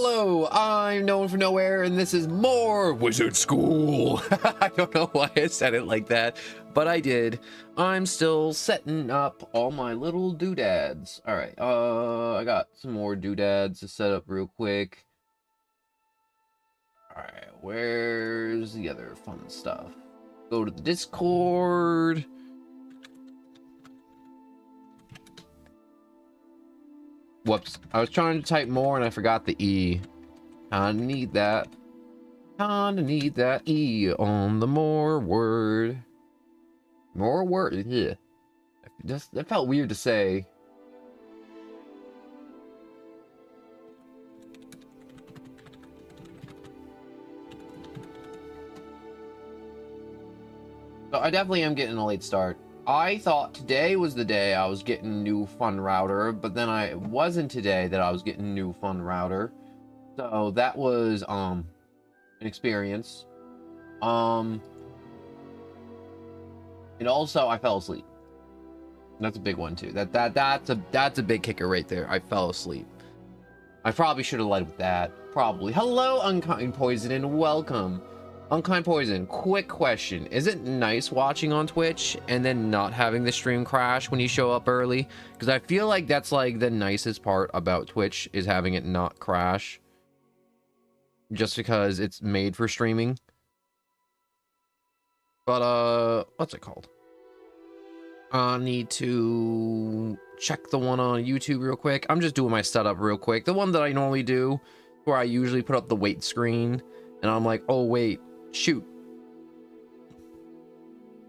Hello, I'm known for nowhere, and this is more Wizard School. I don't know why I said it like that, but I did. I'm still setting up all my little doodads. All right, I got some more doodads to set up real quick. All right, where's the other fun stuff? Go to the Discord. Whoops, I was trying to type more and I forgot the E. Kinda need that. Kinda need that E on the more word. More word, yeah. That felt weird to say. So I definitely am getting a late start. I thought today was the day I was getting new fun router, but then it wasn't today that I was getting new fun router. So that was an experience. And also I fell asleep. That's a big one too. That's a big kicker right there. I fell asleep. I probably should have led with that. Probably. Hello, Unkind Poison, and welcome. Unkind Poison, quick question. Is it nice watching on Twitch and then not having the stream crash when you show up early? Because I feel like that's like the nicest part about Twitch is having it not crash. Just because it's made for streaming. But, what's it called? I need to check the one on YouTube real quick. I'm just doing my setup real quick. The one that I normally do, where I usually put up the wait screen. And I'm like, oh, wait. Shoot.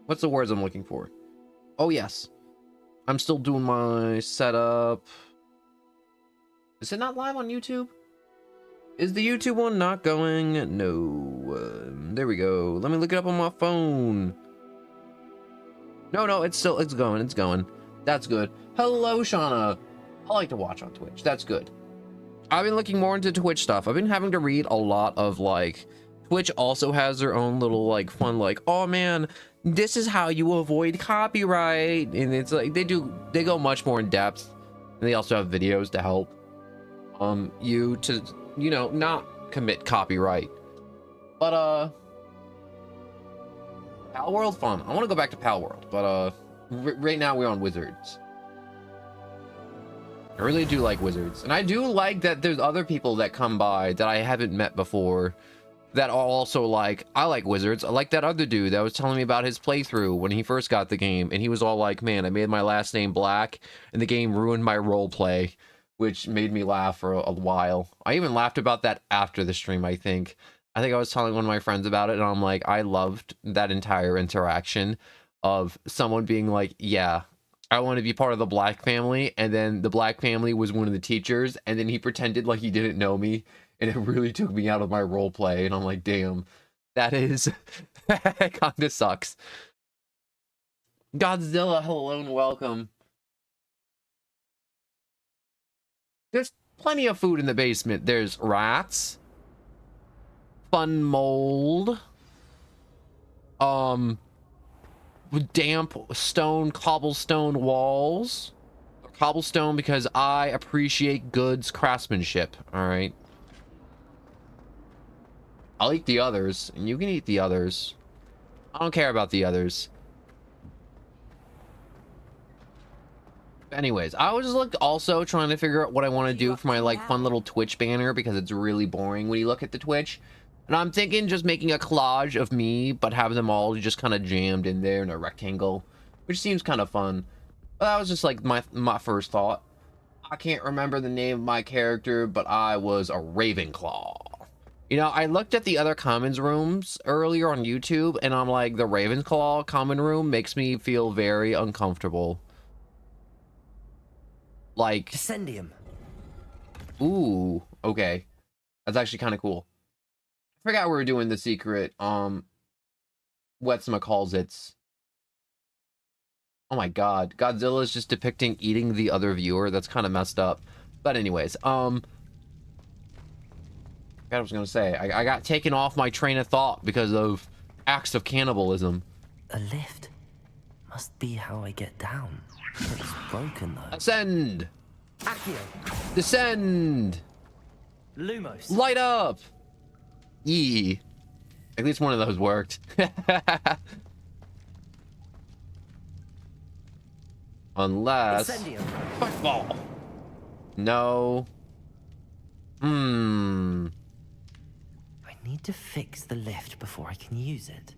What's the words I'm looking for? Oh, yes. I'm still doing my setup. Is it not live on YouTube? Is the YouTube one not going? No. There we go. Let me look it up on my phone. No, it's going. It's going. That's good. Hello, Shauna. I like to watch on Twitch. That's good. I've been looking more into Twitch stuff. I've been having to read a lot of, like, Twitch also has their own little, like, fun, like, oh man, this is how you avoid copyright. And it's like, they go much more in depth. And they also have videos to help you to, you know, not commit copyright. But, Pal World fun. I want to go back to Pal World, but, right now we're on Wizards. I really do like Wizards. And I do like that there's other people that come by that I haven't met before that are also like, I like Wizards. I like that other dude that was telling me about his playthrough when he first got the game. And he was all like, man, I made my last name black and the game ruined my roleplay, which made me laugh for a while. I even laughed about that after the stream, I think. I was telling one of my friends about it and I'm like, I loved that entire interaction of someone being like, yeah, I want to be part of the black family, and then the black family was one of the teachers, and then he pretended like he didn't know me, and it really took me out of my role play, and I'm like, damn, that kind of sucks. Godzilla, hello and welcome. There's plenty of food in the basement. There's rats, fun mold, damp stone, cobblestone walls. Cobblestone because I appreciate goods craftsmanship. All right. I'll eat the others, and you can eat the others. I don't care about the others. Anyways, I was just also trying to figure out what I want to do for my like fun little Twitch banner because it's really boring when you look at the Twitch. And I'm thinking just making a collage of me, but have them all just kind of jammed in there in a rectangle, which seems kind of fun. But that was just like my first thought. I can't remember the name of my character, but I was a Ravenclaw. You know, I looked at the other commons rooms earlier on YouTube, and I'm like, the Ravenclaw common room makes me feel very uncomfortable. Like, Ascendium. Ooh, okay. That's actually kind of cool. I forgot we were doing the secret, whatchamacallits. Oh my god, Godzilla is just depicting eating the other viewer. That's kind of messed up. But anyways, I was gonna say, I got taken off my train of thought because of acts of cannibalism. A lift. Must be how I get down. It's broken though. Ascend! Accio. Descend! Lumos. Light up! Yee. At least one of those worked. Unless... Incendio. Football. No. I need to fix the lift before I can use it.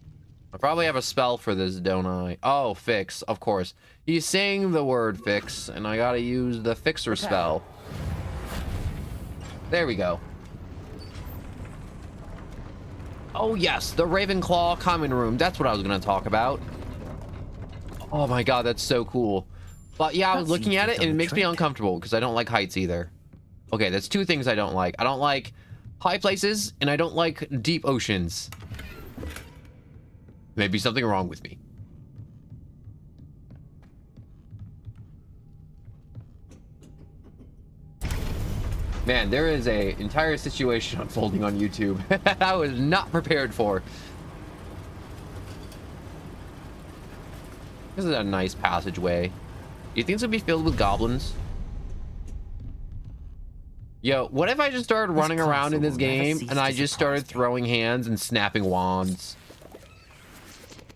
I probably have a spell for this, don't I? Oh, fix, of course. He's saying the word fix, and I gotta use the fixer spell. There we go. Oh yes, the Ravenclaw common room. That's what I was gonna talk about. Oh my god, that's so cool. But yeah, I was looking at it and it makes me uncomfortable because I don't like heights either. Okay, that's two things I don't like. I don't like high places and I don't like deep oceans. Maybe something wrong with me. Man, there is a entire situation unfolding on YouTube I was not prepared for. This is a nice passageway. Do you think it's gonna be filled with goblins? Yo, what if I just started running around in this game and I just started throwing hands and snapping wands?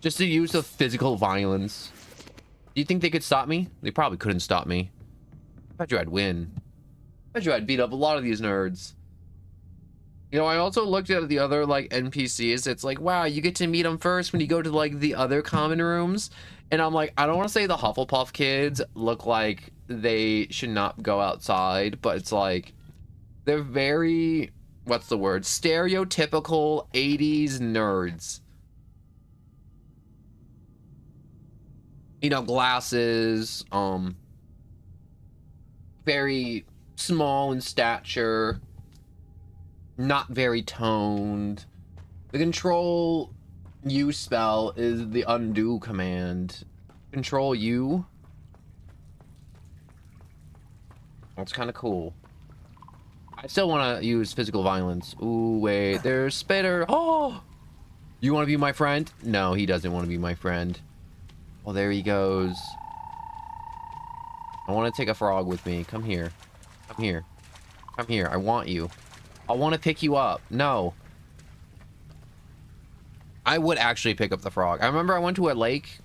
Just to use the physical violence. Do you think they could stop me? They probably couldn't stop me. I bet you I'd win. I bet you I'd beat up a lot of these nerds. You know, I also looked at the other, like, NPCs. It's like, wow, you get to meet them first when you go to, like, the other common rooms. And I'm like, I don't want to say the Hufflepuff kids look like they should not go outside, but it's like, they're very, what's the word? Stereotypical 80s nerds. You know, glasses, very small in stature, not very toned. The control U spell is the undo command. Control U. That's kind of cool. I still want to use physical violence. Ooh, wait, there's Spitter. Oh! You want to be my friend? No, he doesn't want to be my friend. Well, there he goes. I want to take a frog with me. Come here. Come here. Come here. I want you. I want to pick you up. No. I would actually pick up the frog. I remember I went to a lake,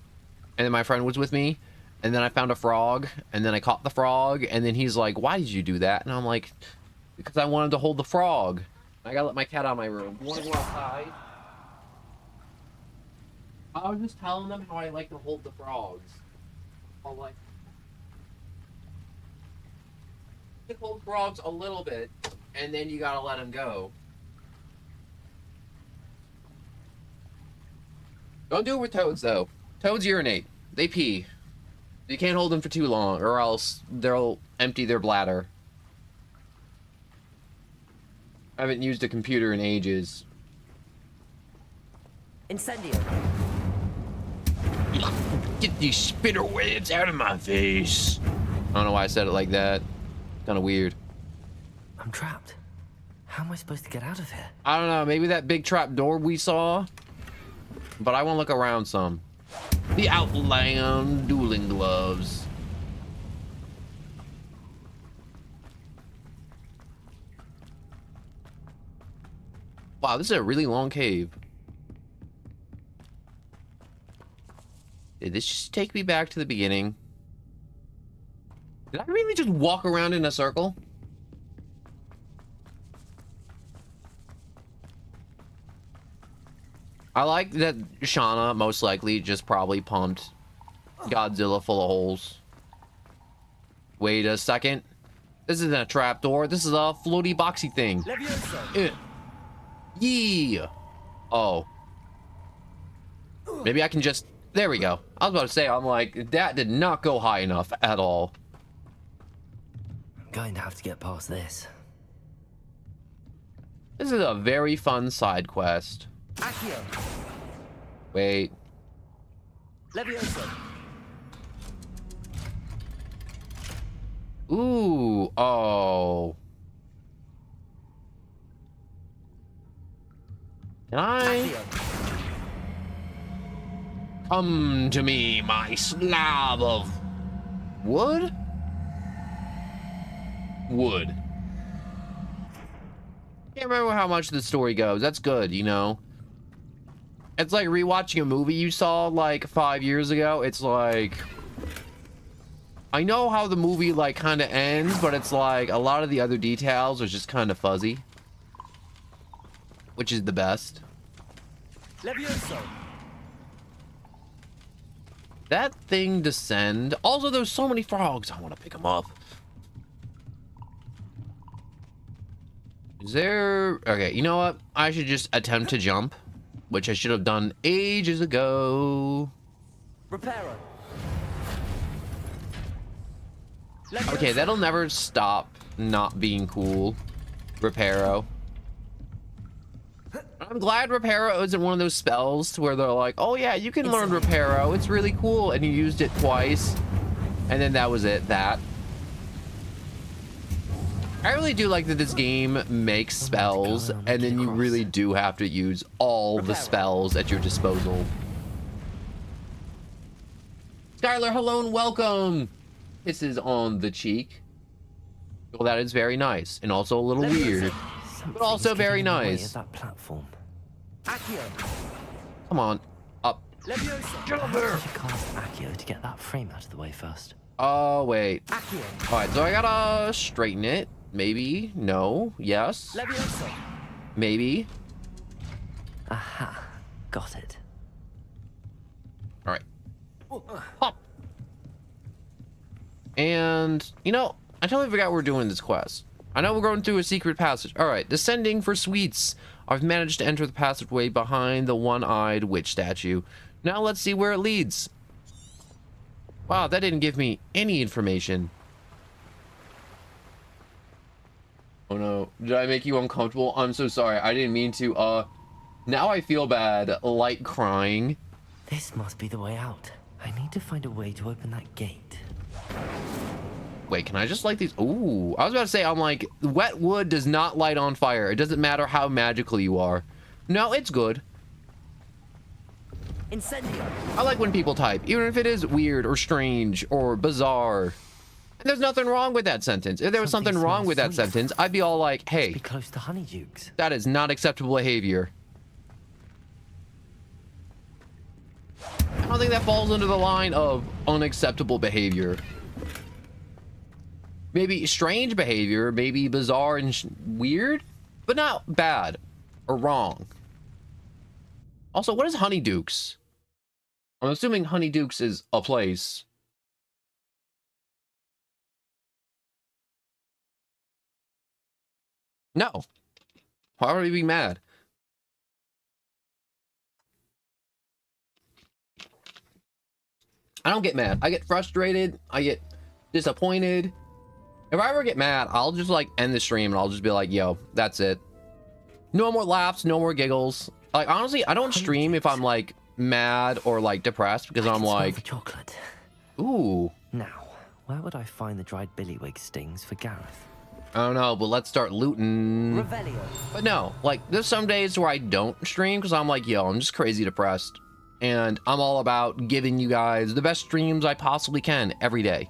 and then my friend was with me, and then I found a frog, and then I caught the frog, and then he's like, why did you do that? And I'm like, because I wanted to hold the frog. I gotta let my cat out of my room. You want to go outside? I was just telling them how I like to hold the frogs. I'll like... You can hold frogs a little bit, and then you gotta let them go. Don't do it with toads, though. Toads urinate. They pee. You can't hold them for too long, or else they'll empty their bladder. I haven't used a computer in ages. Incendio. Get these spitter webs out of my face. I don't know why I said it like that. Kind of weird. I'm trapped. How am I supposed to get out of here? I don't know. Maybe that big trap door we saw. But I want to look around some. The Outland dueling gloves. Wow, this is a really long cave. Did this just take me back to the beginning? Did I really just walk around in a circle? I like that Shauna most likely just probably pumped Godzilla full of holes. Wait a second. This isn't a trapdoor. This is a floaty boxy thing. Yeah. Oh. Maybe I can just... There we go. I was about to say, I'm like, that did not go high enough at all. I'm going to have to get past this. This is a very fun side quest. Accio. Wait. Levioso. Ooh. Oh. Can I... Accio. Come to me, my slab of... Wood? Wood. Can't remember how much the story goes. That's good, you know. It's like rewatching a movie you saw like 5 years ago. It's like, I know how the movie like kind of ends, but it's like a lot of the other details are just kind of fuzzy, which is the best. Levioso. That thing descend. Also, there's so many frogs. I want to pick them up. Is there... Okay, you know what? I should just attempt to jump, which I should have done ages ago. Reparo. Okay, that'll never stop not being cool. Reparo. I'm glad Reparo isn't one of those spells to where they're like, oh yeah, you can learn Reparo. It's really cool. And you used it twice. And then that was it. That. I really do like that this game makes spells, and then you really do have to use all the spells at your disposal. Skylar, hello and welcome. Kisses on the cheek. Well, that is very nice, and also a little weird, but also very nice. That platform. Come on, up. Levioso. I should cast Accio to get that frame out of the way first. Oh wait. Accio. All right, so I gotta straighten it. Maybe. No. Yes. Levioso. Maybe. Aha. Got it. All right. Pop. And, you know, I totally forgot we're doing this quest. I know we're going through a secret passage. All right. Descending for sweets. I've managed to enter the passageway behind the one-eyed witch statue. Now let's see where it leads. Wow, that didn't give me any information. Oh no, did I make you uncomfortable? I'm so sorry, I didn't mean to. Now I feel bad, like crying. This must be the way out. I need to find a way to open that gate. Wait, can I just light these? Ooh, I was about to say, I'm like, wet wood does not light on fire. It doesn't matter how magical you are. No, it's good. Incendio. I like when people type, even if it is weird or strange or bizarre. And there's nothing wrong with that sentence. If there was something wrong with that sentence, I'd be all like, hey, Be close to Honeydukes. that is not acceptable behavior. I don't think that falls under the line of unacceptable behavior. Maybe strange behavior, maybe bizarre and weird, but not bad or wrong. Also, what is Honeydukes? I'm assuming Honeydukes is a place. No. Why would we be mad? I don't get mad. I get frustrated. I get disappointed. If I ever get mad, I'll just like end the stream and I'll just be like, yo, that's it. No more laughs, no more giggles. Like, honestly, I don't stream if I'm like mad or like depressed because I'm like, chocolate. ooh. Now, where would I find the dried billywig stings for Gareth? I don't know, but let's start looting. Revelio. But no, like there's some days where I don't stream because I'm like, yo, I'm just crazy depressed. And I'm all about giving you guys the best streams I possibly can every day.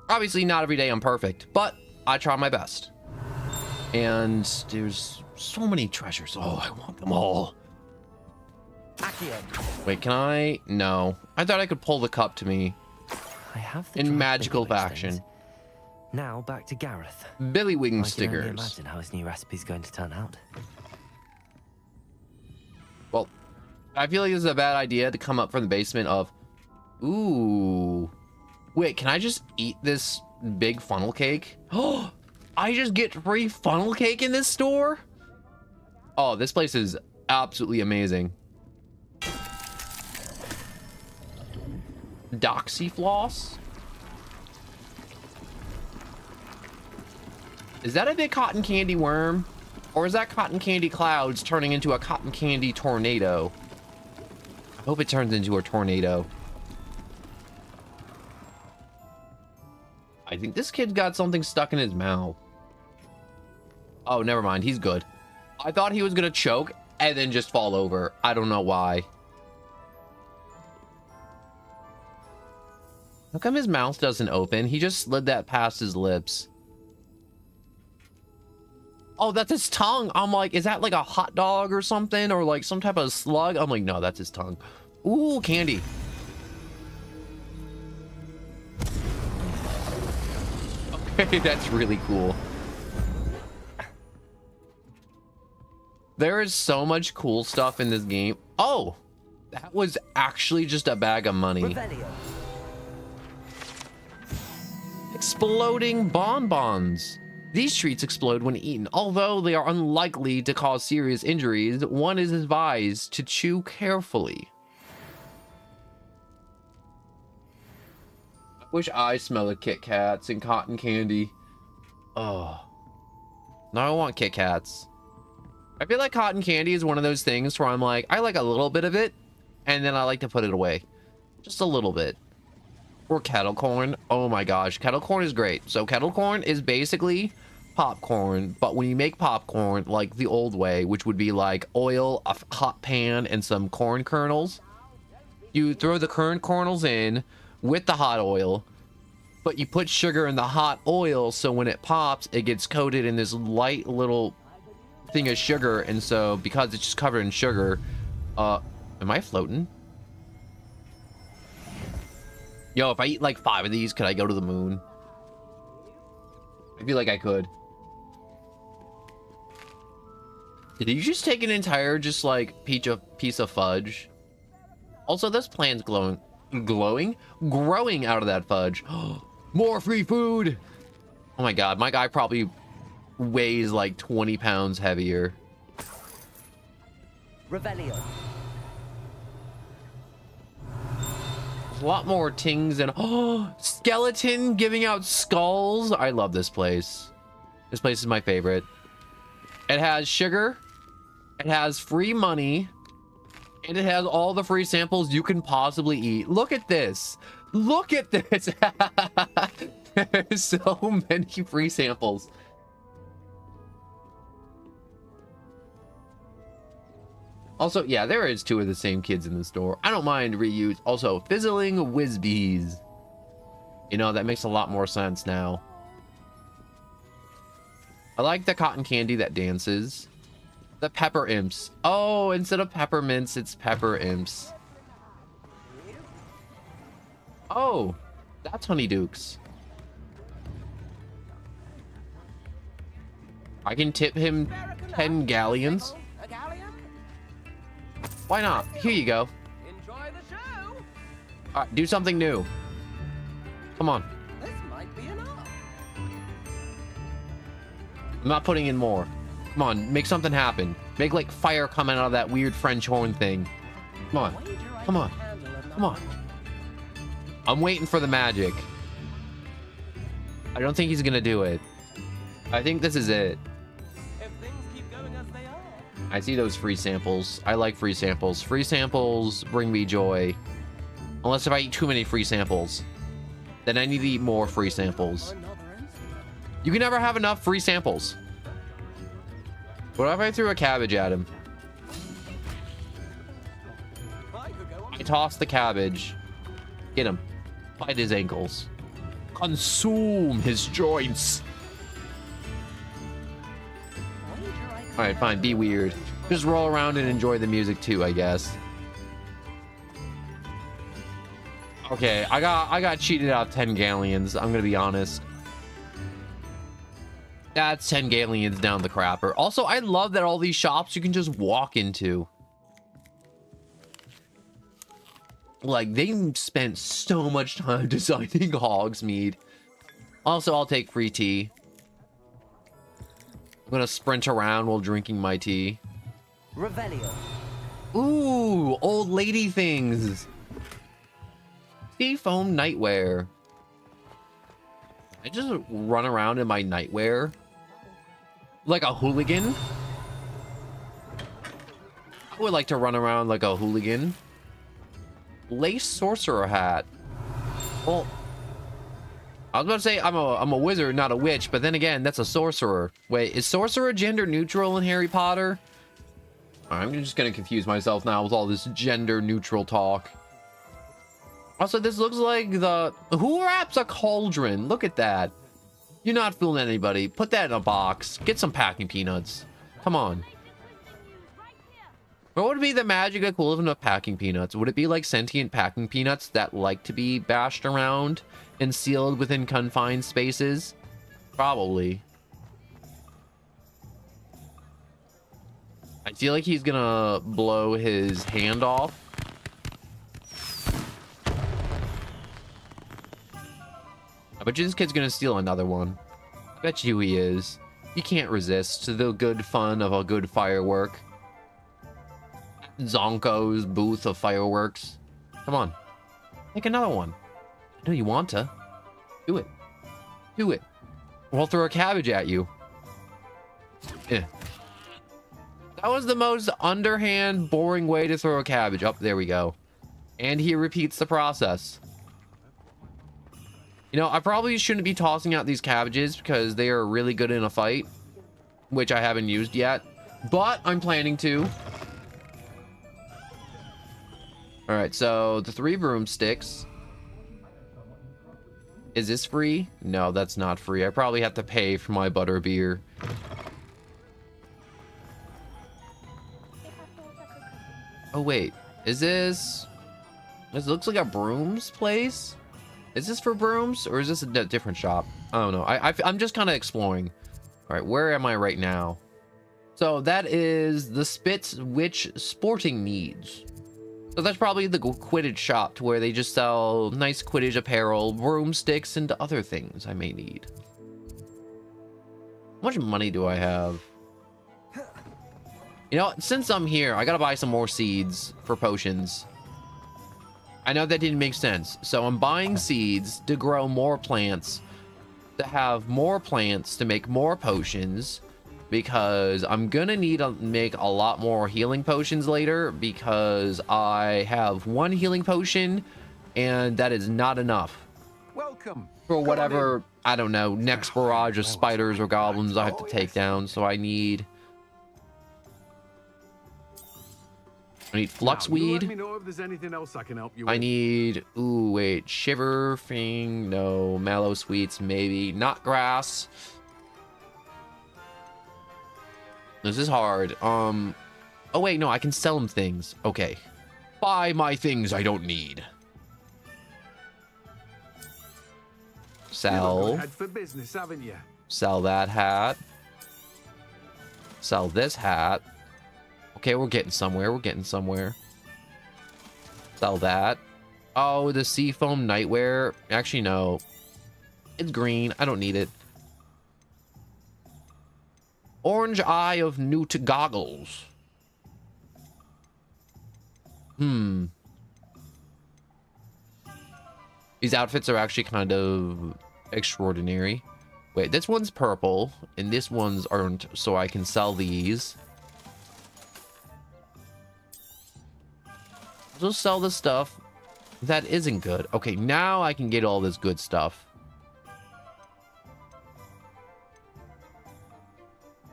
Obviously, not every day I'm perfect, but I try my best. And there's so many treasures. Oh, I want them all. Accio. Wait, can I? No. I thought I could pull the cup to me I have the in dried magical billywig fashion. stings. Now back to Gareth. Billywing I can only stickers. imagine how his new recipe's going to turn out. Well, I feel like this is a bad idea to come up from the basement of... Ooh. Wait, can I just eat this big funnel cake? Oh, I just get free funnel cake in this store? Oh, this place is absolutely amazing. Doxyfloss? Is that a big cotton candy worm? Or is that cotton candy clouds turning into a cotton candy tornado? I hope it turns into a tornado. I think this kid got something stuck in his mouth. Oh, never mind. He's good. I thought he was gonna choke and then just fall over. I don't know why. How come his mouth doesn't open? He just slid that past his lips. Oh, that's his tongue. I'm like, is that like a hot dog or something? Or like some type of slug? I'm like, no, that's his tongue. Ooh, candy. Okay, that's really cool. There is so much cool stuff in this game. Oh, that was actually just a bag of money. Revelio. Exploding bonbons. These treats explode when eaten. Although they are unlikely to cause serious injuries, one is advised to chew carefully. I wish I smelled Kit Kats and cotton candy. Oh. Now I want Kit Kats. I feel like cotton candy is one of those things where I'm like, I like a little bit of it, and then I like to put it away. Just a little bit. Or kettle corn. Oh my gosh, kettle corn is great. So kettle corn is basically popcorn, but when you make popcorn like the old way, which would be like oil, a hot pan, and some corn kernels, you throw the corn kernels in with the hot oil, but you put sugar in the hot oil, so when it pops, it gets coated in this light little thing of sugar, and so because it's just covered in sugar, am I floating? Yo, if I eat like 5 of these, could I go to the moon? I feel like I could. Did you just take an entire just like piece of fudge? Also, this plant's growing out of that fudge. More free food. Oh my god, my guy probably weighs like 20 pounds heavier. Revelio. A lot more tings and skeleton giving out skulls. I love this place. This place is my favorite. It has sugar, it has free money, and it has all the free samples you can possibly eat. Look at this. Look at this. There's so many free samples. Also, yeah, there is 2 of the same kids in the store. I don't mind reuse. Also, fizzling Whizbees. You know, that makes a lot more sense now. I like the cotton candy that dances. The pepper imps. Oh, instead of peppermints, it's pepper imps. Oh, that's Honeydukes. I can tip him 10 galleons. Why not? Here you go. Enjoy the show. All right, do something new. Come on. This might be enough. I'm not putting in more. Come on, make something happen. Make like fire coming out of that weird French horn thing. Come on. Come on. Come on. I'm waiting for the magic. I don't think he's gonna do it. I think this is it. If things keep going as they are. I see those free samples. I like free samples. Free samples bring me joy. Unless if I eat too many free samples. Then I need to eat more free samples. You can never have enough free samples. What if I threw a cabbage at him? I toss the cabbage. Get him. Bite his ankles. Consume his joints. Alright, fine. Be weird. Just roll around and enjoy the music too, I guess. Okay, I got cheated out of 10 galleons. I'm gonna be honest. That's 10 galleons down the crapper. Also, I love that all these shops you can just walk into. Like, they spent so much time designing Hogsmeade. Also, I'll take free tea. I'm gonna sprint around while drinking my tea. Revelio. Ooh, old lady things. Seafoam nightwear. I just run around in my nightwear like a hooligan. I would like to run around like a hooligan. Lace sorcerer hat. Well, I was about to say I'm a wizard, not a witch, but then again, that's a sorcerer. Wait, is sorcerer gender neutral in Harry Potter? I'm just gonna confuse myself now with all this gender neutral talk. Also, this looks like who wraps a cauldron? Look at that. You're not fooling anybody. Put that in a box. Get some packing peanuts. Come on. What would be the magic equivalent of packing peanuts? Would it be like sentient packing peanuts that like to be bashed around and sealed within confined spaces? Probably. I feel like he's gonna blow his hand off. I bet you this kid's gonna steal another one. I bet you he is. You can't resist the good fun of a good firework. Zonko's booth of fireworks. Come on. Make another one. I know you want to. Do it. Do it. Or I'll throw a cabbage at you. Yeah. That was the most underhand, boring way to throw a cabbage. Oh, there we go. And he repeats the process. You know, I probably shouldn't be tossing out these cabbages because they are really good in a fight, which I haven't used yet, but I'm planning to. All right, so the 3 broomsticks. Is this free? No, that's not free. I probably have to pay for my butter beer. Oh, wait. Is this... This looks like a broom's place? Is this for brooms, or is this a different shop? I don't know. I'm just kind of exploring. All right, where am I right now? So that is the Spitz Witch Sporting Needs. So that's probably the Quidditch shop to where they just sell nice Quidditch apparel, broomsticks, and other things I may need. How much money do I have? You know, since I'm here, I gotta buy some more seeds for potions. I know that didn't make sense. So I'm buying seeds to grow more plants, to have more plants to make more potions, because I'm gonna need to make a lot more healing potions later, because I have 1 healing potion and that is not enough. Welcome. For whatever, I don't know, next barrage of spiders or goblins I have to take down. So I need fluxweed. Let me know if there's anything else I can help you I with. need, ooh, wait, shiver thing, no, mallow sweets, maybe, not grass. This is hard. Oh wait, no, I can sell them things. Okay. Buy my things I don't need. Sell. Head for business, haven't you? Sell that hat. Sell this hat. Okay, we're getting somewhere. We're getting somewhere. Sell that. Oh, the seafoam nightwear. Actually, no. It's green. I don't need it. Orange Eye of Newt goggles. These outfits are actually kind of extraordinary. Wait, this one's purple, and this one's aren't, so I can sell these. Just sell the stuff that isn't good. Okay, now I can get all this good stuff.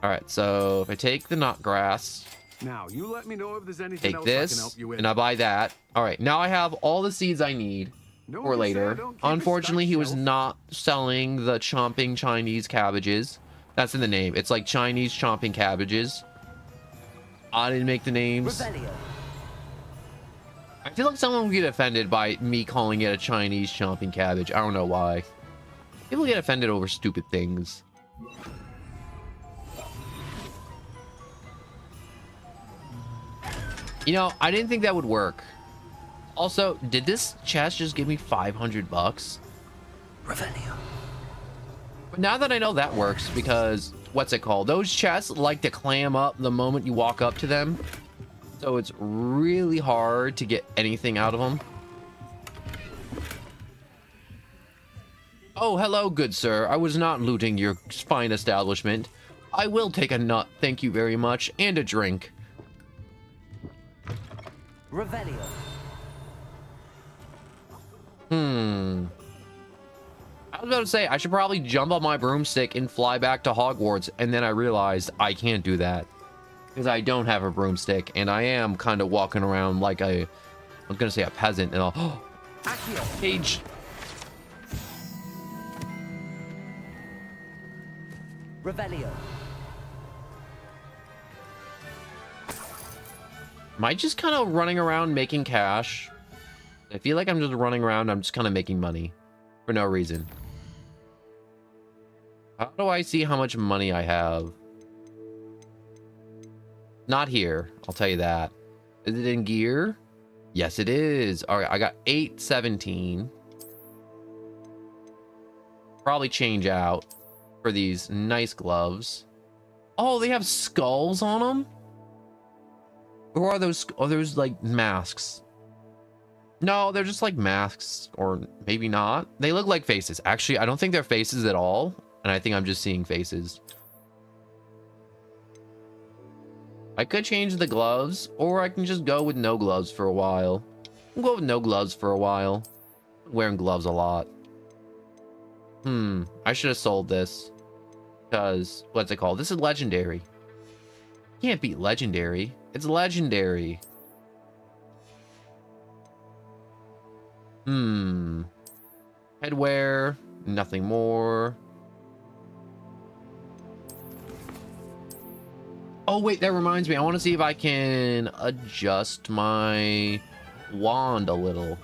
All right, so if I take the knot grass, Now, you let me know if there's anything take else I can this, help you with. and I buy that. All right, now I have all the seeds I need No, for you say I later. don't keep a Unfortunately, he was stock shelf. not selling the chomping Chinese cabbages. That's in the name. It's like Chinese chomping cabbages. I didn't make the names. Revelio. I feel like someone would get offended by me calling it a Chinese chomping cabbage. I don't know why. People get offended over stupid things. You know, I didn't think that would work. Also, did this chest just give me 500 bucks? Revelio. But now that I know that works, because what's it called? Those chests like to clam up the moment you walk up to them. So it's really hard to get anything out of them. Oh, hello, good sir. I was not looting your fine establishment. I will take a nut, thank you very much, and a drink. Revelio. I was about to say, I should probably jump on my broomstick and fly back to Hogwarts, and then I realized I can't do that. Because I don't have a broomstick, and I am kind of walking around like I was going to say a peasant, and I'll... Accio. Page. Revelio. Am I just kind of running around making cash? I feel like I'm just running around. I'm just kind of making money for no reason. How do I see how much money I have? Not here. I'll tell you that. Is it in gear? Yes, it is. All right, I got 817. Probably change out for these nice gloves. Oh, they have skulls on them? Or are those like masks? No, they're just like masks, or maybe not. They look like faces. Actually, I don't think they're faces at all, and I think I'm just seeing faces. I could change the gloves, or I can just go with no gloves for a while. I'll go with no gloves for a while. I'm wearing gloves a lot. I should have sold this. Because, what's it called? This is legendary. Can't beat legendary. It's legendary. Headwear. Nothing more. Oh, wait, that reminds me. I want to see if I can adjust my wand a little.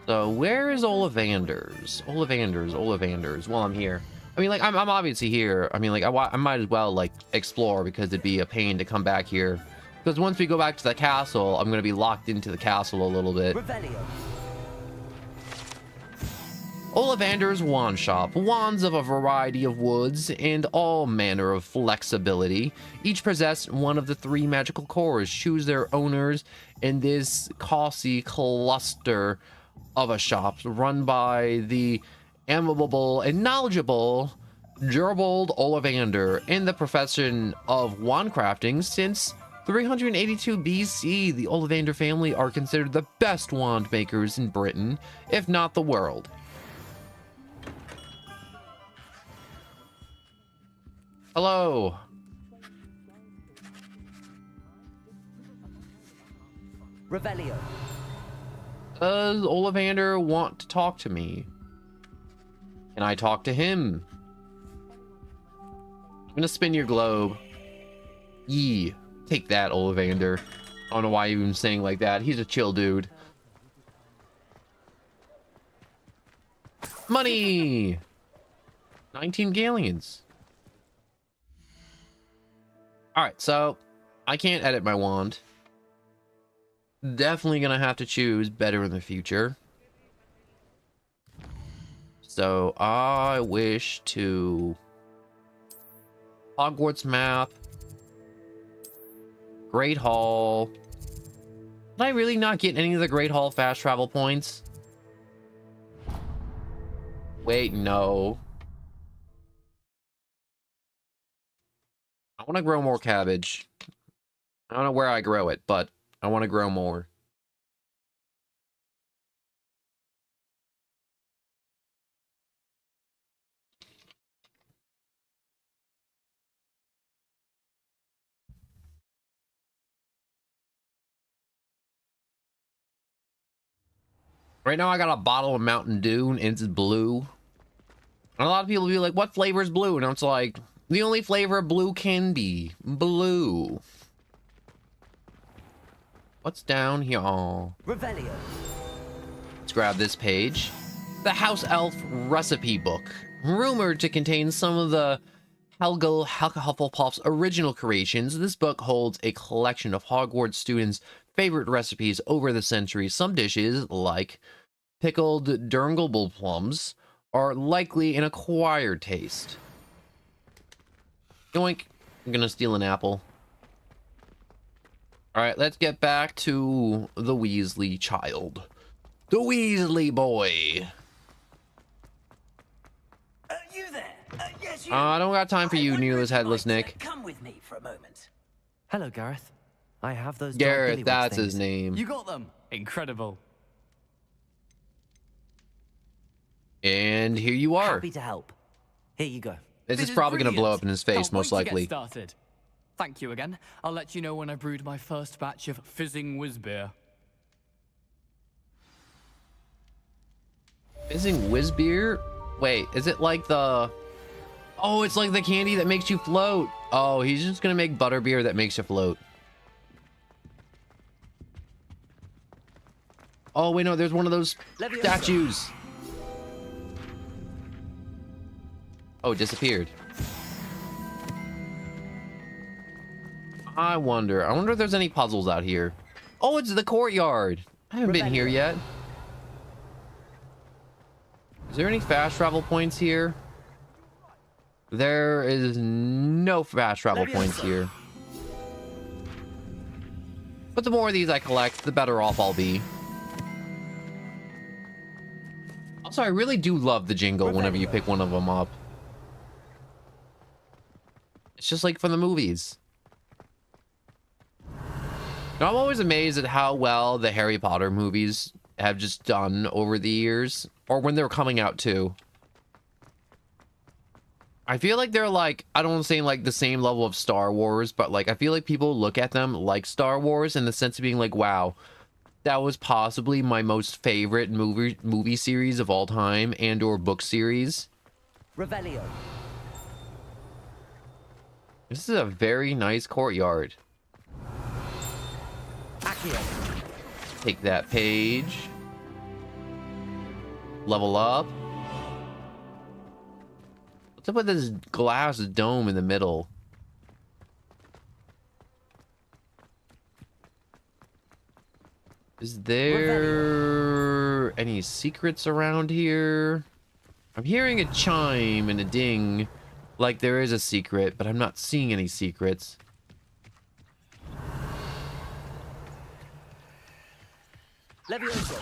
So, where is Ollivanders? Ollivanders, while I'm here. I mean, like, I'm obviously here. I mean, like, I might as well, like, explore, because it'd be a pain to come back here. Because once we go back to the castle, I'm going to be locked into the castle a little bit. Revelio. Ollivander's Wand Shop. Wands of a variety of woods and all manner of flexibility. Each possess one of the 3 magical cores. Choose their owners in this costly cluster of a shop run by the amiable and knowledgeable Gerbold Ollivander in the profession of wand crafting. Since 382 BC, the Ollivander family are considered the best wand makers in Britain, if not the world. Hello. Revelio. Does Ollivander want to talk to me? Can I talk to him? I'm gonna spin your globe. Yee. Take that, Ollivander. I don't know why you're even saying like that. He's a chill dude. Money! 19 galleons. Alright, so I can't edit my wand. Definitely gonna have to choose better in the future. So I wish to Hogwarts map, Great Hall. Did I really not get any of the Great Hall fast travel points? Wait, no. I want to grow more cabbage. I don't know where I grow it, but I want to grow more. Right now I got a bottle of Mountain Dew and it's blue. And a lot of people be like, what flavor is blue? And it's like, the only flavor blue can be blue. What's down here? Revelio. Let's grab this page. The House Elf Recipe Book. Rumored to contain some of the Helga Hufflepuff's original creations, this book holds a collection of Hogwarts students' favorite recipes over the centuries. Some dishes, like pickled Durngalble plums, are likely an acquired taste. Yoink. I'm gonna steal an apple. Alright, let's get back to the Weasley child. The Weasley boy. You there? Yes, you. I don't got time for you, Nearless Headless Nick. Come with me for a moment. Hello, Gareth. I have those. Gareth, that's his name. You got them. Incredible. And here you are. Happy to help. Here you go. This is probably going to blow up in his face, Can't most wait to likely. get started. Thank you again. I'll let you know when I brewed my first batch of fizzing whiz beer. Fizzing whiz beer? Wait, is it like the Oh, it's like the candy that makes you float. Oh, he's just gonna make butterbeer that makes you float. Oh, wait, no, there's one of those statues. Oh, it disappeared. I wonder if there's any puzzles out here. Oh, it's the courtyard. I haven't been here yet. Is there any fast travel points here? There is no fast travel points here. But the more of these I collect, the better off I'll be. Also, I really do love the jingle whenever you pick one of them up. It's just like from the movies. Now, I'm always amazed at how well the Harry Potter movies have just done over the years, or when they're coming out too. I feel like they're like, I don't want to say like the same level of Star Wars, but like I feel like people look at them like Star Wars in the sense of being like, wow, that was possibly my most favorite movie series of all time and or book series. Revelio. This is a very nice courtyard. Accio. Take that page. Level up. What's up with this glass dome in the middle? Is there any secrets around here? I'm hearing a chime and a ding like there is a secret, but I'm not seeing any secrets. Levioso.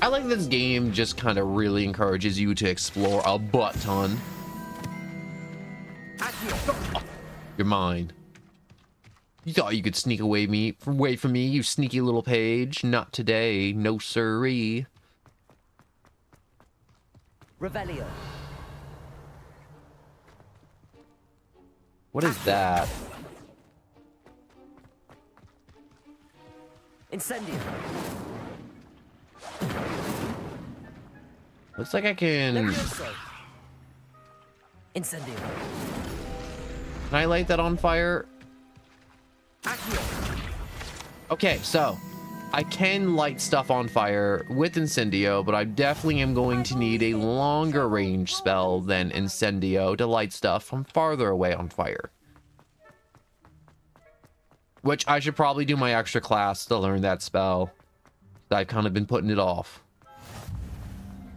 I like this game just kind of really encourages you to explore a butt ton. Accio. You're mine. You thought you could sneak away from me, you sneaky little page. Not today, no siree. Revelio. What is that? Incendio. Looks like I can... Levioso. Incendio. Can I light that on fire? Accio. Okay, so I can light stuff on fire with Incendio, but I definitely am going to need a longer range spell than Incendio to light stuff from farther away on fire. Which I should probably do my extra class to learn that spell. I've kind of been putting it off.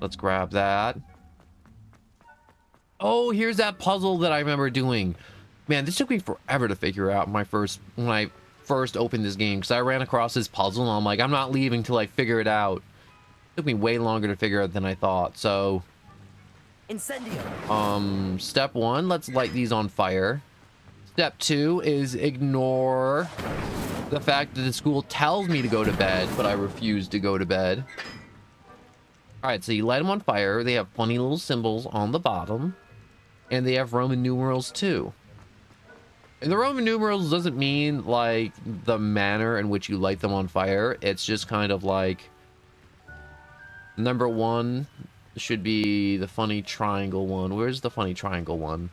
Let's grab that. Oh, here's that puzzle that I remember doing. Man, this took me forever to figure out when I first opened this game, because I ran across this puzzle and I'm like, I'm not leaving till I figure it out. It took me way longer to figure out than I thought. So Incendio. Step 1, let's light these on fire. Step 2 is ignore the fact that the school tells me to go to bed, but I refuse to go to bed. All right, so you light them on fire. They have funny little symbols on the bottom, and they have Roman numerals too. And the Roman numerals doesn't mean like the manner in which you light them on fire. It's just kind of like number 1 should be the funny triangle one. Where's the funny triangle one?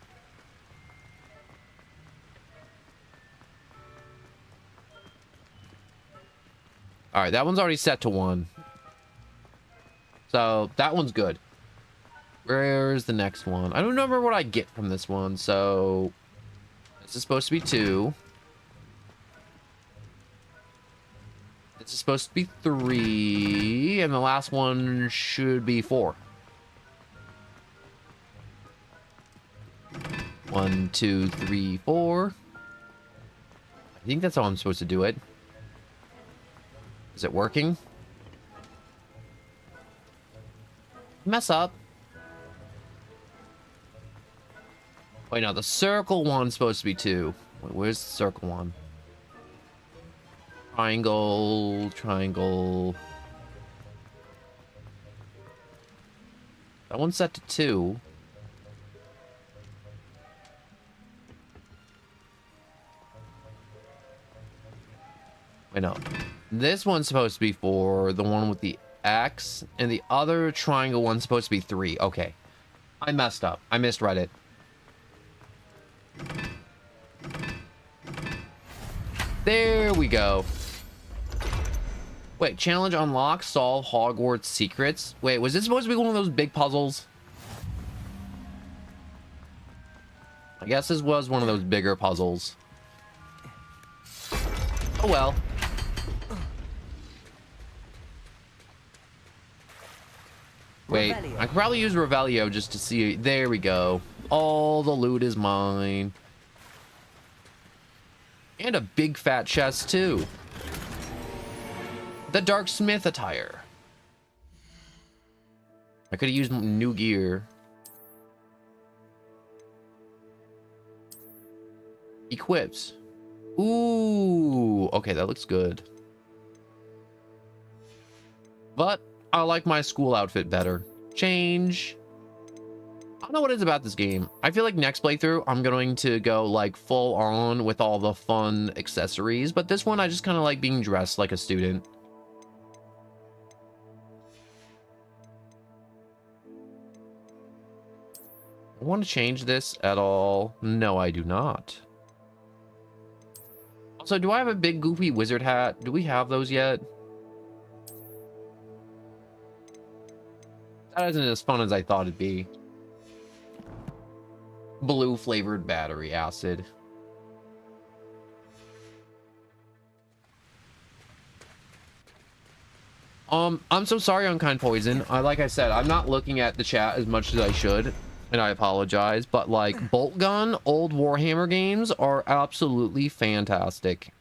All right, that one's already set to 1. So that one's good. Where's the next one? I don't remember what I get from this one. So this is supposed to be 2. This is supposed to be 3. And the last one should be 4. 1, 2, 3, 4. I think that's how I'm supposed to do it. Is it working? Mess up. Wait, no, the circle one's supposed to be 2. Wait, where's the circle one? Triangle, triangle. That one's set to 2. Wait, no. This one's supposed to be 4, the one with the X, and the other triangle one's supposed to be 3. Okay. I messed up. I misread it. There we go. Wait, challenge unlocked, solve Hogwarts secrets. Wait, was this supposed to be one of those big puzzles? I guess this was one of those bigger puzzles. Oh well. Wait, Revelio. I could probably use Revelio just to see. There we go. All the loot is mine. And a big fat chest too. The Dark Smith attire. I could have used new gear. Equips. Ooh, okay, that looks good. But I like my school outfit better. Change. I don't know what it is about this game. I feel like next playthrough, I'm going to go like full on with all the fun accessories. But this one, I just kind of like being dressed like a student. I want to change this at all. No, I do not. Also, do I have a big goofy wizard hat? Do we have those yet? That isn't as fun as I thought it'd be. Blue flavored battery acid. I'm so sorry, Unkind Poison. Like I said, I'm not looking at the chat as much as I should, and I apologize, but like Bolt Gun, old Warhammer games are absolutely fantastic.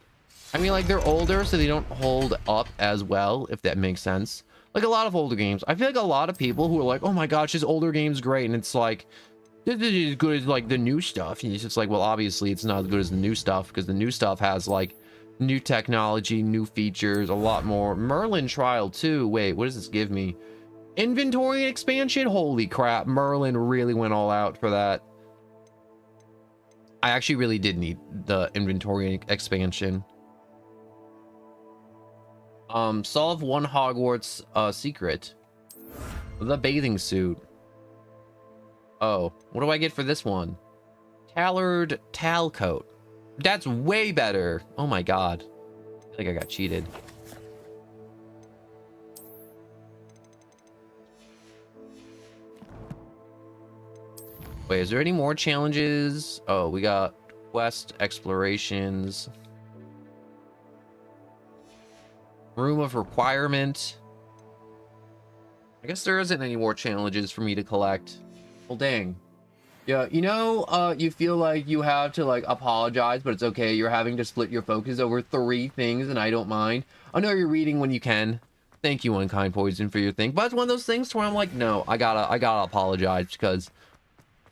I mean, like, they're older, so they don't hold up as well, if that makes sense. Like a lot of older games. I feel like a lot of people who are like, oh my gosh, this older game's great, and it's like, this is as good as like the new stuff. And it's just like, well, obviously it's not as good as the new stuff, because the new stuff has like new technology, new features, a lot more. Merlin Trial 2. Wait, what does this give me? Inventory expansion? Holy crap, Merlin really went all out for that. I actually really did need the inventory expansion. Solve one Hogwarts secret. The bathing suit. Oh, what do I get for this one? Tailored towel coat. That's way better. Oh my god. I think I got cheated. Wait, is there any more challenges? Oh, we got quest explorations. Room of requirement. I guess there isn't any more challenges for me to collect. Well, dang. Yeah, you know, you feel like you have to like apologize, but it's okay. You're having to split your focus over 3 things, and I don't mind. I know you're reading when you can. Thank you, Unkind Poison, for your thing. But it's one of those things where I'm like, no, I gotta apologize, because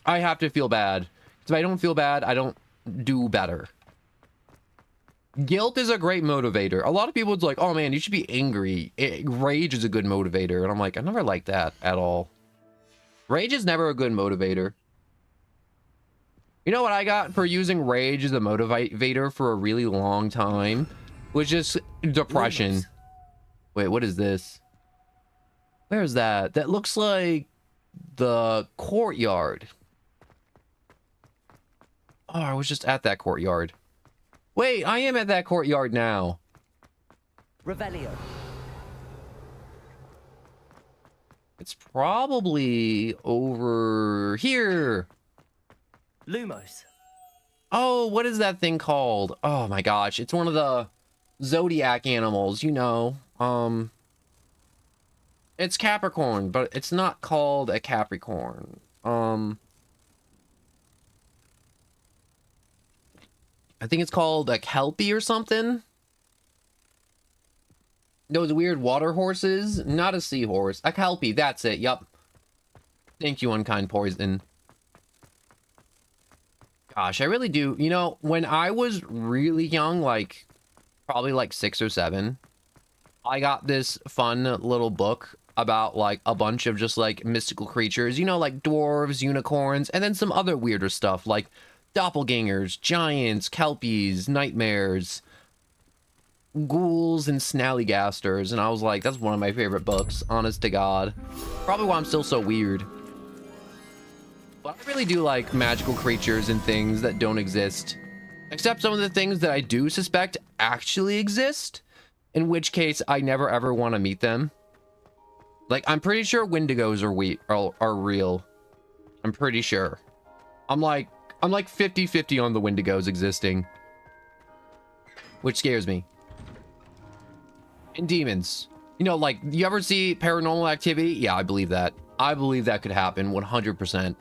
I have to feel bad. If I don't feel bad, I don't do better. Guilt is a great motivator. A lot of people, it's like, oh man, you should be angry. Rage is a good motivator. And I'm like, I never liked that at all. Rage is never a good motivator. You know what I got for using rage as a motivator for a really long time? Was just depression. Wait, what is this? Where is that? That looks like the courtyard. Oh, I was just at that courtyard. Wait, I am at that courtyard now. Revelio. It's probably over here. Lumos. Oh, what is that thing called? Oh my gosh, it's one of the zodiac animals, you know. It's Capricorn, but it's not called a Capricorn. I think it's called a Kelpie or something. Those weird water horses. Not a seahorse. A Kelpie, that's it. Yup. Thank you, Unkind Poison. Gosh, I really do. You know, when I was really young, like, probably like 6 or 7, I got this fun little book about, like, a bunch of just, like, mystical creatures. You know, like dwarves, unicorns, and then some other weirder stuff, like doppelgangers, giants, kelpies, nightmares, ghouls, and snallygasters. And I was like, that's one of my favorite books, honest to God. Probably why I'm still so weird. But I really do like magical creatures and things that don't exist. Except some of the things that I do suspect actually exist, in which case I never ever want to meet them. Like, I'm pretty sure Wendigos are real. I'm pretty sure. I'm like 50-50 on the Wendigos existing. Which scares me. And demons. You know, like, you ever see Paranormal Activity? Yeah, I believe that. I believe that could happen 100%.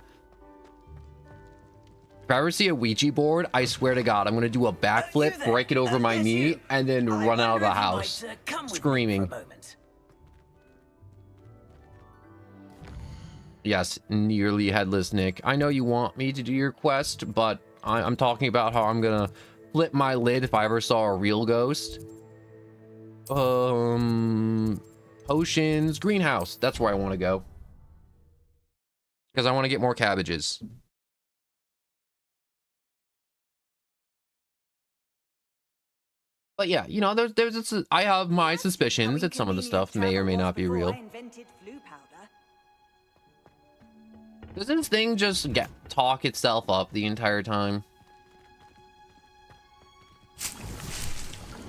If I ever see a Ouija board, I swear to God, I'm going to do a backflip, break it over my knee, and then run out of the house, screaming. Yes, nearly headless Nick. I know you want me to do your quest, but I'm talking about how I'm going to flip my lid if I ever saw a real ghost. Potions, greenhouse. That's where I want to go. Because I want to get more cabbages. But yeah, you know, I have my suspicions that some of the stuff may or may not be real. Does this thing just talk itself up the entire time?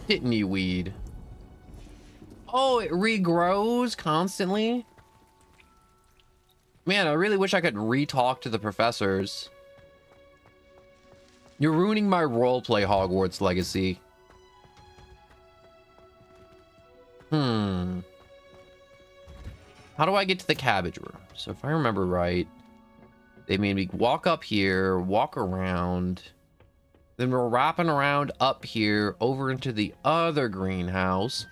Kidney weed. Oh, it regrows constantly? Man, I really wish I could re-talk to the professors. You're ruining my roleplay Hogwarts Legacy. How do I get to the cabbage room? So if I remember right, they made me walk up here, walk around. Then we're wrapping around up here over into the other greenhouse.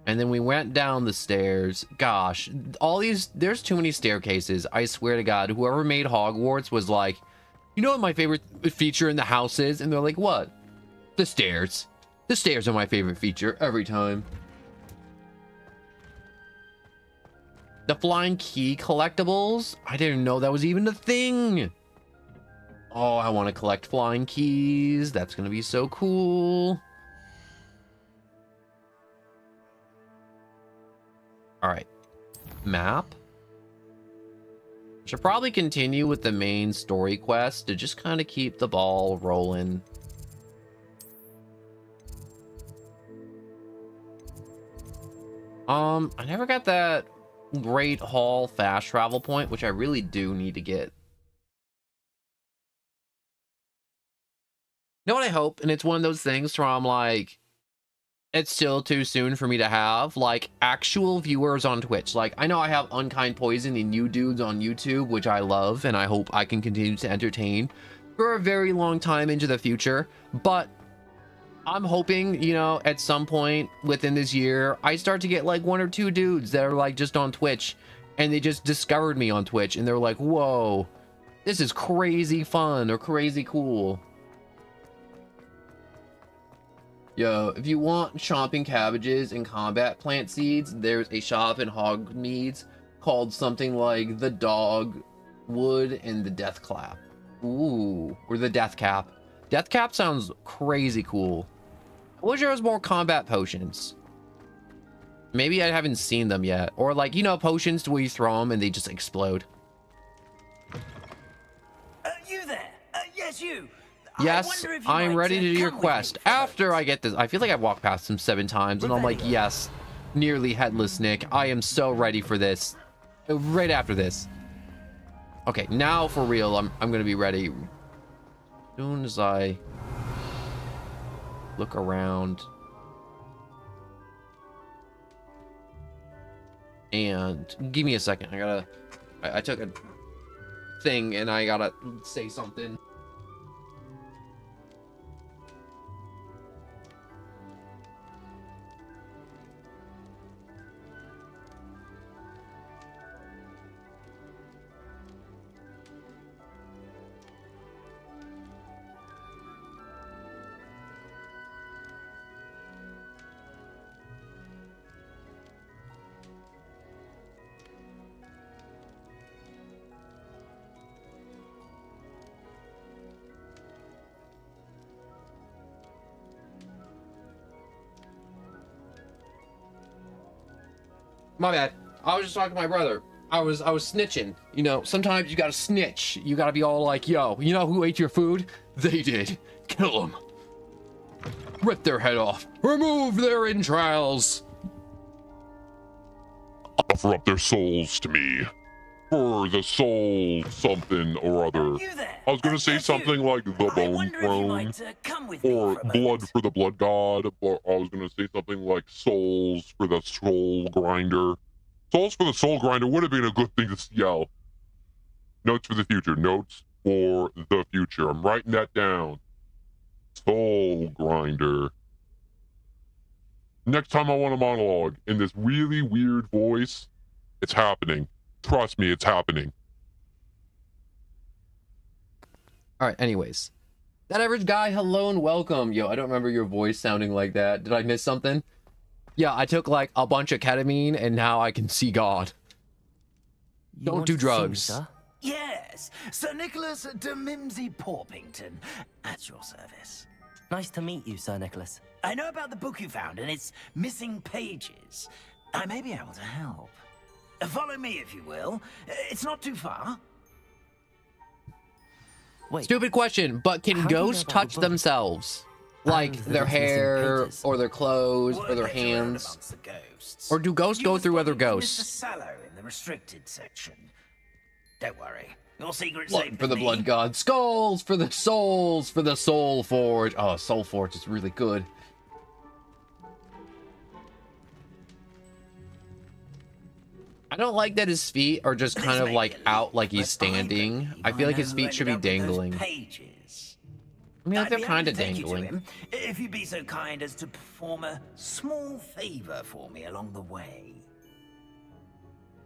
And then we went down the stairs. Gosh, there's too many staircases. I swear to God, whoever made Hogwarts was like, you know what my favorite feature in the house is? And they're like, what? The stairs. The stairs are my favorite feature every time. The flying key collectibles? I didn't know that was even a thing. Oh, I want to collect flying keys. That's going to be so cool. All right. Map. Should probably continue with the main story quest to just kind of keep the ball rolling. I never got that Great Hall fast travel point, which I really do need to get. You know what I hope? And it's one of those things where I'm like, it's still too soon for me to have, like, actual viewers on Twitch. Like, I know I have Unkind Poison and you dudes on YouTube, which I love, and I hope I can continue to entertain for a very long time into the future. But I'm hoping, you know, at some point within this year, I start to get like 1 or 2 dudes that are like just on Twitch and they just discovered me on Twitch and they're like, whoa, this is crazy fun or crazy cool. Yo, if you want shopping cabbages and combat plant seeds, there's a shop in Hogmeads called something like the Dogwood and the Death Clap. Ooh, or the Death Cap. Death Cap sounds crazy cool. I wish there was more combat potions. Maybe I haven't seen them yet. Or like, you know, potions where you throw them and they just explode. You there? Yes, you. Yes, I'm ready to do your quest. After I get this, I feel like I've walked past them 7 times and I'm like, yes, nearly headless Nick. I am so ready for this. Right after this. Okay, now for real, I'm gonna be ready. As soon as I look around. And give me a second. I took a thing and I gotta say something. My bad. I was just talking to my brother. I was snitching. You know, sometimes you gotta snitch. You gotta be all like, yo, you know who ate your food? They did. Kill them. Rip their head off. Remove their entrails. Offer up their souls to me. For the soul something or other. You there? I was gonna say Yes, something you. like the I bone wonder if you throne. might come with me Or for a blood moment. for the blood god. Or I was gonna say something like souls for the soul grinder. Souls for the soul grinder would have been a good thing to yell. Notes for the future. Notes for the future. I'm writing that down. Soul grinder. Next time I want a monologue in this really weird voice, it's happening. Trust me, it's happening. All right, anyways. That average guy, hello and welcome. Yo, I don't remember your voice sounding like that. Did I miss something? Yeah, I took like a bunch of ketamine and now I can see God. You Don't want do to see me, drugs. sir? Yes, Sir Nicholas de Mimsy Porpington, at your service. Nice to meet you, Sir Nicholas. I know about the book you found and its missing pages. I may be able to help. Follow me, if you will. It's not too far. Wait, Stupid question, but can How do you know ghosts about touch the book? themselves? Like And their the missing hair pages? or their clothes Word or their gets around hands? amongst the ghosts. Or do ghosts You go were through other speaking to Mr. ghosts? Sallow in the restricted section. Don't worry. Your secret's Blood safe for with the me. blood god. Skulls for the souls for the soul forge. Oh, soul forge is really good. I don't like that his feet are just This kind of may like be a out leap, like he's but I standing. believe I feel like know his who feet should be ended up with those dangling. pages. I mean, like I'd they're be happy kind to of take you to dangling. him, if you'd be so kind as to perform a small favor for me along the way.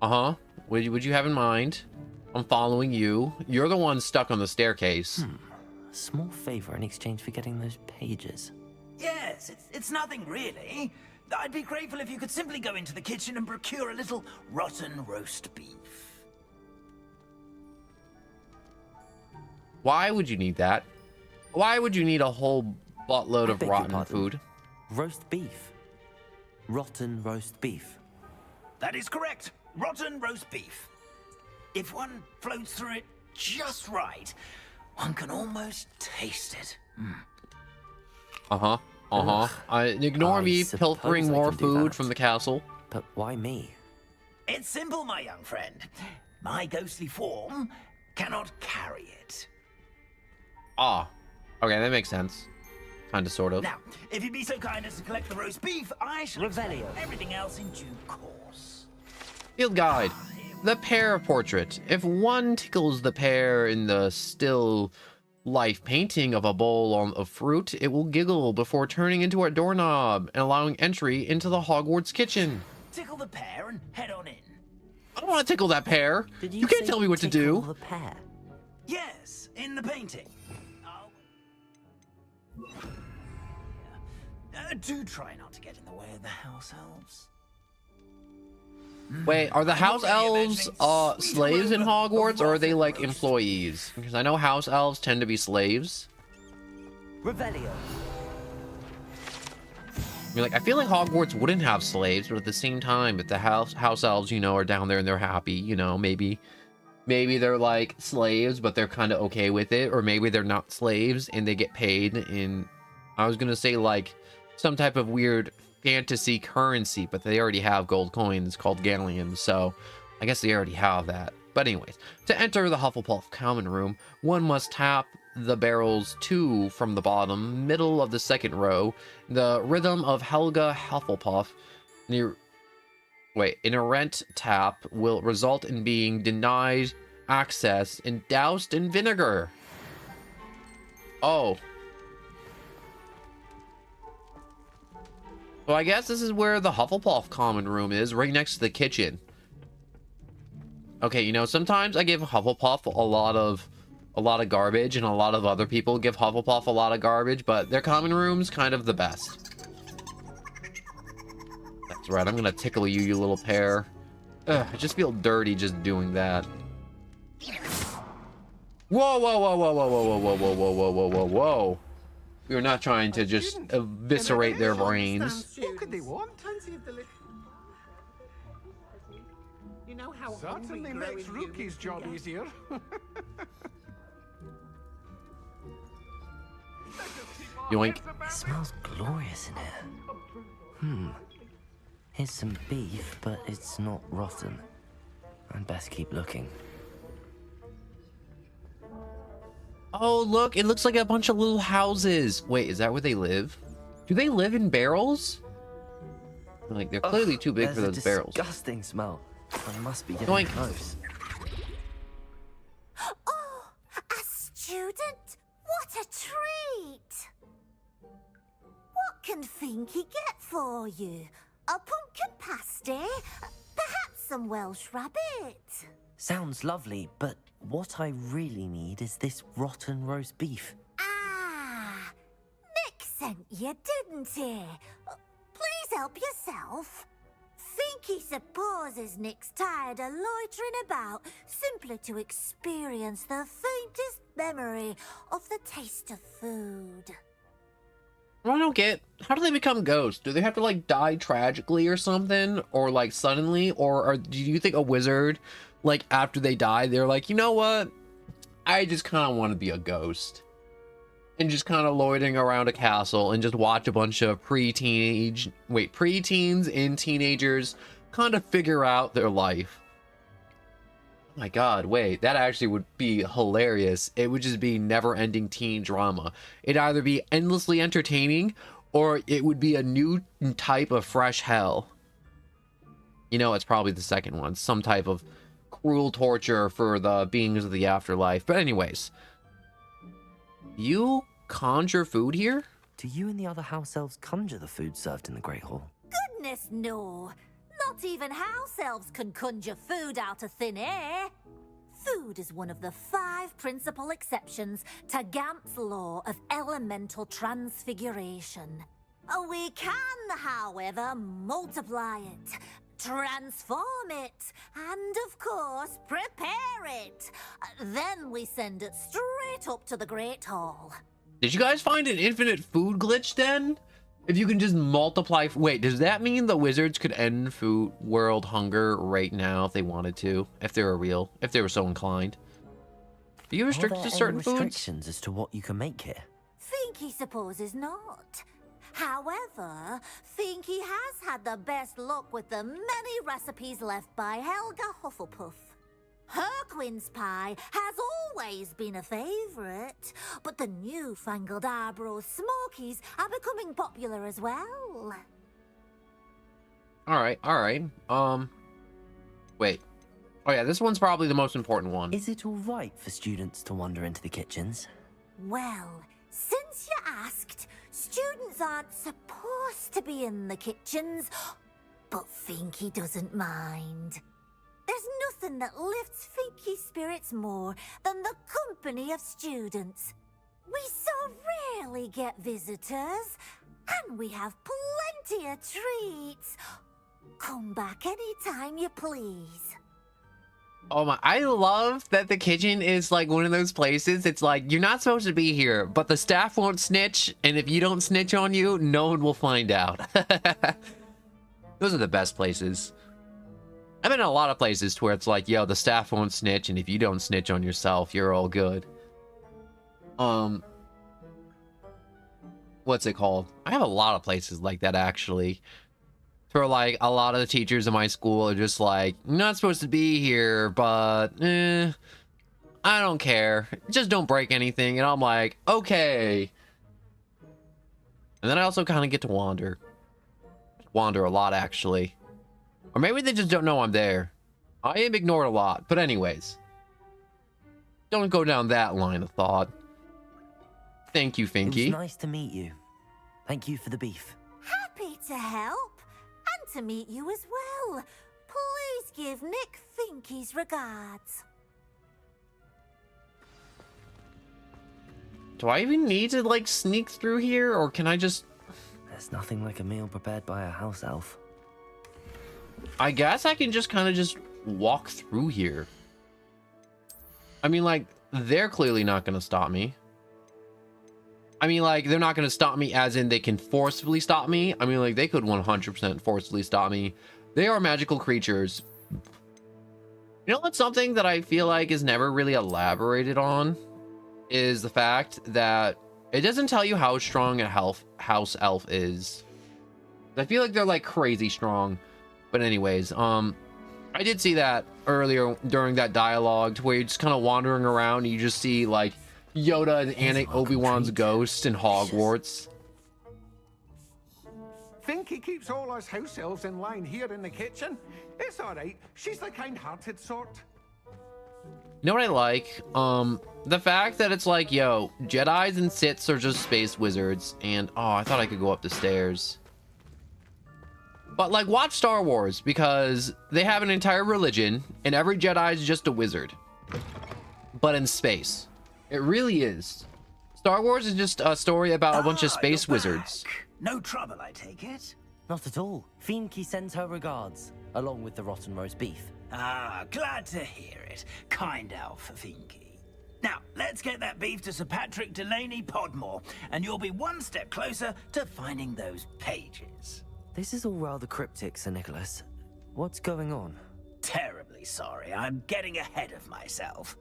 Uh-huh. Would you have in mind? I'm following you. You're the one stuck on the staircase. a small favor in exchange for getting those pages. Yes, it's nothing really. I'd be grateful if you could simply go into the kitchen and procure a little rotten roast beef. Why would you need that? Why would you need a whole buttload I of beg your rotten pardon? food? Roast beef. Rotten roast beef. That is correct. Rotten roast beef. If one floats through it just right, one can almost taste it. Uh-huh. Uh-huh. Ignore I me suppose pilfering I more can do food that. from the castle. But why me? It's simple, my young friend. My ghostly form cannot carry it. Ah. Okay, that makes sense. Kinda, sort of. Now, if you'd be so kind as to collect the roast beef, I shall explain Revelio. everything else in due course. Field guide. The pear portrait. If one tickles the pear in the still life painting of a bowl of fruit, it will giggle before turning into a doorknob and allowing entry into the Hogwarts kitchen. Tickle the pear and head on in. I don't want to tickle that pear. Did You can't say tell me what to tickle do. The pear? Yes, in the painting. Do try not to get in the way of the house elves. Wait, are the house elves slaves in Hogwarts, or are they like employees? Because I know house elves tend to be slaves. Revelio. I mean, like, I feel like Hogwarts wouldn't have slaves, but at the same time, if the house elves, you know, are down there and they're happy, you know, maybe they're like slaves, but they're kind of okay with it, or maybe they're not slaves and they get paid in, I was gonna say like some type of weird fantasy currency, but they already have gold coins called galleons, so I guess they already have that. But anyways, to enter the Hufflepuff common room, one must tap the barrels 2 from the bottom, middle of the second row. The rhythm of Helga Hufflepuff, an errant tap will result in being denied access and doused in vinegar. Oh. So I guess this is where the Hufflepuff common room is, right next to the kitchen. Okay, you know, sometimes I give Hufflepuff a lot of garbage, and a lot of other people give Hufflepuff a lot of garbage, but their common room's kind of the best. That's right, I'm gonna tickle you, you little pear. Ugh, I just feel dirty just doing that. Whoa, whoa, whoa, whoa, whoa, whoa, whoa, whoa, whoa, whoa, whoa, whoa, whoa, whoa. We are not trying to just eviscerate their brains. What could they want? You know how Certainly hungry makes growing Rookie's humans job can get? easier. Yoink. It smells glorious in here. Here's some beef, but it's not rotten. I'd best keep looking. Oh, look, it looks like a bunch of little houses. Wait, is that where they live? Do they live in barrels? Like, they're clearly too big for There's those a barrels. disgusting smell. I must be getting Yoink. close. Oh, a student? What a treat! What can Finky get for you? A pumpkin pasty? Perhaps some Welsh rabbit? Sounds lovely, but what I really need is this rotten roast beef. Ah, Nick sent you, didn't he? Please help yourself. Finky supposes Nick's tired of loitering about simply to experience the faintest memory of the taste of food. Well, I don't get, how do they become ghosts? Do they have to like die tragically or something, or like suddenly, or do you think a wizard, like after they die, they're like, you know what, I just kind of want to be a ghost and just kind of loitering around a castle and just watch a bunch of preteens and teenagers kind of figure out their life. Oh my god, wait, that actually would be hilarious. It would just be never-ending teen drama. It'd either be endlessly entertaining, or it would be a new type of fresh hell. You know, it's probably the second one. Some type of cruel torture for the beings of the afterlife. But anyways, you conjure food here? Do you and the other house elves conjure the food served in the Great Hall? Goodness, no. Not even house elves can conjure food out of thin air. Food is one of the 5 principal exceptions to Gamp's law of elemental transfiguration. We can, however, multiply it, transform it, and of course, prepare it. Then we send it straight up to the Great Hall. Did you guys find an infinite food glitch then? If you can just multiply... Wait, does that mean the wizards could end food world hunger right now if they wanted to? If they were real? If they were so inclined? Are you restricted Are to there certain any foods? restrictions as to what you can make here? Finky supposes not. However, Finky has had the best luck with the many recipes left by Helga Hufflepuff. Her quince pie has always been a favourite, but the newfangled Arbroath Smokies are becoming popular as well. Alright. Wait. Oh yeah, this one's probably the most important one. Is it all right for students to wander into the kitchens? Well, since you asked, students aren't supposed to be in the kitchens, but Finky doesn't mind. There's nothing that lifts Finky's spirits more than the company of students. We so rarely get visitors, and we have plenty of treats. Come back anytime you please. Oh my, I love that the kitchen is like one of those places. It's like, you're not supposed to be here, but the staff won't snitch, and if you don't snitch on you, no one will find out. Those are the best places. I've been in a lot of places where it's like, yo, the staff won't snitch, and if you don't snitch on yourself, you're all good. What's it called? I have a lot of places like that, actually. For like, a lot of the teachers in my school are just like, you're not supposed to be here, but, I don't care. Just don't break anything. And I'm like, okay. And then I also kind of get to wander. Wander a lot, actually. Or maybe they just don't know I'm there. I am ignored a lot. But anyways. Don't go down that line of thought. Thank you, Finky. It was nice to meet you. Thank you for the beef. Happy to help, and to meet you as well. Please give Nick Finky's regards. Do I even need to, like, sneak through here? Or can I just... There's nothing like a meal prepared by a house elf. I guess I can just kind of just walk through here. I mean, like, they're clearly not going to stop me. I mean, like, they're not going to stop me as in they can forcefully stop me. I mean, like, they could 100% forcefully stop me. They are magical creatures. You know what's something that I feel like is never really elaborated on is the fact that it doesn't tell you how strong a house elf is. I feel like they're like crazy strong. But anyways, I did see that earlier during that dialogue to where you're just kind of wandering around and you just see like Yoda and Obi-Wan's ghost in Hogwarts. Think he keeps all us house elves in line here in the kitchen? It's all right. She's the kind-hearted sort. You know what I like? The fact that it's like, yo, Jedis and Siths are just space wizards, and oh, I thought I could go up the stairs. But like, watch Star Wars, because they have an entire religion, and every Jedi is just a wizard. But in space. It really is. Star Wars is just a story about a bunch of space wizards. No trouble, I take it? Not at all. Fienke sends her regards, along with the rotten roast beef. Ah, glad to hear it. Kind elf, Finky. Now, let's get that beef to Sir Patrick Delaney Podmore, and you'll be one step closer to finding those pages. This is all rather cryptic, Sir Nicholas. What's going on? Terribly sorry, I'm getting ahead of myself.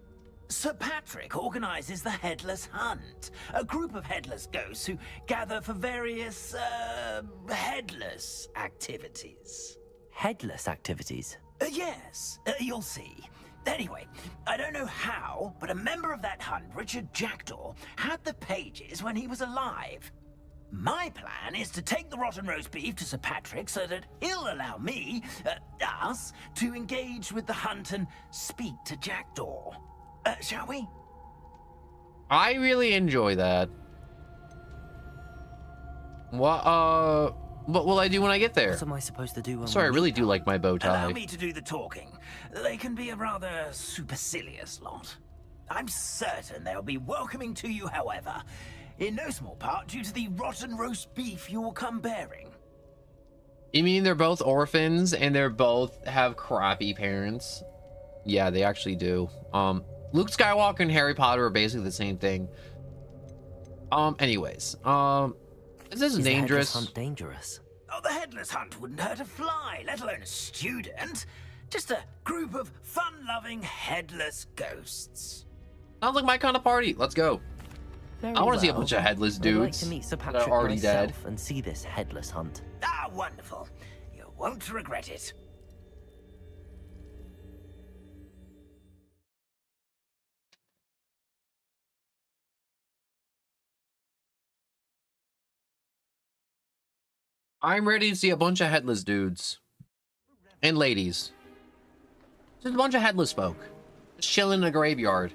Sir Patrick organizes the Headless Hunt, a group of headless ghosts who gather for various, headless activities. Headless activities? Yes, you'll see. Anyway, I don't know how, but a member of that hunt, Richard Jackdaw, had the pages when he was alive. My plan is to take the rotten roast beef to Sir Patrick so that he'll allow me, us, to engage with the hunt and speak to Jackdaw. Shall we? I really enjoy that. What will I do when I get there? What am I supposed to do when Sorry, I really do like my bow Allow tie. me to do the talking. They can be a rather supercilious lot. I'm certain they'll be welcoming to you, however, in no small part due to the rotten roast beef you will come bearing. You mean they're both orphans and they're both have crappy parents? Yeah, they actually do. Luke Skywalker and Harry Potter are basically the same thing. Anyways, is this Is dangerous? the headless hunt dangerous? Oh, the headless hunt wouldn't hurt a fly, let alone a student. Just a group of fun-loving headless ghosts. Sounds like my kind of party. Let's go. Very I want to see a well. bunch of headless I'd like dudes to meet Sir that are Patrick already dead. myself and see this headless hunt. Ah, wonderful. You won't regret it. I'm ready to see a bunch of headless dudes and ladies. Just a bunch of headless folk just chilling in a graveyard.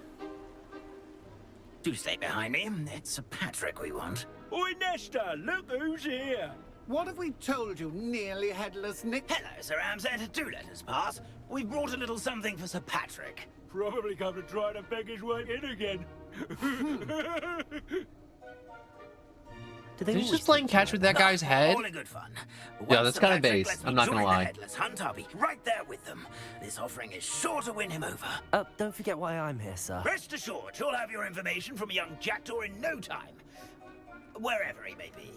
Do stay behind me. It's Sir Patrick we want. Oi, Nesta, look who's here. What have we told you, nearly headless Nick? Hello, Sir Ramsay. Do let us pass. We've brought a little something for Sir Patrick. Probably come to try to beg his way in again. Do they Did you always just playing think catch with that guy's head? All in good fun. Yeah, Once that's Sir kinda Patrick based, lets me I'm not gonna join the lie. Headless Hunt, I'll be right there with them. This offering is sure to win him over. Don't forget why I'm here, sir. Rest assured, you'll have your information from a young Jackdaw in no time. Wherever he may be.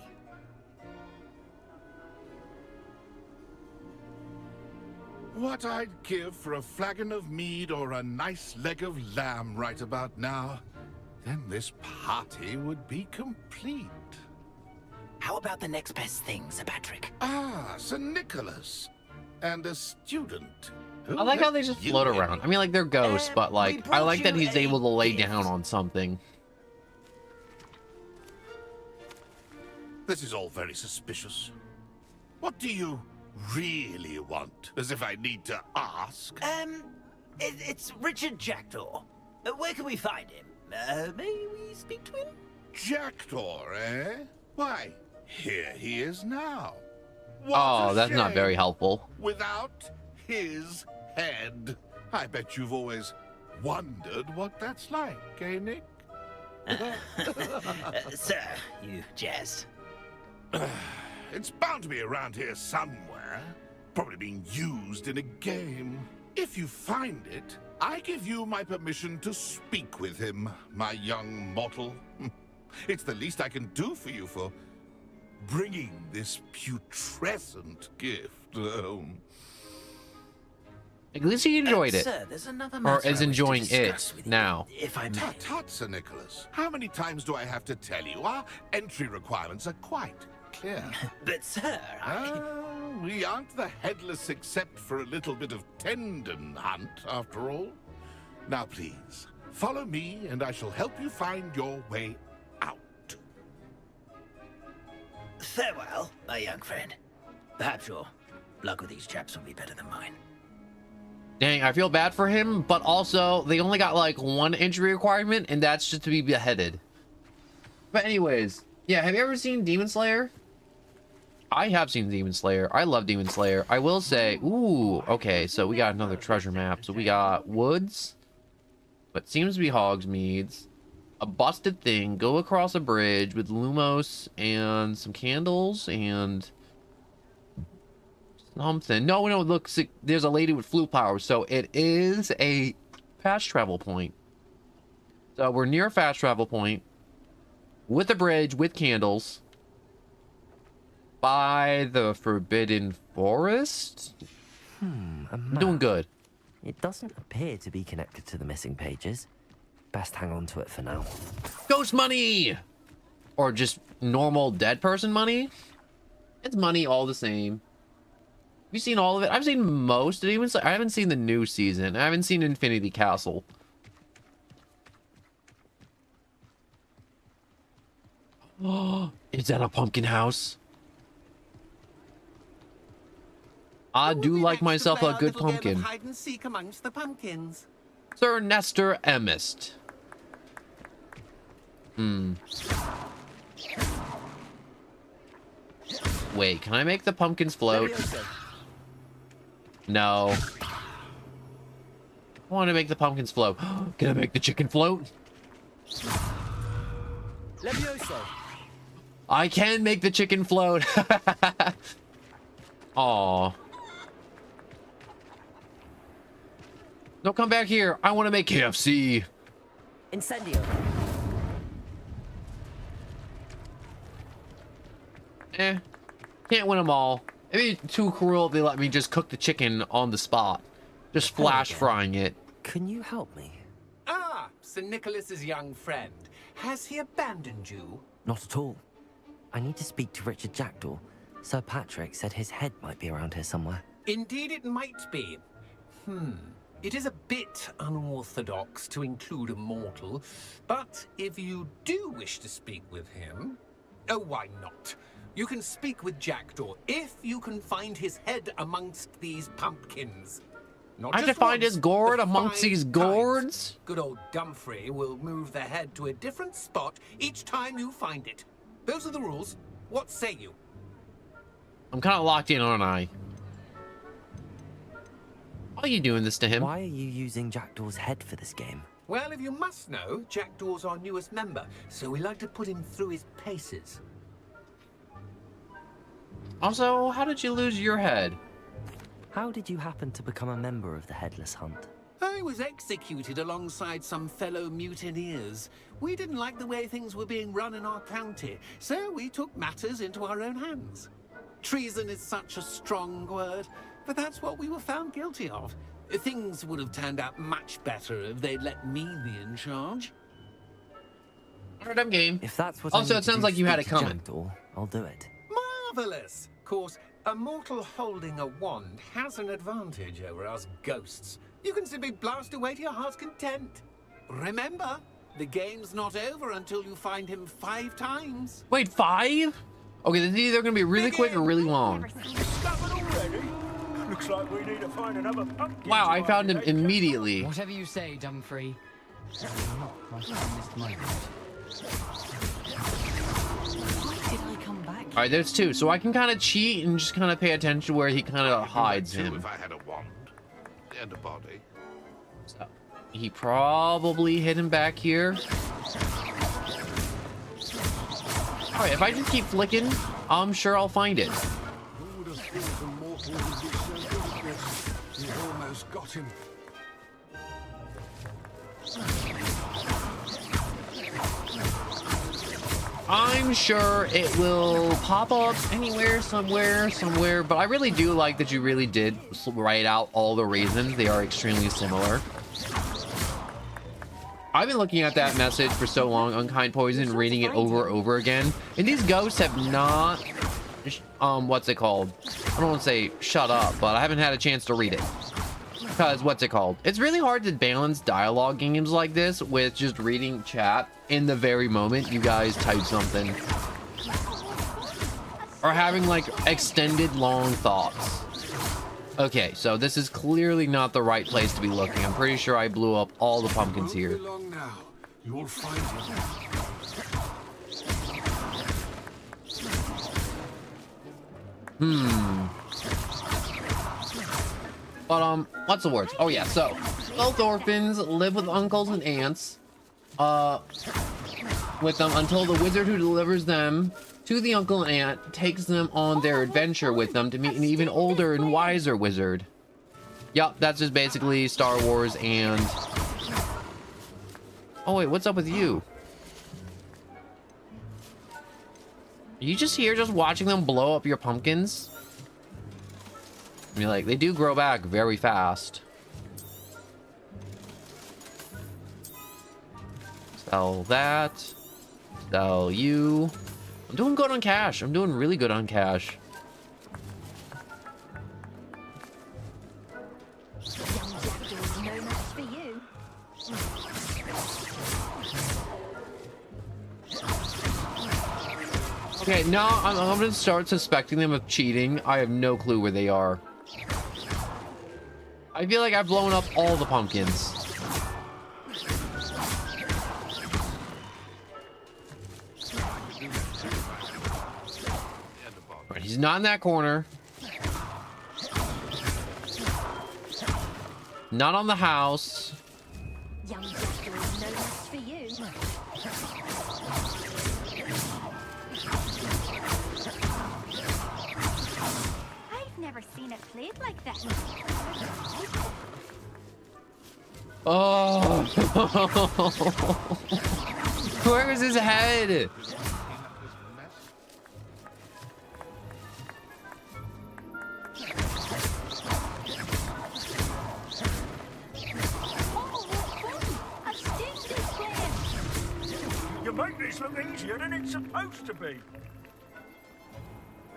What I'd give for a flagon of mead or a nice leg of lamb right about now, then this party would be complete. How about the next best thing, Sir Patrick? Ah, Sir Nicholas. And a student. Who I like how let they just you float in? around. I mean, like, they're ghosts, but, we like, I brought like that you he's a able to lay gift. down on something. This is all very suspicious. What do you really want? As if I need to ask. It's Richard Jackdaw. Where can we find him? May we speak to him? Jackdaw, eh? Why, here he is now. What Oh, a that's not shame. very helpful. Without his head. I bet you've always wondered what that's like, eh, Nick? Sir, you jest. It's bound to be around here somewhere. Probably being used in a game. If you find it, I give you my permission to speak with him, my young mortal. It's the least I can do for you for bringing this putrescent gift home. At least he enjoyed it. Sir, there's another Or matter is I wish to enjoying discuss it with you, now. if I may. Tut tut, Sir Nicholas. How many times do I have to tell you? Our entry requirements are quite clear. But sir, We aren't the headless except for a little bit of tendon hunt, after all. Now, please, follow me, and I shall help you find your way out. Farewell, my young friend. Perhaps your luck with these chaps will be better than mine. Dang, I feel bad for him, but also they only got like one injury requirement, and that's just to be beheaded. But anyways, yeah, have you ever seen Demon Slayer? I have seen Demon Slayer. I love Demon Slayer. I will say, ooh, okay, so we got another treasure map. So we got woods, but seems to be Hogsmeade's. A busted thing. Go across a bridge with Lumos and some candles and something. No, look, there's a lady with flute powers, so it is a fast travel point. So we're near a fast travel point with a bridge with candles by the Forbidden Forest. I'm doing good. It doesn't appear to be connected to the missing pages. Best hang on to it for now. Ghost money! Or just normal dead person money? It's money all the same. Have you seen all of it? I've seen most of it. I haven't seen the new season. I haven't seen Infinity Castle. Oh, is that a pumpkin house? I do like myself a good pumpkin. Hide and seek amongst the pumpkins. Sir Nestor Emist. Wait, can I make the pumpkins float? No. I want to make the pumpkins float. Can I make the chicken float? I can make the chicken float. Aw. No, come back here. I want to make KFC. Incendio. Can't win them all. It'd be too cruel if they let me just cook the chicken on the spot. Just flash frying it. Can you help me? Ah, Sir Nicholas's young friend. Has he abandoned you? Not at all. I need to speak to Richard Jackdaw. Sir Patrick said his head might be around here somewhere. Indeed it might be. It is a bit unorthodox to include a mortal, but if you do wish to speak with him, oh, why not? You can speak with Jackdaw if you can find his head amongst these pumpkins. Not I have to just find once, his gourd but amongst 5 these times. gourds? Good old Dumfrey will move the head to a different spot each time you find it. Those are the rules. What say you? I'm kind of locked in, aren't I? Why are you doing this to him? Why are you using Jackdaw's head for this game? Well, if you must know, Jackdaw's our newest member, so we like to put him through his paces. Also, how did you lose your head? How did you happen to become a member of the Headless Hunt? I was executed alongside some fellow mutineers. We didn't like the way things were being run in our county, so we took matters into our own hands. Treason is such a strong word, but that's what we were found guilty of. Things would have turned out much better if they'd let me be in charge. Dumb game. If that's what Also, I need it sounds to do like to you had speak it to coming. Jackdaw, I'll do it. Marvelous! Of course, a mortal holding a wand has an advantage over us ghosts. You can simply blast away to your heart's content. Remember, the game's not over until you find him 5 times. Wait, 5? Okay, this is either going to be really quick or really long. Discovered already? Looks like we need to find another pumpkin. Wow, to I found him hide. immediately. Whatever you say, Dumfrey. Not right at this moment. Why did I come back? All right, there's 2, so I can kind of cheat and just kind of pay attention where he kind of hides Too, him. if I had a wand and a body. So, he probably hid him back here. All right, if I just keep flicking, I'm sure I'll find it. Who would have thought a mortal would be so good at this? You almost got him. I'm sure it will pop up anywhere, somewhere, but I really do like that you really did write out all the reasons. They are extremely similar. I've been looking at that message for so long, Unkind Poison, reading it over and over again. And these ghosts have not, what's it called? I don't want to say shut up, but I haven't had a chance to read it. Because, what's it called? It's really hard to balance dialogue games like this with just reading chat in the very moment you guys type something. Or having, like, extended long thoughts. Okay, so this is clearly not the right place to be looking. I'm pretty sure I blew up all the pumpkins here. Now. You will find him. But, what's the words? Oh, yeah, so, both orphans live with uncles and aunts, with them until the wizard who delivers them to the uncle and aunt takes them on their adventure with them to meet an even older and wiser wizard. Yup, that's just basically Star Wars and... Oh, wait, what's up with you? Are you just here just watching them blow up your pumpkins? I mean, like, they do grow back very fast. Sell that. Sell you. I'm doing good on cash. I'm doing really good on cash. Okay, now I'm gonna start suspecting them of cheating. I have no clue where they are. I feel like I've blown up all the pumpkins. Right, he's not in that corner. Not on the house. Young Jackal, no less for you. I've never seen it played like that. Oh. Where is his head? You make this look easier than it's supposed to be.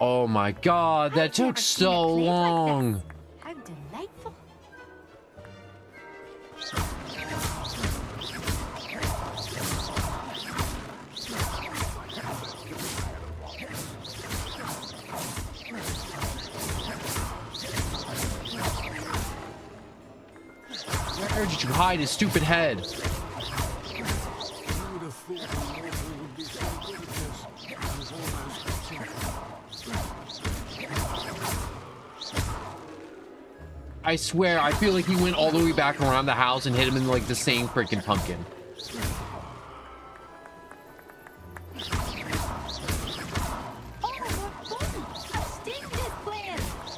Oh my god, that took so long. How delightful. Where did you hide his stupid head? I swear, I feel like he went all the way back around the house and hit him in like the same freaking pumpkin.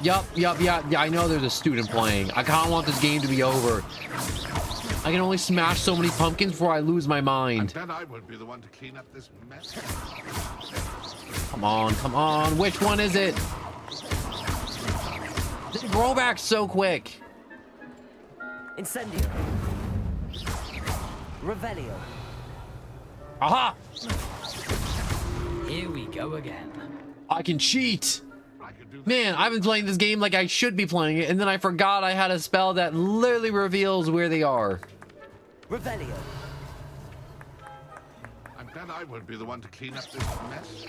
Yup, yeah, I know there's a student playing. I kind of want this game to be over. I can only smash so many pumpkins before I lose my mind. I bet I would be the one to clean up this mess. Come on. Which one is it? They grow back so quick. Incendio. Revelio. Aha! Here we go again. I can cheat. Man, I've been playing this game like I should be playing it, and then I forgot I had a spell that literally reveals where they are. Revelio. I bet I would be the one to clean up this mess.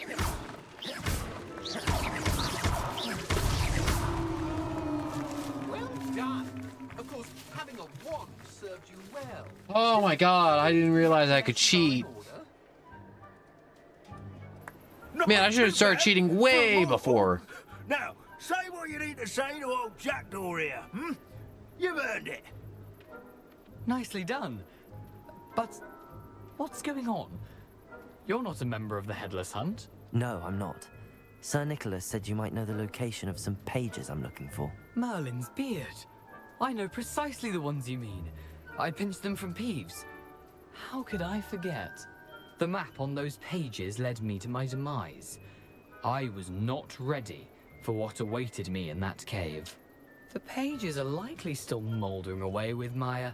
Well done. Of course, having a wand served you well. Oh my god, I didn't realize I could cheat. Man, I should have started cheating way before. Now, say what you need to say to old Jackdaw here, hmm? You've earned it. Nicely done. But what's going on? You're not a member of the Headless Hunt. No, I'm not. Sir Nicholas said you might know the location of some pages I'm looking for. Merlin's beard. I know precisely the ones you mean. I pinched them from Peeves. How could I forget? The map on those pages led me to my demise. I was not ready for what awaited me in that cave. The pages are likely still mouldering away with my,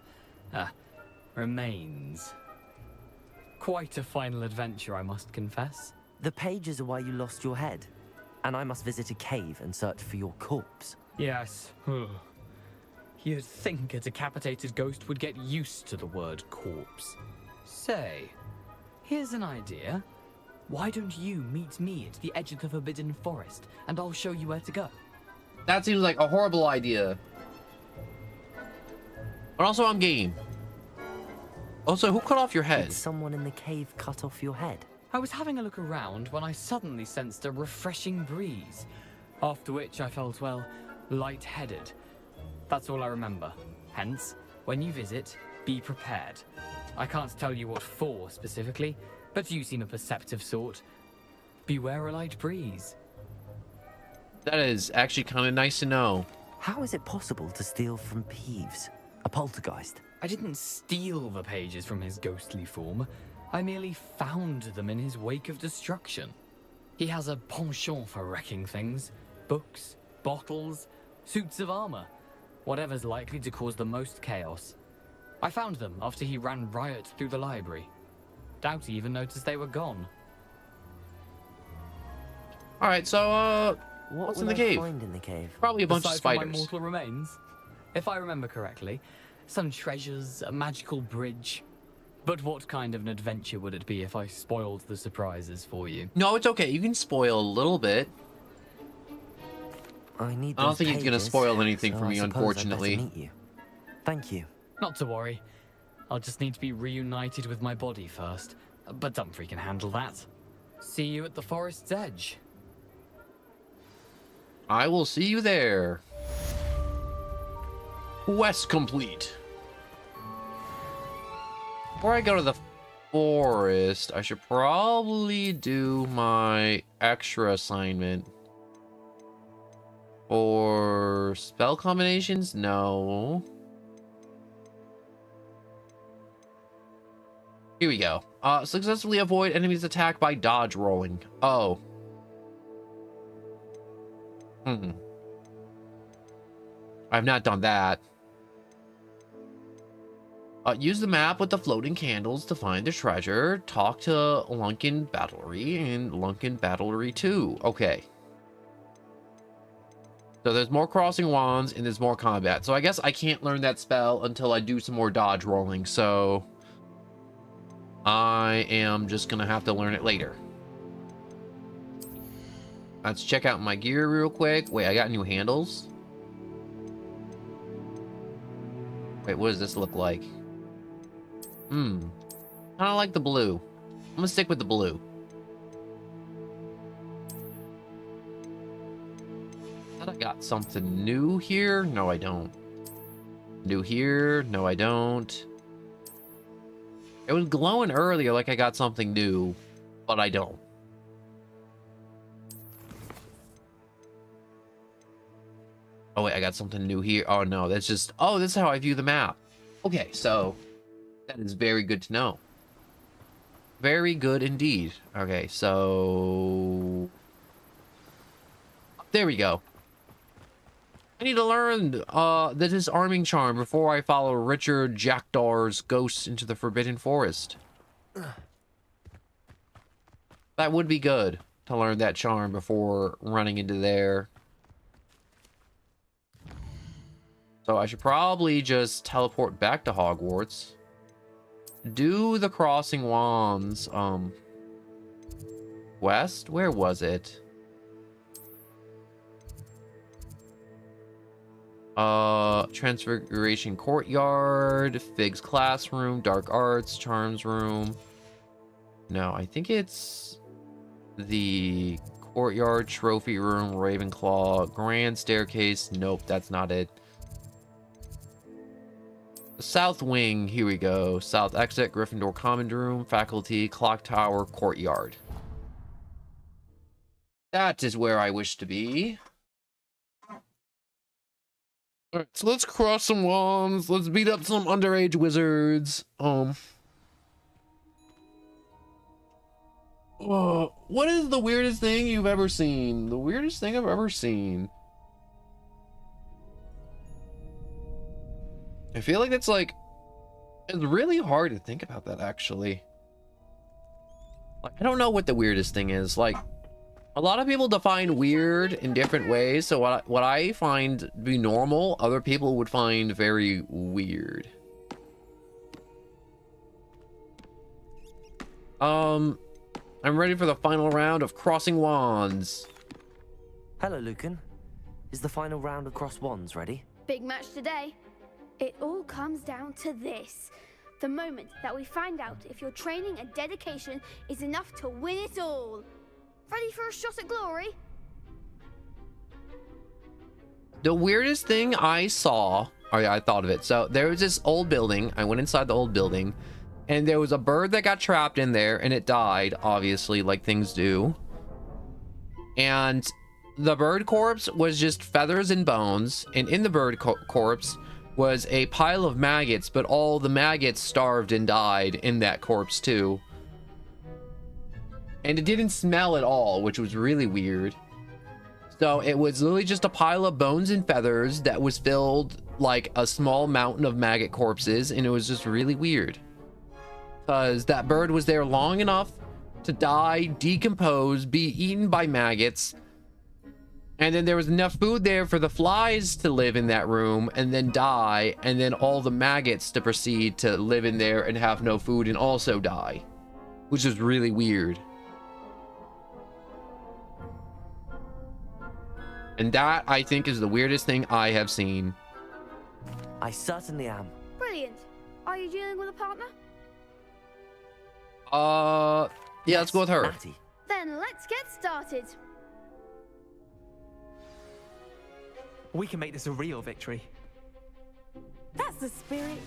remains. Quite a final adventure, I must confess. The pages are why you lost your head, and I must visit a cave and search for your corpse. Yes. You'd think a decapitated ghost would get used to the word corpse. Say, here's an idea. Why don't you meet me at the edge of the Forbidden Forest, and I'll show you where to go? That seems like a horrible idea. But also, I'm game. Also, who cut off your head? Did someone in the cave cut off your head? I was having a look around when I suddenly sensed a refreshing breeze, after which I felt, well, lightheaded. That's all I remember. Hence, when you visit, be prepared. I can't tell you what for specifically, but you seem a perceptive sort. Beware a light breeze. That is actually kind of nice to know. How is it possible to steal from Peeves, a poltergeist? I didn't steal the pages from his ghostly form. I merely found them in his wake of destruction. He has a penchant for wrecking things. Books, bottles, suits of armor. Whatever's likely to cause the most chaos. I found them after he ran riot through the library. Doubt he even noticed they were gone. Alright, so, what's in the cave? Find in the cave? Probably a bunch of Aside from spiders. my mortal remains. If I remember correctly, some treasures, a magical bridge. But what kind of an adventure would it be if I spoiled the surprises for you? No, it's okay. You can spoil a little bit. I don't think he's gonna spoil anything for me, unfortunately. Meet you. Thank you. Not to worry. I'll just need to be reunited with my body first. But Dumfries can handle that. See you at the forest's edge. I will see you there. Quest complete. Before I go to the forest, I should probably do my extra assignment. Or spell combinations? No. Here we go. Successfully avoid enemies' attack by dodge rolling. Oh. I've not done that. Use the map with the floating candles to find the treasure. Talk to Lunken Battlery and Lunken Battlery 2. Okay. So there's more crossing wands and there's more combat. So I guess I can't learn that spell until I do some more dodge rolling. So I am just gonna have to learn it later. Let's check out my gear real quick. Wait, I got new handles. Wait, what does this look like? Kind of like the blue. I'm gonna stick with the blue. I thought I got something new here. No, I don't. New here. No, I don't. It was glowing earlier like I got something new, but I don't. Oh, wait, I got something new here. Oh, no, that's just... Oh, this is how I view the map. Okay, so... That is very good to know. Very good indeed. Okay, so... There we go. I need to learn this arming charm before I follow Richard Jackdaw's ghosts into the Forbidden Forest. That would be good to learn that charm before running into there. So I should probably just teleport back to Hogwarts. Do the crossing wands, west? Where was it? Transfiguration Courtyard, Fig's Classroom, Dark Arts, Charms Room. No, I think it's the Courtyard, Trophy Room, Ravenclaw, Grand Staircase. Nope, that's not it. South Wing, here we go. South Exit, Gryffindor Common Room, Faculty, Clock Tower, Courtyard. That is where I wish to be. Alright, so let's cross some wands. Let's beat up some underage wizards. What is the weirdest thing you've ever seen? The weirdest thing I've ever seen. I feel like it's like, it's really hard to think about that actually. Like, I don't know what the weirdest thing is. Like, a lot of people define weird in different ways. So what I find to be normal, other people would find very weird. I'm ready for the final round of crossing wands. Hello, Lucan. Is the final round of cross wands ready? Big match today. It all comes down to this. The moment that we find out if your training and dedication is enough to win it all. Ready for a shot at glory? The weirdest thing I saw, oh yeah, I thought of it. So there was this old building. I went inside the old building and there was a bird that got trapped in there and it died, obviously, like things do. And the bird corpse was just feathers and bones. And in the bird corpse was a pile of maggots, but all the maggots starved and died in that corpse too. And it didn't smell at all, which was really weird. So it was literally just a pile of bones and feathers that was filled like a small mountain of maggot corpses, and it was just really weird. Because that bird was there long enough to die, decompose, be eaten by maggots, and then there was enough food there for the flies to live in that room and then die, and then all the maggots to proceed to live in there and have no food and also die, which is really weird. And that, I think, is the weirdest thing I have seen. I certainly am. Brilliant. Are you dealing with a partner? Yeah, let's go with her. Natty. Then let's get started. We can make this a real victory. That's the spirit.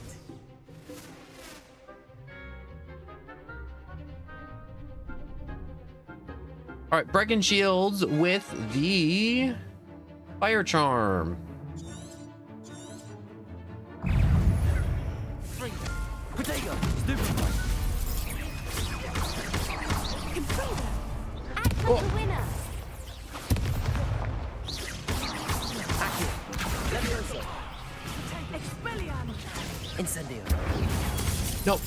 All right, breaking shields with the fire charm. Potato. Oh. The winner. Incendio. Nope.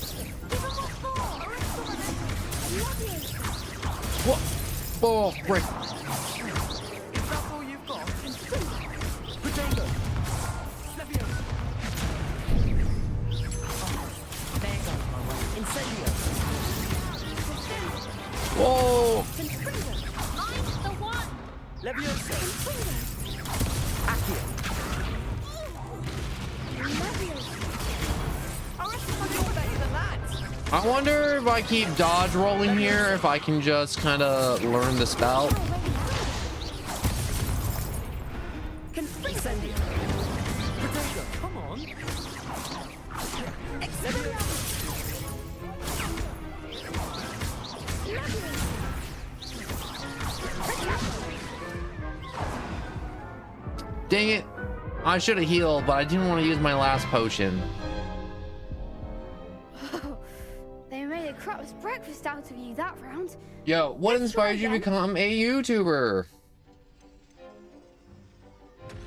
What? Oh, frick. Is that all you've got? Potato. There goes my way. Incendio. Whoa. I'm the one. Leviosa. Accio. I wonder if I keep dodge rolling here, if I can just kind of learn the spell. Come on. Dang it. I should have healed, but I didn't want to use my last potion. They made a crap's breakfast out of you that round. Yo, what Let's inspired try you to again. become a YouTuber?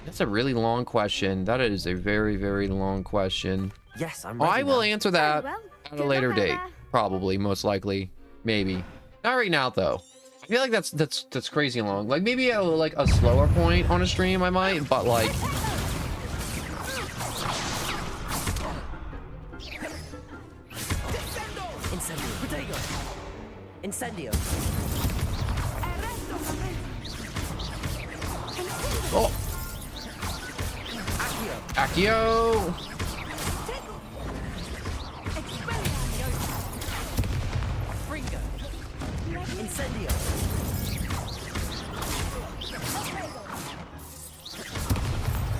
That's a really long question. That is a very, very long question. Yes, I'm ready. I will answer that Very well. at a Good later luck, date. Emma. Probably, most likely, maybe. Not right now though. I feel like that's crazy long. Like maybe at like a slower point on a stream I might, but like Incendio. Potato. Incendio. oh, Accio. Fringo. Incendio.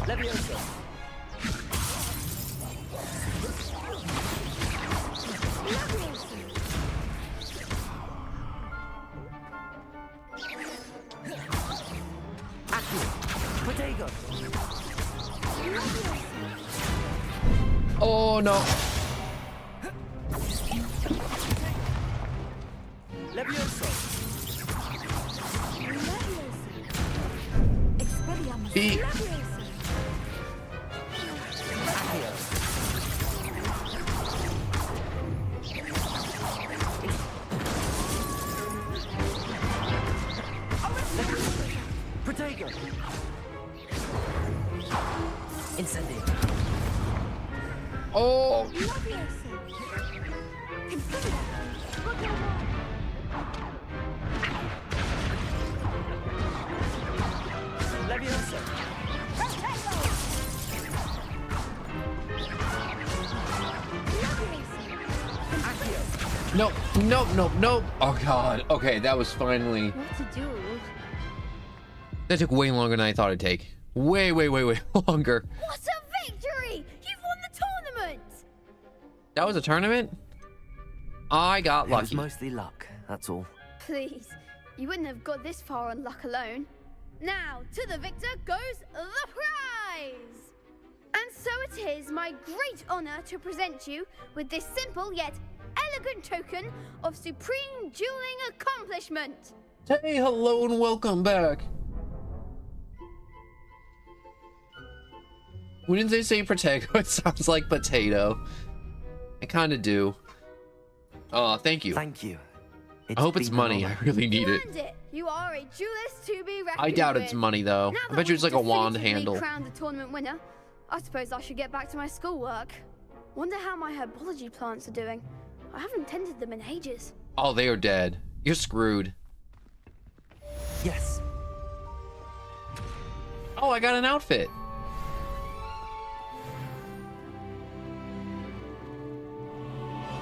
Leviosa. Accio. Potato. Oh no. Leviosa. He... Protego. Incendio. Oh! Leviosa. Nope, nope, nope, nope. Oh god. Okay, that was finally... What to do? That took way longer than I thought it'd take. Way longer. What a victory! You've won the tournament! That was a tournament? I got It was lucky. mostly luck, that's all. Please, you wouldn't have got this far on luck alone. Now, to the victor goes the prize! And so it is my great honor to present you with this simple yet elegant token of supreme dueling accomplishment. Hey, hello and welcome back. When they say potato, it sounds like potato. I kind of do. Thank you. Thank you. I hope it's money. I really need it. Earned it. You are a duelist to be reckoned I doubt with. it's money though. Now I that bet you it's like we've a wand definitively handle. crowned the tournament winner, I suppose I should get back to my schoolwork. Wonder how my herbology plants are doing. I haven't tended them in ages. Oh, they are dead. You're screwed. Yes. Oh, I got an outfit.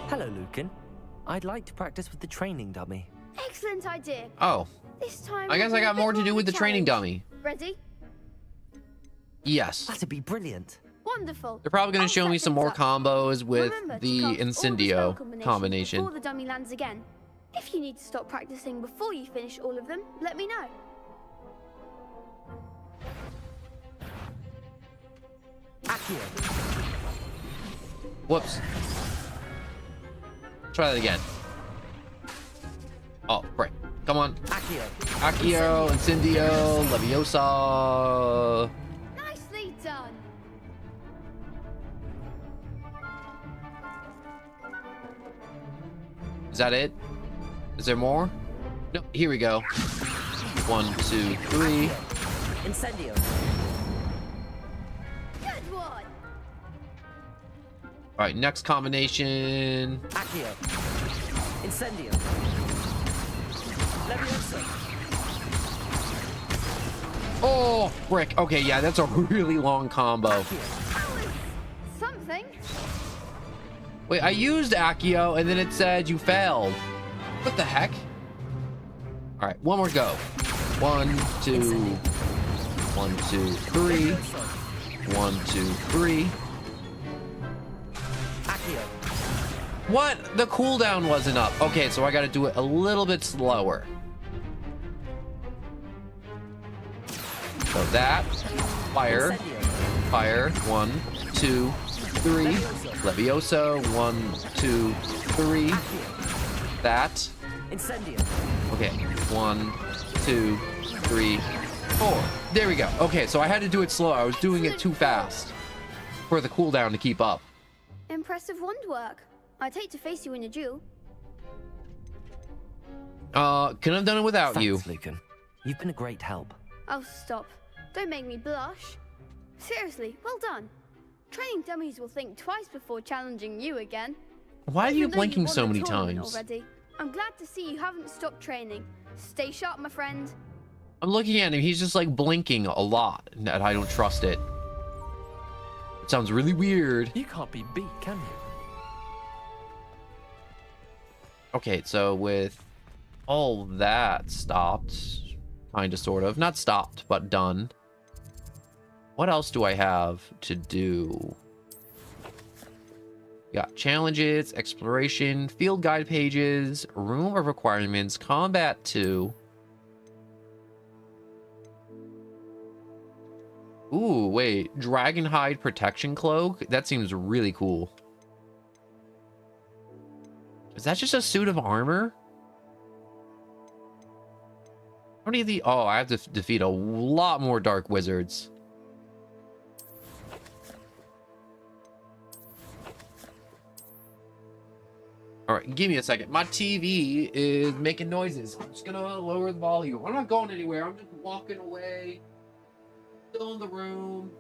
Hello, Lucan. I'd like to practice with the training dummy. Excellent idea. Oh. This time I guess we'll I do a got bit more to do of with a the training challenge. dummy. Ready? Yes. That'd be brilliant. Wonderful. They're probably going I'll to show set me some things more up. combos with Remember to the cast all the spell Incendio combinations combination. Before the dummy lands again. If you need to stop practicing before you finish all of them, let me know. Accio. Whoops. Try that again. Oh, right. Come on. Accio. Accio, Incendio, Leviosa. Nicely done. Is that it? Is there more? No, here we go. 1, 2, 3. Incendio. Good one. All right, next combination. Accio. Incendio. Leviosa. Oh, frick. Okay, yeah, that's a really long combo. That was something. Wait, I used Accio and then it said you failed. What the heck? All right, one more go. 1, 2, 1, 2, 3. 1, 2, 3. Accio. What? The cooldown wasn't up. Okay, so I got to do it a little bit slower. So that, fire, fire, 1, 2, 3, Leviosa, 1, 2, 3, that, Incendio. okay, 1, 2, 3, 4, there we go. Okay, so I had to do it slow. I was doing it too fast for the cooldown to keep up. Impressive wand work. I'd hate to face you in a duel. Couldn't have done it without Thanks, you. Lucan. You've been a great help. Oh, stop. Don't make me blush. Seriously, well done. Training dummies will think twice before challenging you again. Why are you Even though blinking won so the many tournament times? Already. I'm glad to see you haven't stopped training. Stay sharp, my friend. I'm looking at him. He's just like blinking a lot, and I don't trust it. It sounds really weird. You can't be beat, can you? Okay, so with all that stopped, kind of, sort of, not stopped, but done. What else do I have to do? Got challenges, exploration, field guide pages, room of requirements, combat 2. Ooh, wait, Dragonhide protection cloak? That seems really cool. Is that just a suit of armor? How many of the... Oh, I have to defeat a lot more dark wizards. All right, give me a second. My TV is making noises. I'm just gonna lower the volume. I'm not going anywhere. I'm just walking away. Still in the room.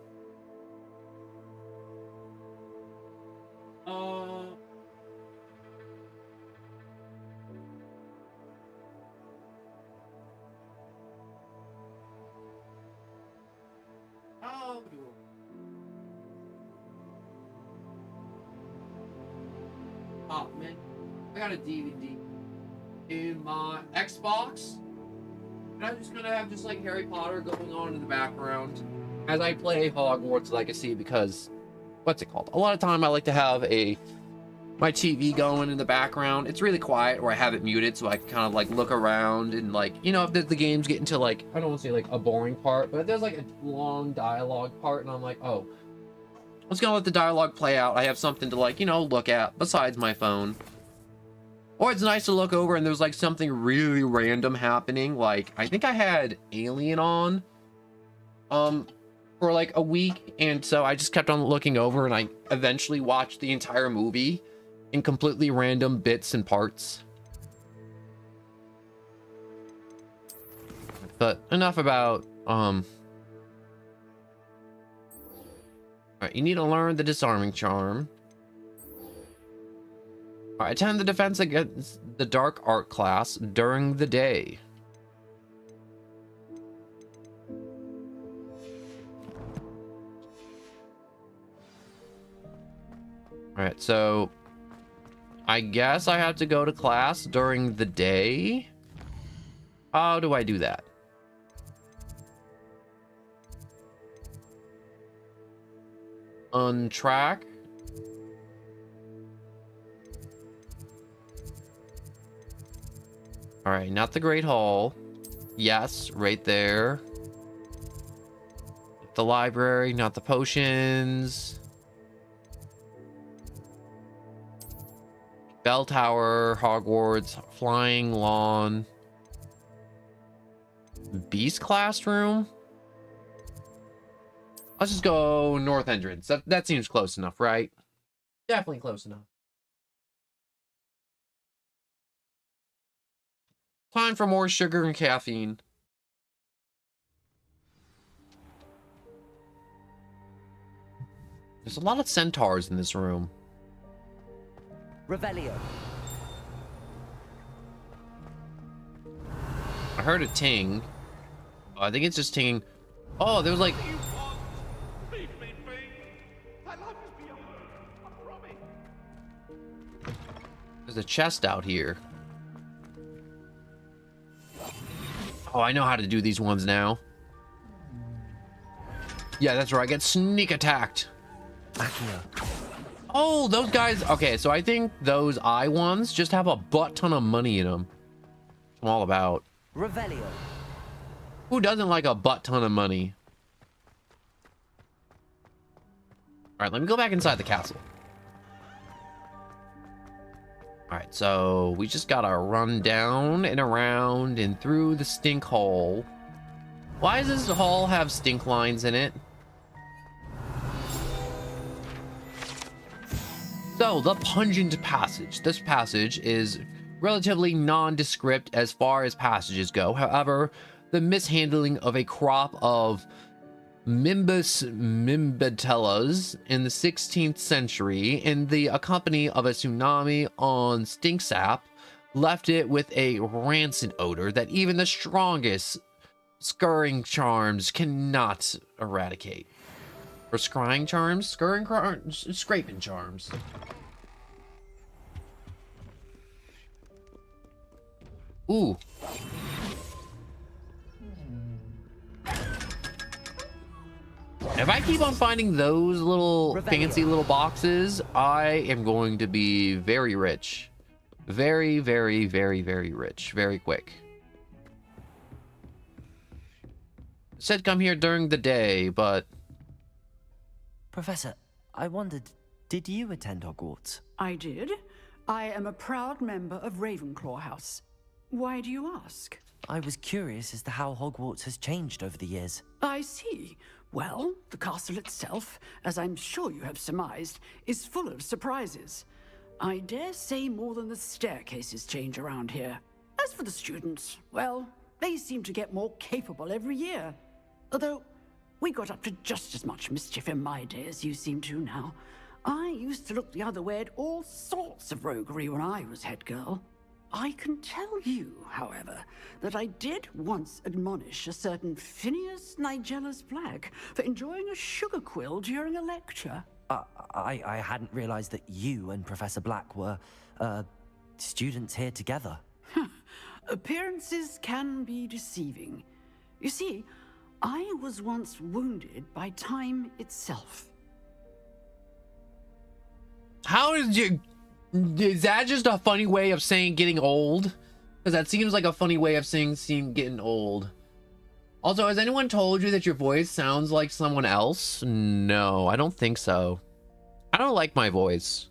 Oh man, I got a DVD in my Xbox, and I'm just gonna have just like Harry Potter going on in the background as I play Hogwarts Legacy, because what's it called? A lot of time I like to have my TV going in the background. It's really quiet, or I have it muted so I can kind of like look around and like, you know, if the game's getting to like, I don't want to say like a boring part, but if there's like a long dialogue part and I'm like, oh, I'm just gonna let the dialogue play out. I have something to like, you know, look at besides my phone. Or it's nice to look over and there's like something really random happening. Like, I think I had Alien on for like a week, and so I just kept on looking over and I eventually watched the entire movie in completely random bits and parts. But enough about all right, you need to learn the disarming charm. All right, attend the defense against the dark art class during the day. All right, so I guess I have to go to class during the day. How do I do that? Untrack. All right, not the Great Hall. Yes, right there. The library, not the potions. Bell Tower, Hogwarts, Flying Lawn. Beast Classroom? Let's just go North Entrance. That seems close enough, right? Definitely close enough. Time for more sugar and caffeine. There's a lot of centaurs in this room. Revelio. I heard a ting. Oh, I think it's just tinging. Oh, there was like... There's a chest out here. Oh, I know how to do these ones now. Yeah, that's right. I get sneak attacked. Oh, those guys. Okay, so I think those eye ones just have a butt ton of money in them. I'm all about. Revelio. Who doesn't like a butt ton of money? All right, let me go back inside the castle. All right, so we just gotta run down and around and through the stink hole. Why does this hall have stink lines in it? So, the pungent passage. This passage is relatively nondescript as far as passages go. However, the mishandling of a crop of Mimbus mimbatellas in the 16th century and the accompany of a tsunami on stinksap left it with a rancid odor that even the strongest scurrying charms cannot eradicate. Or scrying charms? Scraping charms. Ooh. If I keep on finding those little fancy little boxes, I am going to be very rich. Very, very, very, very rich. Very quick. It said come here during the day, but... Professor, I wondered, did you attend Hogwarts? I did. I am a proud member of Ravenclaw House. Why do you ask? I was curious as to how Hogwarts has changed over the years. I see. Well, the castle itself, as I'm sure you have surmised, is full of surprises. I dare say more than the staircases change around here. As for the students, well, they seem to get more capable every year. Although, we got up to just as much mischief in my day as you seem to now. I used to look the other way at all sorts of roguery when I was head girl. I can tell you, however, that I did once admonish a certain Phineas Nigellus Black for enjoying a sugar quill during a lecture. I hadn't realized that you and Professor Black were, students here together. Appearances can be deceiving. You see, I was once wounded by time itself. How is you... Is that just a funny way of saying getting old? Because that seems like a funny way of saying getting old. Also, has anyone told you that your voice sounds like someone else? No, I don't think so. I don't like my voice.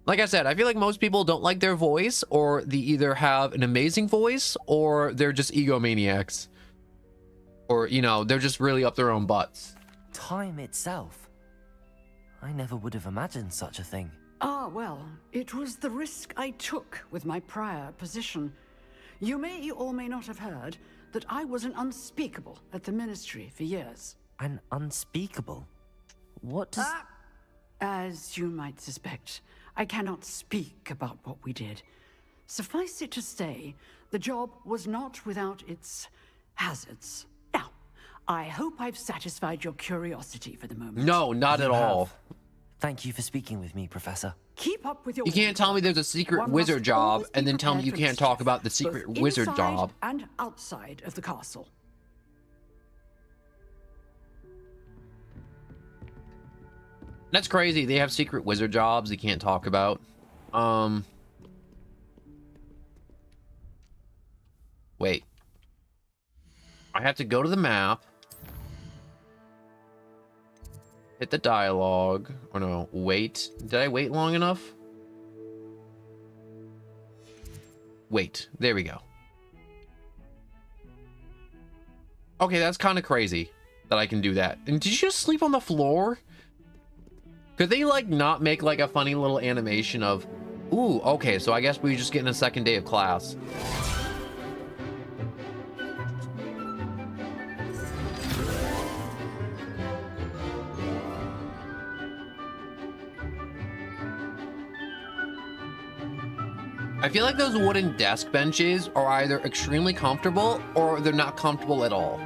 Like I said, I feel like most people don't like their voice, or they either have an amazing voice, or they're just egomaniacs. Or, you know, they're just really up their own butts. Time itself. I never would have imagined such a thing. Ah, well, it was the risk I took with my prior position. You may or may not have heard that I was an unspeakable at the Ministry for years. An unspeakable? What does... As you might suspect, I cannot speak about what we did. Suffice it to say, the job was not without its hazards. Now, I hope I've satisfied your curiosity for the moment. No, not at all. Thank you for speaking with me, Professor. Keep up with your... You can't tell me there's a secret wizard job and then tell me you can't talk about the secret wizard job. And outside of the castle. That's crazy. They have secret wizard jobs they can't talk about. Wait. I have to go to the map. Hit the dialogue. Or no, wait. Did I wait long enough? Wait. There we go. Okay, that's kind of crazy that I can do that. And did you just sleep on the floor? Could they, like, not make, like, a funny little animation of... Ooh, okay, so I guess we're just getting a second day of class. I feel like those wooden desk benches are either extremely comfortable or they're not comfortable at all.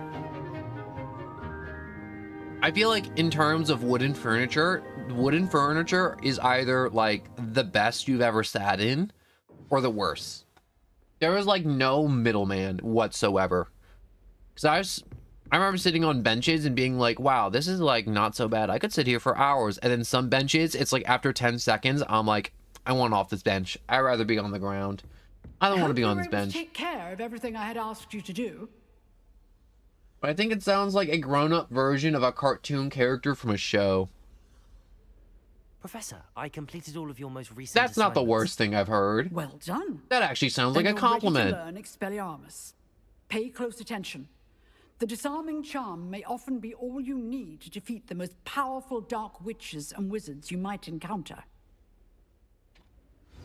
I feel like in terms of wooden furniture is either like the best you've ever sat in or the worst. There is like no middleman whatsoever. Because I remember sitting on benches and being like, wow, this is like not so bad. I could sit here for hours. And then some benches, it's like after 10 seconds, I'm like, I want off this bench. I'd rather be on the ground. I don't want to be on this bench. Take care of everything I had asked you to do. But I think it sounds like a grown-up version of a cartoon character from a show. Professor, I completed all of your most recent That's not the worst thing I've heard. Well done. That actually sounds like a compliment. You're ready to learn Expelliarmus. Pay close attention. The disarming charm may often be all you need to defeat the most powerful dark witches and wizards you might encounter.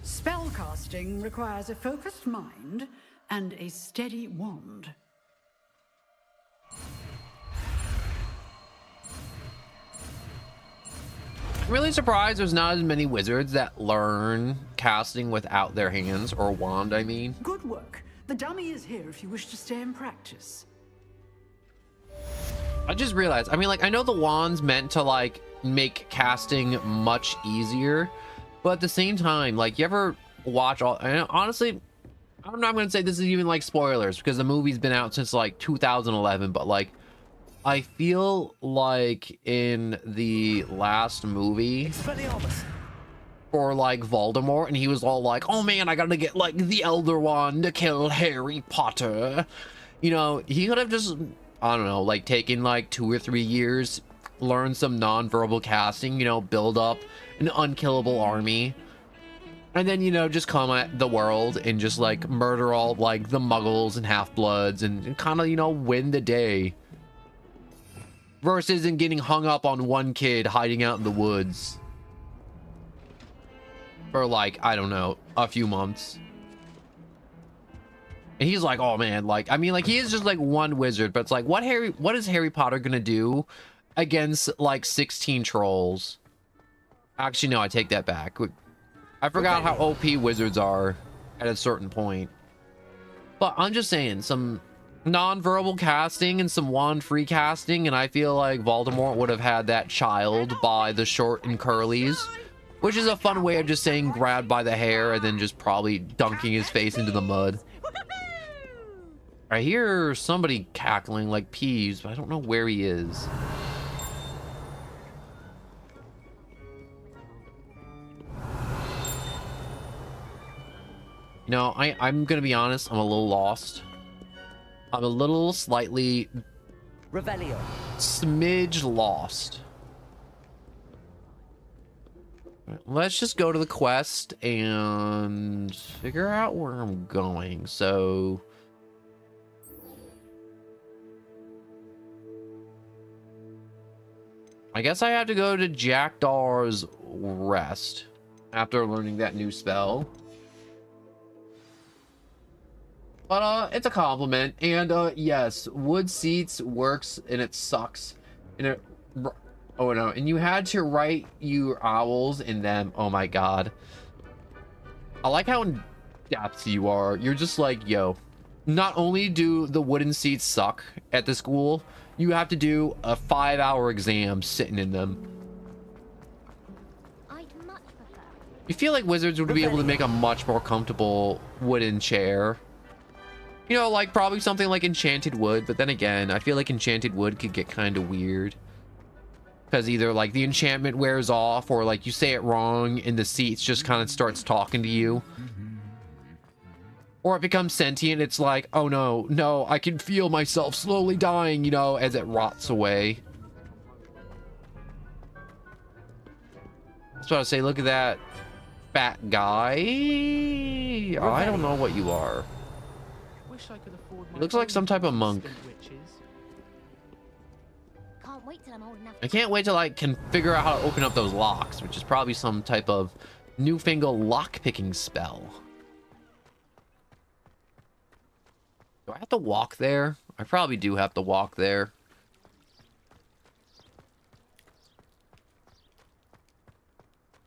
Spellcasting requires a focused mind and a steady wand. I'm really surprised there's not as many wizards that learn casting without their hands, or wand, I mean. Good work. The dummy is here if you wish to stay in practice. I just realized, I mean, like, I know the wand's meant to, like, make casting much easier, but at the same time, like, you ever watch all... And honestly, I'm not going to say this is even, like, spoilers, because the movie's been out since, like, 2011, but, like, I feel like in the last movie for, like, Voldemort, and he was all like, oh, man, I gotta get, like, the Elder Wand to kill Harry Potter. You know, he could have just, I don't know, like, taken, like, 2 or 3 years, learn some non-verbal casting, you know, build up an unkillable army. And then, you know, just come at the world and just like murder all like the muggles and half-bloods and kind of, you know, win the day. Versus in getting hung up on one kid hiding out in the woods. For like, I don't know, a few months. And he's like, oh man, like, I mean, like, he is just like one wizard, but it's like, what is Harry Potter gonna do against like 16 trolls? Actually, no, I take that back. I forgot how OP wizards are at a certain point. But I'm just saying, some non-verbal casting and some wand-free casting, and I feel like Voldemort would have had that child by the short and curlies, which is a fun way of just saying grabbed by the hair and then just probably dunking his face into the mud. I hear somebody cackling like Peeves, but I don't know where he is. You know, I'm gonna be honest, I'm a little lost. I'm a little slightly Revelio. Smidge lost. Let's just go to the quest and figure out where I'm going. So I guess I have to go to Jackdaw's Rest after learning that new spell. But it's a compliment, and yes, wood seats works, and it sucks. And it, oh no, and you had to write your owls in them. Oh my god, I like how in depth you are. You're just like, yo, not only do the wooden seats suck at the school, you have to do a 5-hour exam sitting in them. You feel like wizards would be able to make a much more comfortable wooden chair. You know, like probably something like enchanted wood, but then again, I feel like enchanted wood could get kind of weird. Because either like the enchantment wears off, or like you say it wrong and the seats just kind of starts talking to you. Or it becomes sentient, it's like, oh no, no, I can feel myself slowly dying, you know, as it rots away. I was about to say, look at that fat guy. I don't know what you are. He looks like some type of monk. I can't wait till I can figure out how to open up those locks, which is probably some type of newfangled lock-picking spell. Do I have to walk there? I probably do have to walk there.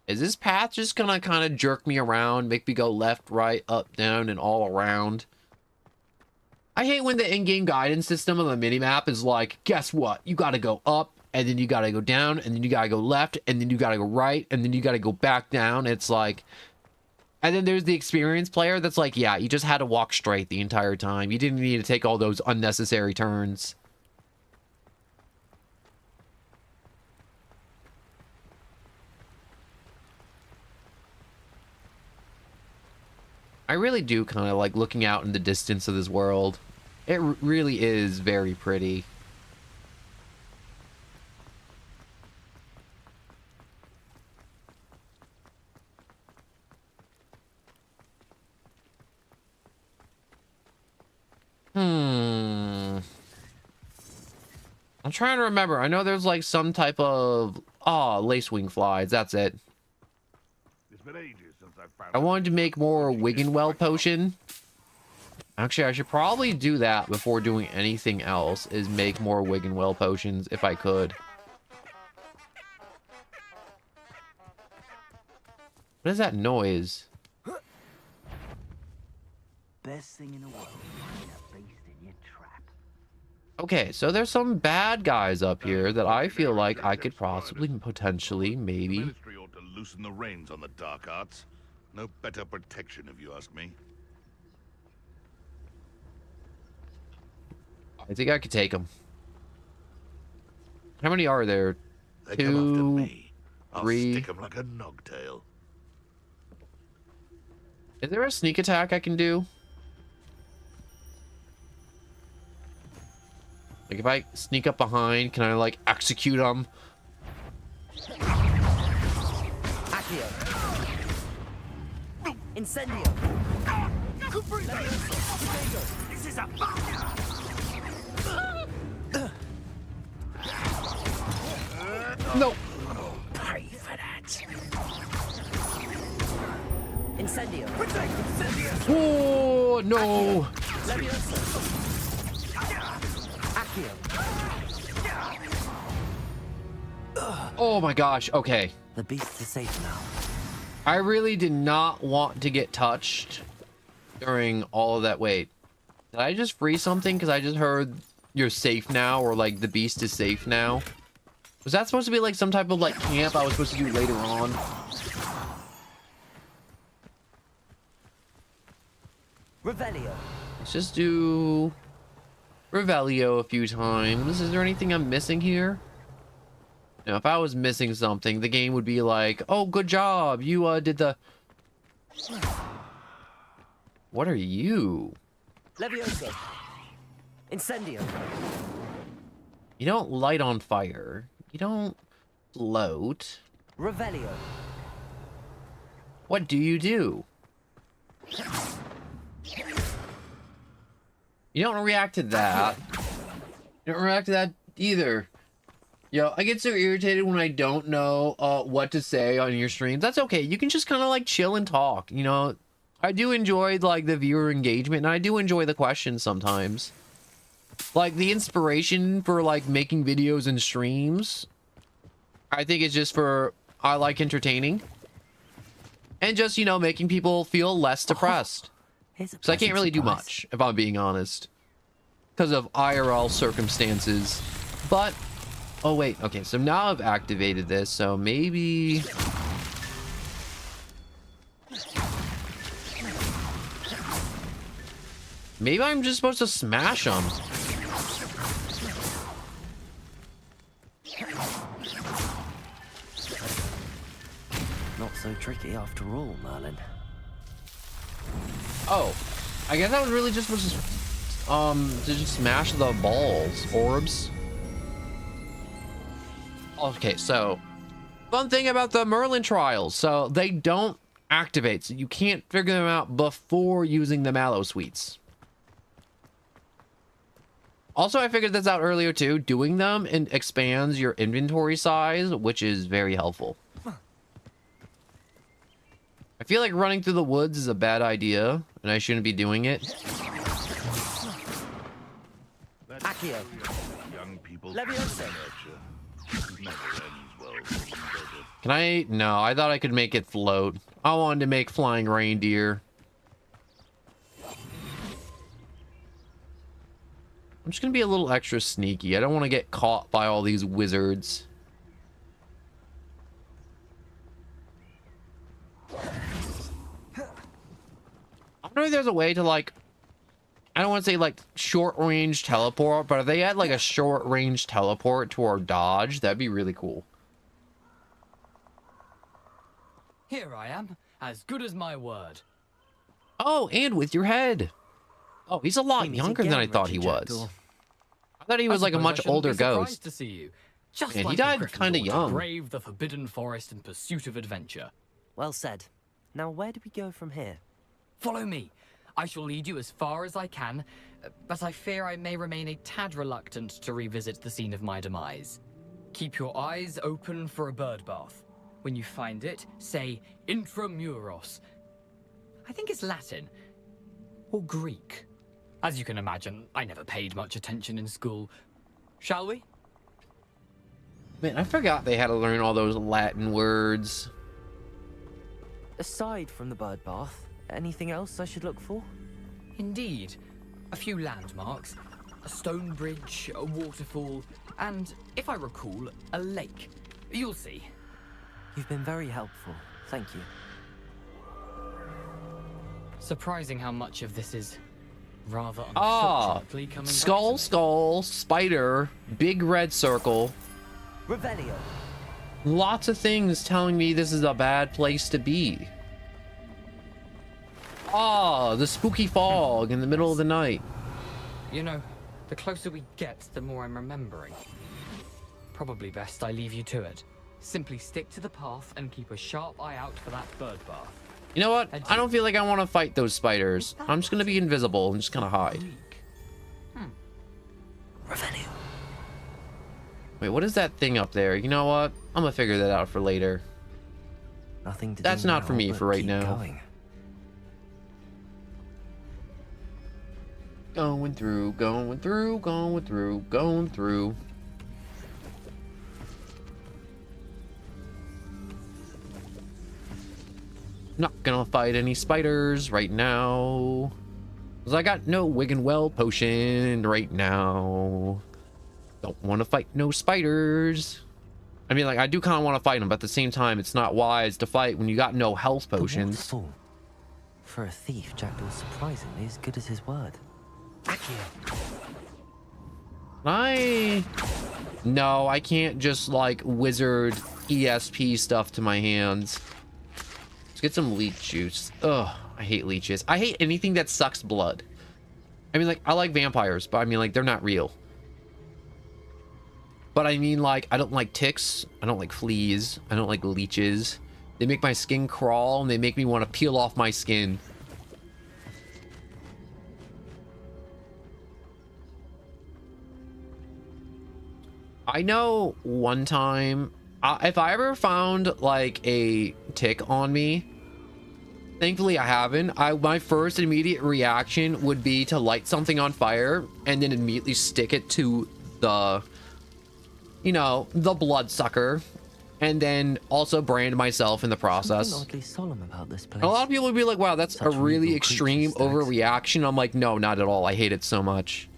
Is this path just gonna kind of jerk me around, make me go left, right, up, down, and all around? I hate when the in-game guidance system on the minimap is like, guess what? You gotta go up, and then you gotta go down, and then you gotta go left, and then you gotta go right, and then you gotta go back down. It's like... And then there's the experienced player that's like, yeah, you just had to walk straight the entire time. You didn't need to take all those unnecessary turns. I really do kind of like looking out in the distance of this world. It really is very pretty. I'm trying to remember. I know there's like some type of... lacewing flies. That's it. It's been ages since I found I wanted to make more Wiggenweld potion. Actually, I should probably do that before doing anything else, is make more Wiggenweld potions if I could. What is that noise? Best thing in the world. A beast in your trap. Okay, so there's some bad guys up here that I feel like I could possibly, potentially, maybe... The ministry ought to loosen the reins on the dark arts. No better protection, if you ask me. I think I could take them. How many are there? They come after 2, me. I'll 3... stick 'em like a nogtail. Is there a sneak attack I can do? Like if I sneak up behind, can I like execute them? Incendio. This is a No. pay for that. Incendio. Oh no. Leviosa. Accio. Oh my gosh. Okay. The beast is safe now. I really did not want to get touched during all of that. Wait, did I just free something? Because I just heard you're safe now, or like the beast is safe now. Was that supposed to be like some type of like camp I was supposed to do later on? Revelio. Let's just do Revelio a few times. Is there anything I'm missing here? Now, if I was missing something, the game would be like, oh, good job. You did the... What are you? Leviosa. Incendio. You don't light on fire. You don't float. Revelio. What do you do? You don't react to that. You don't react to that either. Yo, I get so irritated when I don't know what to say on your streams. That's okay. You can just kind of like chill and talk. You know, I do enjoy like the viewer engagement, and I do enjoy the questions sometimes. Like the inspiration for like making videos and streams, I think it's just for I like entertaining and just, you know, making people feel less depressed. So I can't really do much, if I'm being honest, because of IRL circumstances. But oh wait, okay, so now I've activated this, so maybe I'm just supposed to smash them. Not so tricky after all, Merlin. Oh, I guess I was really just supposed to just smash the orbs. Okay, so fun thing about the Merlin trials, so they don't activate, so you can't figure them out before using the Mallow Sweets. Also, I figured this out earlier too. Doing them and expands your inventory size, which is very helpful. I feel like running through the woods is a bad idea, and I shouldn't be doing it. Accio. Young people. Leviosa. Can I? No, I thought I could make it float. I wanted to make flying reindeer. I'm just gonna be a little extra sneaky. I don't want to get caught by all these wizards. I don't know if there's a way to like, I don't want to say like short range teleport, but if they had like a short range teleport to our dodge, that'd be really cool. Here I am, as good as my word. Oh, and with your head. Oh, he's a lot younger than I thought he was. I thought he was like a much older ghost. To see you. Just And like he died a kind of Gryffindor to young. brave the forbidden forest in pursuit of adventure. Well said. Now where do we go from here? Follow me. I shall lead you as far as I can, but I fear I may remain a tad reluctant to revisit the scene of my demise. Keep your eyes open for a bird bath. When you find it, say intramuros. I think it's Latin. Or Greek. As you can imagine, I never paid much attention in school. Shall we? Man, I forgot they had to learn all those Latin words. Aside from the bird bath, anything else I should look for? Indeed. A few landmarks. A stone bridge, a waterfall, and, if I recall, a lake. You'll see. You've been very helpful. Thank you. Surprising how much of this is rather Ah, unfortunately coming skull, back to me. skull, spider, big red circle. Revelio. Lots of things telling me this is a bad place to be. Ah, the spooky fog in the middle of the night. You know, the closer we get, the more I'm remembering. Probably best I leave you to it. Simply stick to the path and keep a sharp eye out for that bird bath. You know what? I don't feel like I want to fight those spiders. I'm just gonna be invisible and just kind of hide. Revenue. Wait, what is that thing up there? You know what? I'm gonna figure that out for later. Nothing to That's do not now, for me but for right keep now. Going. Going through, going through, going through, going through. Not gonna fight any spiders right now. Cause I got no Wig and Well potion right now. Don't want to fight no spiders. I mean, like, I do kind of want to fight them, but at the same time, it's not wise to fight when you got no health potions. Full. For a thief, Jackdaw's surprisingly as good as his word. No, I can't just like wizard ESP stuff to my hands. Let's get some leech juice. Ugh, I hate leeches. I hate anything that sucks blood. I mean, like, I like vampires, but I mean, like, they're not real. But I mean, like, I don't like ticks. I don't like fleas. I don't like leeches. They make my skin crawl and they make me want to peel off my skin. I know one time, if I ever found like a tick on me, thankfully I haven't, my first immediate reaction would be to light something on fire and then immediately stick it to the, you know, the bloodsucker, and then also brand myself in the process. Something oddly solemn about this place. A lot of people would be like, wow, that's Such a really regal extreme creatures, Dax. overreaction. I'm like, no, not at all. I hate it so much.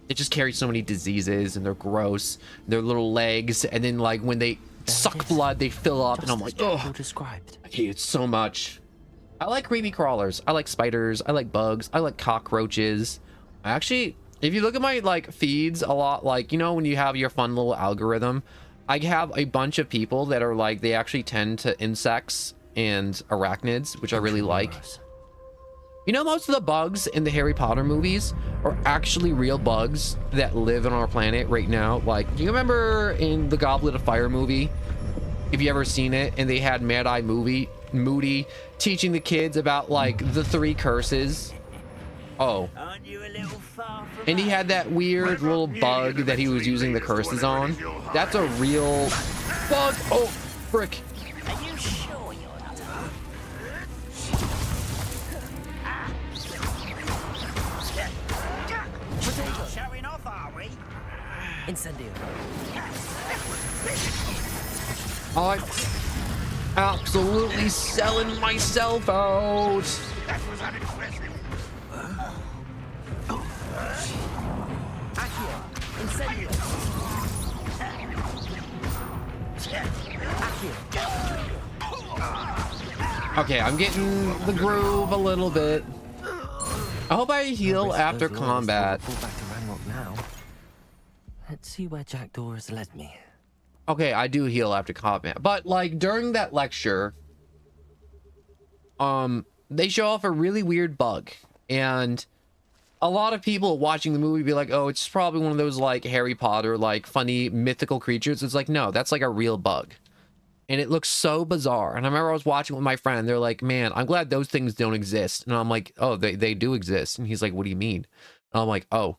It just carries so many diseases, and they're gross. Their little legs, and then like when they suck blood, they fill up, and I'm like, oh, described. I hate it so much. I like creepy crawlers. I like spiders. I like bugs. I like cockroaches. I actually, if you look at my like feeds a lot, like, you know, when you have your fun little algorithm, I have a bunch of people that are like, they actually tend to insects and arachnids, which I really like. You know, most of the bugs in the Harry Potter movies are actually real bugs that live on our planet right now. Like, do you remember in the Goblet of Fire movie, if you ever seen it, and they had Mad-Eye Moody teaching the kids about like the 3 curses? Oh. And he had that weird little bug that he was using the curses on. That's a real bug. Oh, frick. Are you sure you're not showing off, are we? Incendio. I'm absolutely selling myself out. That was unimpressive. Okay, I'm getting the groove a little bit. I hope I heal after combat. Pull back to Ranrock now. Let's see where Jackdaw has led me. Okay, I do heal after combat, but like during that lecture, they show off a really weird bug, and a lot of people watching the movie be like, oh, it's probably one of those like Harry Potter, like funny mythical creatures. It's like, no, that's like a real bug. And it looks so bizarre. And I remember I was watching with my friend. They're like, man, I'm glad those things don't exist. And I'm like, oh, they do exist. And he's like, what do you mean? And I'm like, oh,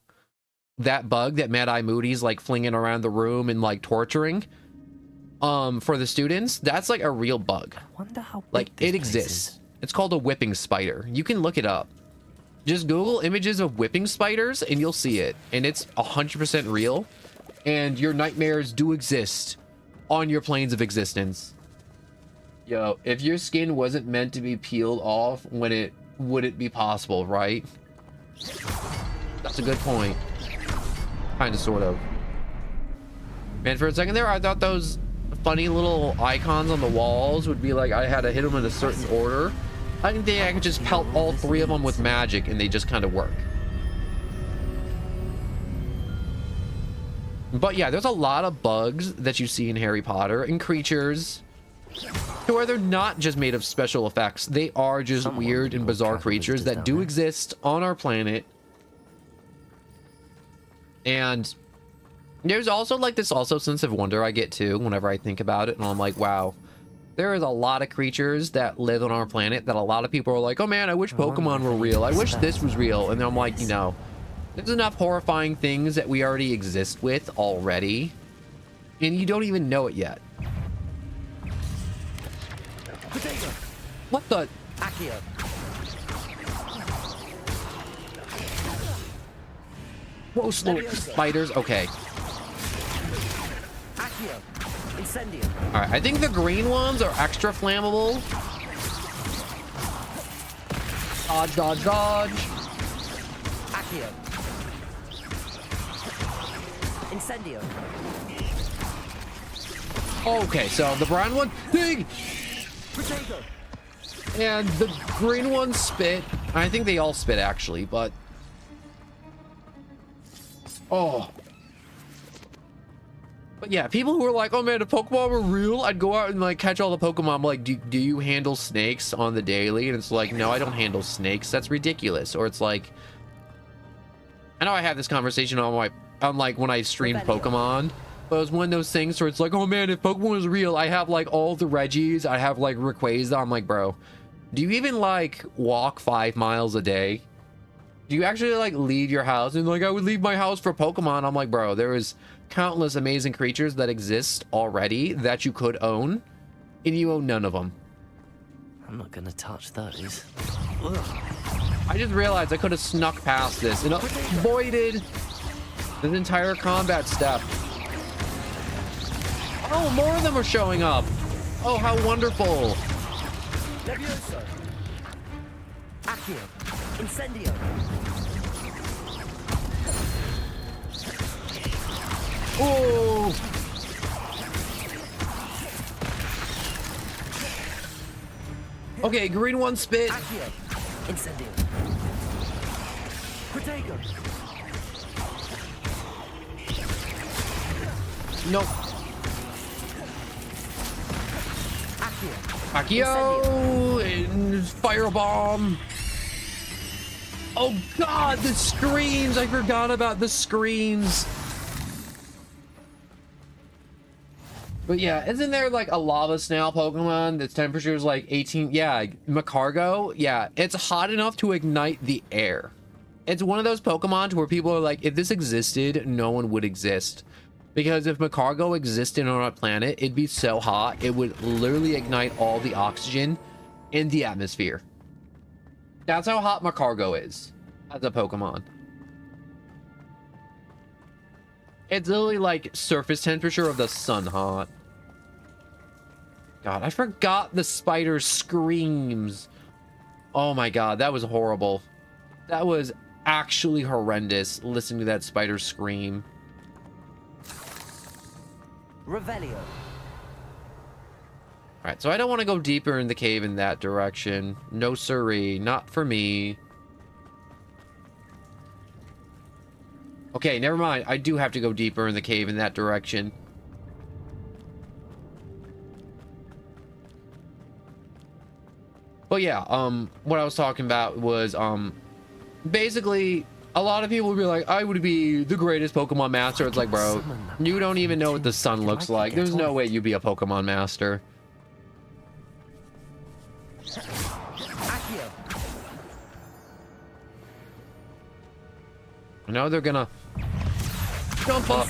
that bug that Mad-Eye Moody's like flinging around the room and like torturing for the students, that's like a real bug. I wonder how like it exists. It's called a whipping spider. You can look it up. Just Google images of whipping spiders and you'll see it. And it's 100% real. And your nightmares do exist on your planes of existence. Yo, if your skin wasn't meant to be peeled off, would it be possible, right? That's a good point. Kind of, sort of. Man, for a second there, I thought those funny little icons on the walls would be like I had to hit them in a certain order. I think I could just pelt all 3 of them with magic and they just kind of work. But yeah, there's a lot of bugs that you see in Harry Potter and creatures to where they're not just made of special effects. They are just weird and bizarre creatures that do exist on our planet. And there's also like this sense of wonder I get too whenever I think about it. And I'm like, wow, There is a lot of creatures that live on our planet that a lot of people are like, oh man, I wish Pokemon were real. I wish this was real. And I'm like, you know, there's enough horrifying things that we already exist with already. And you don't even know it yet. Potato. What the? Accio. Whoa, slow spiders. Okay. Accio. Incendio. All right, I think the green ones are extra flammable. Dodge, dodge, dodge. Accio. Incendio. Okay, so the brown one, big. Potato. And the green ones spit. I think they all spit actually, but oh. But yeah, people who are like, oh man, if Pokemon were real, I'd go out and like catch all the Pokemon. I'm like, do you handle snakes on the daily? And it's like, no, I don't handle snakes. That's ridiculous. Or it's like, I know I have this conversation on like when I streamed Pokemon, but it was one of those things where it's like, oh man, if Pokemon was real, I have like all the Reggies, I have like Rayquaza. I'm like, bro, do you even like walk 5 miles a day? Do you actually like leave your house? And like, I would leave my house for Pokemon. I'm like, bro, there is countless amazing creatures that exist already that you could own, and you own none of them. I'm not gonna touch those. I just realized I could have snuck past this and avoided this entire combat step. Oh, more of them are showing up. Oh, how wonderful. Levioso. Accio. Incendio. Oh. Okay, green one spit. Accio. Incendio. Potato. Nope. Accio and firebomb. Oh god, the screams! I forgot about the screams. But yeah, isn't there like a lava snail Pokemon that's temperature is like 18? Yeah, Macargo. Yeah, it's hot enough to ignite the air. It's one of those Pokemon where people are like, if this existed, no one would exist. Because if Macargo existed on our planet, it'd be so hot, it would literally ignite all the oxygen in the atmosphere. That's how hot Macargo is as a Pokemon. It's literally like surface temperature of the sun hot. God, I forgot the spider screams. Oh my god, that was horrible. That was actually horrendous, listening to that spider scream. Revelio. Alright, so I don't want to go deeper in the cave in that direction. No siree, not for me. Okay, never mind. I do have to go deeper in the cave in that direction. But yeah, what I was talking about was, basically, a lot of people would be like, I would be the greatest Pokemon master. It's like, bro, you don't even know what the sun looks like. There's no way you'd be a Pokemon master. I know they're gonna jump up.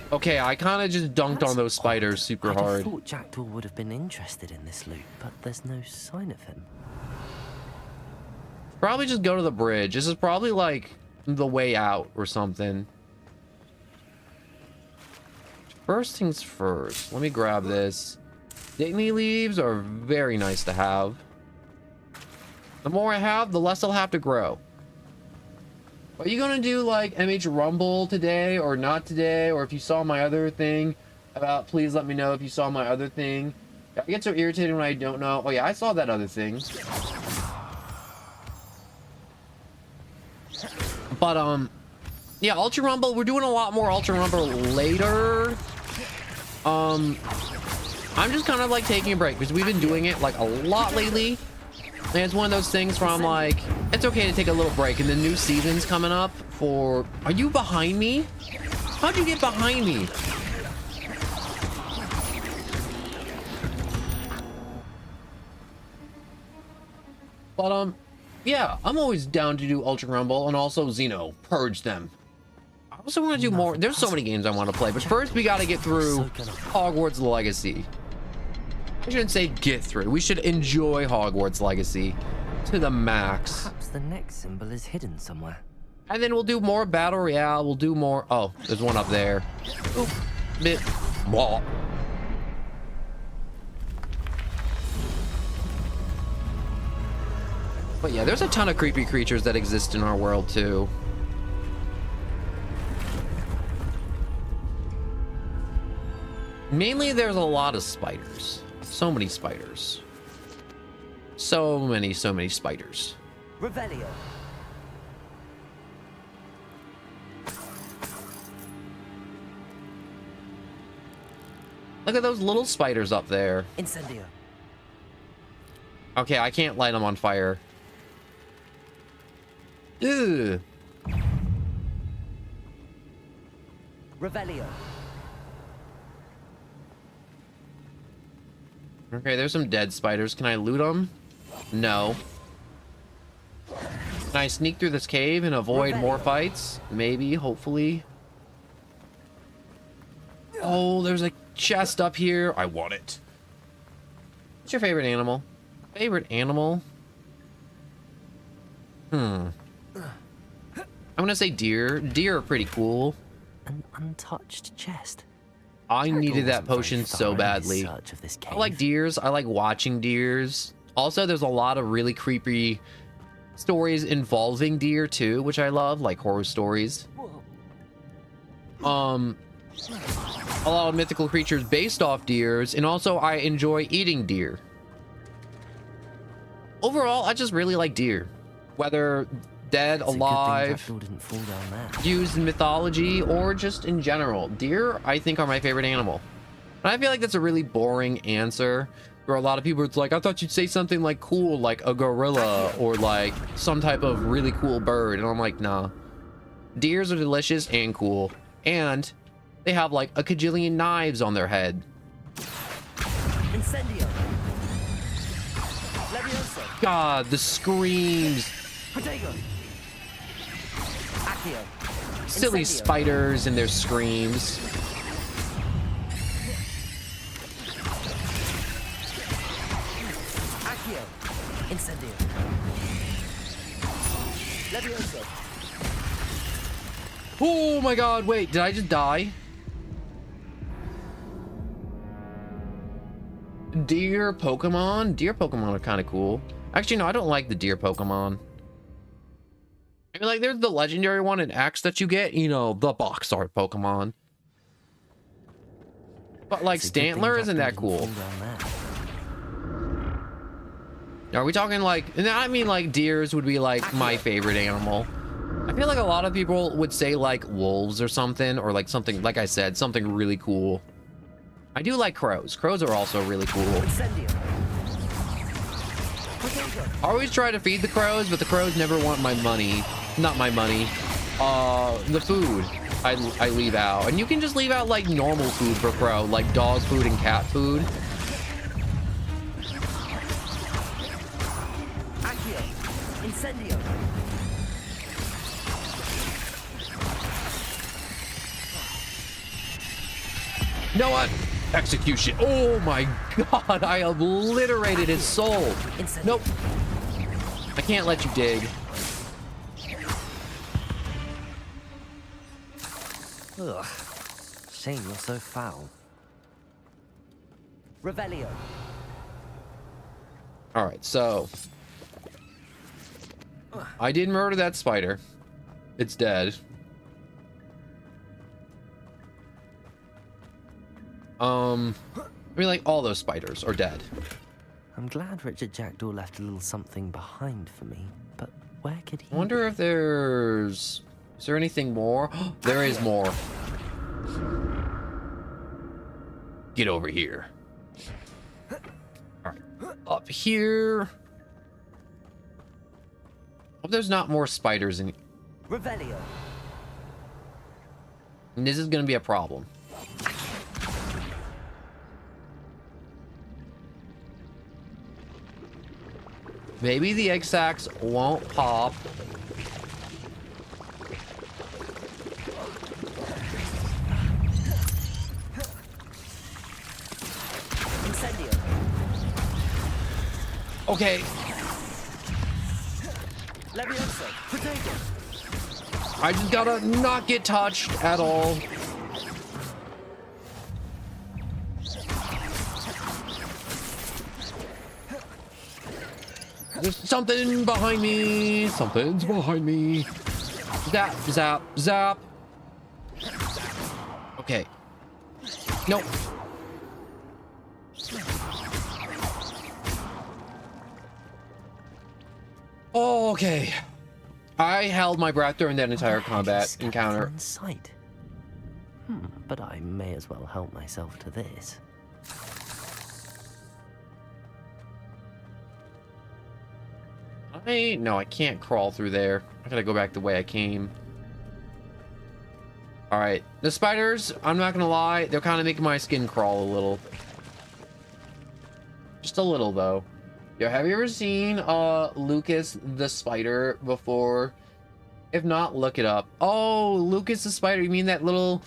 Okay, I kind of just dunked on those spiders super hard. I thought Jackdaw would have been interested in this loot, but there's no sign of him. Probably just go to the bridge. This is probably like the way out or something. First things first, let me grab this. Dignity leaves are very nice to have. The more I have, the less I'll have to grow. Are you gonna do like MH Rumble today or not today? Or if you saw my other thing about, please let me know if you saw my other thing. I get so irritated when I don't know. Oh yeah, I saw that other thing. But yeah, Ultra Rumble, we're doing a lot more Ultra Rumble later. I'm just kind of like taking a break because we've been doing it like a lot lately. And it's one of those things where I'm like, it's okay to take a little break. And the new season's coming up for... Are you behind me? How'd you get behind me? But, yeah, I'm always down to do Ultra Rumble and also Xeno. Purge them. I also want to do more. There's so many games I want to play, but first we got to get through Hogwarts Legacy. I shouldn't say get through. We should enjoy Hogwarts Legacy to the max. Perhaps the next symbol is hidden somewhere. And then we'll do more Battle Royale. We'll do more. Oh, there's one up there. Oop. Bit. Wall. But yeah, there's a ton of creepy creatures that exist in our world too. Mainly there's a lot of spiders. So many spiders. So many spiders. Revelio. Look at those little spiders up there. Incendio. Okay, I can't light them on fire. Ugh. Revelio. Okay, there's some dead spiders. Can I loot them? No. Can I sneak through this cave and avoid more fights? Maybe, hopefully. Oh, there's a chest up here. I want it. What's your favorite animal? Favorite animal? I'm gonna say deer. Deer are pretty cool. An untouched chest. I needed that potion so badly. I like deers. I like watching deers. Also, there's a lot of really creepy stories involving deer too, which I love, like horror stories. A lot of mythical creatures based off deers, and also I enjoy eating deer. Overall, I just really like deer. Whether dead, alive, used in mythology, or just in general. Deer, I think, are my favorite animal. And I feel like that's a really boring answer. For a lot of people, it's like, I thought you'd say something like cool, like a gorilla, or like some type of really cool bird. And I'm like, nah. Deers are delicious and cool. And they have like a kajillion knives on their head. Incendio. God, the screams. Protego. Accio. Silly spiders and their screams. Accio. Incendio. Levioso. Oh my god, wait, did I just die? Deer Pokemon? Deer Pokemon are kind of cool. Actually, no, I don't like the deer Pokemon. I mean, like, there's the legendary one in X that you get, you know, the box art Pokemon. But, like, Stantler isn't that cool. Are we talking, like, and I mean, like, deers would be, like, my favorite animal. I feel like a lot of people would say, like, wolves or something, or, like, something, like I said, something really cool. I do like crows. Crows are also really cool. I always try to feed the crows, but the crows never want my money. Not my money. The food I leave out. And you can just leave out, like, normal food for crow, like dog food and cat food. Accio. Incendio. You know what? Execution. Oh my god, I obliterated his soul. Nope. I can't let you dig. Ugh. Shame you're so foul. Revelio. Alright, so I did murder that spider. It's dead. I mean, like, all those spiders are dead. I'm glad Richard Jackdaw left a little something behind for me, but where could he I wonder if there's... Is there anything more? There is more. Get over here. Alright. Up here. Hope there's not more spiders in... Revelio. And this is gonna be a problem. Maybe the egg sacs won't pop. Okay. I just gotta not get touched at all. There's something behind me. Something's behind me. Zap, zap, zap. Okay. Nope. Oh, okay. I held my breath during that entire combat encounter. Sight. But I may as well help myself to this. No, I can't crawl through there. I gotta go back the way I came. All right, the spiders, I'm not gonna lie, they're kind of making my skin crawl a little. Just a little though. Yo, have you ever seen Lucas the spider before? If not, look it up. Oh, Lucas the spider, you mean that little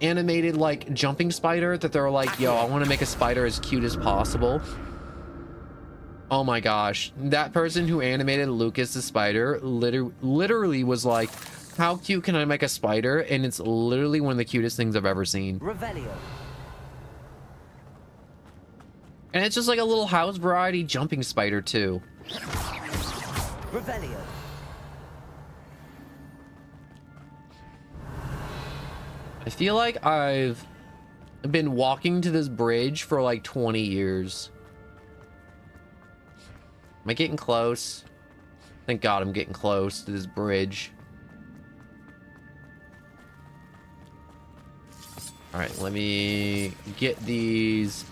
animated like jumping spider that they're like, yo, I want to make a spider as cute as possible? Oh my gosh, that person who animated Lucas the spider literally was like, how cute can I make a spider? And it's literally one of the cutest things I've ever seen. Revelio. And it's just like a little house variety jumping spider too. Revelio. I feel like I've been walking to this bridge for like 20 years. Am I getting close? Thank God I'm getting close to this bridge. All right, let me get these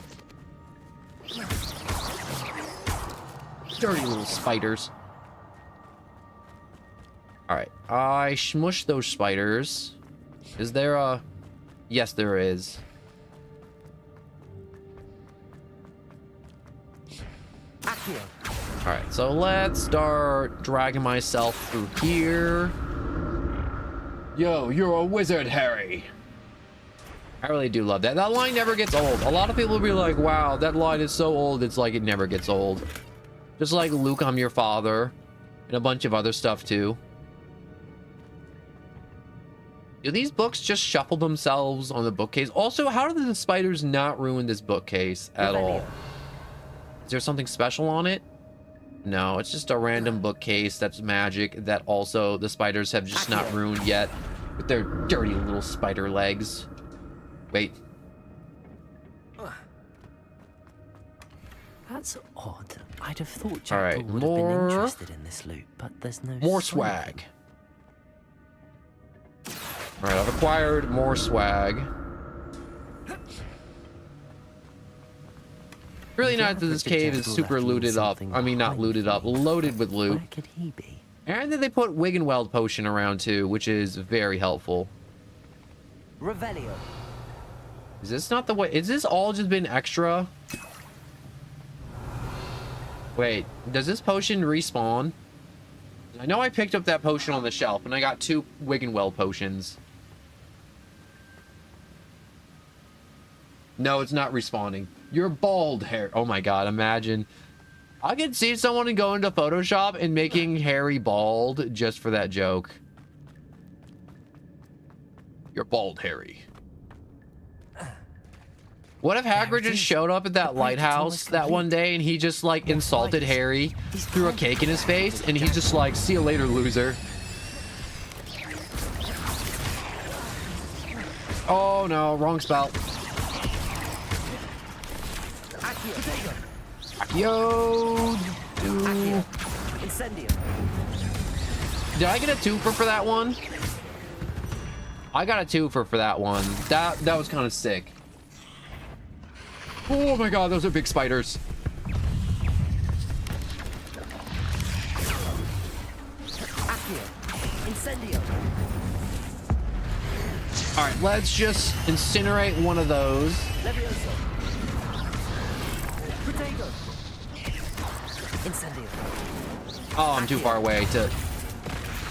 dirty little spiders. All right, I smushed those spiders. Is there a... Yes, there is. All right, so let's start dragging myself through here. Yo, you're a wizard, Harry. I really do love that. That line never gets old. A lot of people will be like, wow, that line is so old. It's like it never gets old. Just like Luke, I'm your father. And a bunch of other stuff too. Do these books just shuffle themselves on the bookcase? Also, how did the spiders not ruin this bookcase at all? Is there something special on it? No, it's just a random bookcase that's magic that also the spiders have just not ruined yet with their dirty little spider legs. Wait. That's odd. I'd have thought Jack All right, would have been interested in this loot, but there's no more swag. All right, I've acquired more swag. Really nice that this cave is super looted up. I mean, not looted up, loaded with loot. Where could he be? And then they put Wiggenweld potion around too, which is very helpful. Revelio. Is this not the way? Is this all just been extra? Wait, does this potion respawn? I know I picked up that potion on the shelf, and I got 2 Wiggenweld potions. No, it's not respawning. You're bald, Harry. Oh my god, imagine. I could see someone go into Photoshop and making Harry bald just for that joke. You're bald, Harry. What if Hagrid just showed up at that lighthouse that one day and he just like insulted Harry, threw a cake in his face, and he's just like, see you later, loser. Oh no, wrong spell. Yo, dude. Did I get a twofer for that one? I got a twofer for that one. That was kind of sick. Oh my god, those are big spiders. All right, let's just incinerate one of those. Levioso. Protego. Incendio. Oh, I'm too far away to.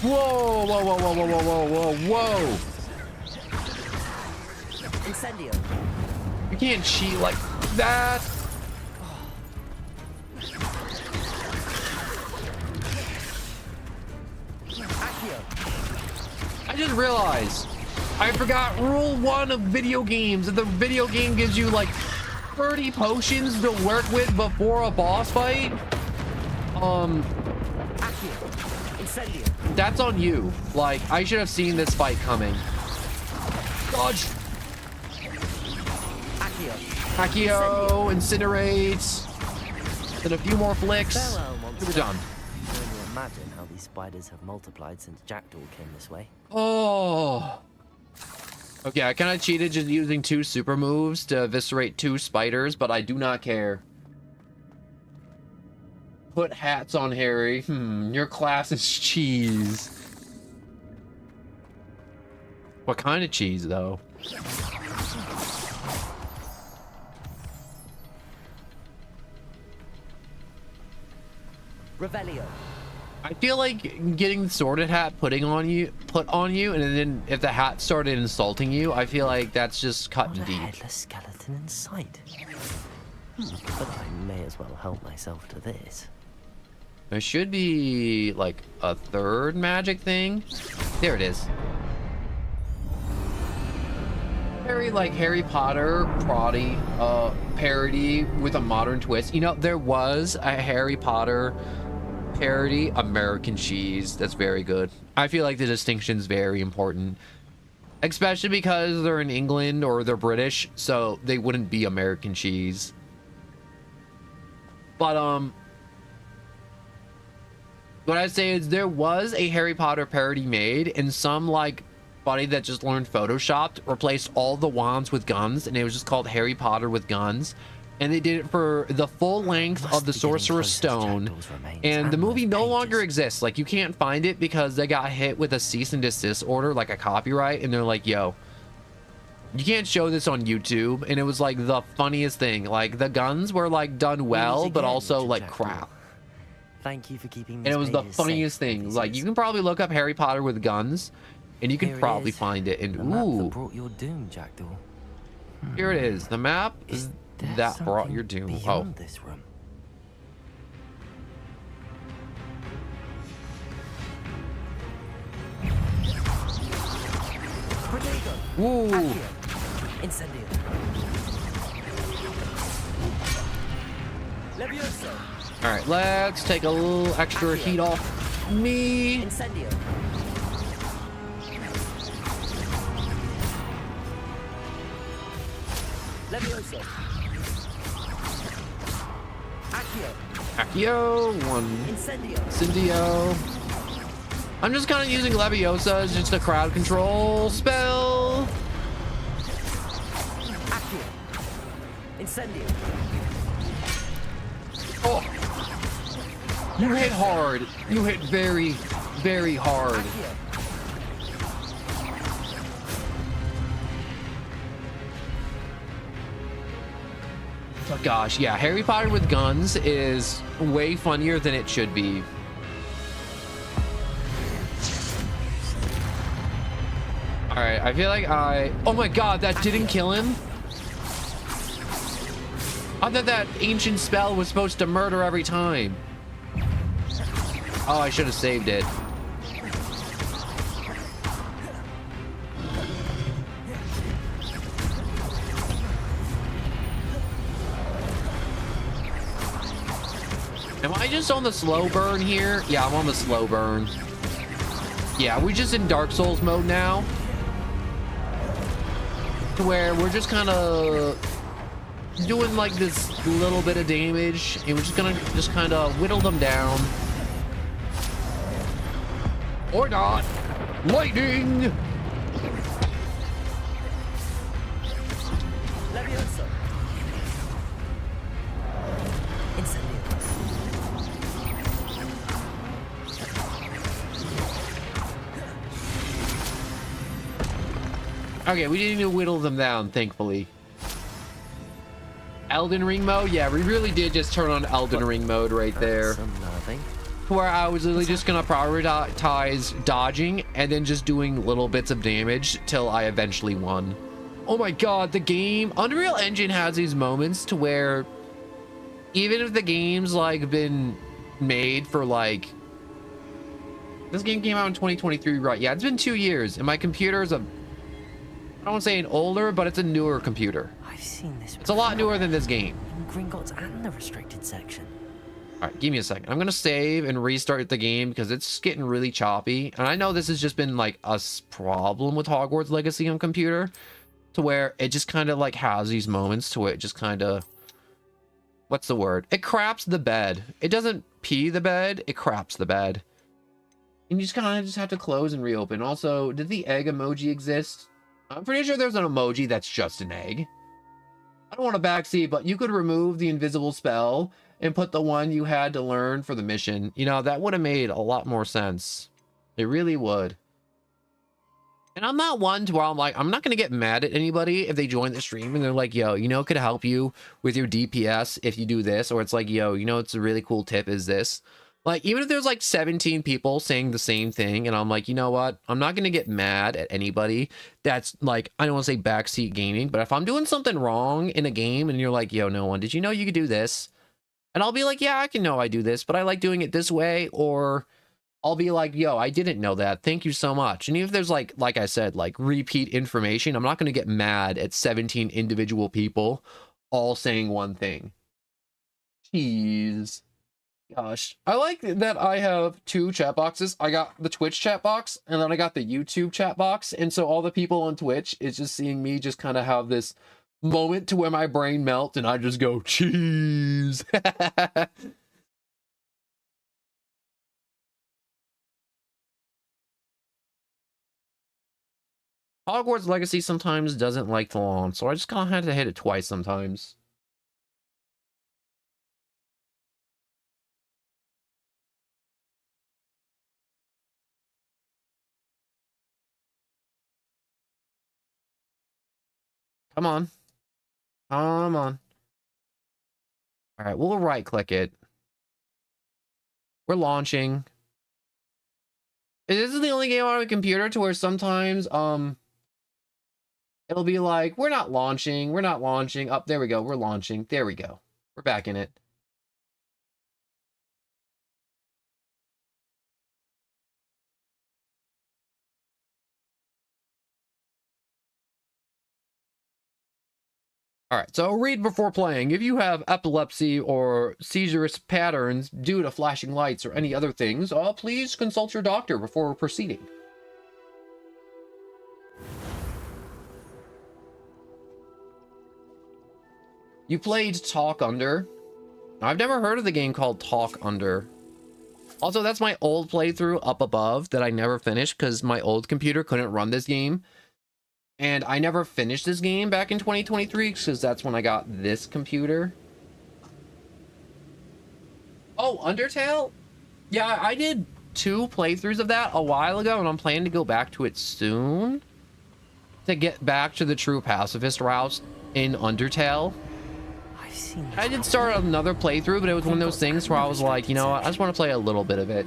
Whoa, whoa, whoa, whoa, whoa, whoa, whoa, whoa, whoa. Incendio. You can't cheat like that. I just realized I forgot rule 1 of video games. That the video game gives you like 30 potions to work with before a boss fight. That's on you. Like, I should have seen this fight coming. Dodge. Accio, incinerates. Then a few more flicks. We're done. Can you imagine how these spiders have multiplied since Jackdaw came this way? Oh. Okay, I kind of cheated just using 2 super moves to eviscerate 2 spiders, but I do not care. Put hats on Harry. Your class is cheese. What kind of cheese, though? Revelio. I feel like getting the sorted hat put on you, and then if the hat started insulting you, I feel like that's just cutting deep. Headless skeleton in sight. But I may as well help myself to this. There should be like a 3rd magic thing. There it is. Very like Harry Potter parody with a modern twist. You know, there was a Harry Potter parody, American cheese. That's very good. I feel like the distinction is very important, especially because they're in England or they're British, so they wouldn't be American cheese. But what I say is there was a Harry Potter parody made, and some like buddy that just learned Photoshopped replaced all the wands with guns, and it was just called Harry Potter with guns. And they did it for the full length of the Sorcerer's Stone, and the movie no longer exists. Like, you can't find it because they got hit with a cease and desist order, like a copyright, and they're like, yo, you can't show this on YouTube. And it was like the funniest thing. Like, the guns were like done well, but also like crap. Thank you for keeping. And it was the funniest thing. Like, you can probably look up Harry Potter with guns, and you can probably find it. And ooh, brought your doom, Jackdaw. Here it is. The map is that brought your doom. Oh, this room. Ooh. Incendio. Levioso. All right, let's take a little extra heat off me. Incendio. Levioso. Accio, one Incendio. I'm just kind of using Leviosa as just a crowd control spell. Incendio. Oh, you hit hard. You hit very, very hard. Oh gosh, yeah, Harry Potter with guns is way funnier than it should be. Alright, I feel like oh my god, that didn't kill him? I thought that ancient spell was supposed to murder every time. Oh, I should have saved it. Am I just on the slow burn here? Yeah, I'm on the slow burn. Yeah, we're just in Dark Souls mode now. Where we're just kind of doing like this little bit of damage, and we're just gonna kind of whittle them down. Or not. Lightning! Levioso. Okay, we didn't even whittle them down, thankfully. Elden Ring mode? Yeah, we really did just turn on Elden Ring mode right there. Where I was literally just gonna prioritize dodging and then just doing little bits of damage till I eventually won. Oh my god, the game, Unreal Engine has these moments to where even if the game's like been made for like, this game came out in 2023, right? Yeah, it's been 2 years and my computer is I don't want to say an older, but it's a newer computer. I've seen this before. It's a lot newer than this game. In Gringotts and the restricted section. All right, give me a second. I'm going to save and restart the game because it's getting really choppy. And I know this has just been like a problem with Hogwarts Legacy on computer to where it just kind of like has these moments to where it just kind of, what's the word? It craps the bed. It doesn't pee the bed. It craps the bed. And you just kind of just have to close and reopen. Also, did the egg emoji exist? I'm pretty sure there's an emoji that's just an egg. I don't want to backseat, but you could remove the invisible spell and put the one you had to learn for the mission. You know, that would have made a lot more sense. It really would. And I'm not one to where I'm like, I'm not going to get mad at anybody if they join the stream and they're like, yo, you know, it could help you with your DPS if you do this. Or it's like, yo, you know, it's a really cool tip is this. Like, even if there's like 17 people saying the same thing and I'm like, you know what? I'm not going to get mad at anybody that's like, I don't want to say backseat gaming, but if I'm doing something wrong in a game and you're like, yo, no one, did you know you could do this? And I'll be like, yeah, I can know I do this, but I like doing it this way. Or I'll be like, yo, I didn't know that. Thank you so much. And even if there's like I said, like repeat information, I'm not going to get mad at 17 individual people all saying one thing. Jeez. Gosh. I like that I have 2 chat boxes. I got the Twitch chat box and then I got the YouTube chat box. And so all the people on Twitch is just seeing me just kind of have this moment to where my brain melts and I just go, cheese. Hogwarts Legacy sometimes doesn't like to launch, so I just kind of had to hit it twice sometimes. Come on. Come on. All right, we'll right click it. We're launching. This is the only game on a computer to where sometimes it'll be like, we're not launching. We're not launching. Up, there we go. We're launching. There we go. We're back in it. All right, so read before playing. If you have epilepsy or seizurous patterns due to flashing lights or any other things, please consult your doctor before proceeding. You played Talk Under. I've never heard of the game called Talk Under. Also, that's my old playthrough up above that I never finished because my old computer couldn't run this game. And I never finished this game back in 2023 because that's when I got this computer. Oh, Undertale? Yeah, I did 2 playthroughs of that a while ago, and I'm planning to go back to it soon to get back to the true pacifist route in Undertale. I did start another playthrough, but it was one of those things where I was like, you know what, I just want to play a little bit of it.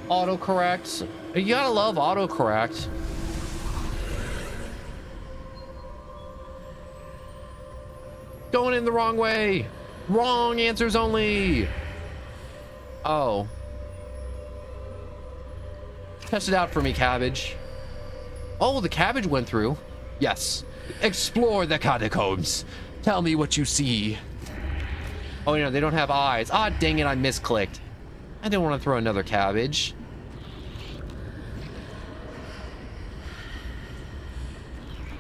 Autocorrect. You gotta love autocorrect. Going in the wrong way. Wrong answers only. Oh. Test it out for me, cabbage. Oh, the cabbage went through. Yes. Explore the catacombs. Tell me what you see. Oh, you know, they don't have eyes. Ah, dang it, I misclicked. I didn't want to throw another cabbage.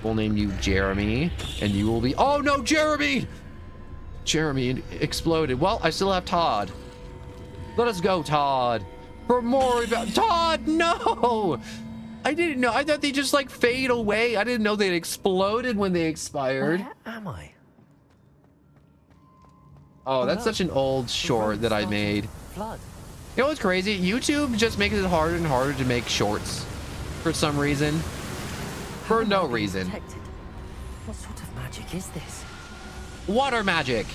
We'll name you Jeremy, and you will be... Oh, no, Jeremy! Jeremy exploded. Well, I still have Todd. Let us go, Todd. For more about... Todd, no! I didn't know. I thought they just, like, fade away. I didn't know they exploded when they expired. Where am I? Oh, that's such an old short that I made. Flood. You know what's crazy? YouTube just makes it harder and harder to make shorts for some reason. For no reason. Protected. What sort of magic is this? Water magic.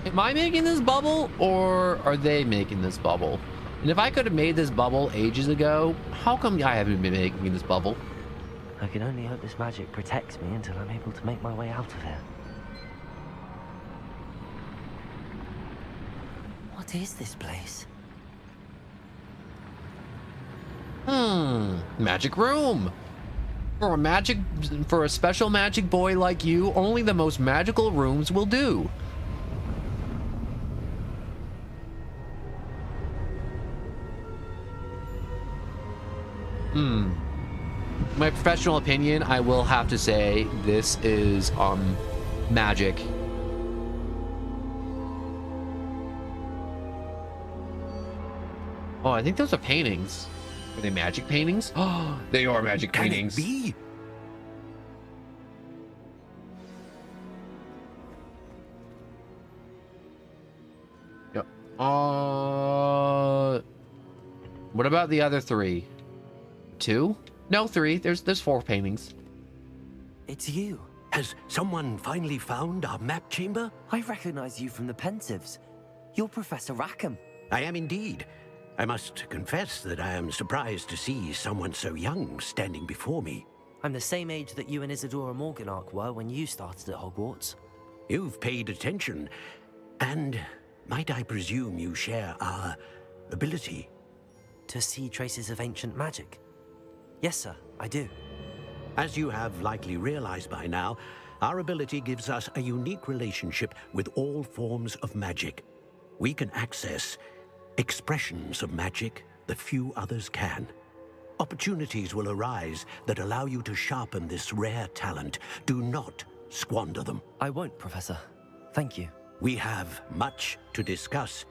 Am I making this bubble, or are they making this bubble? And if I could have made this bubble ages ago, how come I haven't been making this bubble? I can only hope this magic protects me until I'm able to make my way out of here. What is this place? Magic room. For a special magic boy like you, only the most magical rooms will do. My professional opinion, I will have to say this is magic. Oh, I think those are paintings. Are they magic paintings? Oh, they are magic paintings. Can it be? Yep. What about the other three? 2? No, 3. There's 4 paintings. It's you. Has someone finally found our map chamber? I recognize you from the Pensives. You're Professor Rackham. I am indeed. I must confess that I am surprised to see someone so young standing before me. I'm the same age that you and Isadora Morganach were when you started at Hogwarts. You've paid attention, and might I presume you share our ability? To see traces of ancient magic? Yes, sir, I do. As you have likely realized by now, our ability gives us a unique relationship with all forms of magic. We can access expressions of magic that few others can. Opportunities will arise that allow you to sharpen this rare talent. Do not squander them. I won't, Professor. Thank you. We have much to discuss.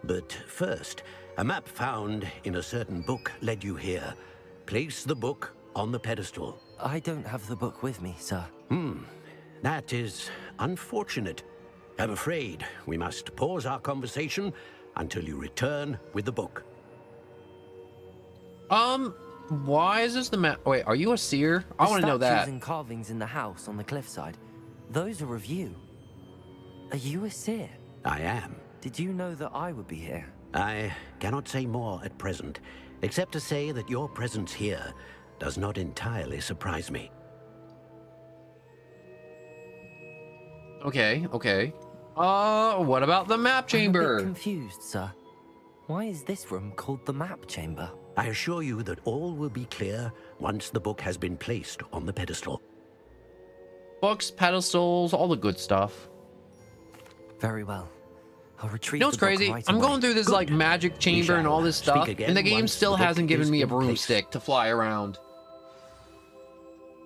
But first, a map found in a certain book led you here. Place the book on the pedestal. I don't have the book with me, sir. That is unfortunate. I'm afraid we must pause our conversation until you return with the book. Why is this the map? Wait, are you a seer? I want to know The that. statues and carvings in the house on the cliffside, those are of you. Are you a seer? I am. Did you know that I would be here? I cannot say more at present, except to say that your presence here does not entirely surprise me. Okay. What about the map I'm a chamber? bit confused, sir. Why is this room called the map chamber? I assure you that all will be clear once the book has been placed on the pedestal. Books, pedestals, all the good stuff. Very well. I'll retrieve You know what's the book crazy? right I'm away. going through this like magic chamber and all this speak stuff, again and the game once still the book hasn't given is me a in place. broomstick to fly around.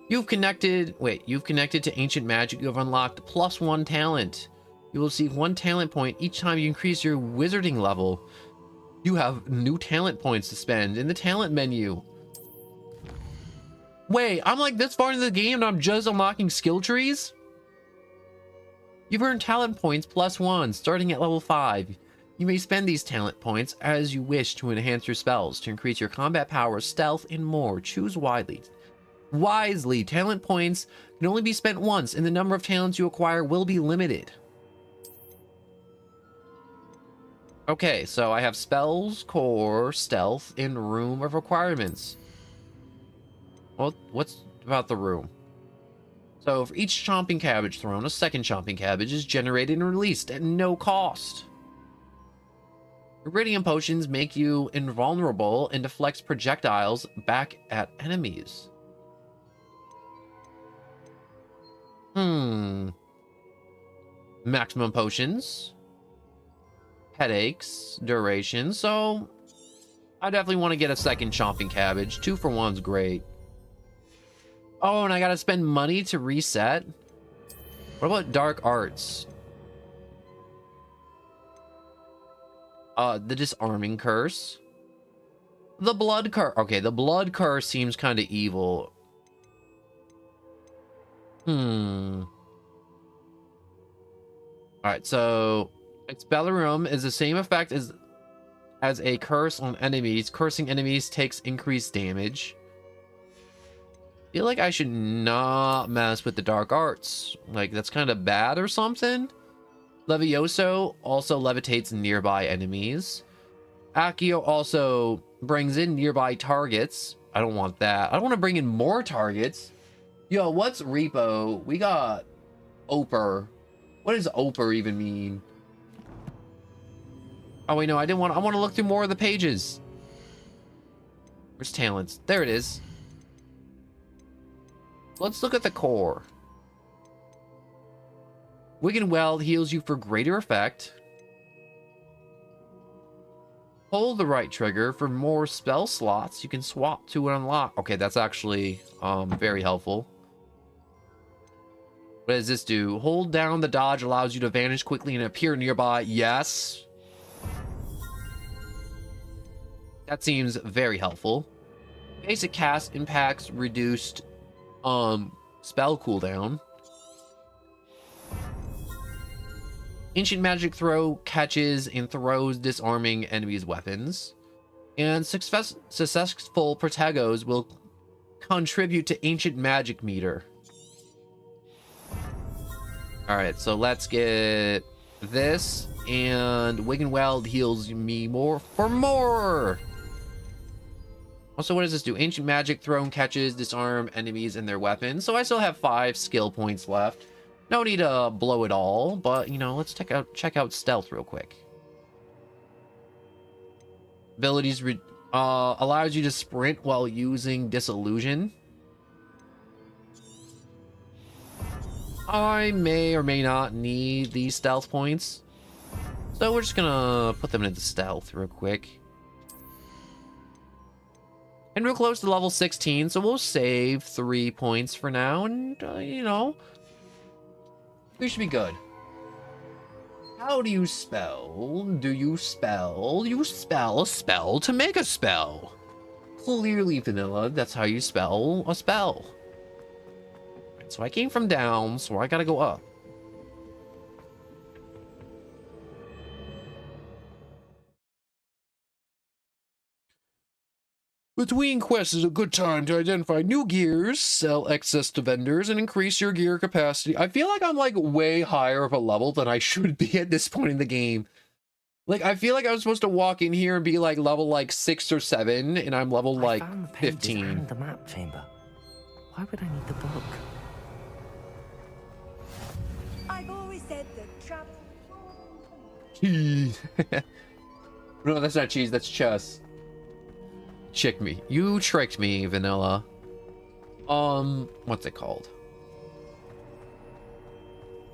You've connected to ancient magic. You have unlocked +1 talent. You will receive 1 talent point each time you increase your wizarding level. You have new talent points to spend in the talent menu. Wait, I'm like this far into the game and I'm just unlocking skill trees? You've earned talent points +1 starting at level 5. You may spend these talent points as you wish to enhance your spells, to increase your combat power, stealth, and more. Choose wisely. Talent points can only be spent once, and the number of talents you acquire will be limited. Okay, so I have spells, core, stealth, and room of requirements. Well, what's about the room? So for each chomping cabbage thrown, a second chomping cabbage is generated and released at no cost. Iridium potions make you invulnerable and deflect projectiles back at enemies. Maximum potions. Headaches. Duration. So I definitely want to get a second chomping cabbage. 2 for 1's great. Oh, and I gotta spend money to reset? What about dark arts? The disarming curse. The blood curse. Okay, the blood curse seems kind of evil. Alright, so Expelliarm is the same effect as a curse on enemies. Cursing enemies takes increased damage. Feel like I should not mess with the dark arts. Like, that's kind of bad or something. Levioso also levitates nearby enemies. Accio also brings in nearby targets. I don't want that. I don't want to bring in more targets. Yo, what's Repo? We got Oper. What does Oper even mean? Oh, wait, no, I want to look through more of the pages. Where's talents? There it is. Let's look at the core. Wicked Weld heals you for greater effect. Hold the right trigger for more spell slots you can swap to unlock. Okay, that's actually very helpful. What does this do? Hold down the dodge allows you to vanish quickly and appear nearby. Yes. That seems very helpful. Basic cast impacts reduced spell cooldown. Ancient magic throw catches and throws disarming enemies' weapons. And successful protagos will contribute to ancient magic meter. Alright, so let's get this. And Wicked Weld heals me more for more. Also, what does this do? Ancient magic thrown catches, disarm enemies and their weapons. So I still have 5 skill points left. No need to blow it all, but you know, let's check out stealth real quick. Abilities allows you to sprint while using disillusion. I may or may not need these stealth points, so we're just gonna put them into stealth real quick. And we're close to level 16, so we'll save 3 points for now, and you know, we should be good. How do you spell? Do you spell? You spell a spell to make a spell. Clearly, vanilla, that's how you spell a spell. Right, so I came from down, so I gotta go up. Between quests is a good time to identify new gears, sell excess to vendors, and increase your gear capacity. I feel like I'm like way higher of a level than I should be at this point in the game. Like, I feel like I was supposed to walk in here and be like level like 6 or 7, and I'm level like 15. And the map chamber. Why would I need the book? I've always said that travel. Cheese. No, that's not cheese, that's chess. Tricked me. You tricked me, vanilla. What's it called?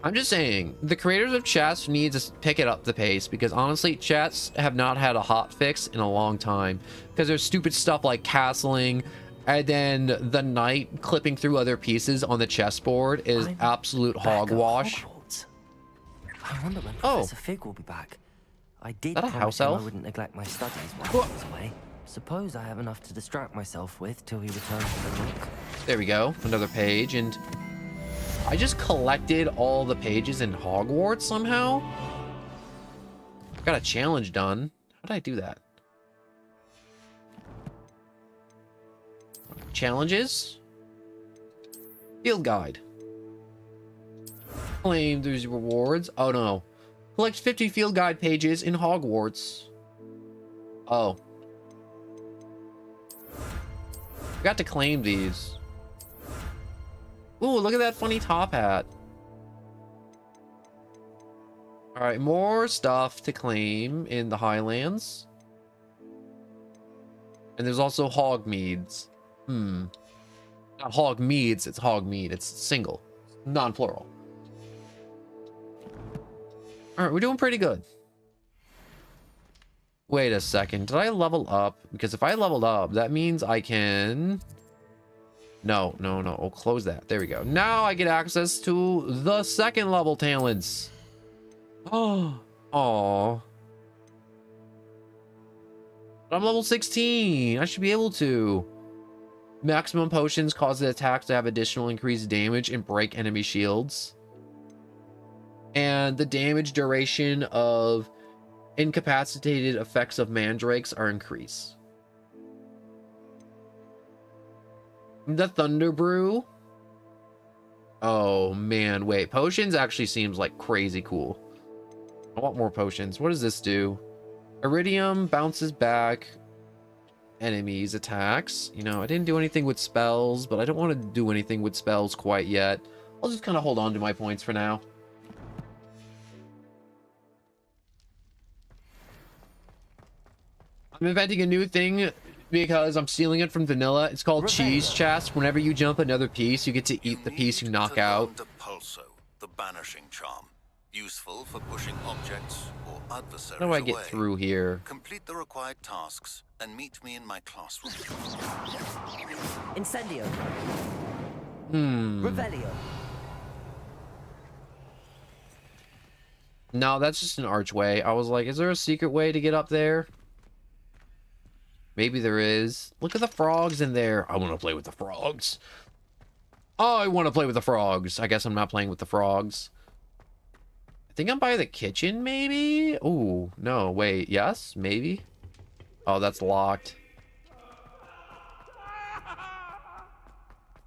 I'm just saying, the creators of chess need to pick it up the pace, because honestly, chess have not had a hot fix in a long time. Because there's stupid stuff like castling, and then the knight clipping through other pieces on the chessboard is absolute hogwash. I wonder when Professor Fig will be back. I did that a promise house him I elf? wouldn't neglect my studies while I was away. Suppose I have enough to distract myself with till he returns to the book. There we go, another page, and I just collected all the pages in Hogwarts somehow. Got a challenge done. How did I do that? Challenges? Field guide. Claim these rewards. Oh no. Collect 50 field guide pages in Hogwarts. Oh. Forgot to claim these. Ooh, look at that funny top hat. Alright, more stuff to claim in the Highlands. And there's also Hogmeads. Not Hogmeads, it's Hogmead. It's single. Non-plural. Alright, we're doing pretty good. Wait a second. Did I level up? Because if I leveled up, that means I can... No. We'll close that. There we go. Now I get access to the second level talents. Oh. Aw. But I'm level 16. I should be able to. Maximum potions cause the attacks to have additional increased damage and break enemy shields. And the damage duration of incapacitated effects of mandrakes are increased. The Thunder Brew. Oh man, wait. Potions actually seems like crazy cool. I want more potions. What does this do? Iridium bounces back enemies attacks. You know, I didn't do anything with spells, but I don't want to do anything with spells quite yet. I'll just kind of hold on to my points for now. I'm inventing a new thing because I'm stealing it from vanilla. It's called Cheese Chest. Whenever you jump another piece, you get to eat the piece you knock out. Pulso, the banishing charm, useful for pushing objects or adversaries How do I get away. through here? Complete the required tasks and meet me in my classroom. Incendio. Hmm. Revelio. No, that's just an archway. I was like, is there a secret way to get up there? Maybe there is. Look at the frogs in there. I want to play with the frogs. I want to play with the frogs. I guess I'm not playing with the frogs. I think I'm by the kitchen, maybe? Oh, no, wait. Yes, maybe. Oh, that's locked.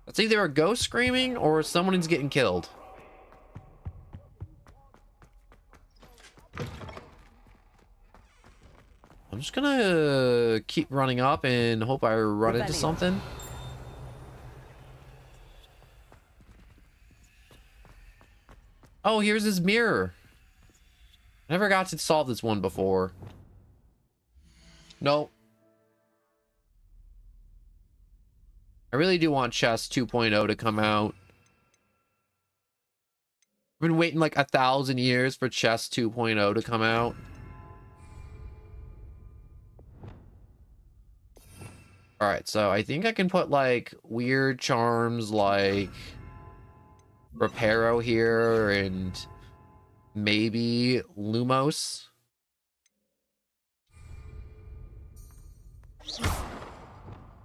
That's either a ghost screaming or someone's getting killed. I'm just gonna keep running up and hope I run into something. Oh, here's his mirror. Never got to solve this one before. Nope. I really do want Chess 2.0 to come out. I've been waiting like 1,000 years for Chess 2.0 to come out. Alright, so I think I can put like weird charms like Reparo here and maybe Lumos.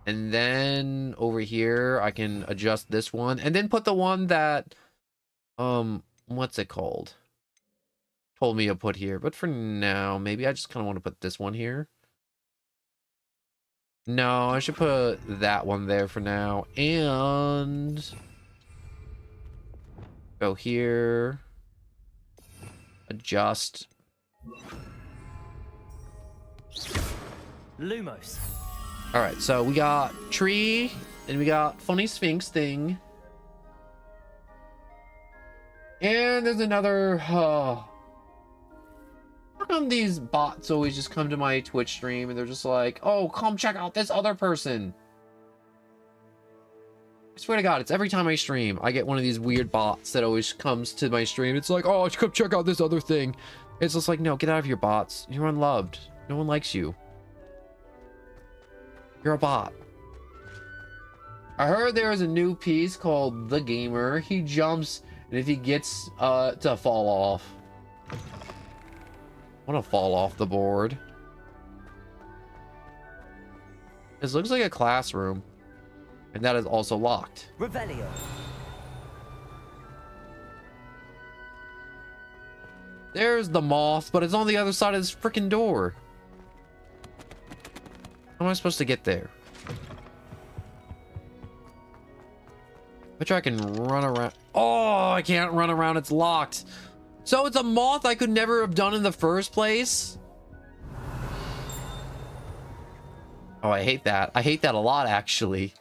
And then over here I can adjust this one and then put the one that what's it called? Told me to put here, but for now maybe I just kind of want to put this one here. No, I should put that one there for now. And go here. Adjust. Lumos. Alright, so we got tree, and we got funny sphinx thing. And there's another how come these bots always just come to my Twitch stream and they're just like, oh, come check out this other person? I swear to God, it's every time I stream, I get one of these weird bots that always comes to my stream. It's like, oh, come check out this other thing. It's just like, no, get out of here, bots. You're unloved. No one likes you. You're a bot. I heard there is a new piece called The Gamer. He jumps, and if he gets to fall off. I want to fall off the board. This looks like a classroom. And that is also locked. Revelio. There's the moth, but it's on the other side of this freaking door. How am I supposed to get there? Bet you I can run around. Oh, I can't run around. It's locked. So it's a moth I could never have done in the first place? Oh, I hate that. I hate that a lot, actually.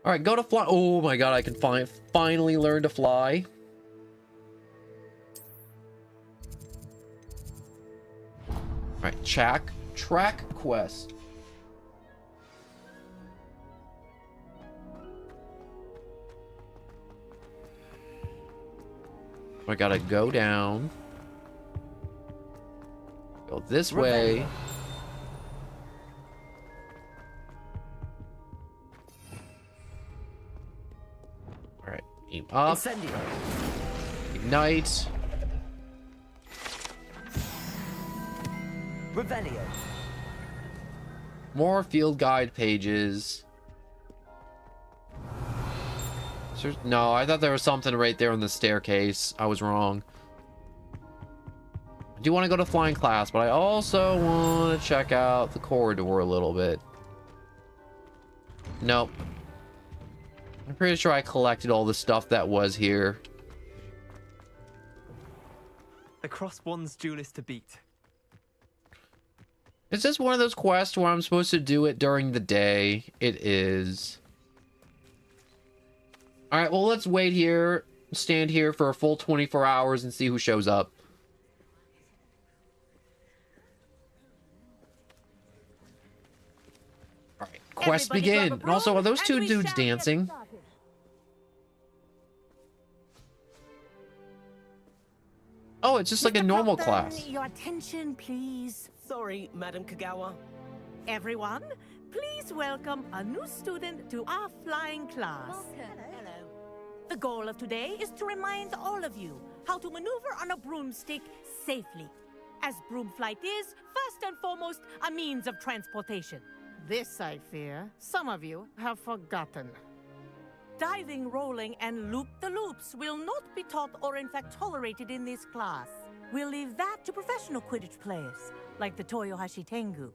All right, go to fly. Oh my God, I can finally learn to fly. All right, track quest. I gotta go down. Go this way. Alright, aim up. Incendio. Ignite. Revelio. More field guide pages. No, I thought there was something right there on the staircase. I was wrong. I do want to go to flying class, but I also want to check out the corridor a little bit. Nope. I'm pretty sure I collected all the stuff that was here. The cross one's duelist to beat. Is this one of those quests where I'm supposed to do it during the day? It is. Alright, well, let's wait here, stand here for a full 24 hours and see who shows up. Alright, quest begin. And also, are those two dudes dancing? Oh, it's just like a normal class. Your attention, please. Sorry, Madam Kagawa. Everyone, please welcome a new student to our flying class. Hello. The goal of today is to remind all of you how to maneuver on a broomstick safely, as broom flight is, first and foremost, a means of transportation. This, I fear, some of you have forgotten. Diving, rolling, and loop-the-loops will not be taught or in fact tolerated in this class. We'll leave that to professional Quidditch players, like the Toyohashi Tengu.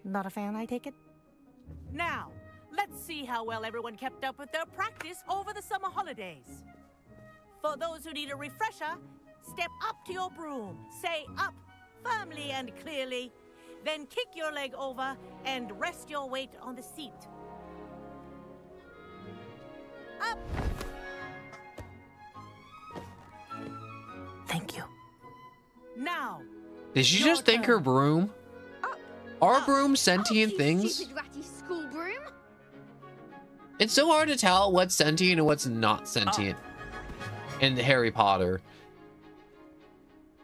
Not a fan, I take it? Now, let's see how well everyone kept up with their practice over the summer holidays. For those who need a refresher, step up to your broom, say up firmly and clearly, then kick your leg over and rest your weight on the seat. Up! Thank you. Now. Did she just think her broom? Are brooms sentient things? Stupid ratty school broom. It's so hard to tell what's sentient and what's not sentient in Harry Potter.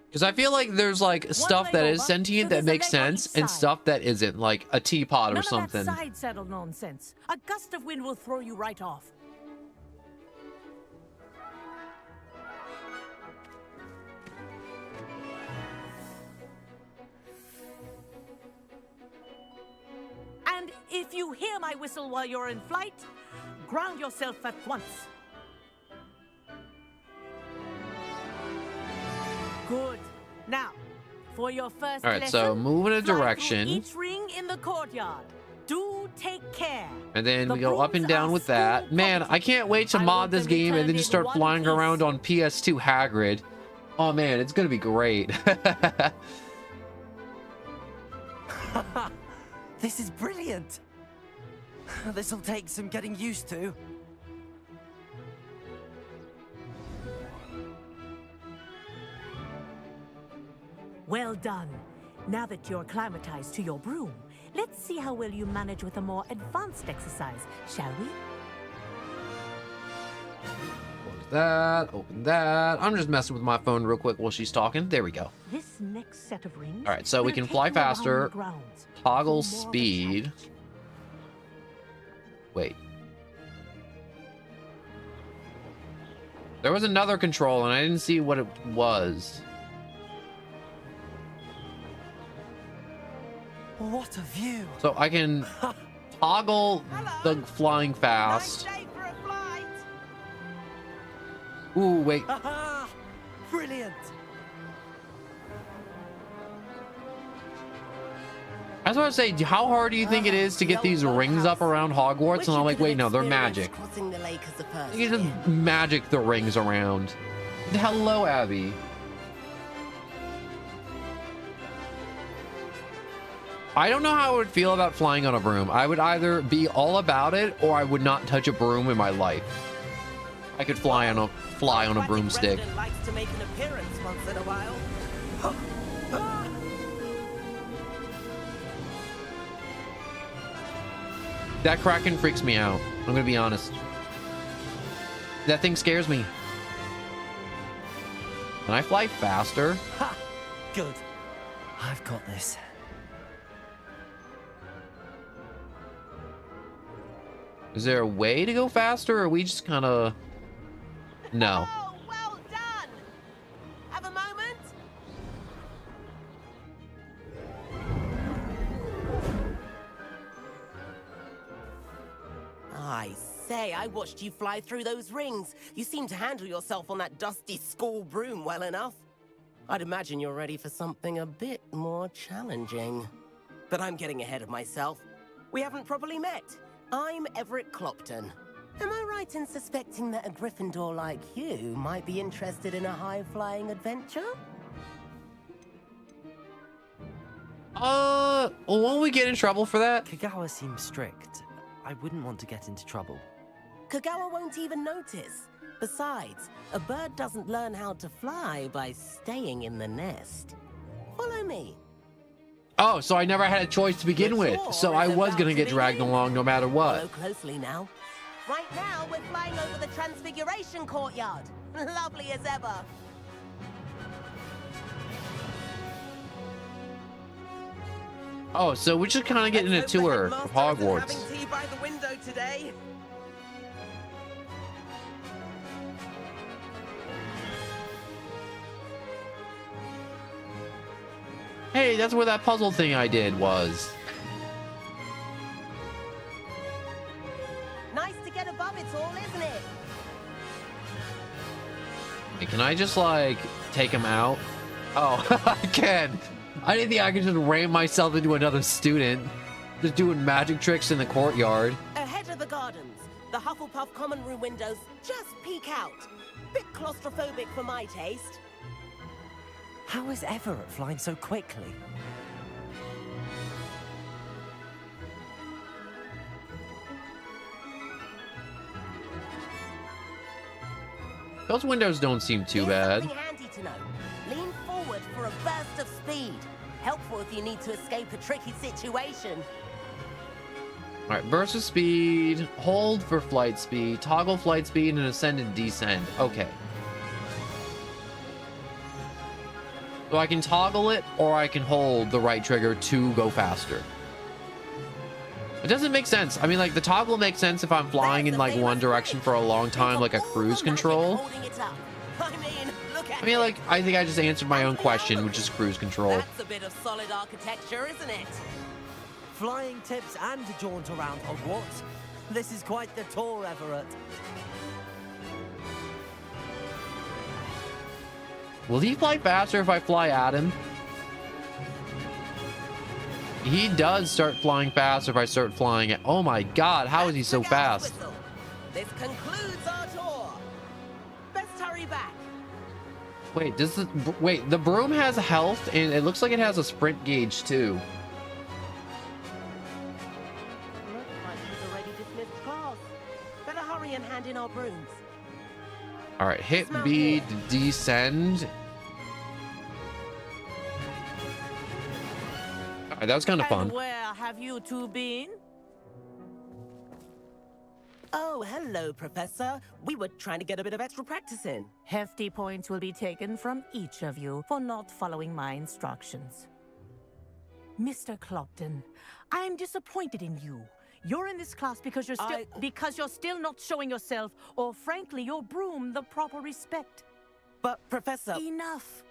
Because I feel like there's like stuff that is sentient that makes sense and stuff that isn't, like a teapot or something. None of that side saddle nonsense. A gust of wind will throw you right off. And if you hear my whistle while you're in flight, ground yourself at once. Good. Now, for your first All right, so move in a direction. Each ring in the courtyard. Do take care. And then we go up and down with that. Man, I can't wait to mod this game and then just start flying around on PS2 Hagrid. Oh man, it's gonna be great. This is brilliant. This'll take some getting used to. Well done. Now that you're acclimatized to your broom, let's see how well you manage with a more advanced exercise, shall we? Close that, open that. I'm just messing with my phone real quick while she's talking. There we go. This next set of rings. All right, so we can fly faster. Toggle speed. Wait. There was another control and I didn't see what it was. What a view. So I can toggle the flying fast. Nice day for a flight. Ooh, wait. Brilliant. I was about to say, how hard do you think it is to get these rings up around Hogwarts? And I'm like, wait, no, they're magic. Crossing the lake as the first You can just magic the rings around. Hello, Abby. I don't know how I would feel about flying on a broom. I would either be all about it or I would not touch a broom in my life. I could fly on a broomstick. Resident likes to make an appearance once in a while. That Kraken freaks me out. I'm gonna be honest. That thing scares me. Can I fly faster? Ha! Good. I've got this. Is there a way to go faster or are we just kind of... No. Oh, well done. Have a moment. I say, I watched you fly through those rings. You seem to handle yourself on that dusty school broom well enough. I'd imagine you're ready for something a bit more challenging. But I'm getting ahead of myself. We haven't properly met. I'm Everett Clopton. Am I right in suspecting that a Gryffindor like you might be interested in a high-flying adventure? Well, won't we get in trouble for that? Kagawa seems strict. I wouldn't want to get into trouble. Kagawa won't even notice. Besides, a bird doesn't learn how to fly by staying in the nest. Follow me. Oh, so I never had a choice to begin with. So I was gonna get dragged along no matter what. Follow closely now. Right now, we're flying over the Transfiguration Courtyard. Lovely as ever. Oh, so we're just kind of getting a tour of Hogwarts. Having tea by the window today. Hey, that's where that puzzle thing I did was. Nice to get above it all, isn't it? Hey, can I just, like, take him out? Oh, I can. I didn't think I could just ram myself into another student. Just doing magic tricks in the courtyard. Ahead of the gardens, the Hufflepuff common room windows just peek out. Bit claustrophobic for my taste. How is Everett flying so quickly? Those windows don't seem too bad. Something handy to know. Lean forward for a burst of speed. Helpful if you need to escape a tricky situation. All right, burst of speed, hold for flight speed, toggle flight speed, and ascend and descend. Okay. So I can toggle it, or I can hold the right trigger to go faster. It doesn't make sense. I mean, like, the toggle makes sense if I'm flying in, like, one direction for a long time, like a cruise control. I mean, like, I think I just answered my own question, which is cruise control. That's a bit of solid architecture, isn't it? Flying tips and a jaunt around Hogwarts. This is quite the tour, Everett. Will he fly faster if I fly at him? He does start flying faster if I start flying at... Oh my god, how is he so fast? This concludes our tour. Best hurry back. Wait, wait, the broom has health, and it looks like it has a sprint gauge, too. Looks like we've already dismissed class. Better hurry and hand in our brooms. Alright, hit B to descend. Alright, that was kind of fun. And where have you two been? Oh, hello, Professor. We were trying to get a bit of extra practice in. Hefty points will be taken from each of you for not following my instructions. Mr. Clopton, I am disappointed in you. You're in this class because you're still not showing yourself, or frankly, your broom the proper respect. But, Professor... Enough.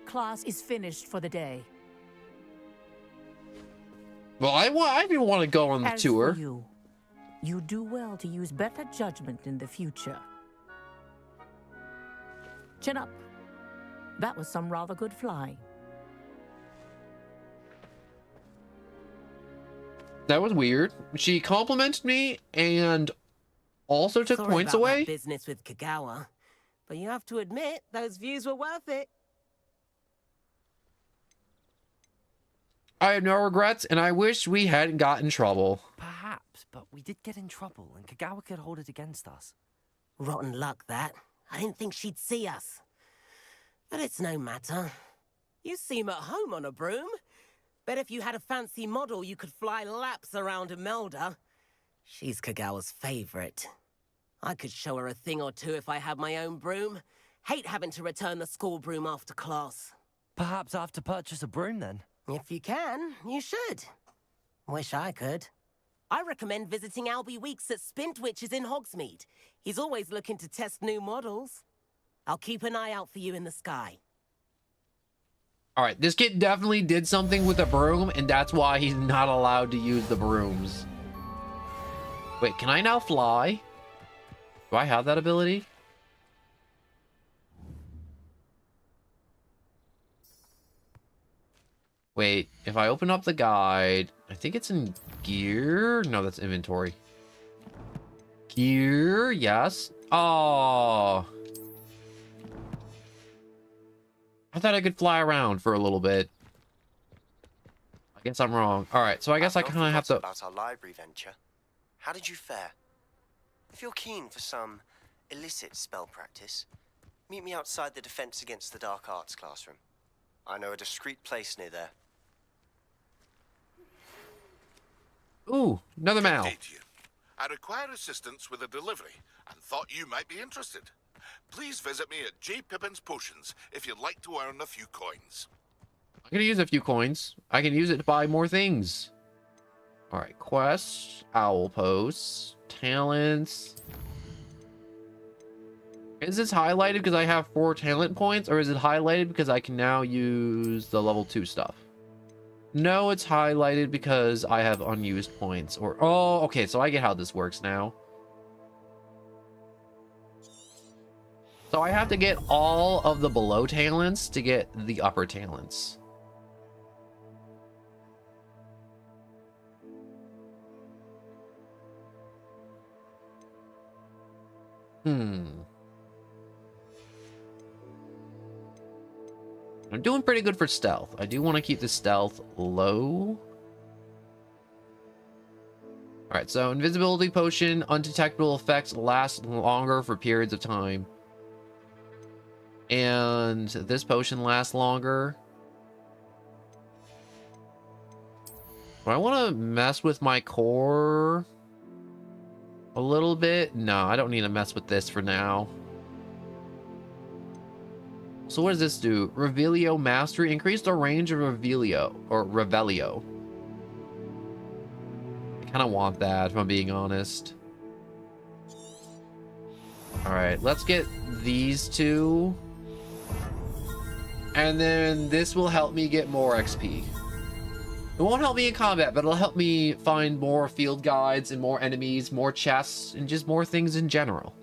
Class is finished for the day. Well, I didn't want to go on the As tour. for you do well to use better judgment in the future. Chin up. That was some rather good flying. That was weird. She complimented me and also took Sorry points about away. That business with Kagawa, but you have to admit those views were worth it. I have no regrets, and I wish we hadn't got in trouble. Perhaps, but we did get in trouble, and Kagawa could hold it against us. Rotten luck, that. I didn't think she'd see us. But it's no matter. You seem at home on a broom. Bet if you had a fancy model, you could fly laps around Imelda. She's Kagawa's favorite. I could show her a thing or two if I had my own broom. Hate having to return the school broom after class. Perhaps I have to purchase a broom then. If you can, you should. Wish I could. I recommend visiting Albie Weeks at Spintwitches in Hogsmeade. He's always looking to test new models. I'll keep an eye out for you in the sky. All right, this kid definitely did something with a broom, and that's why he's not allowed to use the brooms. Wait, can I now fly? Do I have that ability? Wait, if I open up the guide, I think it's in gear. No, that's inventory. Gear, yes. Oh. I thought I could fly around for a little bit. I guess I'm wrong. All right, so I guess I kind of have to... About our library venture. How did you fare? If you're keen for some illicit spell practice, meet me outside the Defense Against the Dark Arts classroom. I know a discreet place near there. Ooh, another mail. I require assistance with a delivery and thought you might be interested. Please visit me at J. Pippin's Potions if you'd like to earn a few coins. I'm gonna use a few coins. I can use it to buy more things. All right, quests, owl posts, talents. Is this highlighted because I have 4 talent points, or is it highlighted because I can now use the level 2 stuff? No, it's highlighted because I have unused points. Or oh, okay, so I get how this works now. So I have to get all of the below talents to get the upper talents. I'm doing pretty good for stealth. I do want to keep the stealth low. Alright, so invisibility potion, undetectable effects last longer for periods of time. And this potion lasts longer. Do I want to mess with my core a little bit? No, I don't need to mess with this for now. So what does this do? Revelio Mastery. Increase the range of Revelio. Or Revelio. I kind of want that, if I'm being honest. Alright, let's get these two. And then this will help me get more XP. It won't help me in combat, but it'll help me find more field guides and more enemies, more chests, and just more things in general.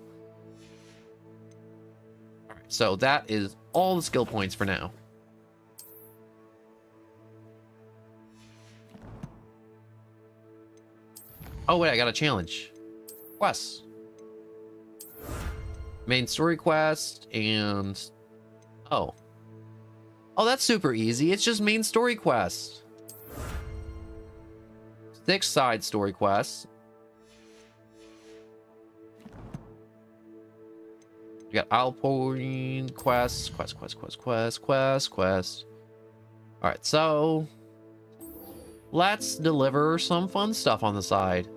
Alright, so that is all the skill points for now. Oh wait, I got a challenge. Quests. Main story quest and... Oh. Oh, that's super easy. It's just main story quest. 6 side story quests. We got Alpine quest. Alright, so let's deliver some fun stuff on the side.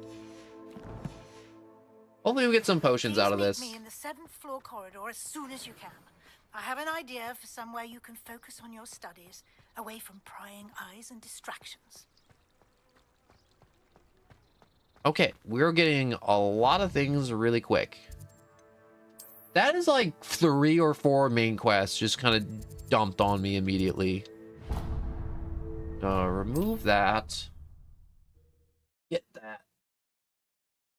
Hopefully we get some potions out of this. Meet me in the 7th floor corridor as soon as you can. I have an idea for somewhere you can focus on your studies, away from prying eyes and distractions. Okay, we're getting a lot of things really quick. That is like 3 or 4 main quests just kind of dumped on me immediately. Remove that. Get that.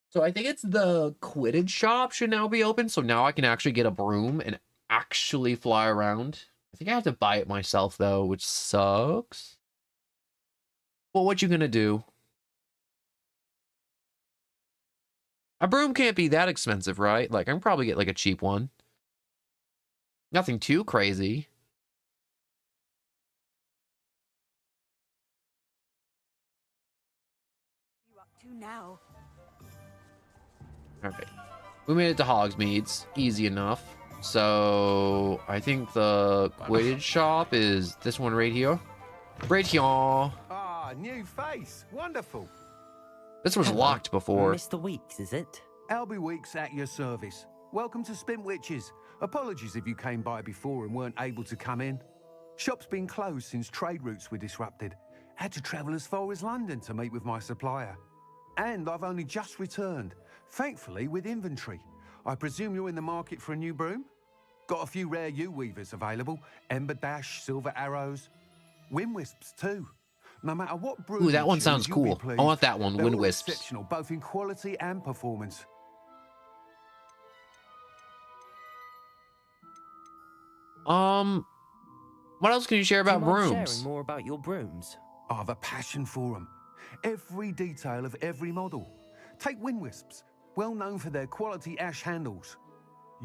So I think it's the Quidditch shop should now be open. So now I can actually get a broom and actually fly around. I think I have to buy it myself though, which sucks. Well, what you gonna do? A broom can't be that expensive, right? Like, I can probably get, like, a cheap one. Nothing too crazy. You up to now? Alright. We made it to Hogsmeade's. Easy enough. So, I think the Quidditch shop is this one right here. Right here. Ah, new face. Wonderful. This was locked before. Mr. Weeks, is it? Albie Weeks at your service. Welcome to Spint Witches. Apologies if you came by before and weren't able to come in. Shop's been closed since trade routes were disrupted. Had to travel as far as London to meet with my supplier. And I've only just returned, thankfully with inventory. I presume you're in the market for a new broom? Got a few rare yew-weavers available. Ember Dash, Silver Arrows. Wind Wisps too. No matter what broom. Ooh, that one sounds cool. I want that one, Wind Wisps. Exceptional, both in quality and performance. What else can you share Do you about mind brooms? sharing more about your brooms? I have a passion for them. Every detail of every model. Take wind wisps, well known for their quality ash handles.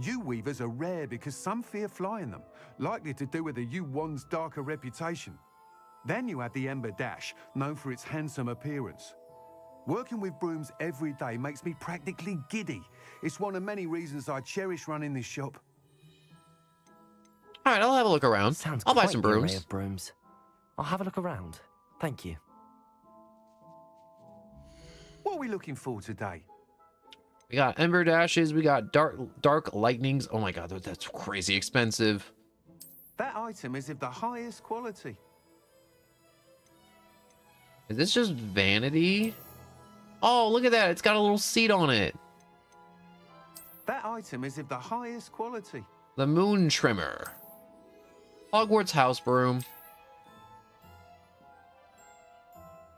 Yew weavers are rare because some fear flying them, likely to do with the yew wand's darker reputation. Then you have the Ember Dash, known for its handsome appearance. Working with brooms every day makes me practically giddy. It's one of many reasons I cherish running this shop. All right, I'll have a look around. Sounds I'll buy quite some the array brooms. of brooms. I'll have a look around. Thank you. What are we looking for today? We got Ember Dashes. We got Dark Lightnings. Oh my god, that's crazy expensive. That item is of the highest quality. Is this just vanity? Oh, look at that. It's got a little seat on it. That item is of the highest quality. The Moon Trimmer. Hogwart's House Broom.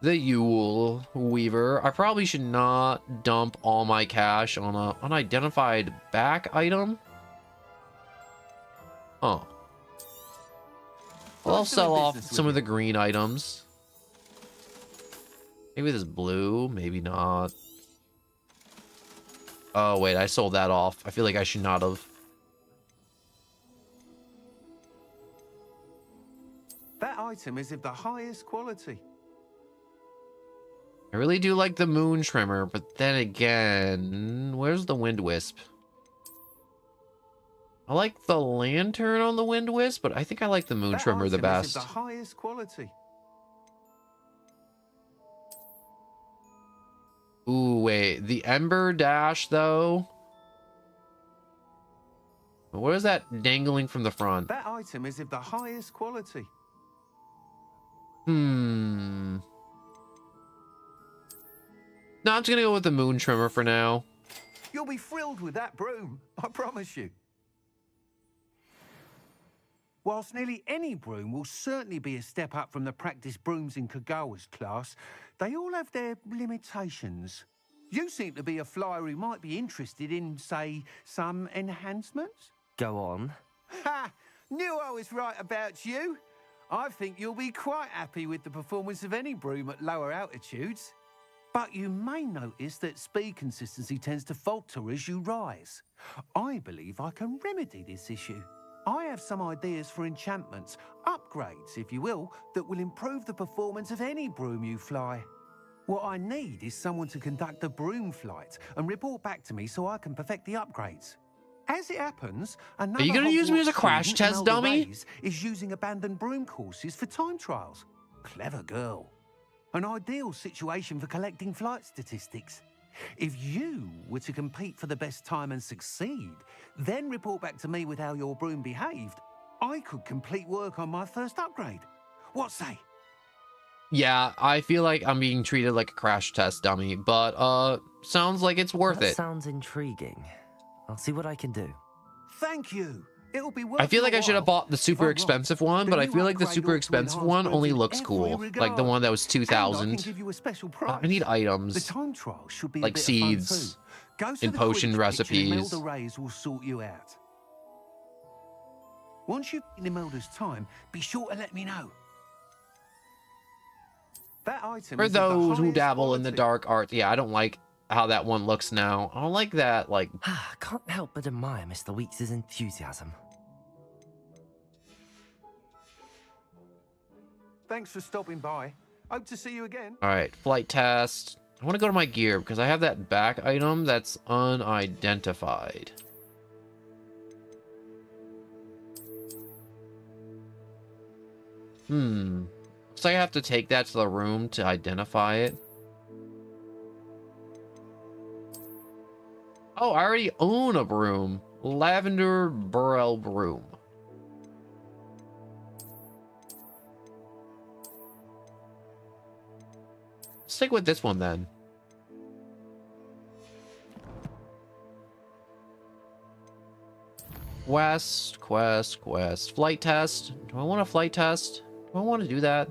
The Yule Weaver. I probably should not dump all my cash on a unidentified back item. Oh. Well, I'll sell off some of the green items. Maybe this blue, maybe not. Oh, wait, I sold that off. I feel like I should not have. That item is of the highest quality. I really do like the Moon Trimmer, but then again, where's the Wind Wisp? I like the lantern on the Wind Wisp, but I think I like the Moon Trimmer the best. Is of the highest quality. Ooh, wait. The Ember Dash, though? What is that dangling from the front? That item is of the highest quality. Hmm. No, I'm just gonna go with the Moon Trimmer for now. You'll be thrilled with that broom, I promise you. Whilst nearly any broom will certainly be a step up from the practice brooms in Kagawa's class, they all have their limitations. You seem to be a flyer who might be interested in, say, some enhancements? Go on. Ha! Knew I was right about you. I think you'll be quite happy with the performance of any broom at lower altitudes. But you may notice that speed consistency tends to falter as you rise. I believe I can remedy this issue. I have some ideas for enchantments, upgrades, if you will, that will improve the performance of any broom you fly. What I need is someone to conduct a broom flight and report back to me so I can perfect the upgrades. As it happens, Are you gonna use me as a crash test dummy? Is using abandoned broom courses for time trials. Clever girl. An ideal situation for collecting flight statistics. If you were to compete for the best time and succeed, then report back to me with how your broom behaved, I could complete work on my first upgrade. What say? Yeah, I feel like I'm being treated like a crash test dummy, but sounds like it's worth That it. sounds intriguing. I'll see what I can do. Thank you. It'll be worth I feel like your I should have while. bought the super expensive one, but I feel like the super expensive one only looks cool. Like the one that was 2,000. I need items. The time trial should be a like bit of fun seeds too. Go to and the potion Quidditch picture and recipes. Imelda Reyes will sort you out. Once you've been Imelda's time, be sure to let me know. That item For is of the those who highest dabble in the quality. dark arts, yeah, I don't like how that one looks now. I don't like that, like... Can't help but admire Mr. Weeks' enthusiasm. Thanks for stopping by. Hope to see you again. Alright, flight test. I want to go to my gear because I have that back item that's unidentified. Looks like I have to take that to the room to identify it. Oh, I already own a broom. Lavender Burrell broom. Stick with this one then. Quest. Flight test. Do I want a flight test? Do I want to do that?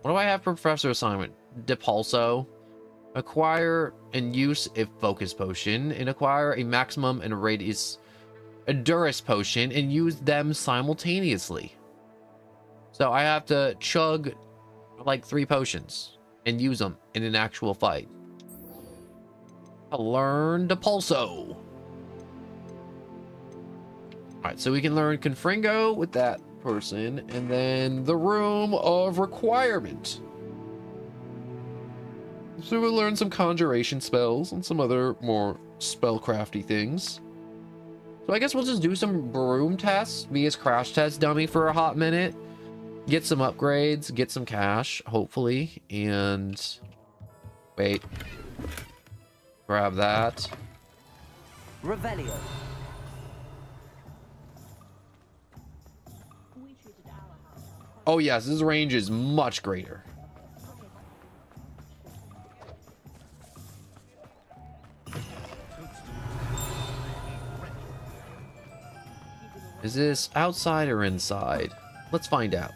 What do I have for professor assignment? Depulso. Acquire and use a focus potion and acquire a maximum and a Durus potion and use them simultaneously. So I have to chug like 3 potions and use them in an actual fight. I learned a Pulso. Alright, so we can learn Confringo with that person, and then the Room of Requirement. So we'll learn some conjuration spells and some other more spellcrafty things. So I guess we'll just do some broom tests, be his crash test dummy for a hot minute, get some upgrades, get some cash, hopefully, and wait. Grab that. Revelio. Oh yes, his range is much greater. Is this outside or inside? Let's find out.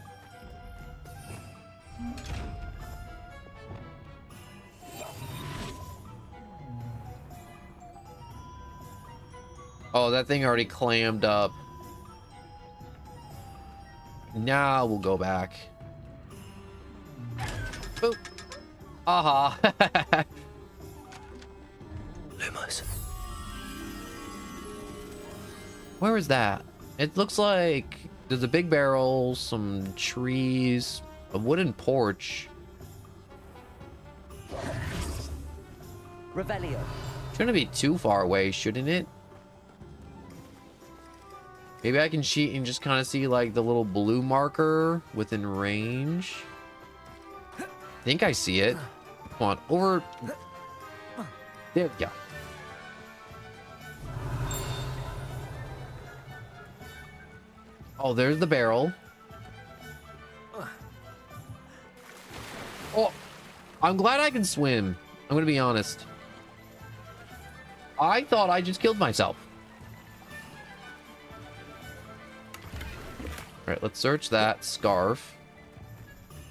Oh, that thing already clammed up. Now we'll go back. Boop. Aha. Lumos. Where is that? It looks like there's a big barrel, some trees, a wooden porch. Revelio. Shouldn't be too far away, shouldn't it? Maybe I can cheat and just kind of see like the little blue marker within range. I think I see it. Come on, over. There we go. Oh, there's the barrel. Oh, I'm glad I can swim. I'm gonna be honest. I thought I just killed myself. All right, let's search that scarf.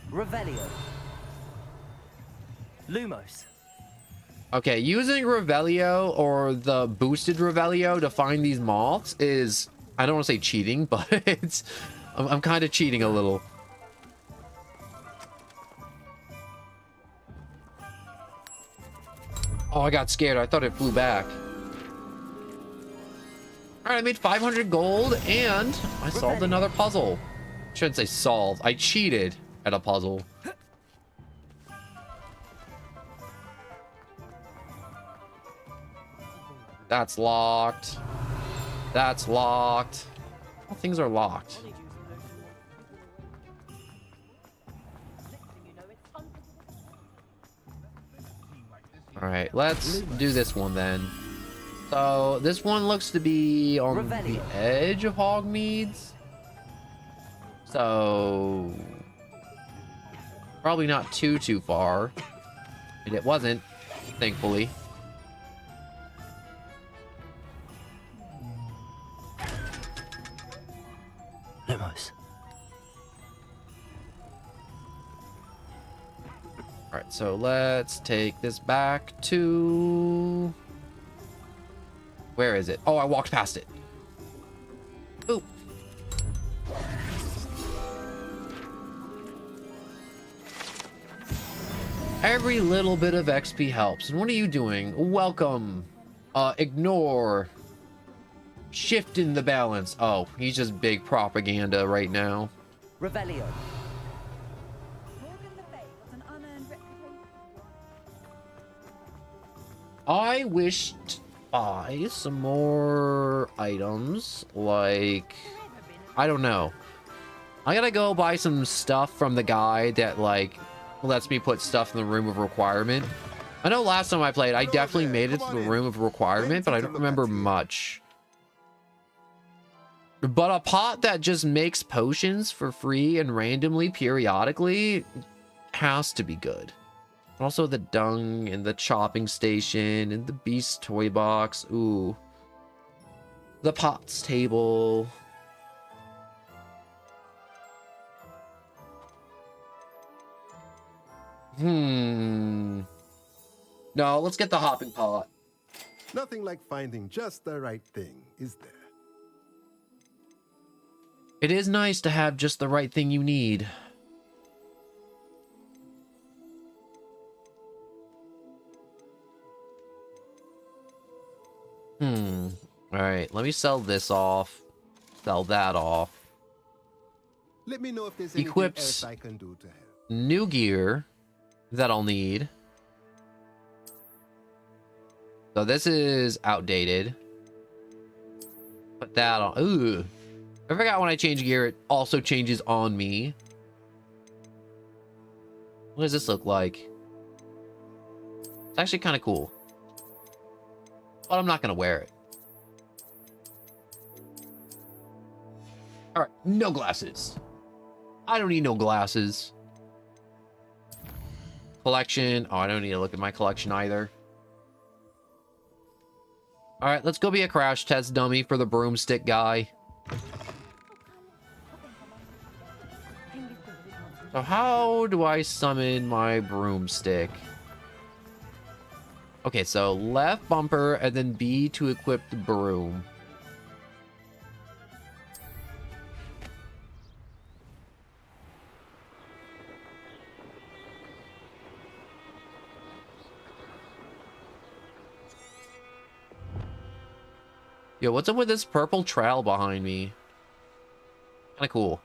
Revelio. Lumos. Okay, using Revelio or the boosted Revelio to find these moths is, I don't want to say cheating, but it's, I'm kind of cheating a little. Oh, I got scared. I thought it flew back. All right, I made 500 gold and I solved another puzzle. Shouldn't say solved. I cheated at a puzzle. That's locked. That's locked. All things are locked. All right, let's do this one then. So this one looks to be on the edge of Hogmeads. So probably not too far. And it wasn't, thankfully. Lumos. All right, so let's take this back to... Where is it? Oh, I walked past it. Ooh. Every little bit of XP helps. And what are you doing? Welcome. Ignore. Shift in the balance. Oh, he's just big propaganda right now. Revelio. I wish to buy some more items, like, I don't know. I gotta go buy some stuff from the guy that, like, lets me put stuff in the room of requirement. I know last time I played, I definitely made it to the room of requirement, but I don't remember much. But a pot that just makes potions for free and randomly, periodically, has to be good. Also the dung and the chopping station and the beast toy box. Ooh. The pots table. No, let's get the hopping pot. Nothing like finding just the right thing, is there? It is nice to have just the right thing you need. Alright, let me sell this off. Sell that off. Let me know if there's Equips anything else I can do to help. new gear that I'll need. So this is outdated. Put that on. Ooh. I forgot when I change gear, it also changes on me. What does this look like? It's actually kind of cool. But I'm not going to wear it. Alright, no glasses. I don't need no glasses. Collection. Oh, I don't need to look at my collection either. Alright, let's go be a crash test dummy for the broomstick guy. So how do I summon my broomstick? Okay, so left bumper and then B to equip the broom. Yo, what's up with this purple trail behind me? Kinda cool.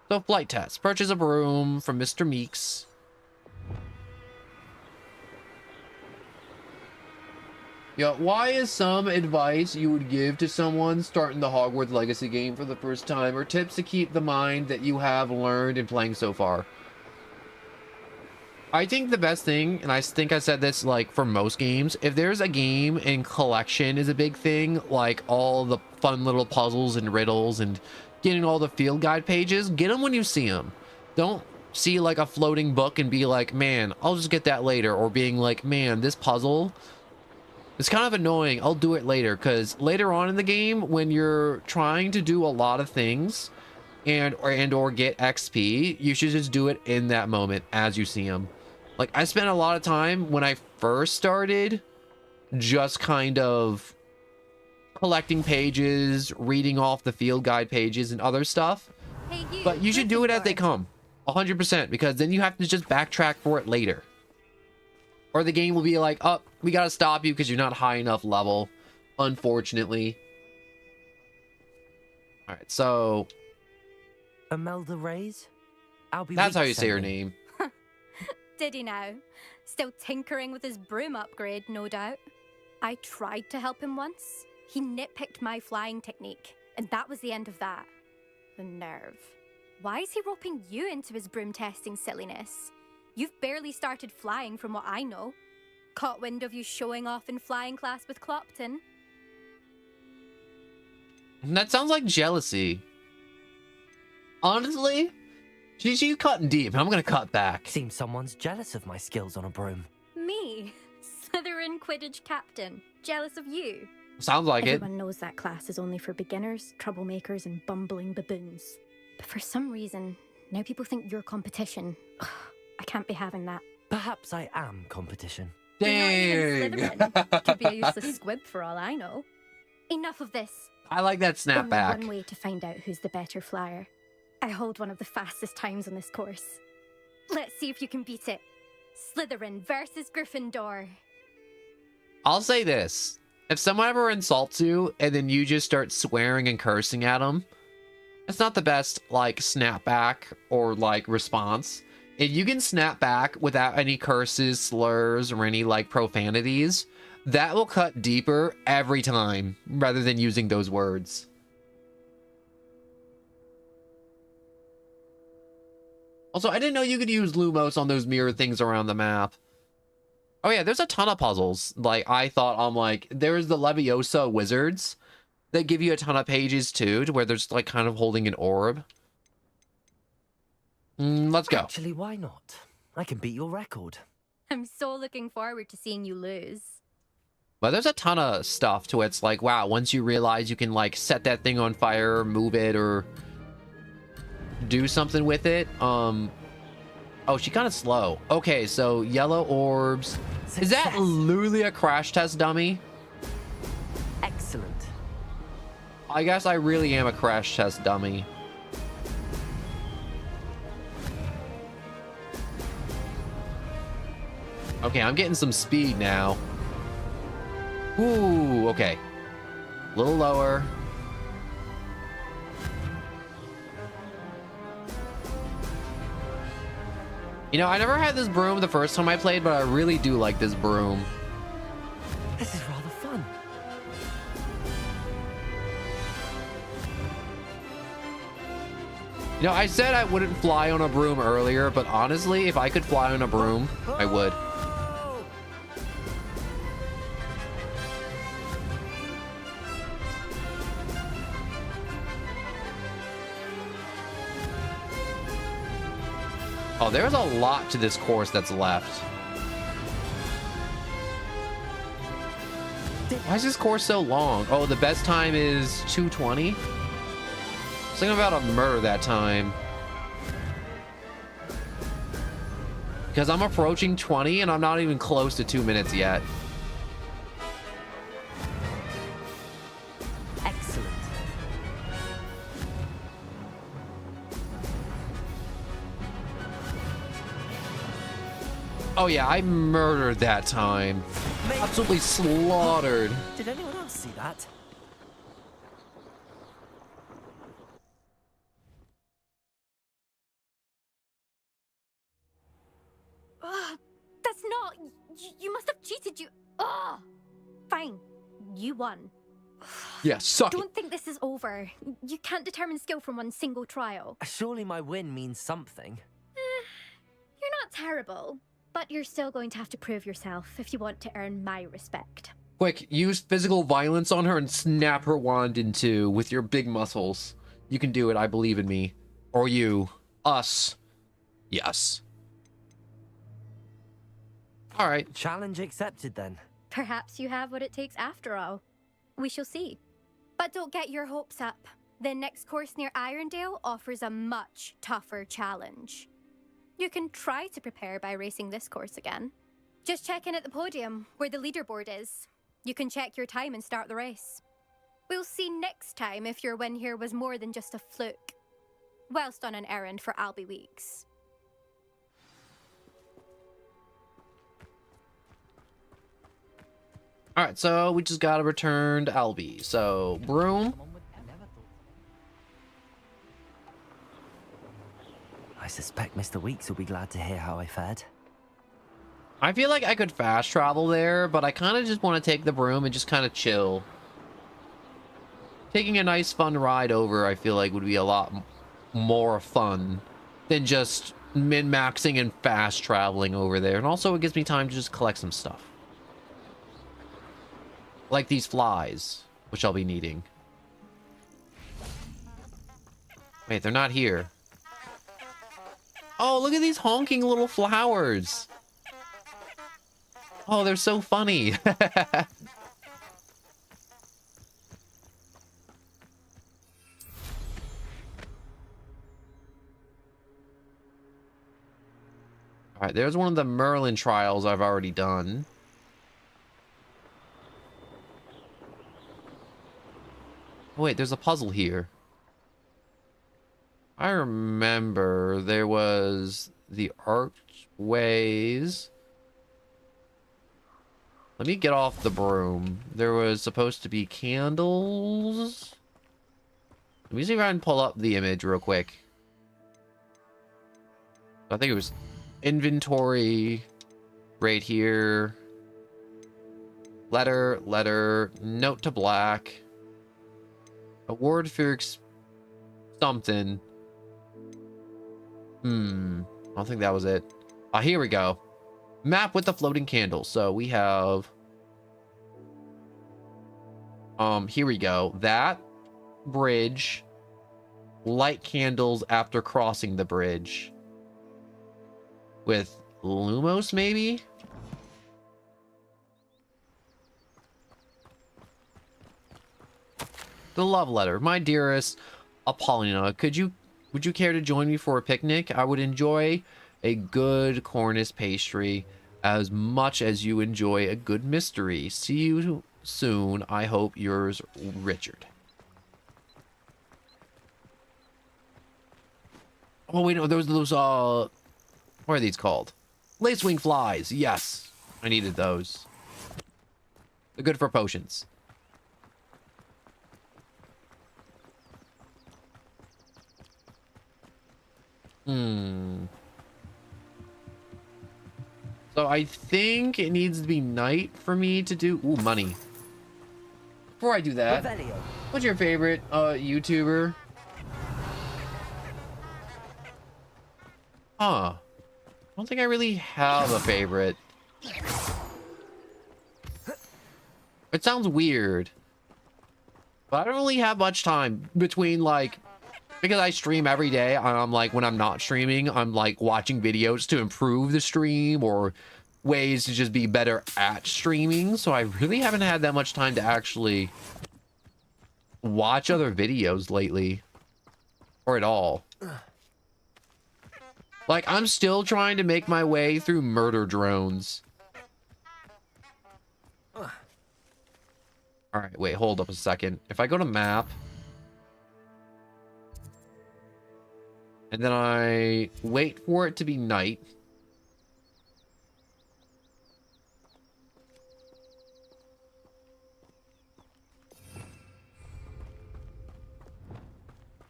So, flight test. Purchase a broom from Mr. Meeks. Yo, why is some advice you would give to someone starting the Hogwarts Legacy game for the first time, or tips to keep the mind that you have learned in playing so far? I think the best thing, and I think I said this like for most games, if there's a game and collection is a big thing, like all the fun little puzzles and riddles and getting all the field guide pages, get them when you see them. Don't see like a floating book and be like, man, I'll just get that later. Or being like, man, this puzzle, it's kind of annoying. I'll do it later. Because later on in the game, when you're trying to do a lot of things and or get XP, you should just do it in that moment as you see them. Like, I spent a lot of time when I first started just kind of collecting pages, reading off the field guide pages and other stuff. Hey, But you should do it as they come. 100%, because then you have to just backtrack for it later. Or the game will be like, oh, we gotta stop you because you're not high enough level, unfortunately. Alright, so... Imelda Reyes? That's how you say her name. Did he now? Still tinkering with his broom upgrade, no doubt. I tried to help him once. He nitpicked my flying technique, and that was the end of that. The nerve. Why is he roping you into his broom testing silliness? You've barely started flying from what I know. Caught wind of you showing off in flying class with Clopton. That sounds like jealousy. Honestly, she's cutting deep, and I'm gonna cut back. Seems someone's jealous of my skills on a broom. Me? Slytherin Quidditch captain. Jealous of you? Sounds like it. Everyone knows that class is only for beginners, troublemakers, and bumbling baboons. But for some reason, now people think you're competition. Ugh, I can't be having that. Perhaps I am competition. You're not even Slytherin. Could be a useless squib for all I know. Enough of this. I like that snapback. Only one way to find out who's the better flyer. I hold one of the fastest times on this course. Let's see if you can beat it. Slytherin versus Gryffindor. I'll say this. If someone ever insults you and then you just start swearing and cursing at them, it's not the best, like, snapback or, like, response. If you can snap back without any curses, slurs, or any, like, profanities, that will cut deeper every time, rather than using those words. Also, I didn't know you could use Lumos on those mirror things around the map. Oh yeah, there's a ton of puzzles. Like, I thought, there's the Leviosa wizards that give you a ton of pages too, to where there's like kind of holding an orb. Let's go. Actually, why not? I can beat your record. I'm so looking forward to seeing you lose. But there's a ton of stuff to it. It's like, wow, once you realize you can like set that thing on fire, move it, or do something with it. Oh, she's kind of slow. Okay, so yellow orbs. Is that literally a crash test dummy? Excellent. I guess I really am a crash test dummy. Okay, I'm getting some speed now. Ooh, okay. A little lower. You know, I never had this broom the first time I played, but I really do like this broom. This is rather fun. You know, I said I wouldn't fly on a broom earlier, but honestly, if I could fly on a broom, I would. Oh, there's a lot to this course that's left. Why is this course so long? Oh, the best time is 2:20? I was thinking about a murder that time. Because I'm approaching 20 and I'm not even close to 2 minutes yet. Excellent. Oh yeah, I murdered that time. Absolutely slaughtered. Did anyone else see that? That's not... You must have cheated, you... Ugh. Fine. You won. Yeah, suck it. Don't think this is over. You can't determine skill from one single trial. Surely my win means something. You're not terrible, but you're still going to have to prove yourself if you want to earn my respect. Quick, use physical violence on her and snap her wand in two with your big muscles. You can do it, I believe in me. Or you. Us. Yes. Alright. Challenge accepted then. Perhaps you have what it takes after all. We shall see. But don't get your hopes up. The next course near Irondale offers a much tougher challenge. You can try to prepare by racing this course again. Just check in at the podium, where the leaderboard is. You can check your time and start the race. We'll see next time if your win here was more than just a fluke. Whilst on an errand for Albie Weeks. Alright, so we just gotta return to Albie. So, broom. I suspect Mr. Weeks will be glad to hear how I fared. I feel like I could fast travel there, but I kind of just want to take the broom and just kind of chill. Taking a nice fun ride over, I feel like would be a lot more fun than just min-maxing and fast traveling over there. And also it gives me time to just collect some stuff. Like these flies, which I'll be needing. Wait, they're not here. Oh, look at these honking little flowers. Oh, they're so funny. Alright, there's one of the Merlin trials I've already done. Oh, wait, there's a puzzle here. I remember there was the archways. Let me get off the broom. There was supposed to be candles. Let me see if I can pull up the image real quick. I think it was inventory right here. Letter, note to black. Award for something. I don't think that was it. Ah, here we go. Map with the floating candle. So we have... here we go. That bridge. Light candles after crossing the bridge. With Lumos, maybe? The love letter. My dearest Apollina, would you care to join me for a picnic? I would enjoy a good Cornish pastry as much as you enjoy a good mystery. See you soon. I hope, yours, Richard. Oh wait, no, those what are these called? Lacewing flies. Yes, I needed those. They're good for potions. So I think it needs to be night for me to do... Ooh, money. Before I do that, what's your favorite YouTuber? Huh. I don't think I really have a favorite. It sounds weird. But I don't really have much time between, like... Because I stream every day, I'm like, when I'm not streaming, I'm like watching videos to improve the stream or ways to just be better at streaming. So I really haven't had that much time to actually watch other videos lately. Or at all. Like, I'm still trying to make my way through murder drones. Alright, wait, hold up a second. If I go to map... And then I wait for it to be night.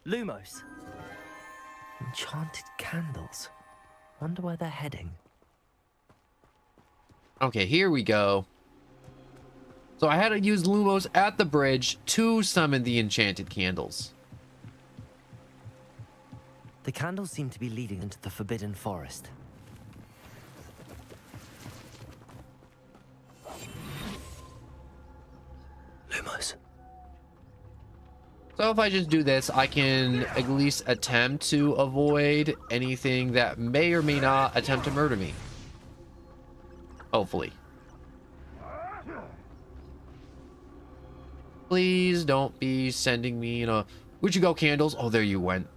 Lumos. Enchanted candles. Wonder where they're heading. Okay, here we go. So I had to use Lumos at the bridge to summon the enchanted candles. The candles seem to be leading into the Forbidden Forest. Lumos. So if I just do this, I can at least attempt to avoid anything that may or may not attempt to murder me. Hopefully. Please don't be sending me in a... Where'd you go, candles? Oh, there you went.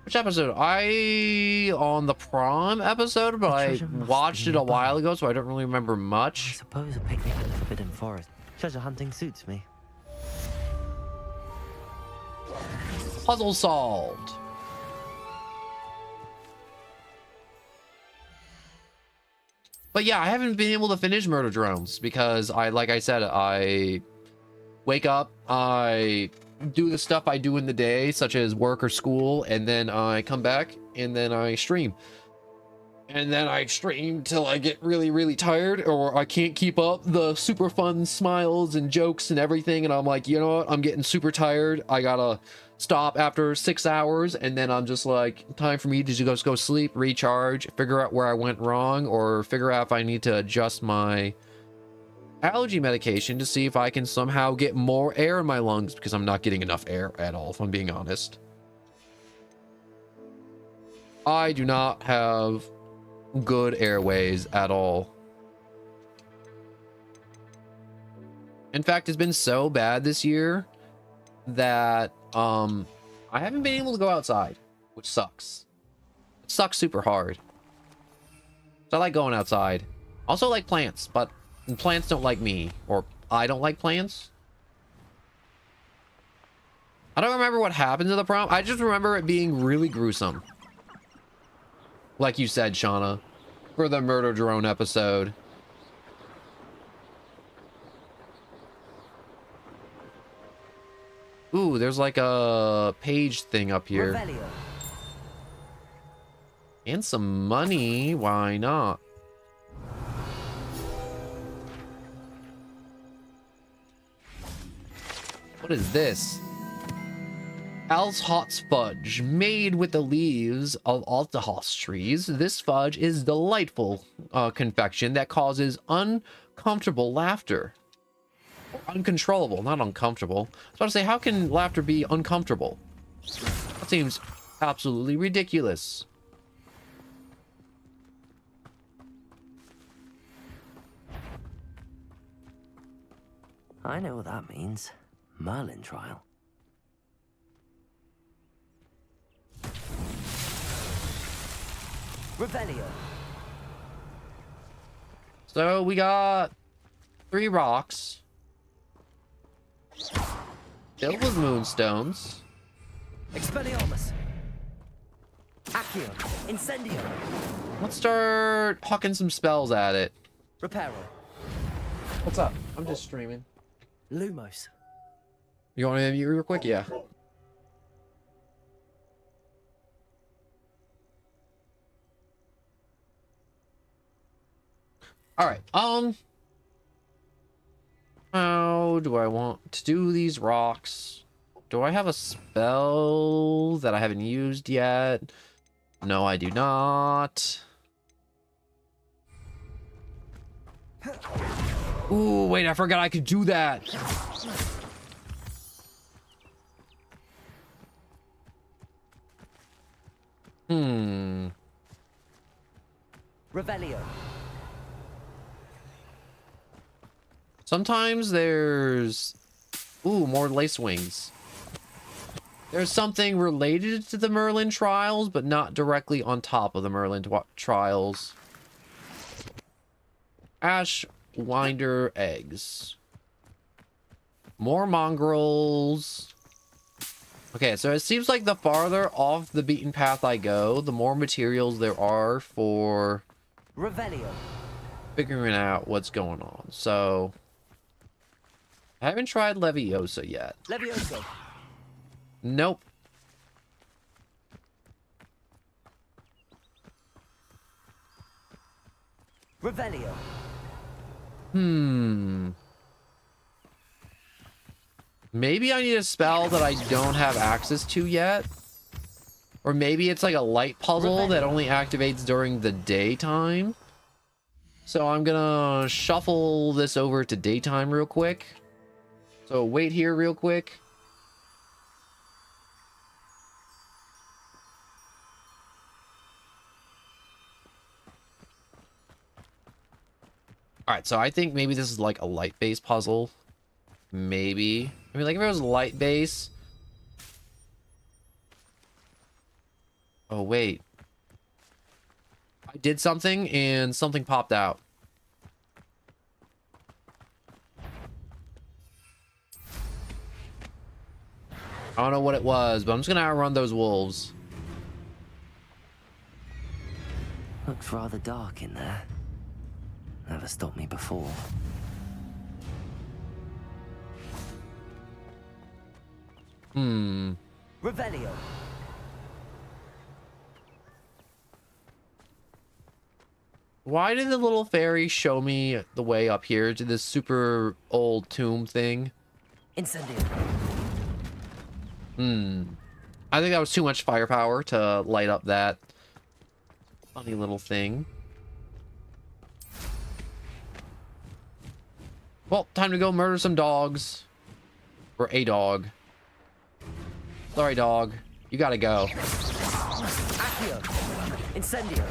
Which episode? I on the prom episode, but I watched it a while ago, so I don't really remember much. I suppose a picnic in the Forbidden Forest. Treasure hunting suits me. Puzzle solved. But yeah, I haven't been able to finish Murder Drones because like I said, I wake up, I do the stuff I do in the day, such as work or school, and then I come back and then I stream. And then I stream till I get really, really tired, or I can't keep up the super fun smiles and jokes and everything, and I'm like, you know what, I'm getting super tired, I gotta stop after 6 hours, and then I'm just like, time for me to just go sleep, recharge, figure out where I went wrong, or figure out if I need to adjust my allergy medication to see if I can somehow get more air in my lungs, because I'm not getting enough air at all, if I'm being honest. I do not have good airways at all. In fact, it's been so bad this year that I haven't been able to go outside, which sucks. It sucks super hard. So I like going outside. Also like plants, but plants don't like me, or I don't like plants. I don't remember what happened to the prom. I just remember it being really gruesome. Like you said, Shauna, for the Murder Drone episode. Ooh, there's like a page thing up here. Revelio. And some money, why not? What is this? Al's Hot Fudge, made with the leaves of Altahos trees. This fudge is delightful confection that causes uncomfortable laughter. Uncontrollable, not uncomfortable. I was about to say, how can laughter be uncomfortable? That seems absolutely ridiculous. I know what that means. Merlin trial. Revelio. So we got 3 rocks. filled with moonstones. Expelliarmus. Accio. Incendio. Let's start hucking some spells at it. Reparo. What's up? I'm just streaming. Lumos. You want to mute real quick? Yeah. All right. How do I want to do these rocks? Do I have a spell that I haven't used yet? No, I do not. Ooh, wait, I forgot I could do that. Revelio. Sometimes there's... Ooh, more lace wings. There's something related to the Merlin trials, but not directly on top of the Merlin trials. Ash Winder eggs. More mongrels. Okay, so it seems like the farther off the beaten path I go, the more materials there are for Revelio. Figuring out what's going on. So I haven't tried Leviosa yet. Leviosa. Nope. Revelio. Maybe I need a spell that I don't have access to yet. Or maybe it's like a light puzzle that only activates during the daytime. So I'm gonna shuffle this over to daytime real quick. So wait here real quick. Alright, so I think maybe this is like a light-based puzzle. Maybe. I mean, like if it was light base. Oh, wait. I did something and something popped out. I don't know what it was, but I'm just gonna outrun those wolves. Looks rather dark in there. Never stopped me before. Revelio. Why did the little fairy show me the way up here to this super old tomb thing? Incendio. I think that was too much firepower to light up that funny little thing. Well, time to go murder some dogs. Or a dog. Sorry, dog. You gotta go. Accio. Incendio.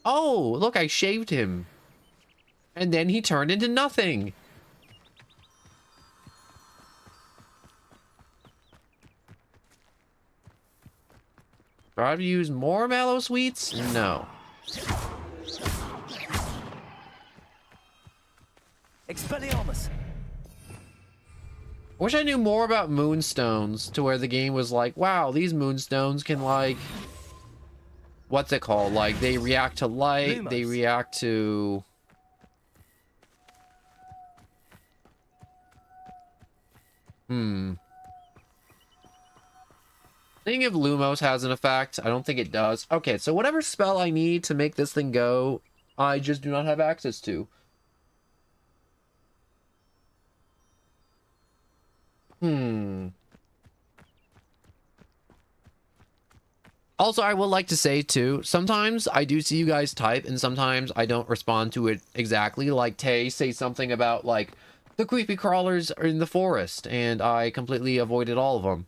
Oh, look, I shaved him. And then he turned into nothing. Do I have to use more mallow sweets? No. Expelliarmus. I wish I knew more about moonstones to where the game was like, wow, these moonstones can like... What's it called? Like, they react to light, Lumos. they react to... Thinking if Lumos has an effect, I don't think it does. Okay, so whatever spell I need to make this thing go, I just do not have access to. Also, I would like to say, too, sometimes I do see you guys type, and sometimes I don't respond to it exactly. Like, Tay say something about, like, the creepy crawlers are in the forest, and I completely avoided all of them.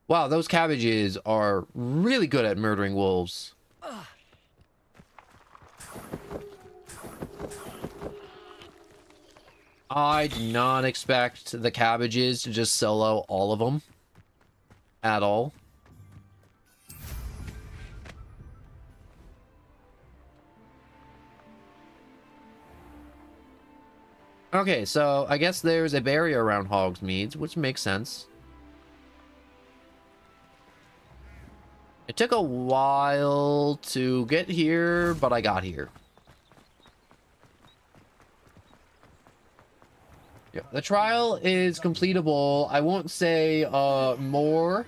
Wow, those cabbages are really good at murdering wolves. I did not expect the cabbages to just solo all of them. at all. Okay, so I guess there's a barrier around Hogsmeade, which makes sense. It took a while to get here, but I got here. Yeah, the trial is completable. I won't say more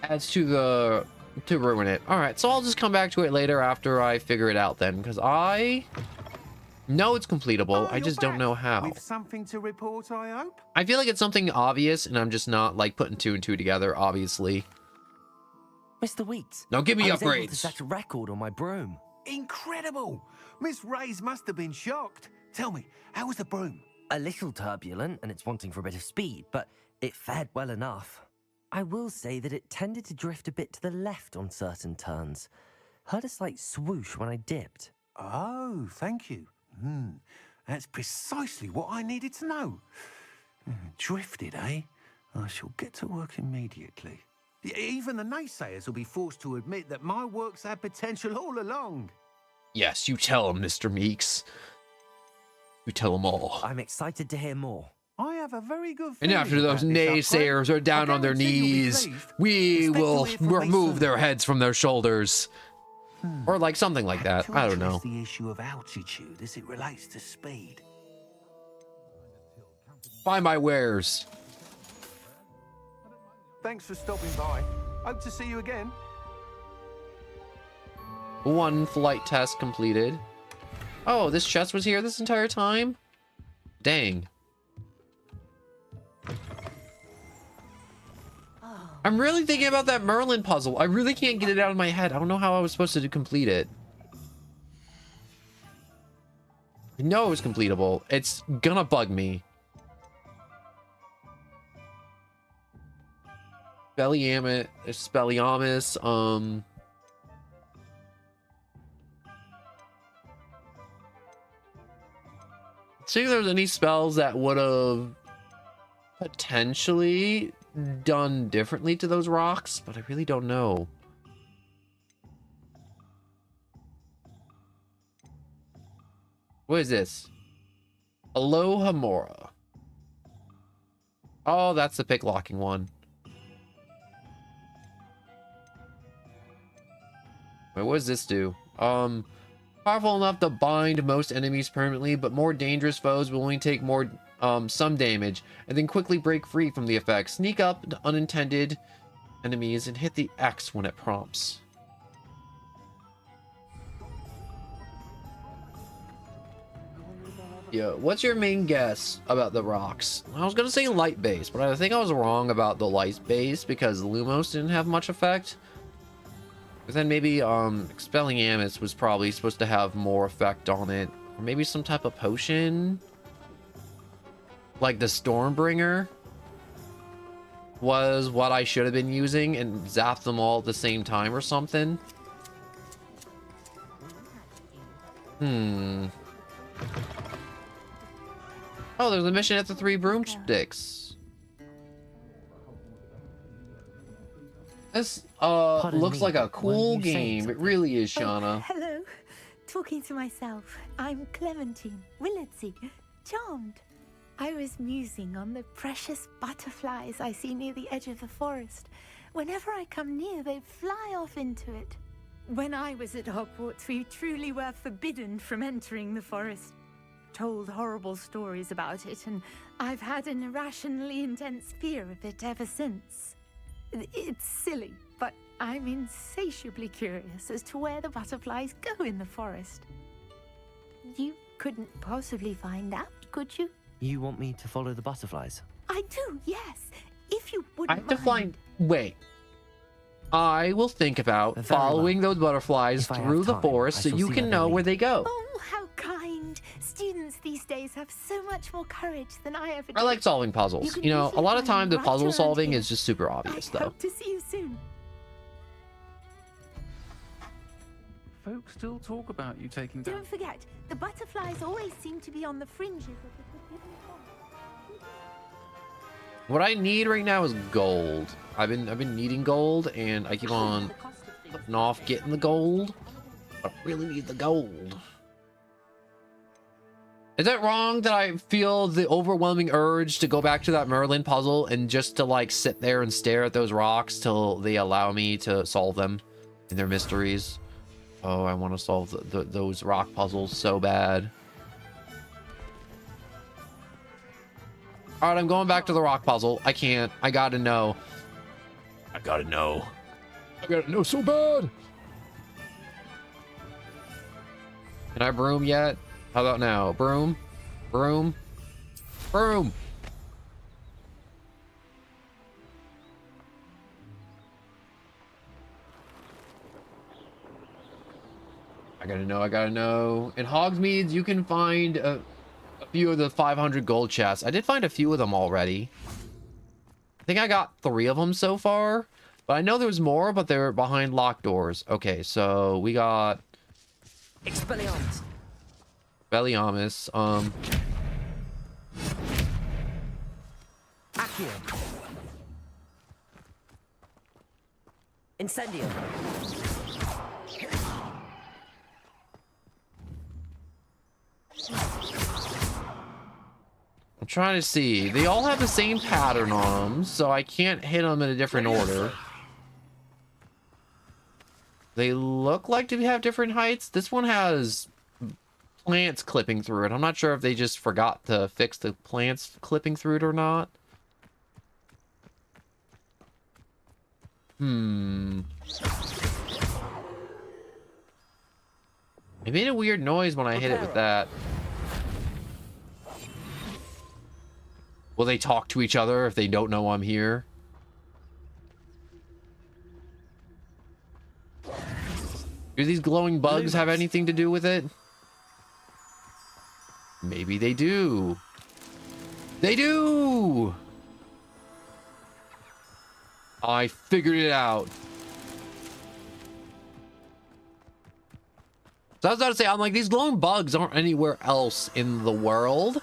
as to ruin it. All right, so I'll just come back to it later after I figure it out then, because I know it's completable. I just don't know how. With something to report, I hope? I feel like it's something obvious, and I'm just not like putting two and two together, obviously. Mr. Wheat. Now give me I was able to upgrades. set a record on my broom. Incredible! Miss Ray's must have been shocked. Tell me, how was the broom? A little turbulent, and it's wanting for a bit of speed, but it fared well enough. I will say that it tended to drift a bit to the left on certain turns. Heard a slight swoosh when I dipped. Oh, thank you. That's precisely what I needed to know. Drifted, eh? I shall get to work immediately. Even the naysayers will be forced to admit that my work's had potential all along. Yes, you tell him, Mr. Meeks. You tell them all. I'm excited to hear more. I have a very good And feeling after those about this naysayers upgrade. are down I on their guarantee you'll be knees, pleased. we Expect to will hear from me remove soon. their heads from their shoulders. Or like something like that. To I don't know. address the issue of altitude as it relates to speed. Buy my wares. Thanks for stopping by. Hope to see you again. One flight test completed. Oh, this chest was here this entire time? Dang. I'm really thinking about that Merlin puzzle. I really can't get it out of my head. I don't know how I was supposed to complete it. I know it was completable. It's gonna bug me. Spelliamus, see if there's any spells that would have potentially done differently to those rocks, but I really don't know. What is this? Aloha Mora. Oh, that's the pick locking one. Wait, what does this do? Powerful enough to bind most enemies permanently, but more dangerous foes will only take more some damage and then quickly break free from the effect. Sneak up to unintended enemies and hit the X when it prompts. Yeah, what's your main guess about the rocks? I was gonna say light base, but I think I was wrong about the light base because Lumos didn't have much effect. But then maybe Expelliarmus was probably supposed to have more effect on it. Or maybe some type of potion. Like the Stormbringer was what I should have been using and zap them all at the same time or something. Oh, there's a mission at the 3 broomsticks. This looks like a cool game. It really is, Shauna. Hello. Talking to myself. I'm Clementine, Willardsy, charmed. I was musing on the precious butterflies I see near the edge of the forest. Whenever I come near, they fly off into it. When I was at Hogwarts, we truly were forbidden from entering the forest. Told horrible stories about it, and I've had an irrationally intense fear of it ever since. It's silly, but I'm insatiably curious as to where the butterflies go in the forest. You couldn't possibly find out, could you? You want me to follow the butterflies? I do, yes. If you I wouldn't have to mind. find... Wait. I will think about Very following well. those butterflies If I have through the time, forest I so shall you see can where they know where lead. they go. Oh, how kind. Students these days have so much more courage than I ever did. I like solving puzzles. can You know, a usually lot of find time the right puzzle around solving here. is just super obvious, though. Hope to see you soon. Folks still talk about you taking down... Don't forget, the butterflies always seem to be on the fringes of the forbidden forest. What I need right now is gold. I've been needing gold, and I keep on putting off getting the gold. I really need the gold. Is it wrong that I feel the overwhelming urge to go back to that Merlin puzzle and just to like sit there and stare at those rocks till they allow me to solve them and their mysteries? Oh, I want to solve those rock puzzles so bad. All right, I'm going back to the rock puzzle. I can't. I gotta know. I gotta know. I gotta know so bad. Can I broom yet? How about now? Broom? Broom? Broom! I gotta know, I gotta know. In Hogsmeade, you can find a few of the 500 gold chests. I did find a few of them already. I think I got 3 of them so far. But I know there was more, but they're behind locked doors. Okay, so we got... Expelliarmus. Expelliarmus, Accio. Incendio. I'm trying to see. They all have the same pattern on them, so I can't hit them in a different order. They look like to have different heights. This one has plants clipping through it. I'm not sure if they just forgot to fix the plants clipping through it or not. It made a weird noise when I hit it with that. Will they talk to each other if they don't know I'm here? Do these glowing bugs have anything to do with it? Maybe they do. They do! I figured it out. So I was about to say, I'm like, these glowing bugs aren't anywhere else in the world.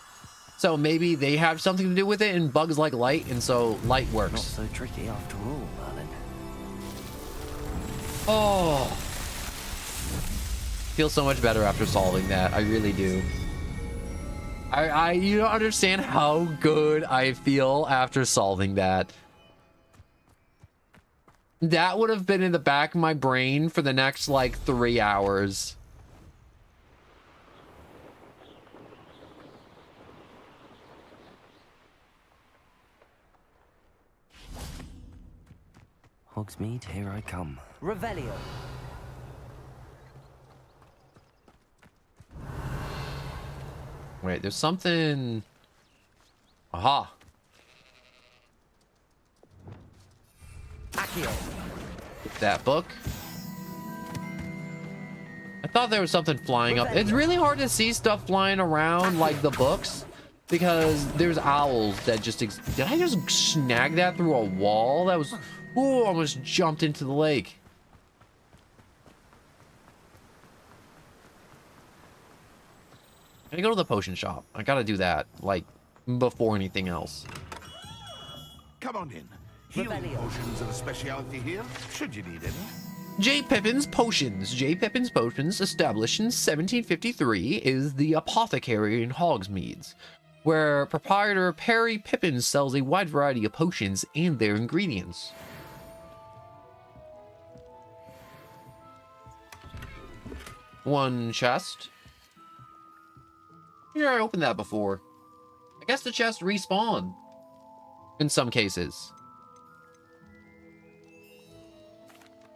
So maybe they have something to do with it, and bugs like light, and so light works. Not so tricky after all, Merlin. Oh. Feels so much better after solving that. I really do. You don't understand how good I feel after solving that. That would have been in the back of my brain for the next, like, 3 hours. Hogsmeade, here I come. Revelio. Wait, there's something... Aha. Accio. That book. I thought there was something flying up. It's really hard to see stuff flying around like the books because there's owls that just... Did I just snag that through a wall? That was... Ooh, almost jumped into the lake. I gotta go to the potion shop. I gotta do that, like, before anything else. Come on in. Healing potions are a specialty here, should you need any. J. Pippin's Potions. J. Pippin's Potions, established in 1753, is the apothecary in Hogsmeade, where proprietor Perry Pippin sells a wide variety of potions and their ingredients. One chest. Here, I opened that before. I guess the chests respawn. In some cases.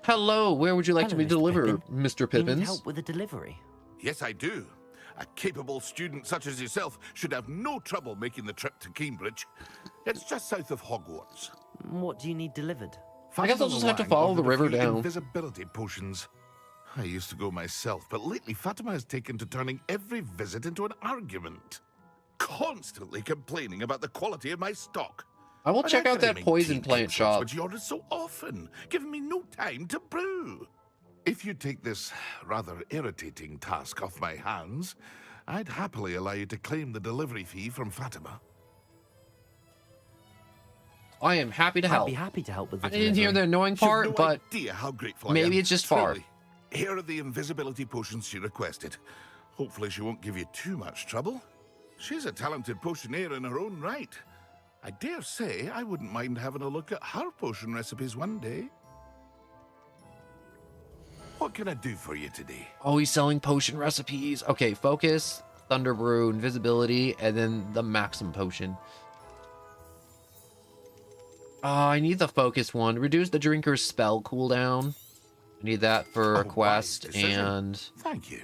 Hello, where would you like to be delivered, Mr. Pippins? You need help with the delivery? Yes, I do. A capable student such as yourself should have no trouble making the trip to Cambridge. It's just south of Hogwarts. What do you need delivered? I guess I'll just have to follow the river down. Invisibility potions. I used to go myself, but lately Fatima has taken to turning every visit into an argument. Constantly complaining about the quality of my stock. I will check out that poison plant shop. But she orders so often, giving me no time to brew. If you take this rather irritating task off my hands, I'd happily allow you to claim the delivery fee from Fatima. I am happy to I'd help. be happy to help with the I didn't hear the annoying part, You've no but idea how grateful I maybe am. it's just far. Truly. Here are the invisibility potions she requested. Hopefully she won't give you too much trouble. She's a talented potioneer in her own right. I dare say I wouldn't mind having a look at her potion recipes one day. What can I do for you today? Oh, he's selling potion recipes. Okay, focus, thunder brew, invisibility, and then the maximum potion. I need the focus one. Reduce the drinker's spell cooldown. I need that for a quest, and Thank you.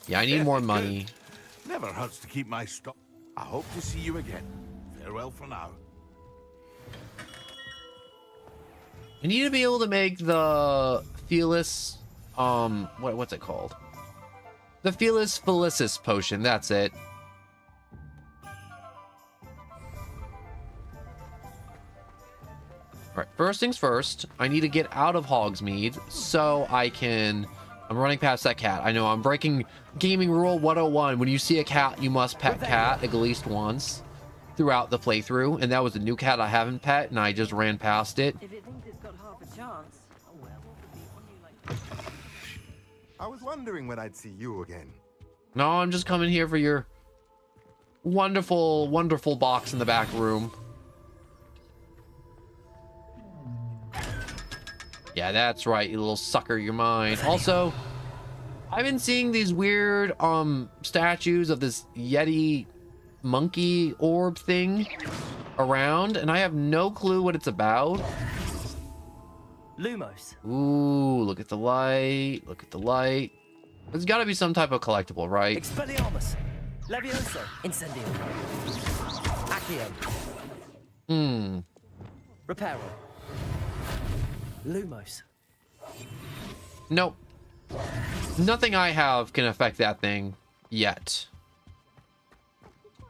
yeah, I need more money. Never hurts to keep my stock. I hope to see you again. Farewell for now. I need to be able to make the Felis, what's it called? The Felis Felicis potion, that's it. All right, first things first, I need to get out of Hogsmeade so I can... I'm running past that cat. I know, I'm breaking gaming rule 101. When you see a cat, you must pet cat at least once throughout the playthrough. And that was a new cat I haven't pet, and I just ran past it. If it thinks it's got half a chance, a werewolf would be on you like... I was wondering when I'd see you again. No, I'm just coming here for your wonderful, wonderful box in the back room. Yeah, that's right, you little sucker, you're mine. Also, I've been seeing these weird statues of this Yeti monkey orb thing around, and I have no clue what it's about. Lumos. Ooh, look at the light. Look at the light. There's got to be some type of collectible, right? Expelliarmus. Levioso. Incendio. Accio. Reparo. Lumos. Nope. Nothing I have can affect that thing yet.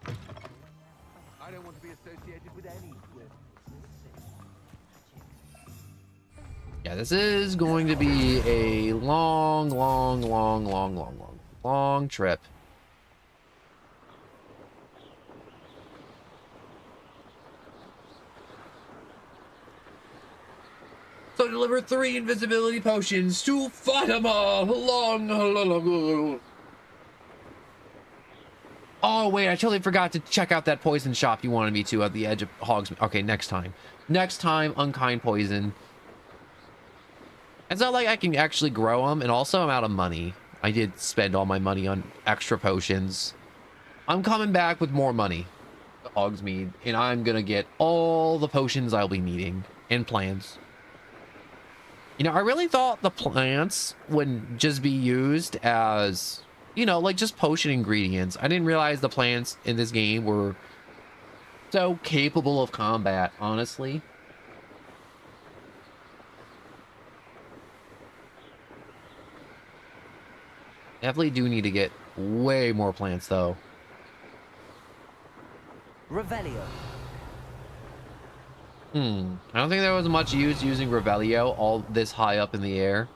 I don't want to be associated with any swift. Yeah, this is going to be a long trip. So deliver 3 invisibility potions to Fatima. Oh wait, I totally forgot to check out that poison shop you wanted me to at the edge of Hogsmeade. Okay, next time. Next time, unkind poison. It's not like I can actually grow them, and also I'm out of money. I did spend all my money on extra potions. I'm coming back with more money to Hogsmeade, and I'm gonna get all the potions I'll be needing and plants. You know, I really thought the plants would just be used as, you know, like just potion ingredients. I didn't realize the plants in this game were so capable of combat, honestly. Definitely do need to get way more plants, though. Revelio. I don't think there was much use using Revelio all this high up in the air.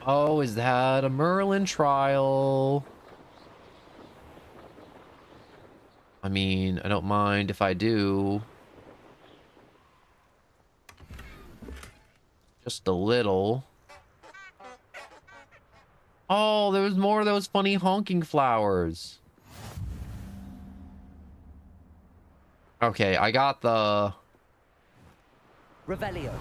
Oh, is that a Merlin trial? I mean, I don't mind if I do. Just a little. Oh, there was more of those funny honking flowers. Okay, I got the... Revelio.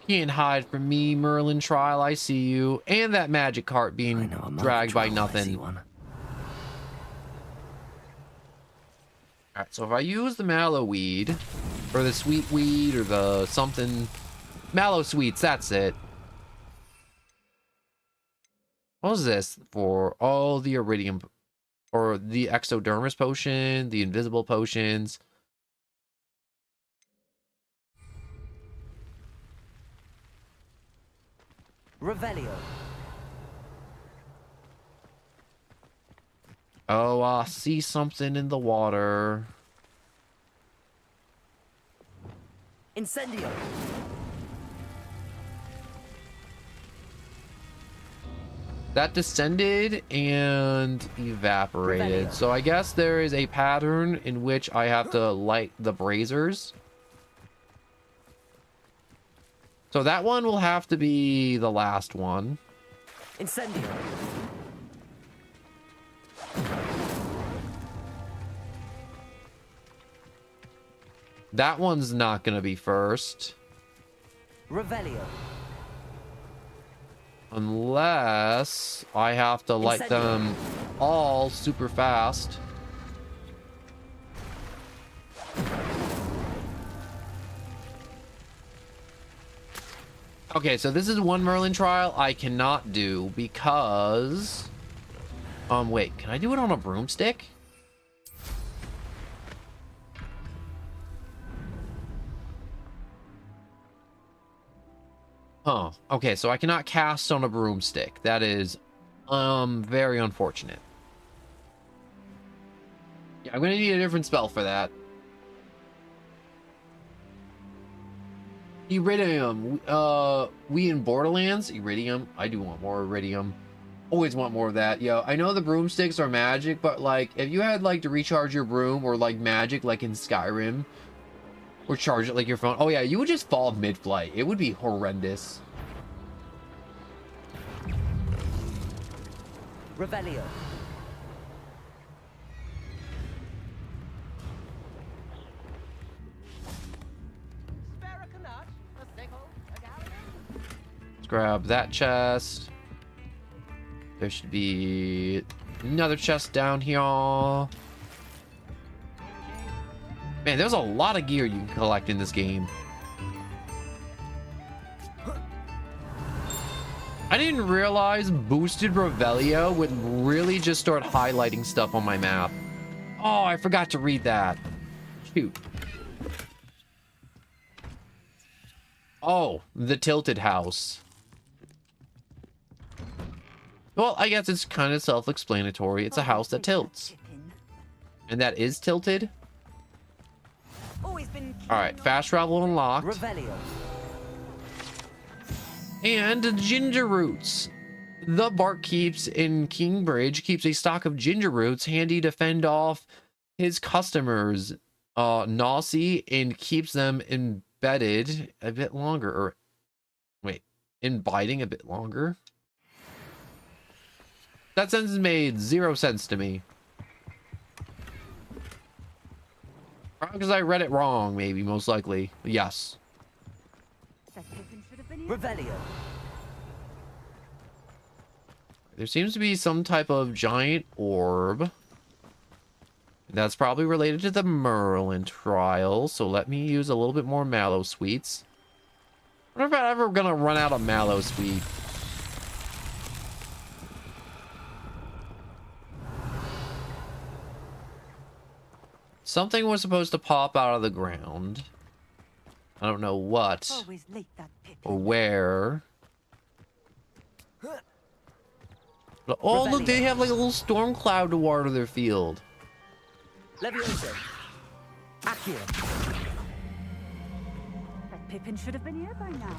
Can't hide from me, Merlin trial. I see you. And that magic cart being dragged by nothing. Alright, so if I use the mallow weed, or the sweet weed, or the something... Mallow sweets, that's it. What was this for? Oh, the iridium, or the exodermis potion, the invisible potions. Revelio. Oh, I see something in the water. Incendio. That descended and evaporated. Revelio. So I guess there is a pattern in which I have to light the braziers. So that one will have to be the last one. Incendio. That one's not going to be first. Revelio. Unless I have to light them all super fast. Okay, so this is one Merlin trial I cannot do because... wait, can I do it on a broomstick? Huh. Okay, so I cannot cast on a broomstick. That is, very unfortunate. Yeah, I'm gonna need a different spell for that. Iridium. We in Borderlands? Iridium? I do want more Iridium. Always want more of that. Yo, I know the broomsticks are magic, but like, if you had like to recharge your broom or like magic like in Skyrim, or charge it like your phone. Oh yeah, you would just fall mid-flight. It would be horrendous. Revelio. Let's grab that chest. There should be another chest down here. Man, there's a lot of gear you can collect in this game. I didn't realize boosted Revelio would really just start highlighting stuff on my map. Oh, I forgot to read that. Shoot. Oh, the tilted house. Well, I guess it's kind of self-explanatory. It's a house that tilts. And that is tilted? Alright, fast travel unlocked. Revelio. And ginger roots. The bark keeps in Kingbridge keeps a stock of ginger roots handy to fend off his customers nausea and keeps them embedded a bit longer. Or wait, imbibing a bit longer. That sentence made 0 sense to me. Because I read it wrong, maybe, most likely. Yes. Revelio. There seems to be some type of giant orb. That's probably related to the Merlin trial, so let me use a little bit more mallow sweets. I wonder if I'm ever gonna run out of mallow sweet. Something was supposed to pop out of the ground. I don't know what or where. But, oh, look, they have like a little storm cloud to water their field. Levioso. Accio. That Pippin should have been here by now.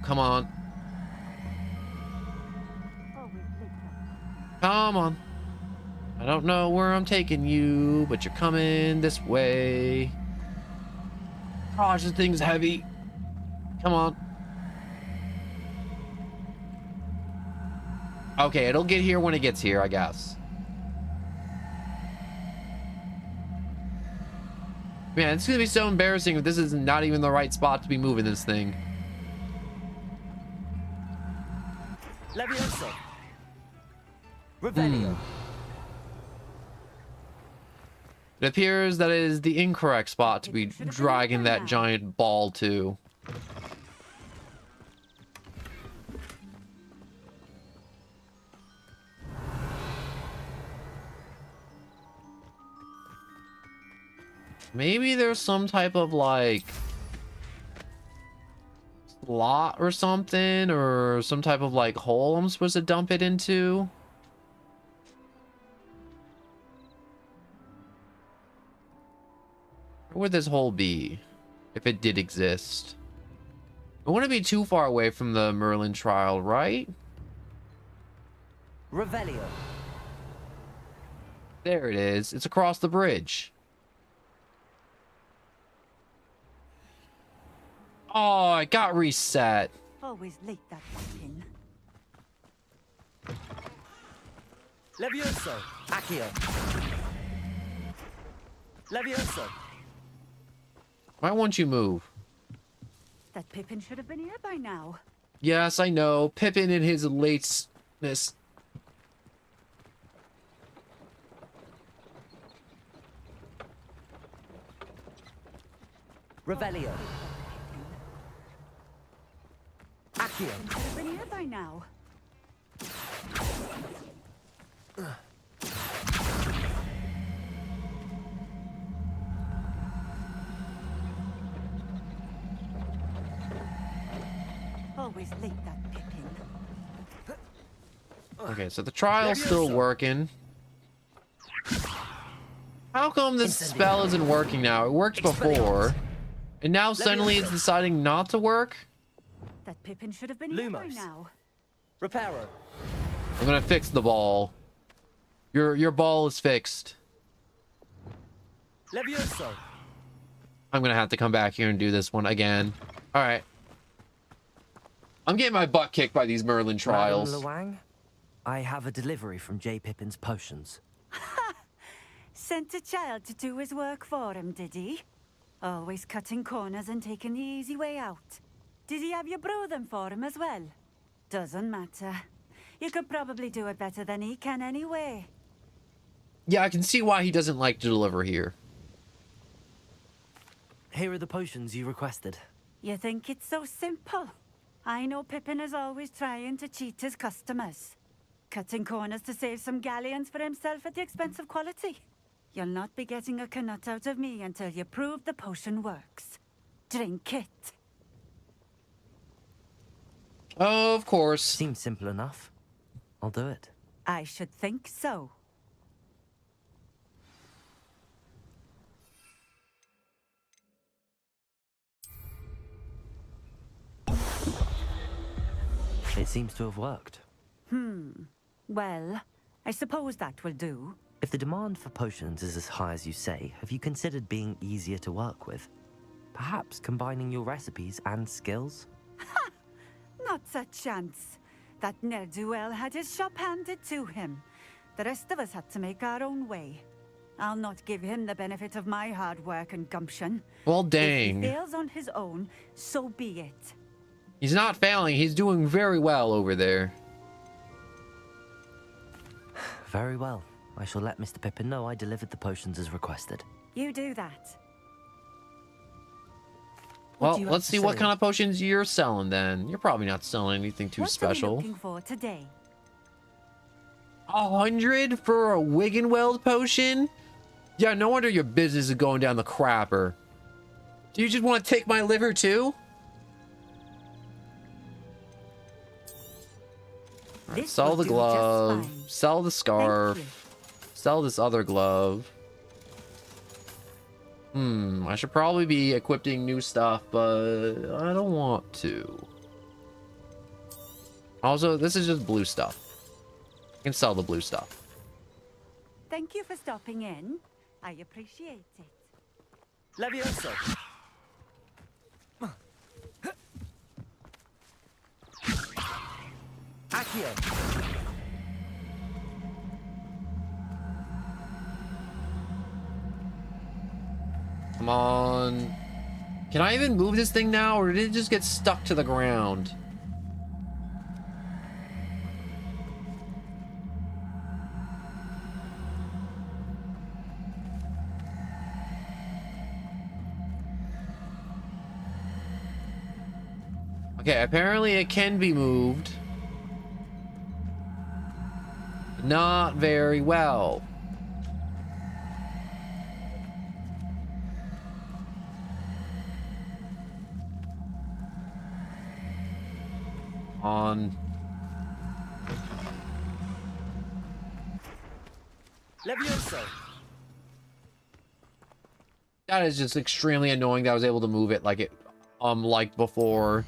Come on. Come on. I don't know where I'm taking you, but you're coming this way. Gosh, this thing's heavy. Come on. Okay, it'll get here when it gets here, I guess. Man, it's gonna be so embarrassing if this is not even the right spot to be moving this thing. Levioso. Revelio. It appears that it is the incorrect spot to be dragging that giant ball to. Maybe there's some type of like slot or something, or some type of like hole I'm supposed to dump it into. Where would this hole be? If it did exist. I wouldn't be too far away from the Merlin trial, right? Revelio. There it is. It's across the bridge. Oh, it got reset. Always late, that fucking. Levioso. Accio. Levioso. Why won't you move? That Pippin should have been here by now. Yes, I know. Pippin in his lateness. Revelio. Accio. Should have been here by now. Always late, that Pippin. Okay, so the trial's still working. How come this spell isn't working now? It worked before. And now suddenly it's deciding not to work? That Pippin should have been here by now. Reparo. I'm gonna fix the ball. Your ball is fixed. Levioso. I'm gonna have to come back here and do this one again. Alright. I'm getting my butt kicked by these Merlin trials. Madame Luang, I have a delivery from J. Pippin's potions. Sent a child to do his work for him, did he? Always cutting corners and taking the easy way out. Did he have you brew them for him as well? Doesn't matter. You could probably do it better than he can anyway. Yeah, I can see why he doesn't like to deliver here. Here are the potions you requested. You think it's so simple? I know Pippin is always trying to cheat his customers. Cutting corners to save some galleons for himself at the expense of quality. You'll not be getting a canut out of me until you prove the potion works. Drink it. Of course. Seems simple enough. I'll do it. I should think so. It seems to have worked. Well, I suppose that will do. If the demand for potions is as high as you say, have you considered being easier to work with? Perhaps combining your recipes and skills? Not a chance. That ne'er-do-well had his shop handed to him. The rest of us had to make our own way. I'll not give him the benefit of my hard work and gumption. Well, If dang. he fails on his own, so be it. He's not failing. He's doing very well over there. Very well. I shall let Mr. Pippin know I delivered the potions as requested. You do that. Well, do you let's have see to what say? kind of potions you're selling then. You're probably not selling anything too What are we special. looking for today? 100 for a Wiggenweld potion? Yeah, no wonder your business is going down the crapper. Do you just want to take my liver too? Alright, This sell will the do just glove, fine. sell the scarf, sell this other glove. I should probably be equipping new stuff, but I don't want to. Also, this is just blue stuff. I can sell the blue stuff. Thank you for stopping in. I appreciate it. Levioso. Accio. Come on. Can I even move this thing now, or did it just get stuck to the ground? Okay, apparently it can be moved. Not very well. On. Levioso. That is just extremely annoying that I was able to move it like before.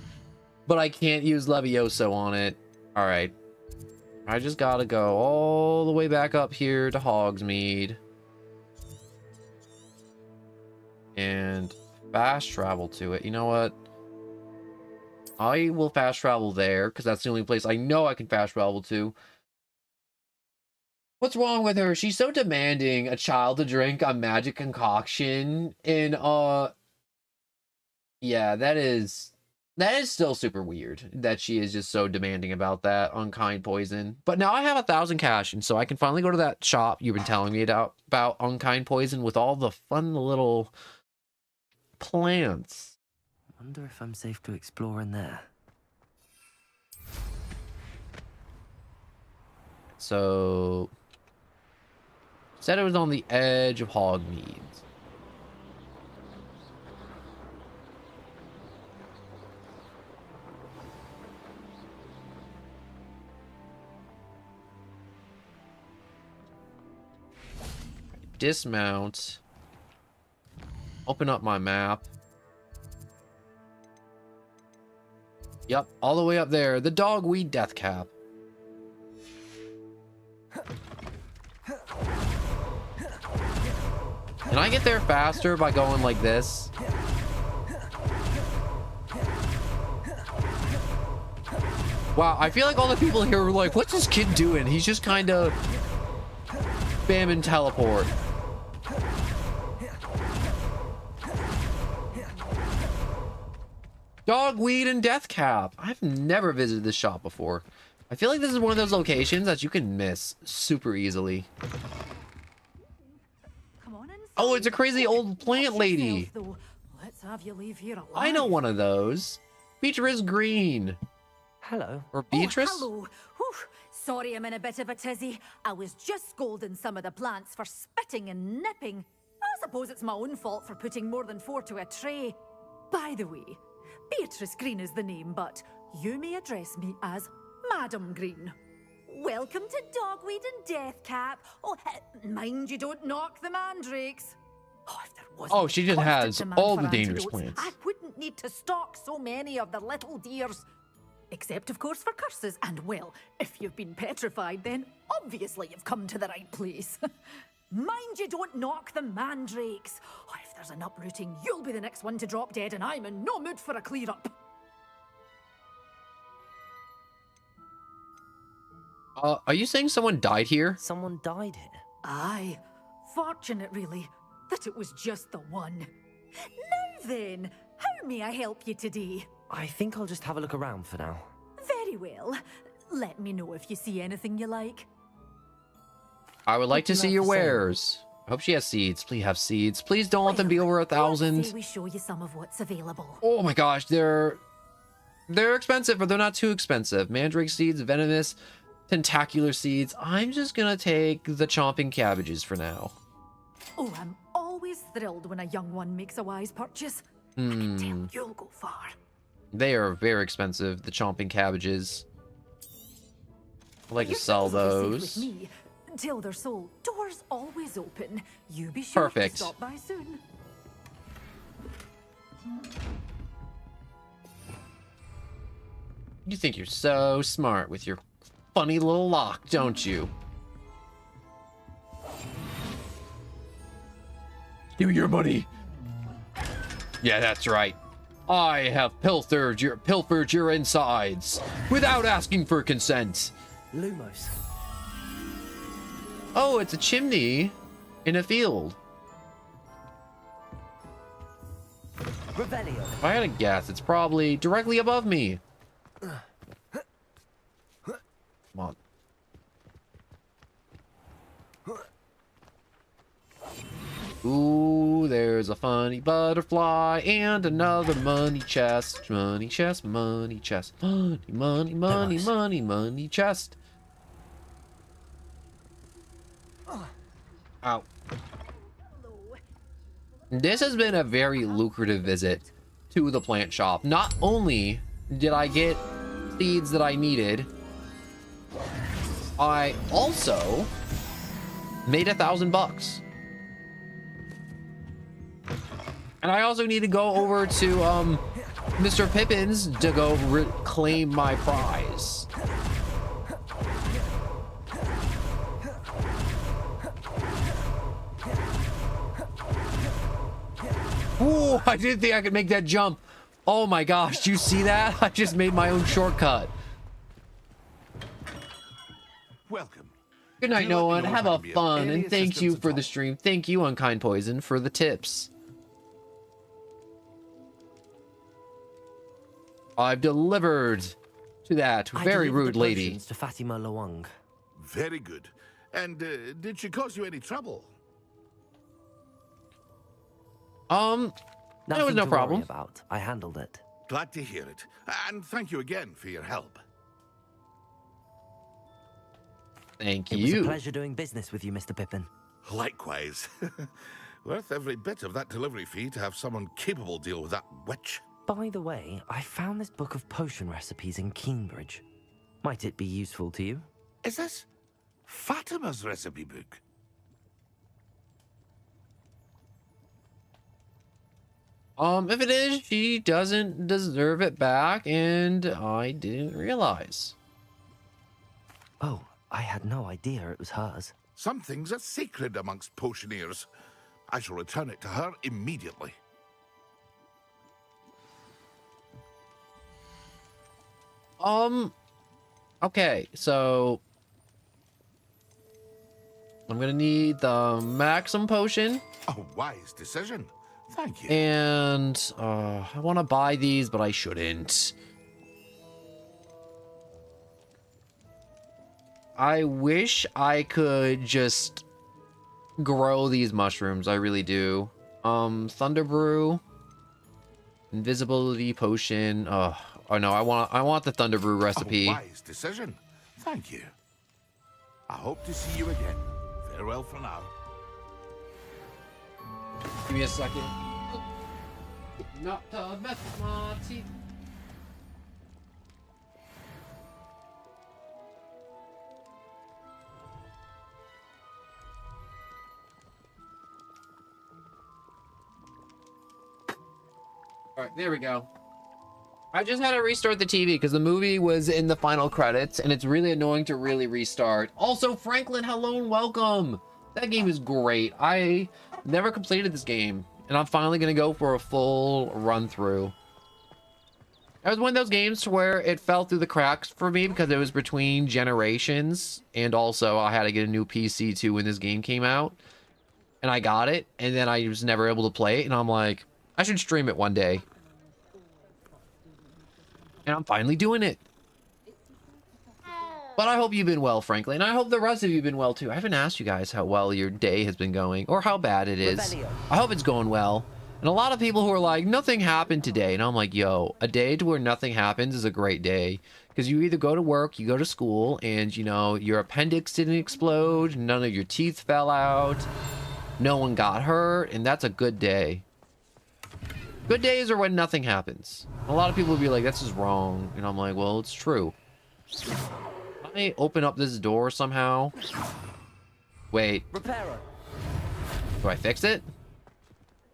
But I can't use Levioso on it. Alright. I just gotta go all the way back up here to Hogsmeade. And fast travel to it. You know what? I will fast travel there, because that's the only place I know I can fast travel to. What's wrong with her? She's so demanding a child to drink a magic concoction. And, yeah, that is still super weird that she is just so demanding about that unkind poison. But now I have 1,000 cash, and so I can finally go to that shop you've been telling me about unkind poison with all the fun little plants. Wonder if I'm safe to explore in there. So, said it was on the edge of Hogmeade. Dismount. Open up my map. Yep, all the way up there. The Dogweed Death Cap. Can I get there faster by going like this? Wow, I feel like all the people here were like, what's this kid doing? He's just kind of spamming teleport. Dogweed and Death Cap. I've never visited this shop before. I feel like this is one of those locations that you can miss super easily. Oh, it's a crazy old plant lady. Let's have you leave here alive. I know one of those. Beatrice Green. Hello. Or Beatrice? Oh, hello. Whew. Sorry I'm in a bit of a tizzy. I was just scolding some of the plants for spitting and nipping. I suppose it's my own fault for putting more than 4 to a tray. By the way, Beatrice Green is the name, but you may address me as Madam Green. Welcome to Dogweed and Death Cap. Oh, mind you don't knock the mandrakes. Oh, if there wasn't Oh, she just has all the dangerous antidotes, plants. I wouldn't need to stock so many of the little dears. Except, of course, for curses. And, well, if you've been petrified, then obviously you've come to the right place. Mind you don't knock the mandrakes. Oh, if there's an uprooting, you'll be the next one to drop dead, and I'm in no mood for a clear-up. Are you saying someone died here? Someone died here? Aye. Fortunate, really, that it was just the one. Now then, how may I help you today? I think I'll just have a look around for now. Very well. Let me know if you see anything you like. I would like to see your for sale? wares. I hope she has seeds. Please have seeds. Please don't let them be over 1,000. Say we show you some of what's available. Oh my gosh, they're expensive, but they're not too expensive. Mandrake seeds, venomous, tentacular seeds. I'm just gonna take the chomping cabbages for now. Oh, I'm always thrilled when a young one makes a wise purchase. I can tell you'll go far. They are very expensive, the chomping cabbages. I'd like to Your sell things will be safe those. with me. Till they're sold, doors always open. You be sure Perfect. to stop by soon. You think you're so smart with your funny little lock, don't you? Give me your money. Yeah, that's right. I have pilfered your insides without asking for consent. Lumos. Oh, it's a chimney in a field. Revelio. If I had a guess, it's probably directly above me. Come on. Ooh, there's a funny butterfly and another money chest. Money chest, money chest. Money, money, money, money, money chest. Ow. This has been a very lucrative visit to the plant shop. Not only did I get seeds that I needed, I also made $1,000. And I also need to go over to Mr. Pippin's to go claim my prize. Ooh, I didn't think I could make that jump. Oh my gosh, do you see that? I just made my own shortcut. Welcome. Good night, no one. Have a fun, and thank you for the stream. Thank you, Unkind Poison, for the tips. I've delivered to that very rude lady. To Fatima Lawang. Very good. And did she cause you any trouble? There was no problem. About. I handled it. Glad to hear it. And thank you again for your help. Thank It you. was a pleasure doing business with you, Mr. Pippin. Likewise. Worth every bit of that delivery fee to have someone capable deal with that witch. By the way, I found this book of potion recipes in Cambridge. Might it be useful to you? Is this Fatima's recipe book? If it is, she doesn't deserve it back, and I didn't realize. Oh, I had no idea it was hers. Some things are sacred amongst potioneers. I shall return it to her immediately. Okay, so I'm gonna need the Maxim potion. A wise decision. Thank you. And I want to buy these, but I shouldn't. I wish I could just grow these mushrooms. I really do. Thunder Brew, invisibility potion. Oh no, I want the Thunder Brew recipe. A wise decision. Thank you. I hope to see you again. Farewell for now. Give me a second. Not to mess with my teeth. All right, there we go. I just had to restart the TV because the movie was in the final credits, and it's really annoying to really restart. Also, Franklin, hello and welcome. That game is great. I never completed this game, and I'm finally going to go for a full run through. It was one of those games where it fell through the cracks for me because it was between generations, and also I had to get a new PC too when this game came out, and I got it, and then I was never able to play it, and I'm like, I should stream it one day. And I'm finally doing it. But I hope you've been well, Franklin. I hope the rest of you have been well too. I haven't asked you guys how well your day has been going or how bad it is. I hope it's going well. And a lot of people who are like, nothing happened today. And I'm like, yo, a day to where nothing happens is a great day. Because you either go to work, you go to school, and, you know, your appendix didn't explode, none of your teeth fell out, no one got hurt, and that's a good day. Good days are when nothing happens. A lot of people will be like, this is wrong. And I'm like, well, it's true. Can I open up this door somehow? Wait. Repairer. Do I fix it?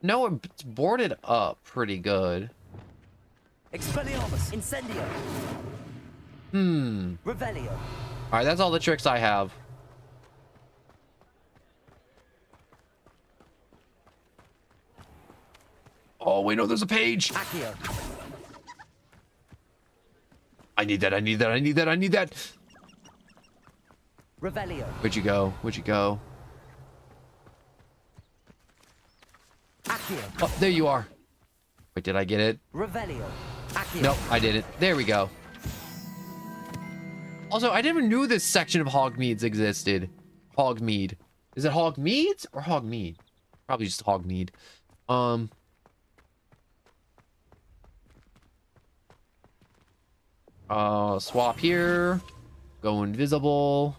No, it's boarded up pretty good. Expelliarmus. Incendio. Revelio. Alright, that's all the tricks I have. Oh, wait, no, there's a page. Accio. I need that, I need that, I need that, I need that. Revelio. Where'd you go? Where'd you go? Accio. Oh, there you are. Wait, did I get it? Revelio. Accio. Nope, I didn't. There we go. Also, I never knew this section of Hogmeads existed. Hogmead. Is it Hogmeads or Hogmead? Probably just Hogmead. Swap here. Go invisible.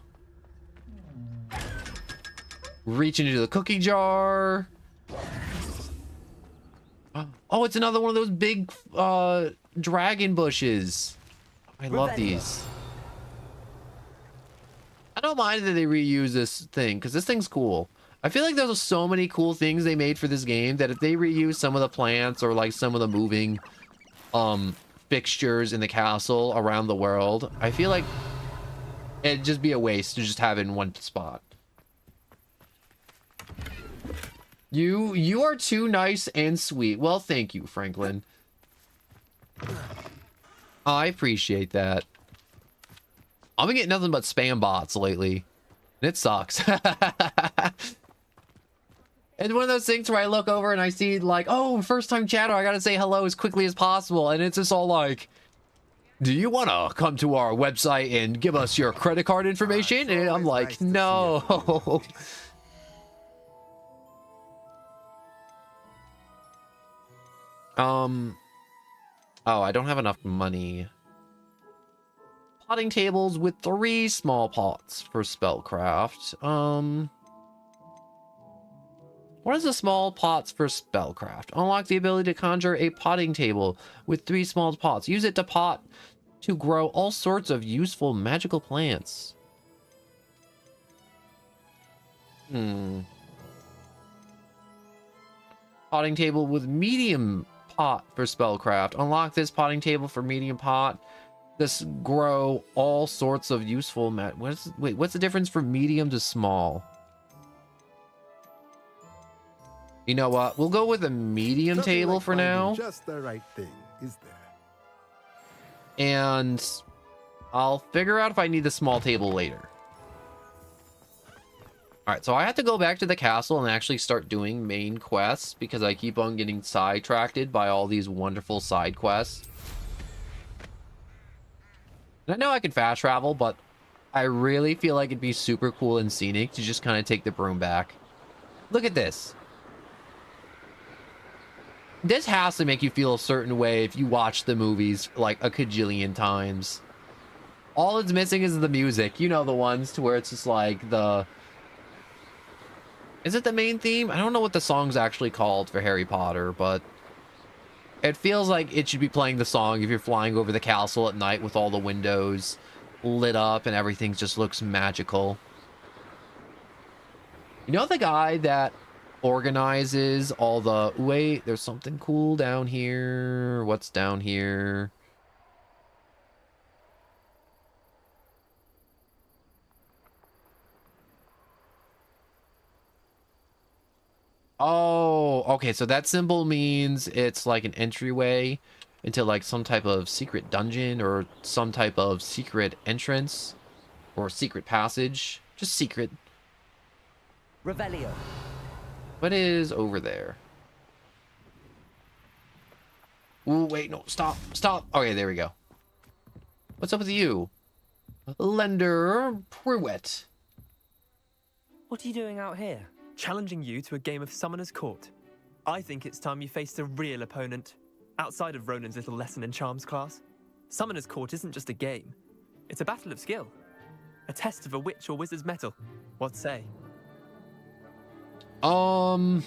Reach into the cookie jar. Oh, it's another one of those big dragon bushes. I love these. I don't mind that they reuse this thing because this thing's cool. I feel like there's so many cool things they made for this game that if they reuse some of the plants or like some of the moving fixtures in the castle around the world, I feel like it'd just be a waste to just have it in one spot. You are too nice and sweet. Well, thank you, Franklin. I appreciate that. I've been getting nothing but spam bots lately. And it sucks. It's one of those things where I look over and I see like, oh, first time chatter, I gotta say hello as quickly as possible. And it's just all like, do you want to come to our website and give us your credit card information? And I'm like, no. Oh, I don't have enough money. Potting tables with 3 small pots for spellcraft. What is the small pots for spellcraft? Unlock the ability to conjure a potting table with 3 small pots. Use it to pot to grow all sorts of useful magical plants. Potting table with medium pot for spellcraft. Unlock this potting table for medium pot. This grow all sorts of useful what's the difference from medium to small? You know what? We'll go with a medium table for now. Just the right thing, is there? And I'll figure out if I need the small table later. Alright, so I have to go back to the castle and actually start doing main quests because I keep on getting sidetracked by all these wonderful side quests. And I know I can fast travel, but I really feel like it'd be super cool and scenic to just kind of take the broom back. Look at this. This has to make you feel a certain way if you watch the movies like a cajillion times. All it's missing is the music. You know, the ones to where it's just like the... Is it the main theme? I don't know what the song's actually called for Harry Potter, but... It feels like it should be playing the song if you're flying over the castle at night with all the windows lit up and everything just looks magical. You know the guy that organizes all the... Wait, there's something cool down here. What's down here? Oh, okay, so that symbol means it's like an entryway into like some type of secret dungeon or some type of secret entrance or secret passage. Just secret. Revelio. What is over there? Ooh, wait, no, stop. Okay, there we go. What's up with you? Lender Pruitt. What are you doing out here? Challenging you to a game of Summoner's Court. I think it's time you faced a real opponent, outside of Ronan's little lesson in charms class. Summoner's Court isn't just a game. It's a battle of skill. A test of a witch or wizard's mettle. What say? Why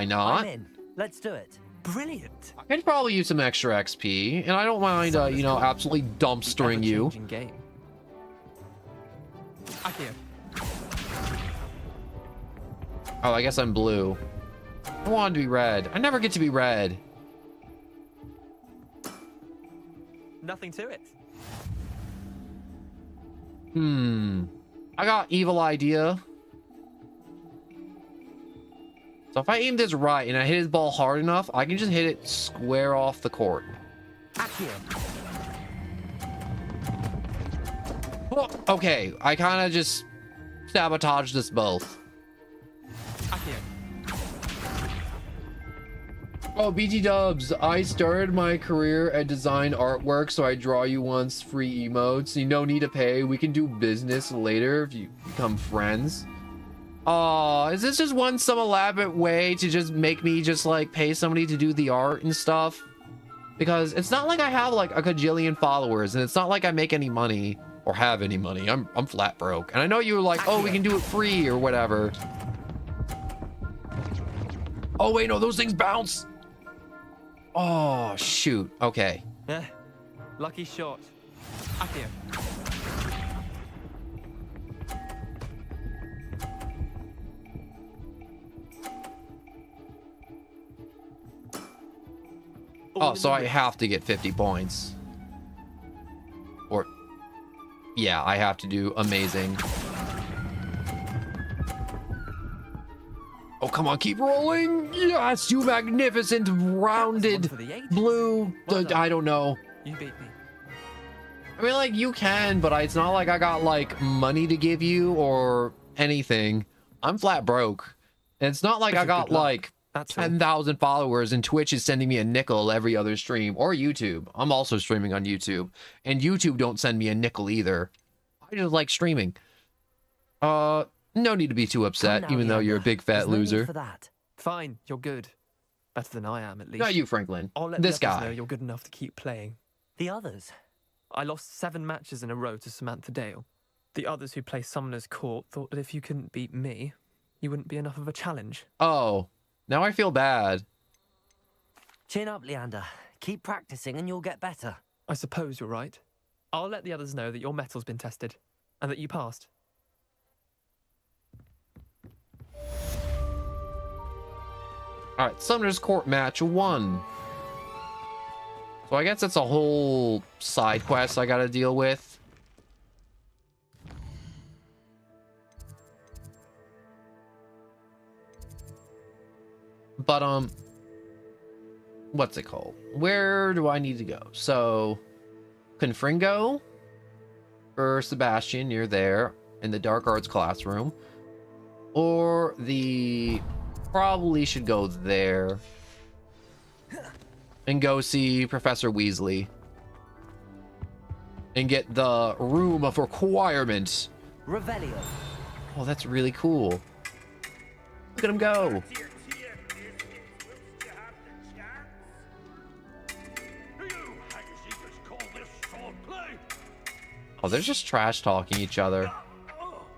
not? I'm in. Let's do it. Brilliant. I could probably use some extra XP, and I don't mind, you know, absolutely dumpstering you. Game. Akio. Oh, I guess I'm blue. I want to be red. I never get to be red. Nothing to it. I got evil idea. So if I aim this right and I hit his ball hard enough, I can just hit it square off the court. Oh, okay, I kind of just sabotaged us both. Oh, BT Dubs, I started my career at design artwork, so I draw you once free emotes. You no need to pay. We can do business later if you become friends. Oh, is this just some elaborate way to just make me just like pay somebody to do the art and stuff? Because it's not like I have like a cajillion followers, and it's not like I make any money or have any money. I'm flat broke. And I know you were like, oh, we can do it free or whatever. Oh wait, no, those things bounce. Oh shoot. Okay. Lucky shot. Akio. Oh, so I have to get 50 points. Or, yeah, I have to do amazing. Oh, come on, keep rolling. Yes, you magnificent, rounded, blue, I don't know. You beat me. I mean, like, you can, but it's not like I got, like, money to give you or anything. I'm flat broke. And it's not like I got, like, 10,000 followers and Twitch is sending me a nickel every other stream. Or YouTube. I'm also streaming on YouTube. And YouTube don't send me a nickel either. I just like streaming. No need to be too upset, even though you're a big fat loser. Fine, you're good. Better than I am, at least. Not you, Franklin. I'll let This the others guy. know you're good enough to keep playing. The others? I lost 7 matches in a row to Samantha Dale. The others who play Summoner's Court thought that if you couldn't beat me, you wouldn't be enough of a challenge. Oh, now I feel bad. Chin up, Leander. Keep practicing and you'll get better. I suppose you're right. I'll let the others know that your metal's been tested, and that you passed. Alright, Summoner's Court match 1. So I guess it's a whole side quest I gotta deal with. But, what's it called? Where do I need to go? So, Confringo or Sebastian, you're there in the Dark Arts classroom. Or the... Probably should go there. And go see Professor Weasley. And get the Room of Requirement. Revelio. Oh, that's really cool. Look at him go. Oh, they're just trash talking each other.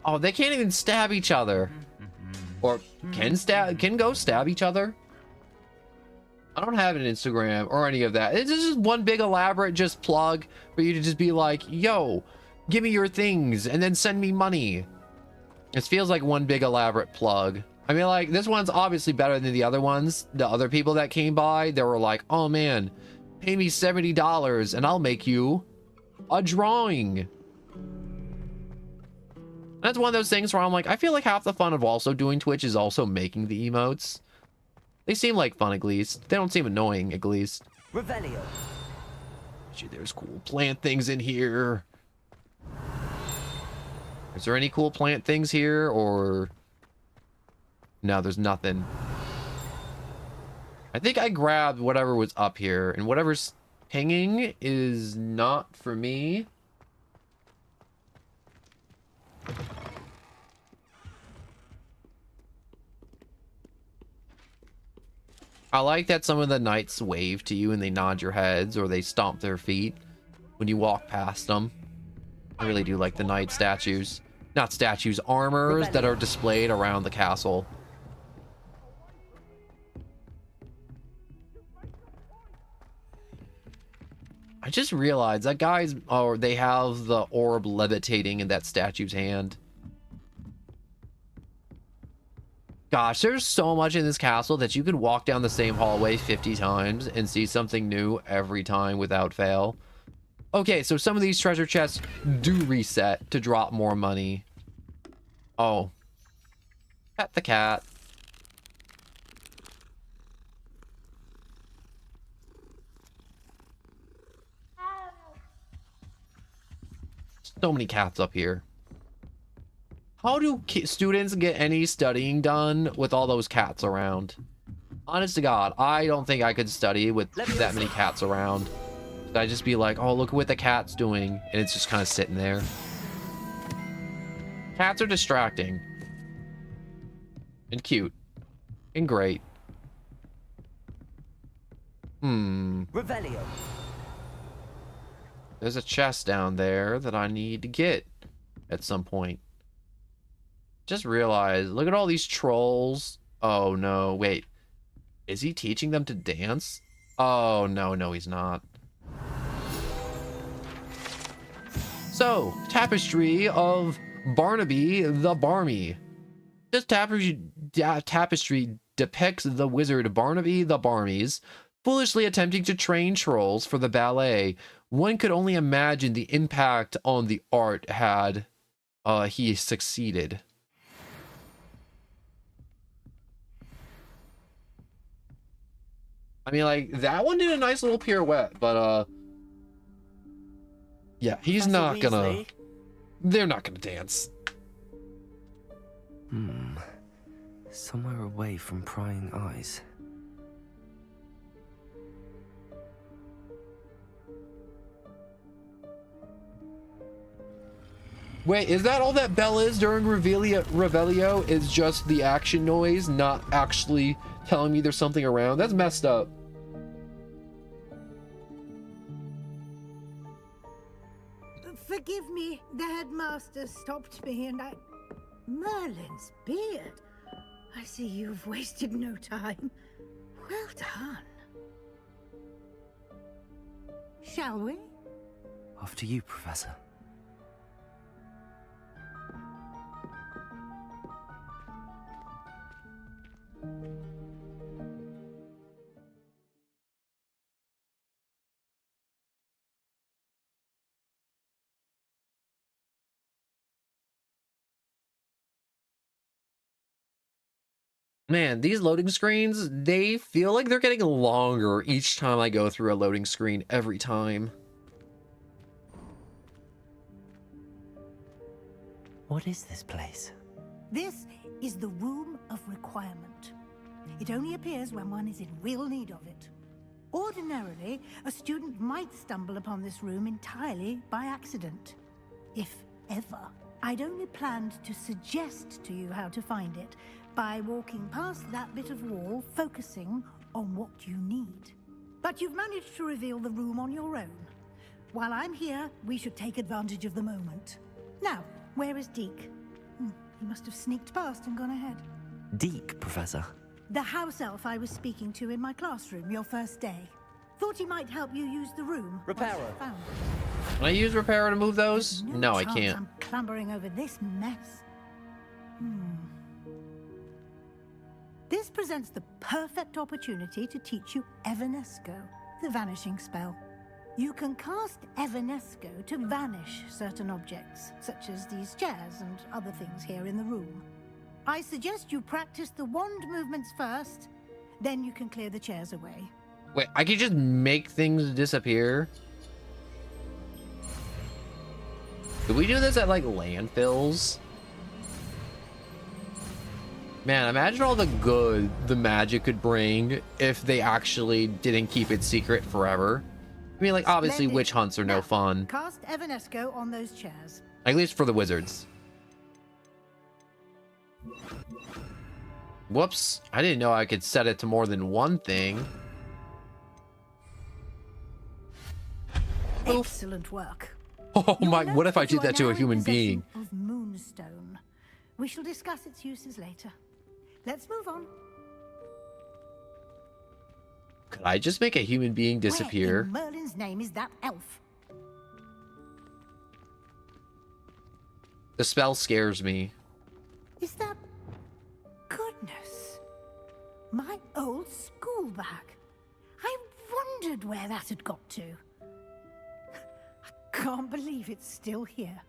Oh, they can't even stab each other. Or can go stab each other. I don't have an Instagram or any of that. It's just one big elaborate just plug for you to just be like, yo, give me your things and then send me money. It feels like one big elaborate plug. I mean, like, this one's obviously better than the other ones. The other people that came by, they were like, oh man, pay me $70 and I'll make you a drawing. That's one of those things where I'm like, I feel like half the fun of also doing Twitch is also making the emotes. They seem like fun, at least. They don't seem annoying, at least. Revelio. Gee, there's cool plant things in here. Is there any cool plant things here, or... No, there's nothing. I think I grabbed whatever was up here, and whatever's hanging is not for me. I like that some of the knights wave to you and they nod your heads or they stomp their feet when you walk past them. I really do like the knight statues. Not statues, armors that are displayed around the castle. I just realized that guys, or they have the orb levitating in that statue's hand. Gosh, there's so much in this castle that you could walk down the same hallway 50 times and see something new every time without fail. Okay, so some of these treasure chests do reset to drop more money. Oh. Pet the cat. So many cats up here. How do students get any studying done with all those cats around? Honest to God, I don't think I could study with that many cats around. I'd just be like, oh, look at what the cat's doing. And it's just kind of sitting there. Cats are distracting. And cute. And great. Revelio. There's a chest down there that I need to get at some point. Just realized, look at all these trolls. Oh no, wait. Is he teaching them to dance? Oh no, he's not. So, tapestry of Barnaby the Barmy. This tapestry depicts the wizard Barnaby the Barmies, Foolishly attempting to train trolls for the ballet, one could only imagine the impact on the art had he succeeded. I mean, like, that one did a nice little pirouette, but, yeah, he's Professor not gonna... Weasley? They're not gonna dance. Somewhere away from prying eyes. Wait, is that all that bell is during Revelio? Is just the action noise, not actually telling me there's something around? That's messed up. Forgive me, the headmaster stopped me and I... Merlin's beard. I see you've wasted no time. Well done. Shall we? After you, Professor. Man, these loading screens, they feel like they're getting longer each time I go through a loading screen every time. What is this place? This is the Room of Requirement. It only appears when one is in real need of it. Ordinarily, a student might stumble upon this room entirely by accident. If ever. I'd only planned to suggest to you how to find it by walking past that bit of wall, focusing on what you need. But you've managed to reveal the room on your own. While I'm here, we should take advantage of the moment. Now, where is Deke? He must have sneaked past and gone ahead. Deke, Professor. The house elf I was speaking to in my classroom your first day. Thought he might help you use the room. Reparo. Can I use Reparo to move those? No, I can't. I'm clambering over this mess. This presents the perfect opportunity to teach you Evanesco, the vanishing spell. You can cast Evanesco to vanish certain objects, such as these chairs and other things here in the room. I suggest you practice the wand movements first, then you can clear the chairs away. Wait, I can just make things disappear? Do we do this at, like, landfills? Man, imagine all the good the magic could bring if they actually didn't keep it secret forever. I mean, like, obviously Splendid. witch hunts are no fun. Cast Evanesco on those chairs. At least for the wizards. Whoops. I didn't know I could set it to more than one thing. Excellent work. Oh my, what if I You did are that to now a in human possession being? Of Moonstone. We shall discuss its uses later. Let's move on. Could I just make a human being Where disappear? in Merlin's name is that elf? The spell scares me. Is that... Goodness. My old school bag. I wondered where that had got to. I can't believe it's still here.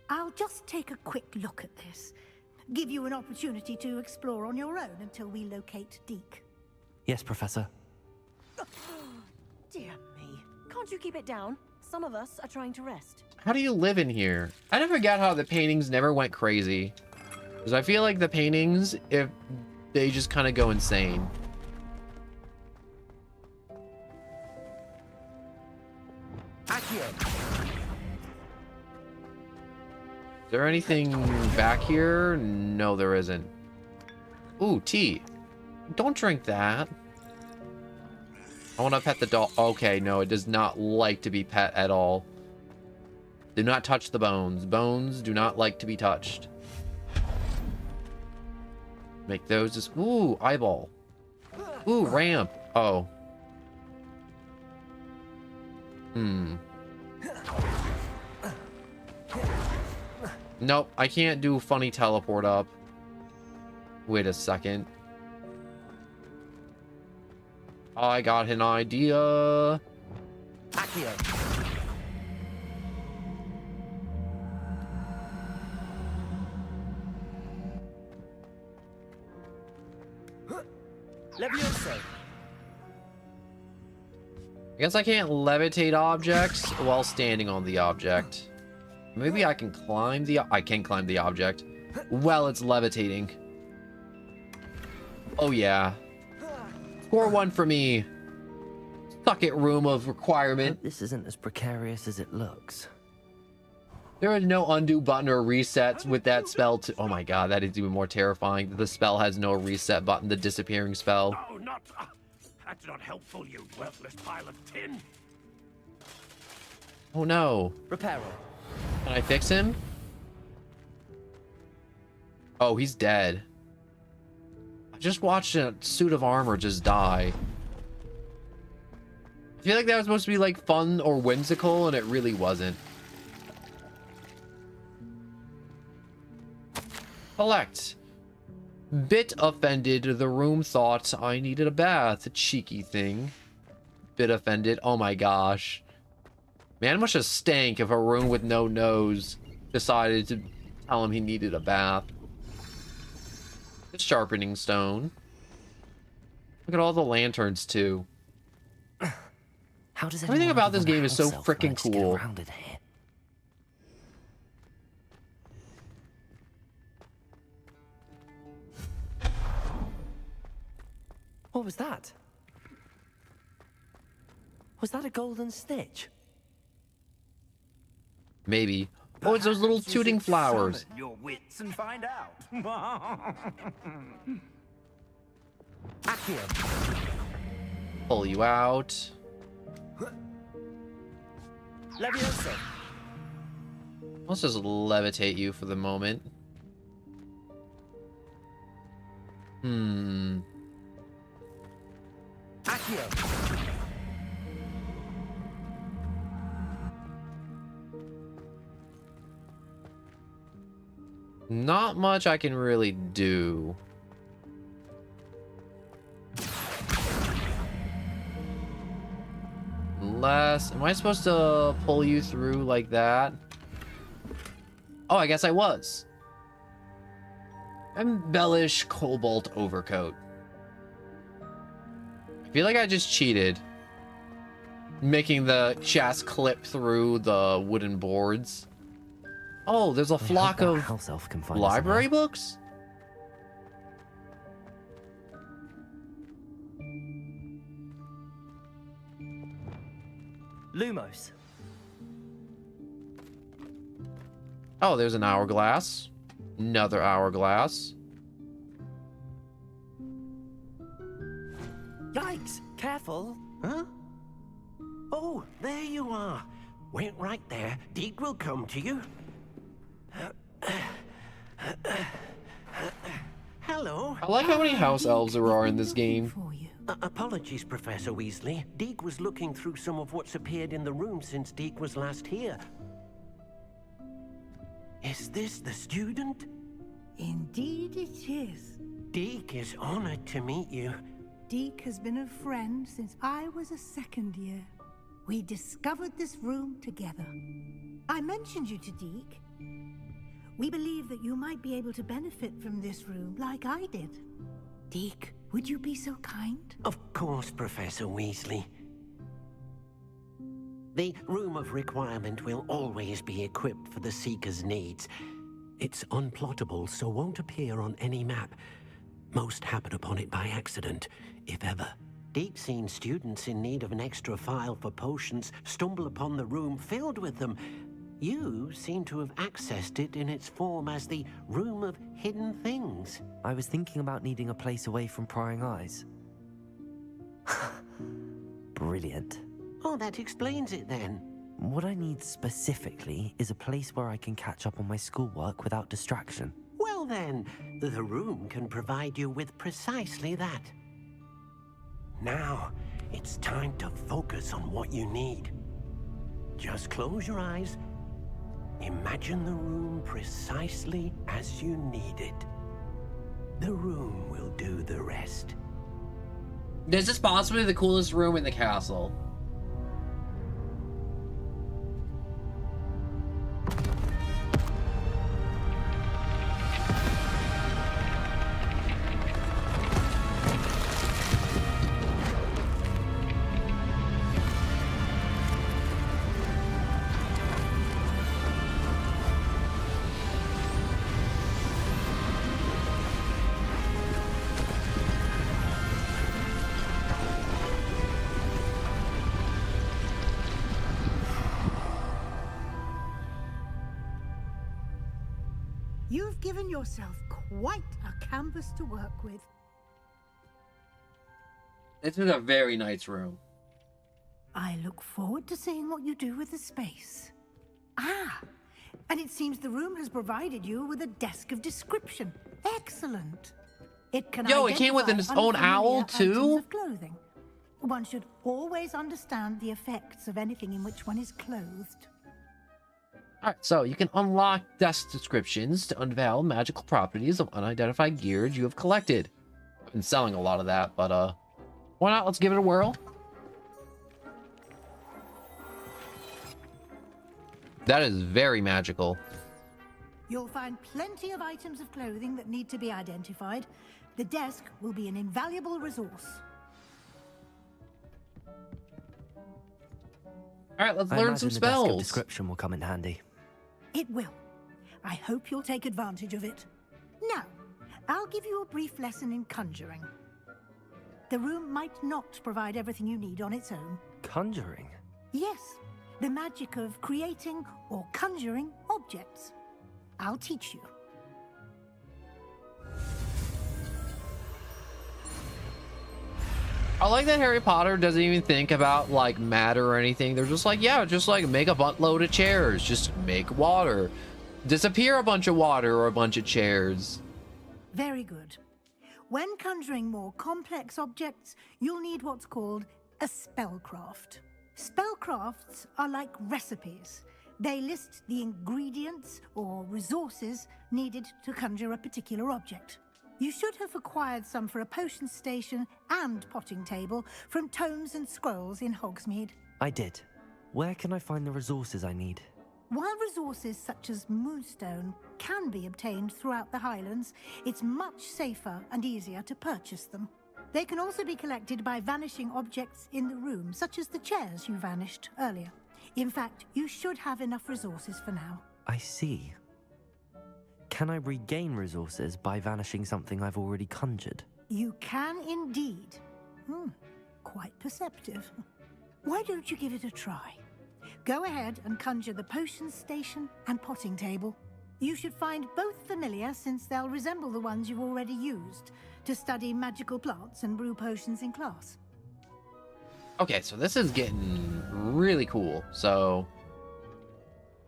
I'll just take a quick look at this. Give you an opportunity to explore on your own until we locate Deke. Yes, Professor. Dear me. Can't you keep it down? Some of us are trying to rest. How do you live in here? I never got how the paintings never went crazy. Because I feel like the paintings, if they just kind of go insane. Is there anything back here? No, there isn't. Ooh, tea. Don't drink that. I want to pet the doll. Okay, no, it does not like to be pet at all. Do not touch the bones. Bones do not like to be touched. Make those just... Ooh, eyeball. Ooh, ramp. Oh. Nope, I can't do funny teleport up. Wait a second. I got an idea. Accio. Levioso. I guess I can't levitate objects while standing on the object. Maybe I can climb the... I can climb the object while it's levitating. Oh, yeah. Score 1 for me. Suck it, room of requirement. This isn't as precarious as it looks. There is no undo button or reset with that spell. Oh my god, that is even more terrifying. The spell has no reset button, the disappearing spell. Oh, not... that's not helpful, you worthless pile of tin. Oh no. Reparo. Can I fix him? Oh, he's dead. I just watched a suit of armor just die. I feel like that was supposed to be like fun or whimsical, and it really wasn't. Collect. Bit offended. The room thought I needed a bath. A cheeky thing. Bit offended. Oh my gosh. Man, it must have stank if a room with no nose decided to tell him he needed a bath. The sharpening stone. Look at all the lanterns too. How does everything about this game is so freaking cool. What was that? Was that a golden stitch? Maybe. Oh, it's those little tooting flowers. Summon your wits and find out. Accio. Pull you out. Levioso. Let's just levitate you for the moment. Accio. Not much I can really do. Unless... Am I supposed to pull you through like that? Oh, I guess I was. Embellish Cobalt Overcoat. I feel like I just cheated. Making the chest clip through the wooden boards. Oh, there's a flock of library books? Lumos. Oh, there's an hourglass. Another hourglass. Yikes! Careful. Huh? Oh, there you are. Wait right there. Deke will come to you. Hello. I like how many house elves there are in this game. Apologies, Professor Weasley. Deke was looking through some of what's appeared in the room since Deke was last here. Is this the student? Indeed it is. Deke is honored to meet you. Deke has been a friend since I was a second year. We discovered this room together. I mentioned you to Deke. We believe that you might be able to benefit from this room like I did. Deke, would you be so kind? Of course, Professor Weasley. The Room of Requirement will always be equipped for the Seeker's needs. It's unplottable, so won't appear on any map. Most happen upon it by accident, if ever. Deke's seen students in need of an extra file for potions stumble upon the room filled with them. You seem to have accessed it in its form as the Room of Hidden Things. I was thinking about needing a place away from prying eyes. Brilliant. Oh, that explains it then. What I need specifically is a place where I can catch up on my schoolwork without distraction. Well then, the room can provide you with precisely that. Now, it's time to focus on what you need. Just close your eyes. Imagine the room precisely as you need it. The room will do the rest. This is possibly the coolest room in the castle. You've given yourself quite a canvas to work with. This is a very nice room. I look forward to seeing what you do with the space. Ah, and it seems the room has provided you with a desk of description. Excellent. It can Yo, it came with its own owl too? Of clothing. One should always understand the effects of anything in which one is clothed. Alright, so you can unlock desk descriptions to unveil magical properties of unidentified gears you have collected. I've been selling a lot of that, but why not? Let's give it a whirl. That is very magical. You'll find plenty of items of clothing that need to be identified. The desk will be an invaluable resource. Alright, let's I learn imagine some the desk of spells. description will come in handy. It will. I hope you'll take advantage of it. Now, I'll give you a brief lesson in conjuring. The room might not provide everything you need on its own. Conjuring? Yes, the magic of creating or conjuring objects. I'll teach you. I like that Harry Potter doesn't even think about like matter or anything. They're just like, yeah, just like make a buttload of chairs, just make water, disappear a bunch of water or a bunch of chairs. Very good. When conjuring more complex objects, you'll need what's called a spellcraft. Spellcrafts are like recipes. They list the ingredients or resources needed to conjure a particular object. You should have acquired some for a potion station and potting table from tomes and scrolls in Hogsmeade. I did. Where can I find the resources I need? While resources such as moonstone can be obtained throughout the Highlands, it's much safer and easier to purchase them. They can also be collected by vanishing objects in the room, such as the chairs you vanished earlier. In fact, you should have enough resources for now. I see. Can I regain resources by vanishing something I've already conjured? You can indeed. Quite perceptive. Why don't you give it a try? Go ahead and conjure the potion station and potting table. You should find both familiar, since they'll resemble the ones you've already used to study magical plants and brew potions in class. Okay, so this is getting really cool. So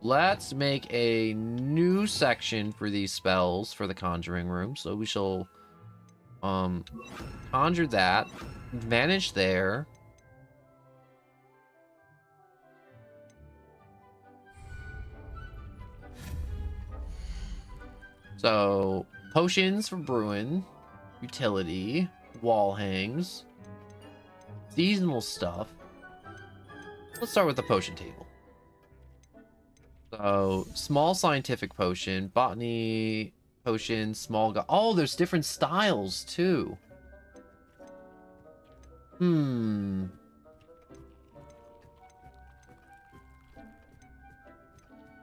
let's make a new section for these spells for the conjuring room. So we shall conjure that, vanish there. So potions for brewing, utility, wall hangs, seasonal stuff. Let's start with the potion table. So small scientific potion, botany potion, small oh, there's different styles too. Do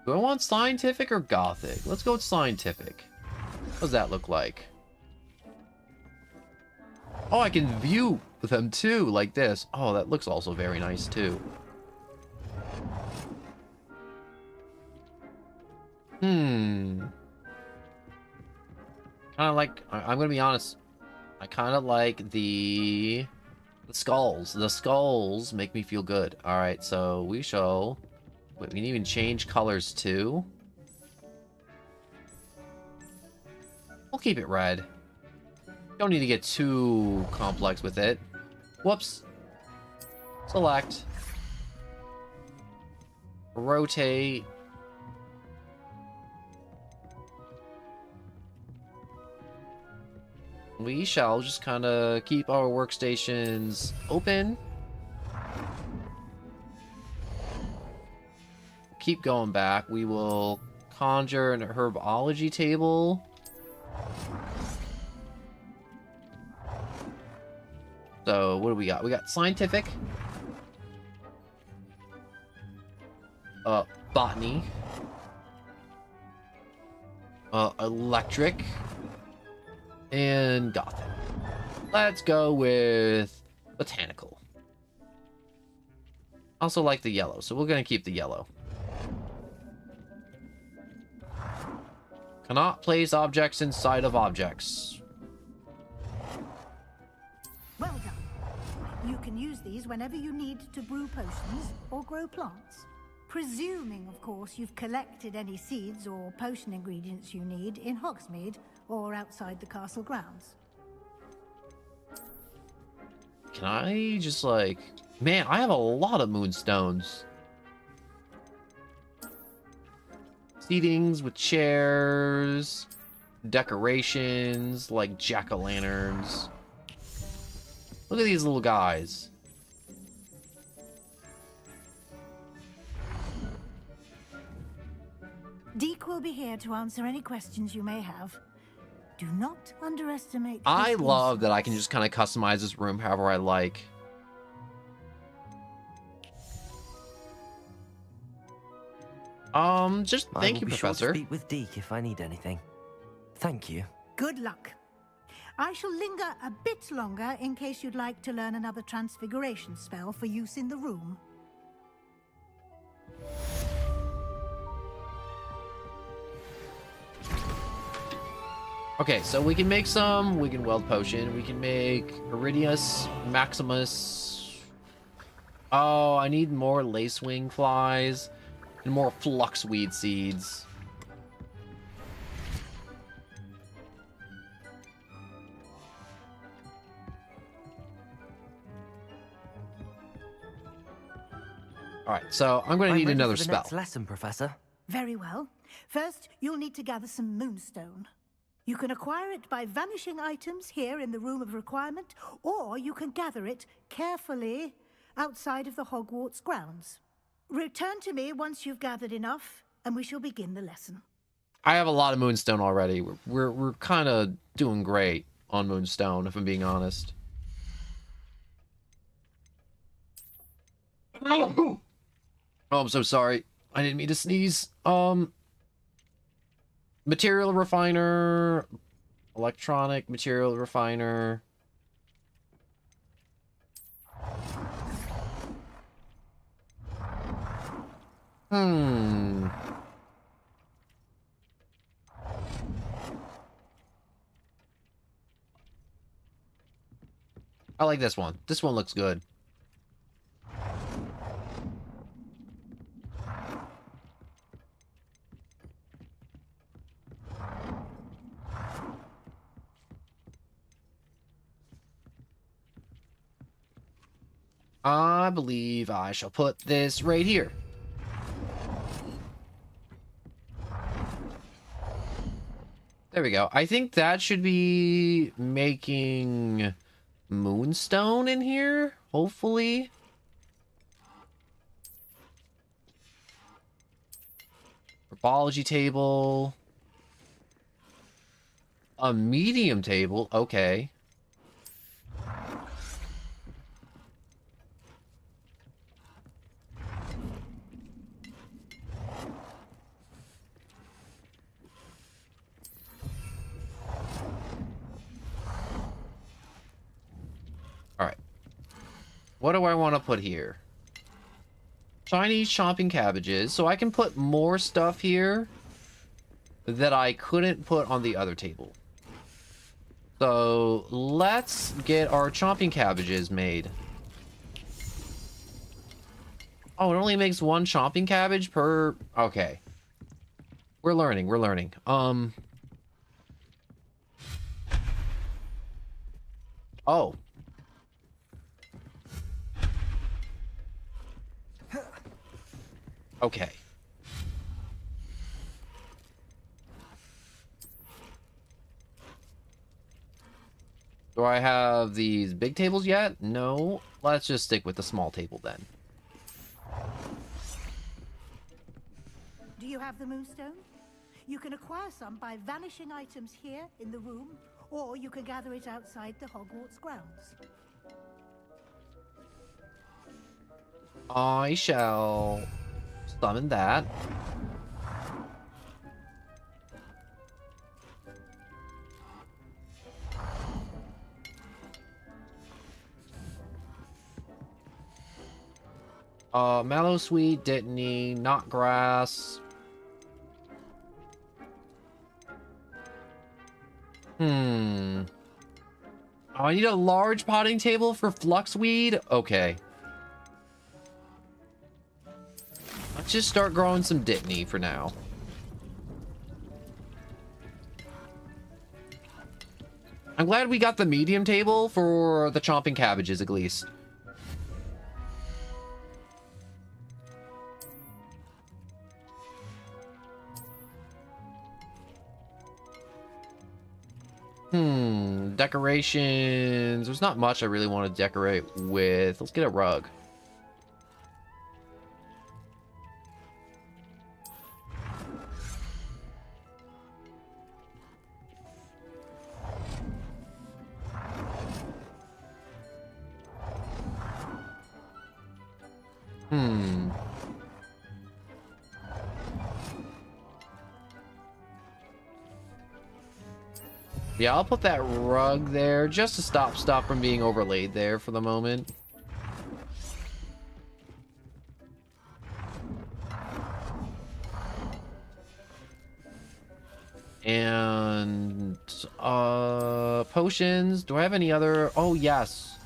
I want scientific or gothic? Let's go with scientific. What does that look like? Oh, I can view them too, like this. Oh, that looks also very nice too. Kind of like, I'm gonna be honest, I kind of like the skulls. The skulls make me feel good. All right, so we shall. Wait, we can even change colors too. We'll keep it red. Don't need to get too complex with it. Whoops. Select. Rotate. we shall just kind of keep our workstations open. Keep going back. We will conjure an herbology table. So what do we got? We got scientific, botany, electric, and gothic. Let's go with botanical. Also like the yellow, so we're gonna keep the yellow. Cannot place objects inside of objects. Well done. You can use these whenever you need to brew potions or grow plants. Presuming, of course, you've collected any seeds or potion ingredients you need in Hogsmeade or outside the castle grounds. Can I just like... Man, I have a lot of moonstones. Seatings with chairs, decorations like jack-o'-lanterns. Look at these little guys. Deke will be here to answer any questions you may have. Do not underestimate. I his love that I can just kind of customize this room however I like. Just thank you, Professor. Sure to speak with Deke if I need anything. Thank you. Good luck. I shall linger a bit longer in case you'd like to learn another transfiguration spell for use in the room. Okay, so we can make some. We can weld potion. We can make Iridius Maximus. Oh, I need more lacewing flies and more fluxweed seeds. All right, so I'm going to need another spell. Next lesson, Professor. Very well. First, you'll need to gather some moonstone. You can acquire it by vanishing items here in the Room of Requirement, or you can gather it carefully outside of the Hogwarts grounds. Return to me once you've gathered enough, and we shall begin the lesson. I have a lot of moonstone already. We're kind of doing great on moonstone, if I'm being honest. Oh, I'm so sorry. I didn't mean to sneeze. Material refiner, electronic material refiner. I like this one. This one looks good. I believe I shall put this right here. There we go. I think that should be making moonstone in here, hopefully. Herbology table. A medium table, okay. What do I want to put here? Chinese chopping cabbages. So I can put more stuff here that I couldn't put on the other table. So let's get our chopping cabbages made. Oh, it only makes one chopping cabbage per... Okay. We're learning, we're learning. Oh. Okay. Do I have these big tables yet? No. Let's just stick with the small table then. Do you have the moonstone? You can acquire some by vanishing items here in the room, or you can gather it outside the Hogwarts grounds. I shall summon that. Mallow Sweet, Dittany, Knot Grass. Oh, I need a large potting table for Fluxweed? Okay. Let's just start growing some Dittany for now. I'm glad we got the medium table for the chomping cabbages, at least. Decorations. There's not much I really want to decorate with. Let's get a rug. Yeah, I'll put that rug there just to stop stuff from being overlaid there for the moment. And potions. Do I have any other? Oh, yes.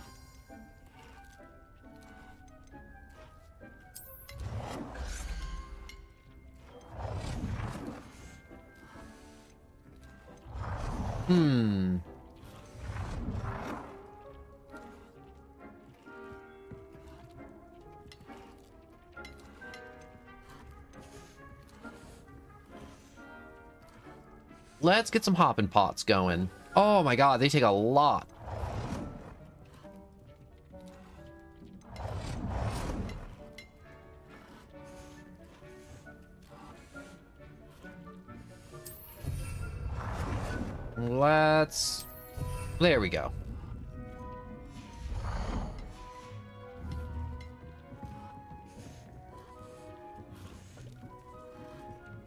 Let's get some hopping pots going. Oh my god, they take a lot. Let's... There we go.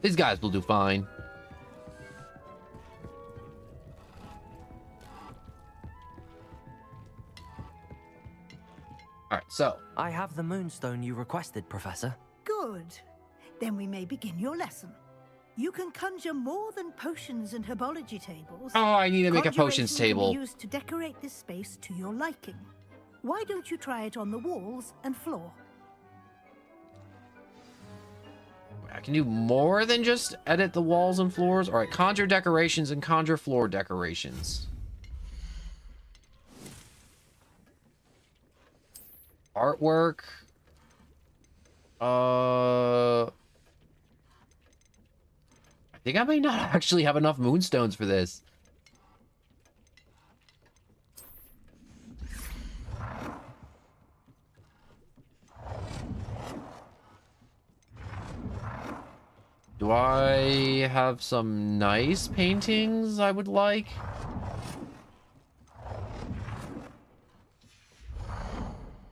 These guys will do fine. All right, so... I have the moonstone you requested, Professor. Good. Then we may begin your lesson. You can conjure more than potions and herbology tables. Oh, I need to make a potions Conjuration table. can be used to decorate this space to your liking. Why don't you try it on the walls and floor? I can do more than just edit the walls and floors. All right, conjure decorations and conjure floor decorations. Artwork. I think I may not actually have enough moonstones for this. Do I have some nice paintings I would like?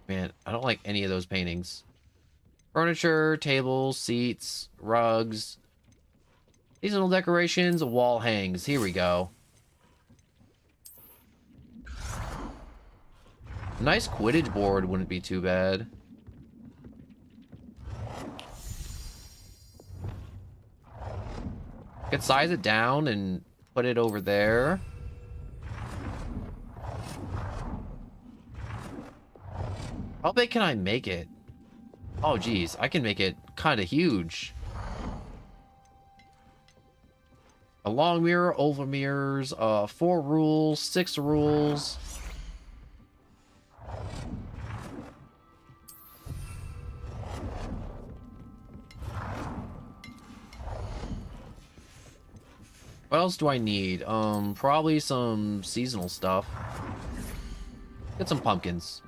Man, I don't like any of those paintings. Furniture, tables, seats, rugs. Seasonal decorations, wall hangs. Here we go. Nice Quidditch board wouldn't be too bad. Could size it down and put it over there. How big can I make it? Oh, geez. I can make it kind of huge. A long mirror, oval mirrors, 4 rules, 6 rules. What else do I need? Probably some seasonal stuff. Get some pumpkins.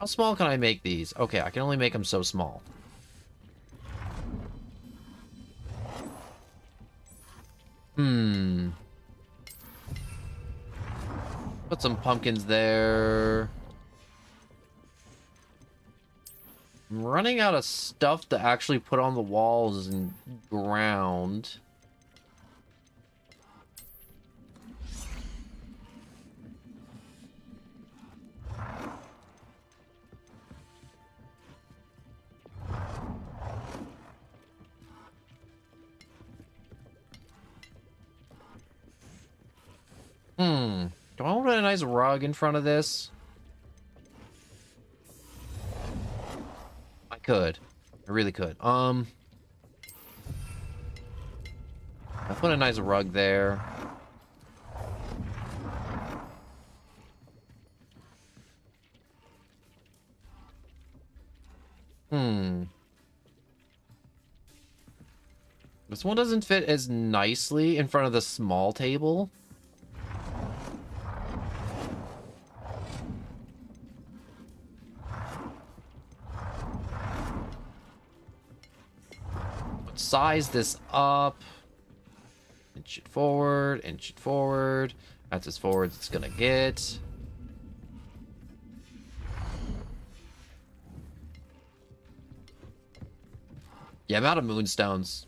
How small can I make these? Okay, I can only make them so small. Put some pumpkins there. I'm running out of stuff to actually put on the walls and ground. Do I want a nice rug in front of this? I could. I really could. I put a nice rug there. This one doesn't fit as nicely in front of the small table. Size this up. Inch it forward, inch it forward. That's as forward as it's gonna get. Yeah, I'm out of moonstones.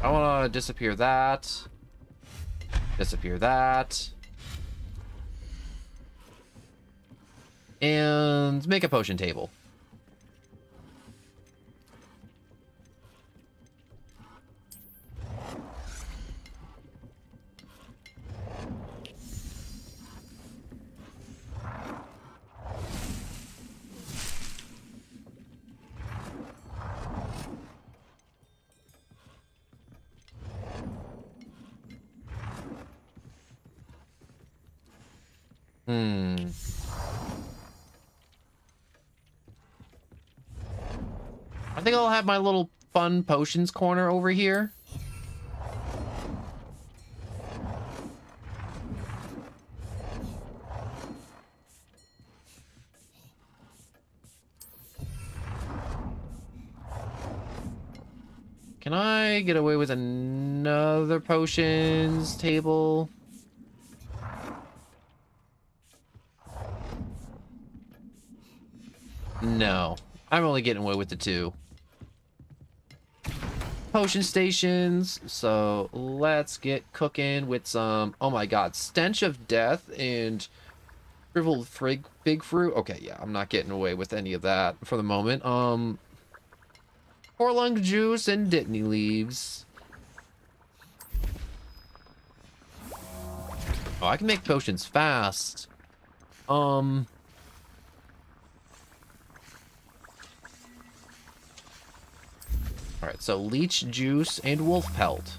I wanna disappear that. Disappear that. And make a potion table. I think I'll have my little fun potions corner over here. Can I get away with another potions table? No, I'm only getting away with the 2 potion stations. So let's get cooking with some, oh my god, stench of death and shriveled fig fruit. Okay, yeah, I'm not getting away with any of that for the moment. Horlung juice and Dittany leaves. Oh, I can make potions fast. Alright, so leech juice and wolf pelt.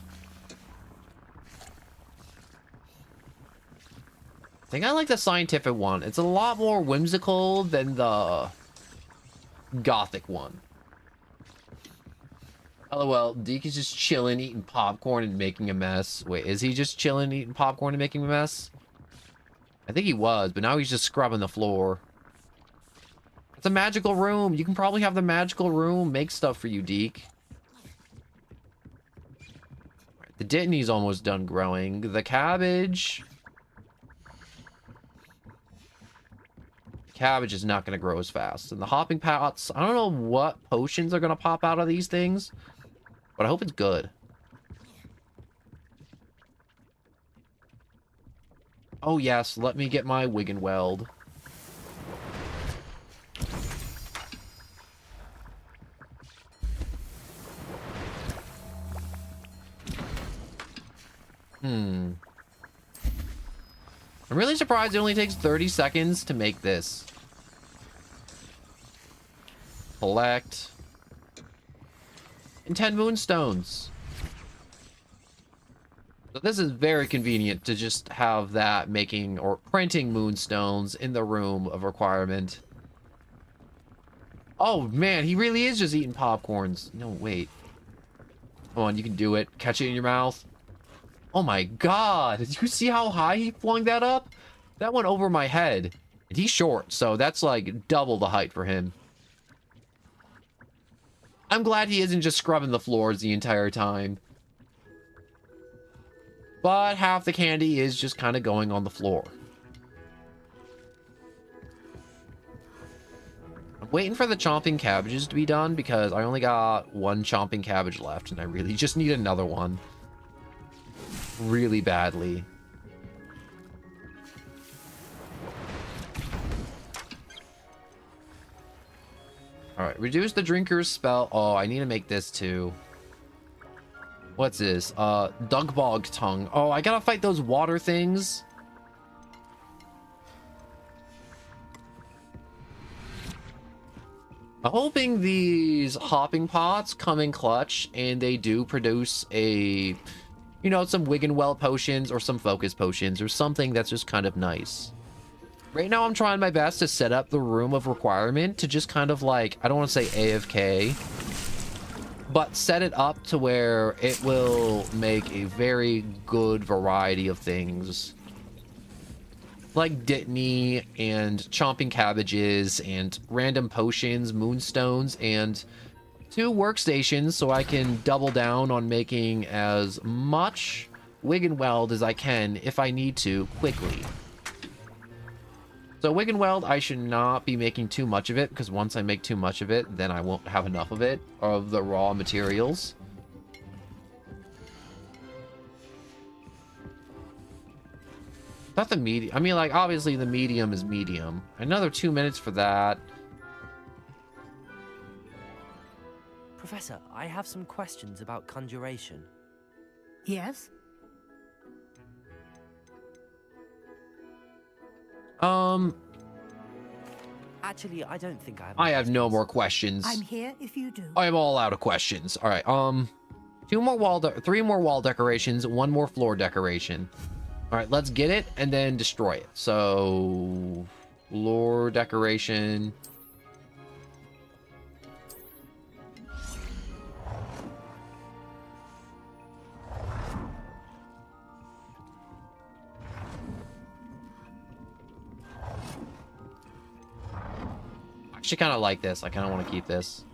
I think I like the scientific one. It's a lot more whimsical than the gothic one. LOL, Deke is just chilling, eating popcorn and making a mess. Wait, is he just chilling, eating popcorn and making a mess? I think he was, but now he's just scrubbing the floor. It's a magical room. You can probably have the magical room make stuff for you, Deke. The Dittany's almost done growing. The cabbage... Cabbage is not going to grow as fast. And the hopping pots, I don't know what potions are going to pop out of these things, but I hope it's good. Oh yes, let me get my wig and weld. I'm really surprised it only takes 30 seconds to make this. collect. And 10 moonstones. So this is very convenient to just have that making or printing moonstones in the room of requirement. Oh man, he really is just eating popcorns. No, wait. Come on, you can do it. Catch it in your mouth. Oh my god. Did you see how high he flung that up? That went over my head. And he's short, so that's like double the height for him. I'm glad he isn't just scrubbing the floors the entire time. But half the candy is just kind of going on the floor. I'm waiting for the chomping cabbages to be done because I only got one chomping cabbage left and I really just need another one. Really badly. Alright, reduce the drinker's spell. Oh, I need to make this too. What's this? Dugbog tongue. Oh, I gotta fight those water things. I'm hoping these hopping pots come in clutch and they do produce a, you know, some Wiggenweld potions or some focus potions or something that's just kind of nice. Right now I'm trying my best to set up the room of requirement to just kind of like, I don't want to say AFK, but set it up to where it will make a very good variety of things. Like Dittany and chomping cabbages and random potions, moonstones, and 2 workstations so I can double down on making as much Wiggenweld as I can if I need to quickly. So Wiggenweld, I should not be making too much of it because once I make too much of it, then I won't have enough of it, of the raw materials. Not the medium. I mean, like, obviously the medium is medium. Another 2 minutes for that. Professor, I have some questions about conjuration. Yes? Actually, I don't think I have no more questions. I'm here if you do. I am all out of questions. All right. 3 more wall decorations, 1 more floor decoration. All right, let's get it and then destroy it. So, floor decoration. I actually kind of like this. I kind of want to keep this.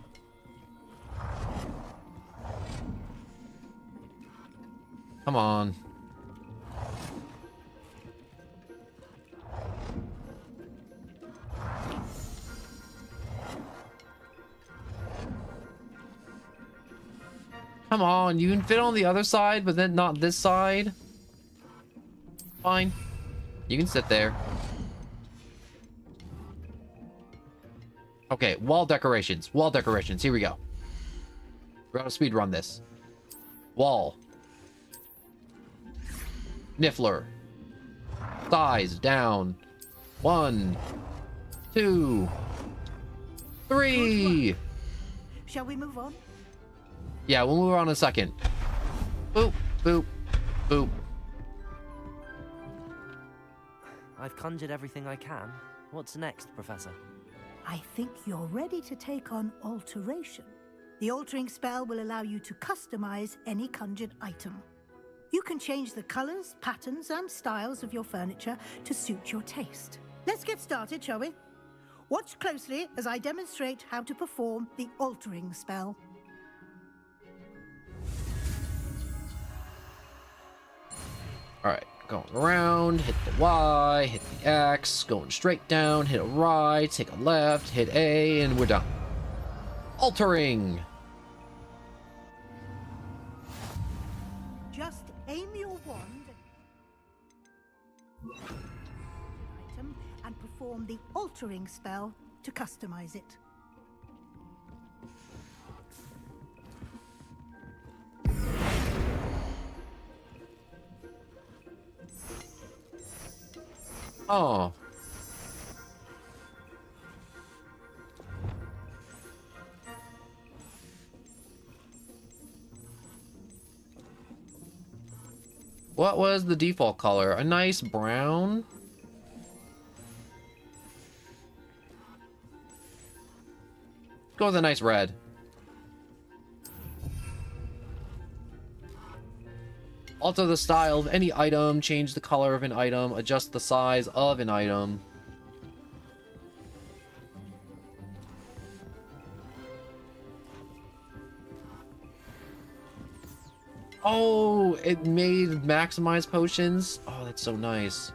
Come on. Come on, you can fit on the other side, but then not this side. Fine. You can sit there. Okay, wall decorations. Wall decorations. Here we go. We're gonna speed run this. Wall. Niffler. Size down. 1, 2, 3. Shall we move on? Yeah, we'll move on in a second. Boop, boop, boop. I've conjured everything I can. What's next, Professor? I think you're ready to take on alteration. The altering spell will allow you to customize any conjured item. You can change the colors, patterns, and styles of your furniture to suit your taste. Let's get started, shall we? Watch closely as I demonstrate how to perform the altering spell. All right, going around, hit the Y, hit the X, going straight down, hit a right, take a left, hit A, and we're done. Altering. Just aim your wand item and perform the altering spell to customize it. Oh. What was the default color? A nice brown? Go with a nice red. Alter the style of any item, change the color of an item, adjust the size of an item. Oh, it made maximize potions. Oh, that's so nice.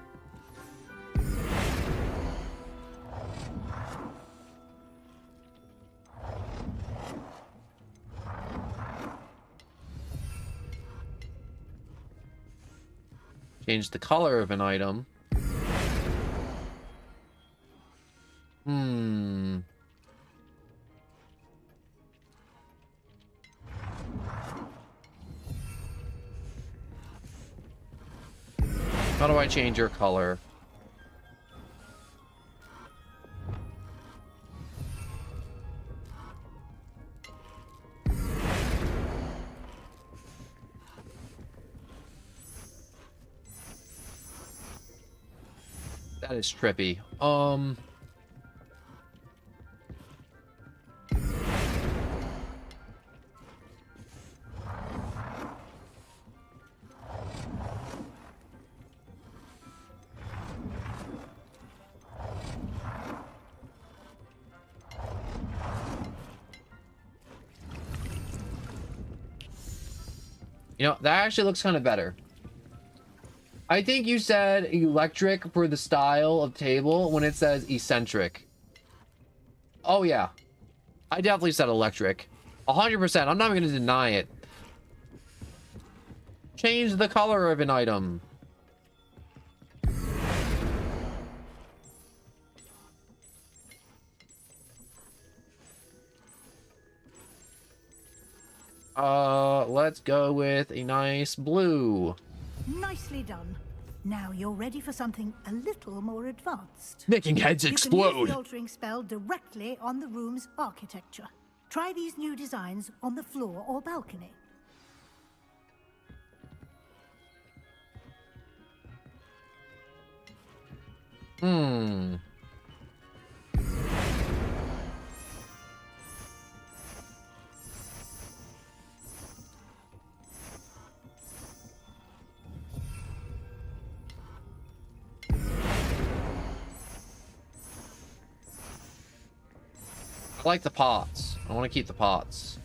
Change the color of an item. How do I change your color? That is trippy. You know, that actually looks kind of better. I think you said electric for the style of table when it says eccentric. Oh, yeah. I definitely said electric. 100%. I'm not even going to deny it. Change the color of an item. Let's go with a nice blue. Nicely done. Now you're ready for something a little more advanced. Making heads You explode. can use the altering spell directly on the room's architecture. Try these new designs on the floor or balcony. I like the pots. I want to keep the pots.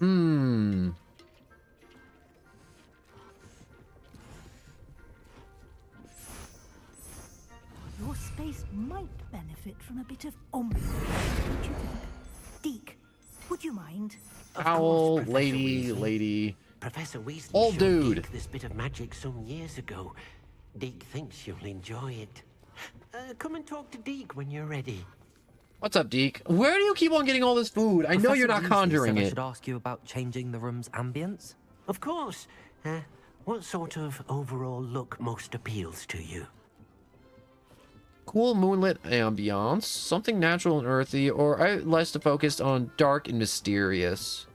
Your space might benefit from a bit of ambiance, don't you think? Deke, would you mind? Owl, lady. Professor Weasley Old showed dude. Deke this bit of magic some years ago. Deke thinks you'll enjoy it. Come and talk to Deke when you're ready. What's up, Deke? Where do you keep on getting all this food? I know you're not conjuring I it. should ask you about changing the room's ambience. Of course. What sort of overall look most appeals to you? Cool moonlit ambiance, something natural and earthy, or I less focused on dark and mysterious.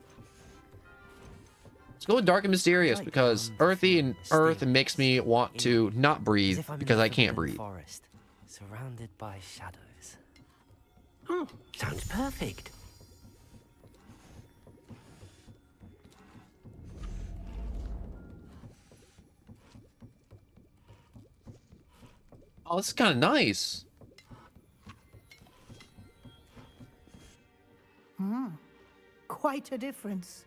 Let's go with dark and mysterious because earthy and earth makes me want to not breathe because I can't breathe. Forest, surrounded by shadows. Oh, sounds perfect. Oh, this is kind of nice. Quite a difference.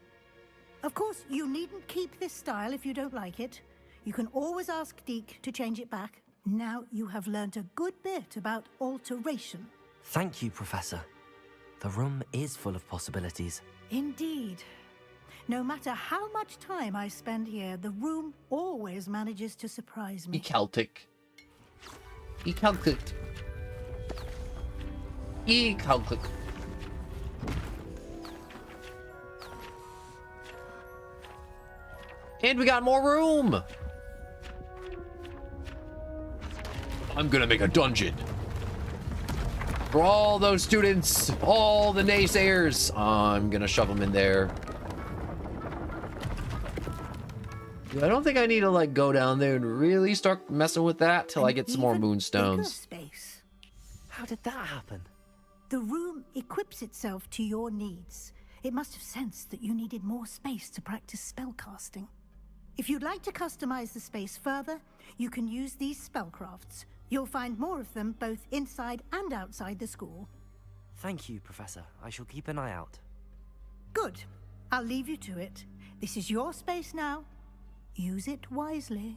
Of course, you needn't keep this style if you don't like it. You can always ask Deke to change it back. Now you have learnt a good bit about alteration. Thank you, Professor. The room is full of possibilities. Indeed. No matter how much time I spend here, the room always manages to surprise me. Celtic. Celtic. Celtic. And we got more room. I'm gonna make a dungeon. For all those students, all the naysayers, I'm gonna shove them in there. Yeah, I don't think I need to like go down there and really start messing with that till I get some more moonstones. Space. How did that happen? The room equips itself to your needs. It must have sensed that you needed more space to practice spellcasting. If you'd like to customize the space further, you can use these spellcrafts. You'll find more of them both inside and outside the school. Thank you, Professor. I shall keep an eye out. Good. I'll leave you to it. This is your space now. Use it wisely.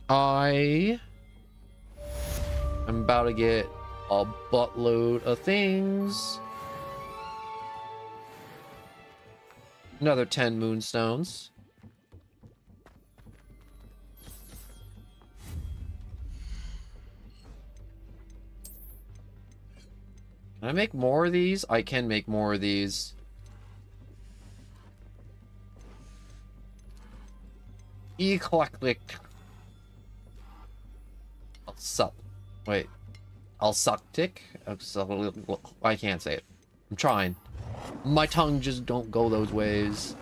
I'm about to get a buttload of things. Another 10 moonstones. Can I make more of these? I can make more of these. Eclectic. Wait. Alsuctic? I can't say it. I'm trying. My tongue just don't go those ways.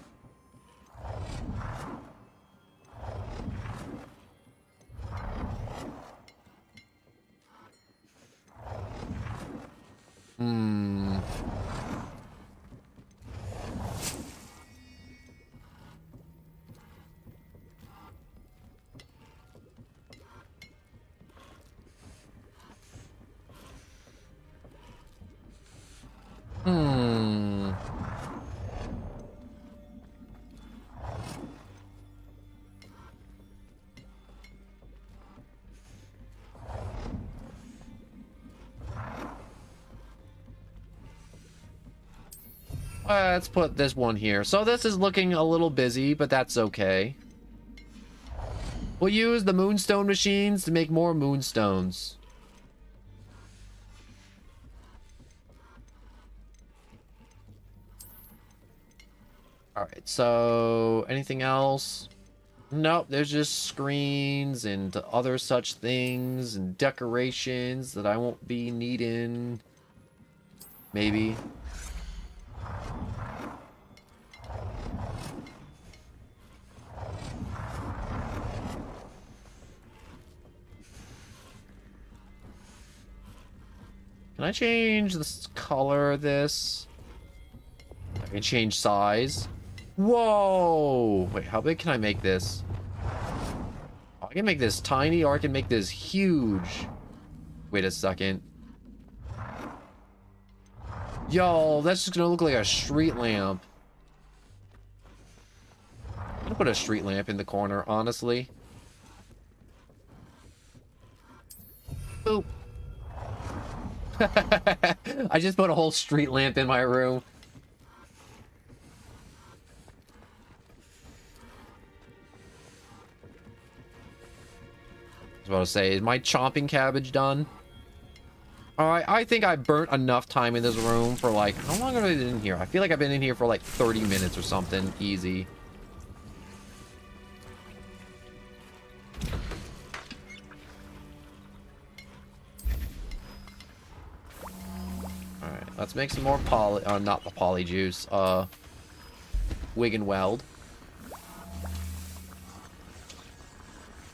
Let's put this one here. So this is looking a little busy, but that's okay. We'll use the moonstone machines to make more moonstones. Alright, so anything else? Nope, there's just screens and other such things and decorations that I won't be needing. Maybe. Can I change the color of this? I can change size. Whoa! Wait, how big can I make this? Oh, I can make this tiny or I can make this huge. Wait a second. Yo, that's just gonna look like a street lamp. I'm gonna put a street lamp in the corner, honestly. Boop. I just put a whole street lamp in my room. I was about to say, is my chopping cabbage done? Alright, I think I burnt enough time in this room for like, how long have I been in here? I feel like I've been in here for like 30 minutes or something. Easy. Alright, let's make some more not the poly juice, wig and weld.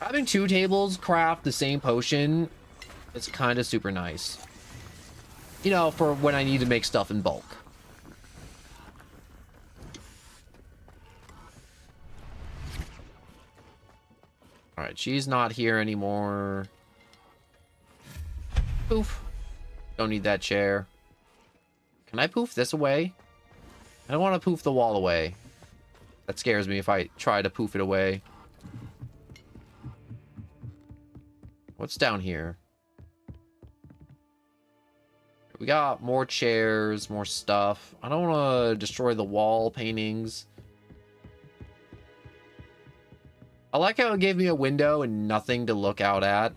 Having two tables craft the same potion, it's kind of super nice. You know, for when I need to make stuff in bulk. Alright, she's not here anymore. Poof. Don't need that chair. Can I poof this away? I don't want to poof the wall away. That scares me if I try to poof it away. What's down here? We got more chairs, more stuff. I don't want to destroy the wall paintings. I like how it gave me a window and nothing to look out at.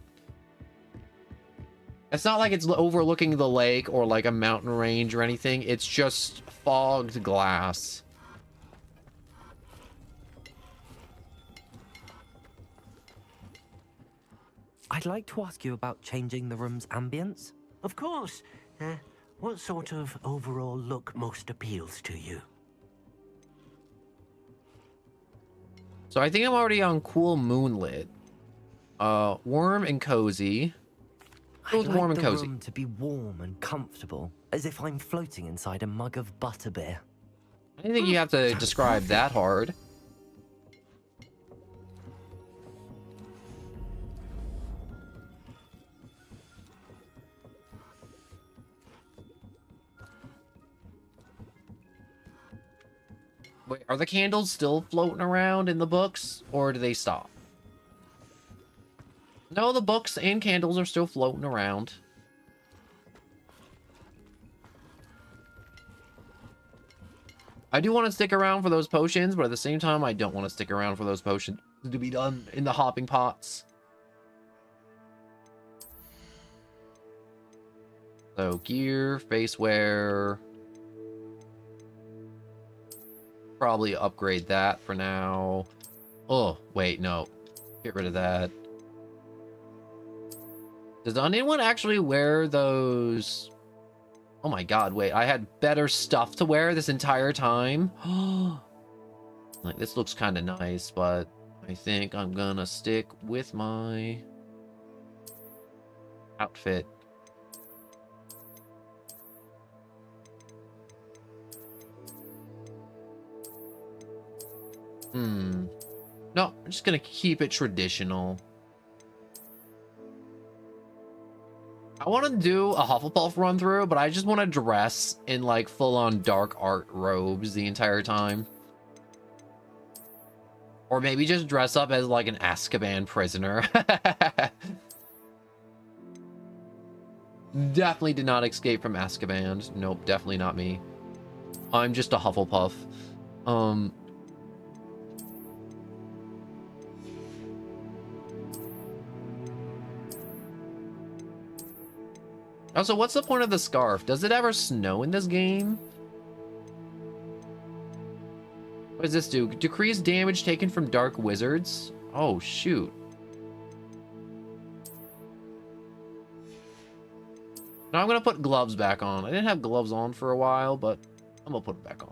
It's not like it's overlooking the lake or like a mountain range or anything. It's just fogged glass. I'd like to ask you about changing the room's ambience. Of course. What sort of overall look most appeals to you? So I think I'm already on cool moonlit. Warm and cozy. I'd like the room to be warm and comfortable, as if I'm floating inside a mug of butterbeer. I don't think you have to describe that hard. Wait, are the candles still floating around in the books, or do they stop? No, the books and candles are still floating around. I do want to stick around for those potions, but at the same time, I don't want to stick around for those potions to be done in the hopping pots. So, gear, face wear. Probably upgrade that for now. Oh, wait, no. Get rid of that. Does anyone actually wear those? Oh my god, wait. I had better stuff to wear this entire time. Like, this looks kind of nice, but I think I'm gonna stick with my outfit. No, I'm just gonna keep it traditional. I want to do a Hufflepuff run through, but I just want to dress in like full-on dark art robes the entire time. Or maybe just dress up as like an Azkaban prisoner. Definitely did not escape from Azkaban. Nope, definitely not me. I'm just a Hufflepuff. Also, what's the point of the scarf? Does it ever snow in this game? What does this do? Decrease damage taken from dark wizards? Oh, shoot. Now I'm gonna put gloves back on. I didn't have gloves on for a while, but I'm gonna put them back on.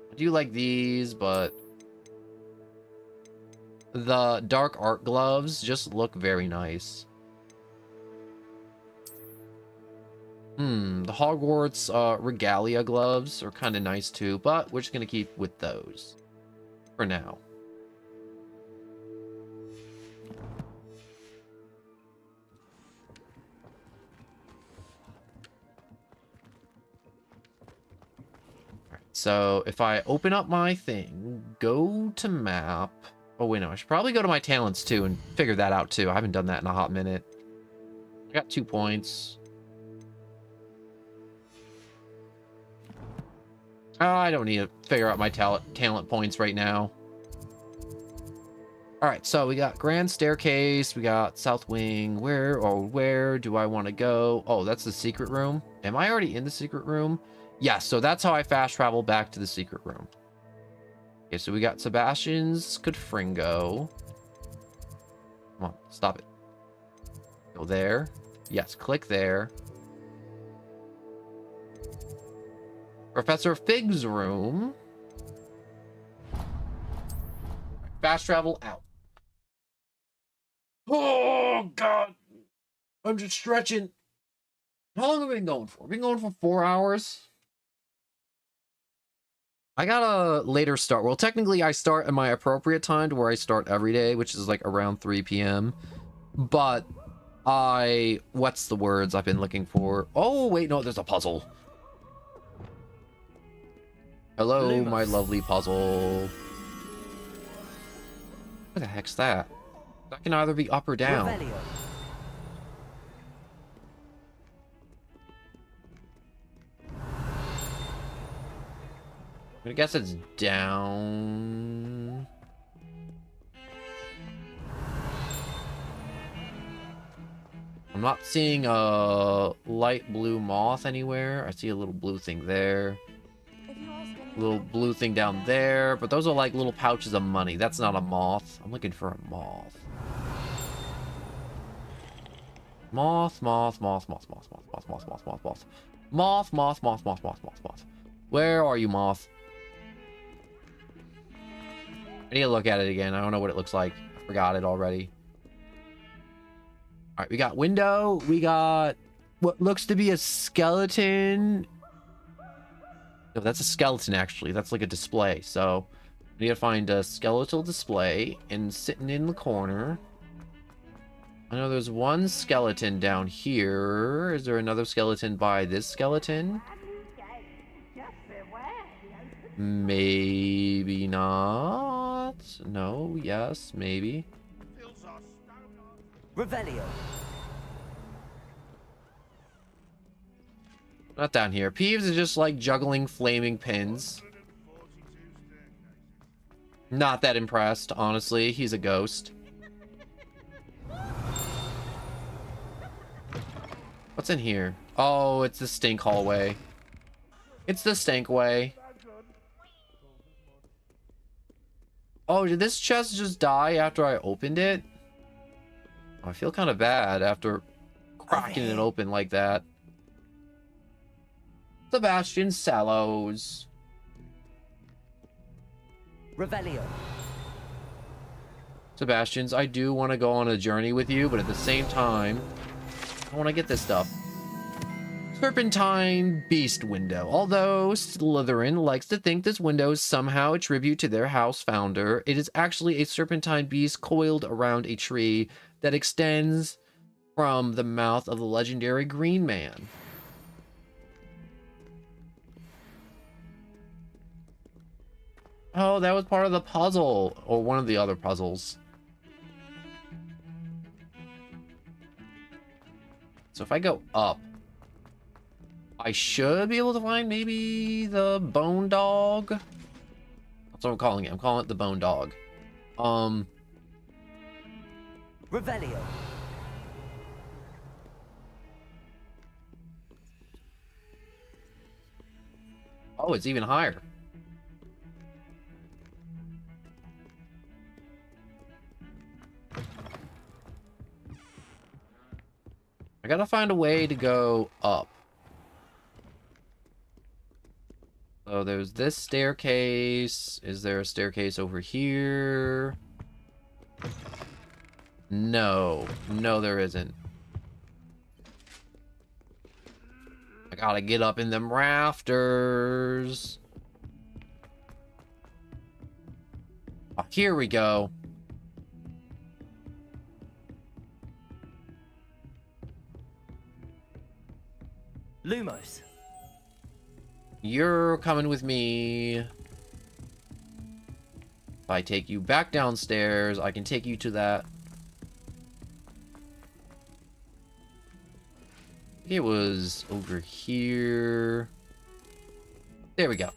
I do like these, but the dark art gloves just look very nice. The Hogwarts regalia gloves are kind of nice too, but we're just gonna keep with those for now. So if I open up my thing, go to map. Oh, wait, no, I should probably go to my talents too and figure that out too. I haven't done that in a hot minute. I got 2 points. Oh, I don't need to figure out my talent points right now. All right, so we got Grand Staircase. We got South Wing. Where do I want to go? Oh, that's the secret room. Am I already in the secret room? Yeah, so that's how I fast travel back to the secret room. Okay, so we got Sebastian's Confringo. Come on, stop it. Go there. Yes, click there. Professor Fig's room. Fast travel out. Oh, God. I'm just stretching. How long have we been going for? We've been going for 4 hours. I got a later start. Well, technically, I start at my appropriate time to where I start every day, which is like around 3 p.m. But what's the words I've been looking for? Oh, wait, no, there's a puzzle. Hello, Lumos. My lovely puzzle. What the heck's that? That can either be up or down. Revelio. I guess it's down. I'm not seeing a light blue moth anywhere. I see a little blue thing there. Little blue thing down there. But those are like little pouches of money. That's not a moth. I'm looking for a moth. Moth, moth, moth, moth, moth, moth, moth, moth, moth, moth, moth. Moth, moth, moth, moth, moth, moth, moth. Where are you, moth? I need to look at it again. I don't know what it looks like. I forgot it already. All right, we got window. We got what looks to be a skeleton. No, that's a skeleton, actually. That's like a display. So I need to find a skeletal display and sitting in the corner. I know there's one skeleton down here. Is there another skeleton by this skeleton? Maybe not. No, yes, maybe. Revelio. Not down here. Peeves is just like juggling flaming pins. Not that impressed, honestly. He's a ghost. What's in here? Oh, it's the stink hallway. It's the stink way. Oh, did this chest just die after I opened it? Oh, I feel kind of bad after cracking it open like that. Sebastian Sallows. Revelio. Sebastians, I do want to go on a journey with you, but at the same time, I want to get this stuff. Serpentine Beast Window. Although Slytherin likes to think this window is somehow a tribute to their house founder, it is actually a serpentine beast coiled around a tree that extends from the mouth of the legendary Green Man. Oh, that was part of the puzzle, or one of the other puzzles. So if I go up, I should be able to find maybe the bone dog. That's what I'm calling it. I'm calling it the bone dog. Revelio. Oh, it's even higher. I gotta find a way to go up. So there's this staircase. Is there a staircase over here? No. No, there isn't. I gotta get up in them rafters. Oh, here we go. Lumos. You're coming with me. If I take you back downstairs, I can take you to that. It was over here. There we go.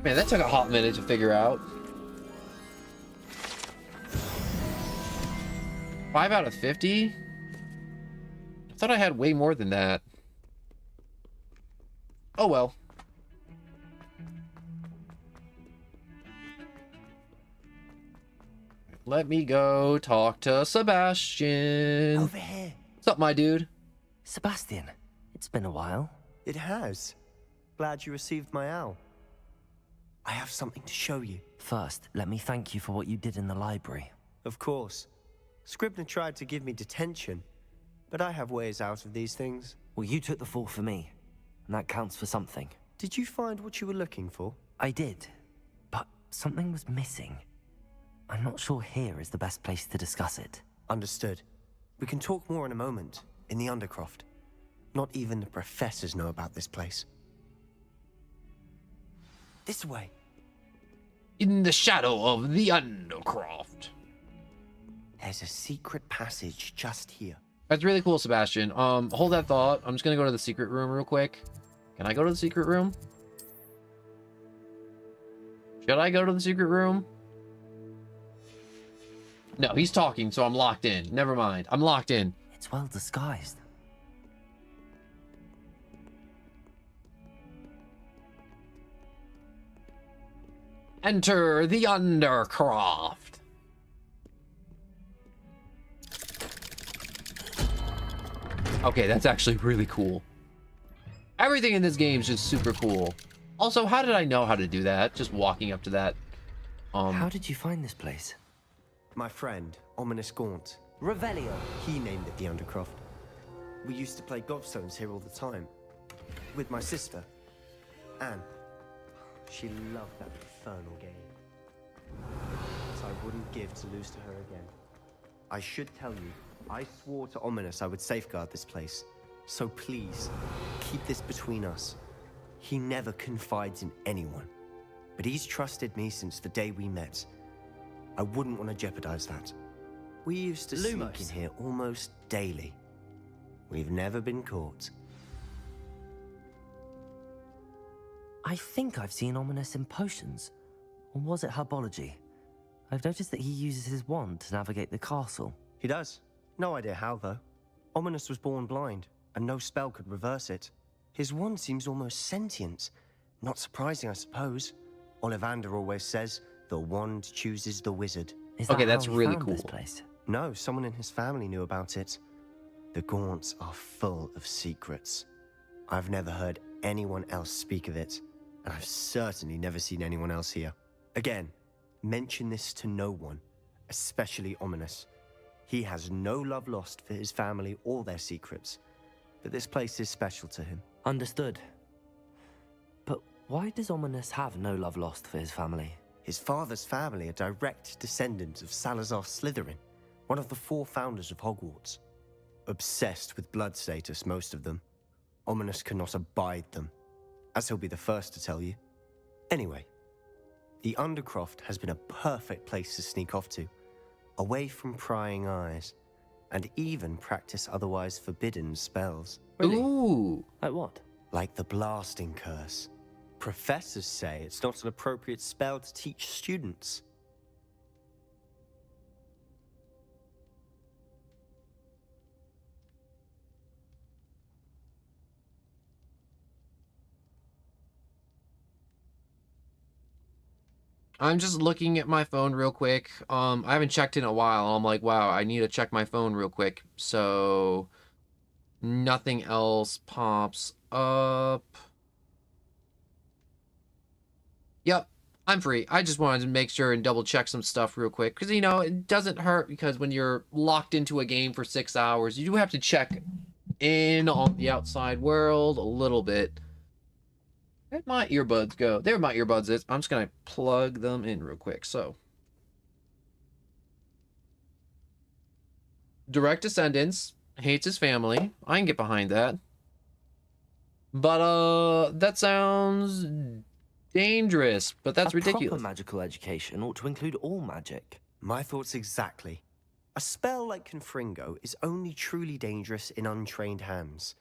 Man, that took a hot minute to figure out. 5 out of 50? I thought I had way more than that. Oh well. Let me go talk to Sebastian. Over here. What's up, my dude? Sebastian, it's been a while. It has. Glad you received my owl. I have something to show you. First, let me thank you for what you did in the library. Of course. Scribner tried to give me detention, but I have ways out of these things. Well, you took the fall for me, and that counts for something. Did you find what you were looking for? I did, but something was missing. I'm not sure here is the best place to discuss it. Understood. We can talk more in a moment, in the Undercroft. Not even the professors know about this place. This way. In the shadow of the Undercroft. There's a secret passage just here. That's really cool, Sebastian. Hold that thought. I'm just gonna go to the secret room real quick. Can I go to the secret room? Should I go to the secret room? No, he's talking, so I'm locked in. Never mind. I'm locked in. It's well disguised. Enter the Undercroft. Okay, that's actually really cool. Everything in this game is just super cool. Also, how did I know how to do that? Just walking up to that. How did you find this place? My friend, Ominous Gaunt. Revelio. He named it the Undercroft. We used to play gobstones here all the time. With my sister, Anne. She loved that infernal game. So I wouldn't give to lose to her again. I should tell you, I swore to Ominous I would safeguard this place. So please, keep this between us. He never confides in anyone. But he's trusted me since the day we met. I wouldn't want to jeopardize that. We used to sneak in here almost daily. We've never been caught. I think I've seen Ominous in potions. Or was it herbology? I've noticed that he uses his wand to navigate the castle. He does. No idea how, though. Ominous was born blind, and no spell could reverse it. His wand seems almost sentient. Not surprising, I suppose. Ollivander always says, the wand chooses the wizard. Okay, that's really cool. No, someone in his family knew about it. The Gaunts are full of secrets. I've never heard anyone else speak of it, and I've certainly never seen anyone else here. Again, mention this to no one, especially Ominous. He has no love lost for his family or their secrets, but this place is special to him. Understood. But why does Ominous have no love lost for his family? His father's family are direct descendants of Salazar Slytherin, one of the 4 founders of Hogwarts. Obsessed with blood status, most of them. Ominous cannot abide them, as he'll be the first to tell you. Anyway, the Undercroft has been a perfect place to sneak off to, away from prying eyes, and even practice otherwise forbidden spells. Really? Ooh. Like what? Like the blasting curse. Professors say it's not an appropriate spell to teach students. I'm just looking at my phone real quick. I haven't checked in a while. I'm like, wow, I need to check my phone real quick. So nothing else pops up. Yep, I'm free. I just wanted to make sure and double check some stuff real quick. Because, you know, it doesn't hurt because when you're locked into a game for 6 hours, you do have to check in on the outside world a little bit. Where'd my earbuds go? There my earbuds is. I'm just going to plug them in real quick. So, direct descendants, hates his family. I can get behind that. But, that sounds dangerous, but that's ridiculous. Proper magical education ought to include all magic. My thoughts exactly. A spell like Confringo is only truly dangerous in untrained hands.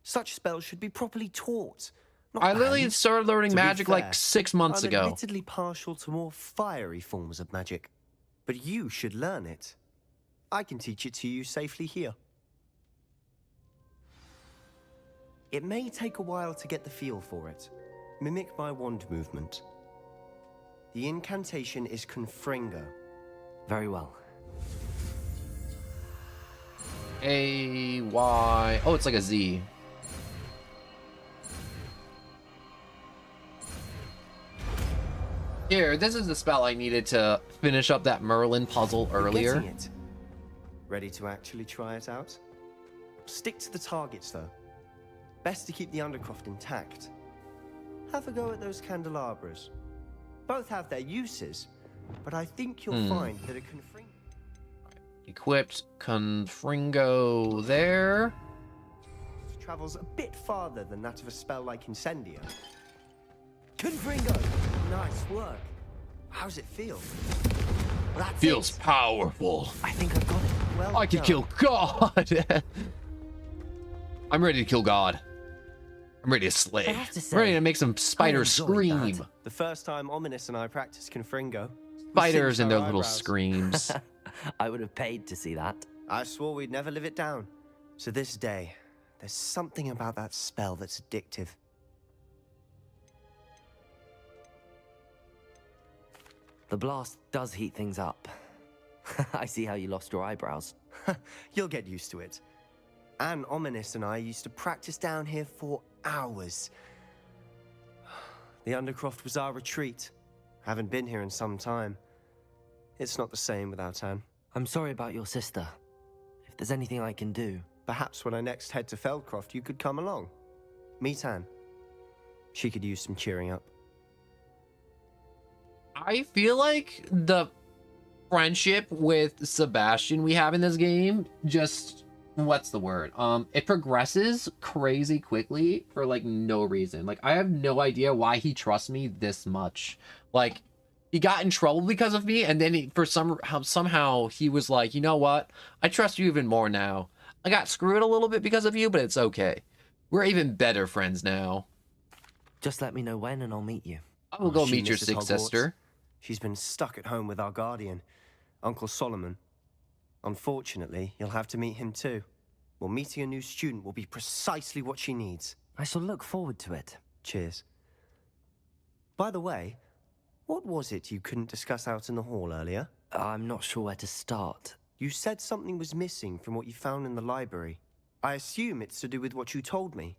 Such spells should be properly taught. I literally started learning magic like 6 months ago. I'm admittedly partial to more fiery forms of magic, but you should learn it. I can teach it to you safely here. It may take a while to get the feel for it. Mimic my wand movement. The incantation is Confringo. Very well. A-Y... Oh, it's like a Z. Here, this is the spell I needed to finish up that Merlin puzzle earlier. You're getting it. Ready to actually try it out? Stick to the targets, though. Best to keep the Undercroft intact. Have a go at those candelabras. Both have their uses, but I think you'll find that a Confringo... Equipped Confringo there. Travels a bit farther than that of a spell like Incendia. Confringo! Nice work. How's it feel? That's Feels powerful. I think I've got it. Well I can done. kill God. I'm ready to kill God. I'm ready to slay. I have to say, I'm ready to make some spiders I enjoyed scream. that. The first time Ominous and I practiced Confringo. we Spiders singed and their our little eyebrows. screams. I would have paid to see that. I swore we'd never live it down. To this day, there's something about that spell that's addictive. The blast does heat things up. I see how you lost your eyebrows. You'll get used to it. Anne, Ominous and I used to practice down here for hours. The Undercroft was our retreat. Haven't been here in some time. It's not the same without Anne. I'm sorry about your sister. If there's anything I can do... Perhaps when I next head to Feldcroft, you could come along. Meet Anne. She could use some cheering up. I feel like the friendship with Sebastian we have in this game just... What's the word? It progresses crazy quickly for, like, no reason. Like, I have no idea why he trusts me this much. Like, he got in trouble because of me, and then somehow he was like, you know what? I trust you even more now. I got screwed a little bit because of you, but it's okay. We're even better friends now. Just let me know when and I'll meet you. I will go She meet your misses sick Hogwarts. sister. She's been stuck at home with our guardian, Uncle Solomon. Unfortunately, you'll have to meet him too. Well, meeting a new student will be precisely what she needs. I shall look forward to it. Cheers. By the way, what was it you couldn't discuss out in the hall earlier? I'm not sure where to start. You said something was missing from what you found in the library. I assume it's to do with what you told me.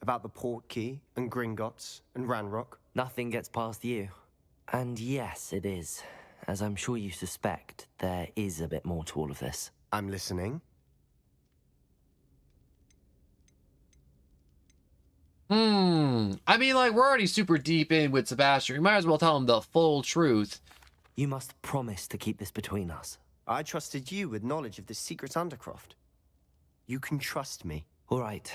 About the port key, and Gringotts, and Ranrock. Nothing gets past you. And yes, it is. As I'm sure you suspect, there is a bit more to all of this. I'm listening. I mean, like, we're already super deep in with Sebastian. We might as well tell him the full truth. You must promise to keep this between us. I trusted you with knowledge of the secret Undercroft. You can trust me. All right.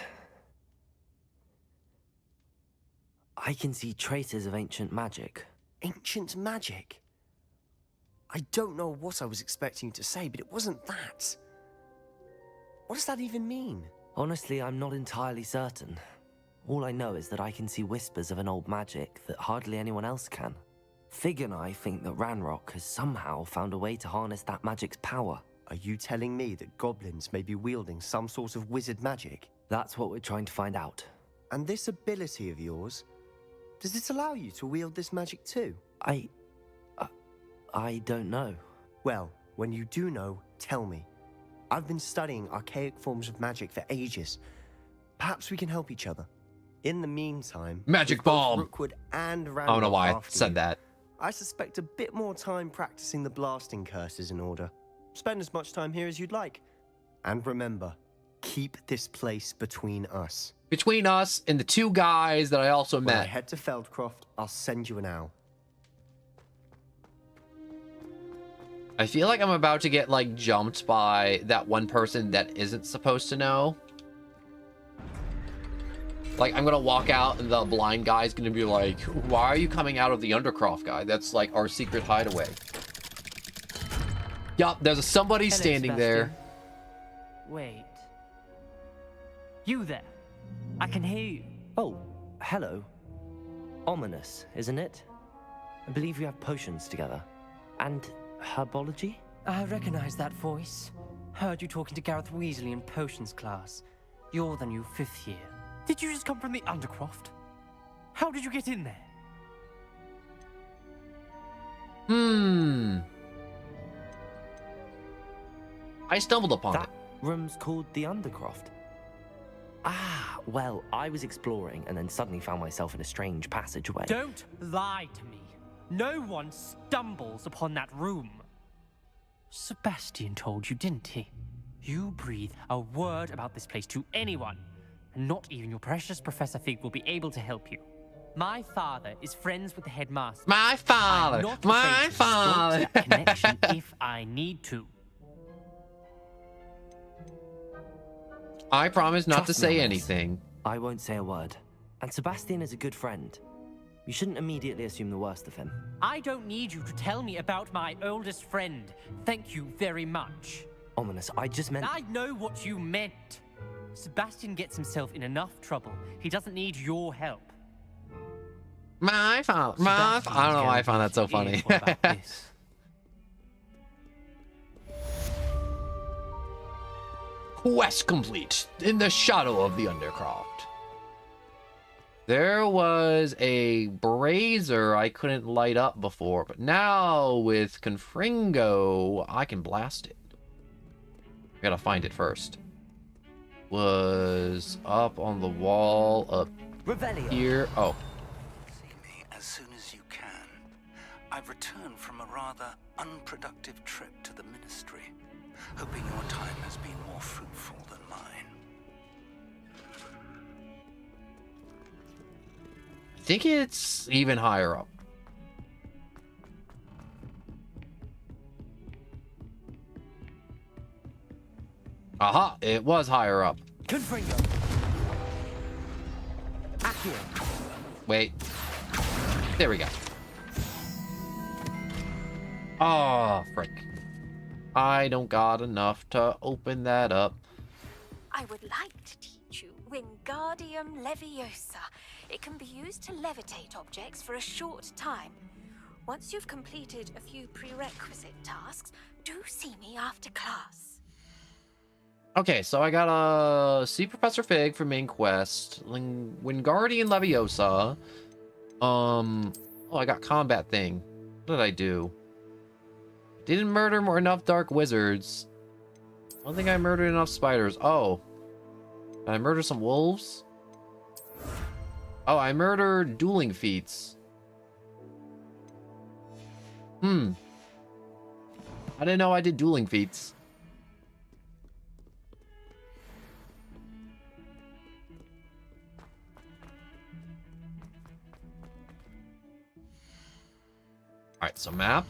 I can see traces of ancient magic. Ancient magic? I don't know what I was expecting to say, but it wasn't that. What does that even mean? Honestly, I'm not entirely certain. All I know is that I can see whispers of an old magic that hardly anyone else can. Fig and I think that Ranrock has somehow found a way to harness that magic's power. Are you telling me that goblins may be wielding some sort of wizard magic? That's what we're trying to find out. And this ability of yours, does it allow you to wield this magic too? I don't know. Well, when you do know, tell me. I've been studying archaic forms of magic for ages. Perhaps we can help each other. In the meantime... Magic bomb! Rookwood and Ranrock I don't know why I after said you. that. I suspect a bit more time practicing the blasting curse is in order. Spend as much time here as you'd like. And remember, keep this place between us. Between us and the two guys that I also When I met. head to Feldcroft, I'll send you an owl. I feel like I'm about to get, like, jumped by that one person that isn't supposed to know. Like, I'm gonna walk out and the blind guy's gonna be like, why are you coming out of the Undercroft, guy? That's, like, our secret hideaway. Yup, there's somebody Hello, standing there. Wait. You there? I can hear you. Oh, hello. Ominous, isn't it? I believe we have potions together. And herbology? I recognize that voice. Heard you talking to Gareth Weasley in potions class. You're the new 5th year. Did you just come from the Undercroft? How did you get in there? I stumbled upon that room's called the Undercroft. Ah, well, I was exploring and then suddenly found myself in a strange passageway. Don't lie to me. No one stumbles upon that room. Sebastian told you, didn't he? You breathe a word about this place to anyone, and not even your precious Professor Fig will be able to help you. My father is friends with the headmaster. My father! I'm not My afraid to father! stalk that connection if I need to. I promise not to Trust me say on this. anything. I won't say a word. And Sebastian is a good friend. You shouldn't immediately assume the worst of him. I don't need you to tell me about my oldest friend. Thank you very much. Ominous, I just meant... I know what you meant. Sebastian gets himself in enough trouble. He doesn't need your help. My fault. My fault. I don't know why I found that so funny. What about this? Quest complete in the shadow of the Undercroft. There was a brazier I couldn't light up before, but now with Confringo, I can blast it. I gotta find it first. Was up on the wall up here. Oh. See me as soon as you can. I've returned from a rather unproductive trip to the Ministry, hoping your time has been more fruitful than mine. I think it's even higher up. Aha, it was higher up. Confringo. Accio. Wait. There we go. Oh, frick. I don't got enough to open that up. I would like to teach you Wingardium Leviosa. It can be used to levitate objects for a short time. Once you've completed a few prerequisite tasks, do see me after class. Okay, so I gotta see Professor Fig for main quest. Wingardium Leviosa. Oh, I got combat thing. What did I do? Didn't murder enough dark wizards. I don't think I murdered enough spiders. Oh. Did I murder some wolves? Oh, I murdered dueling feats. I didn't know I did dueling feats. Alright, so map.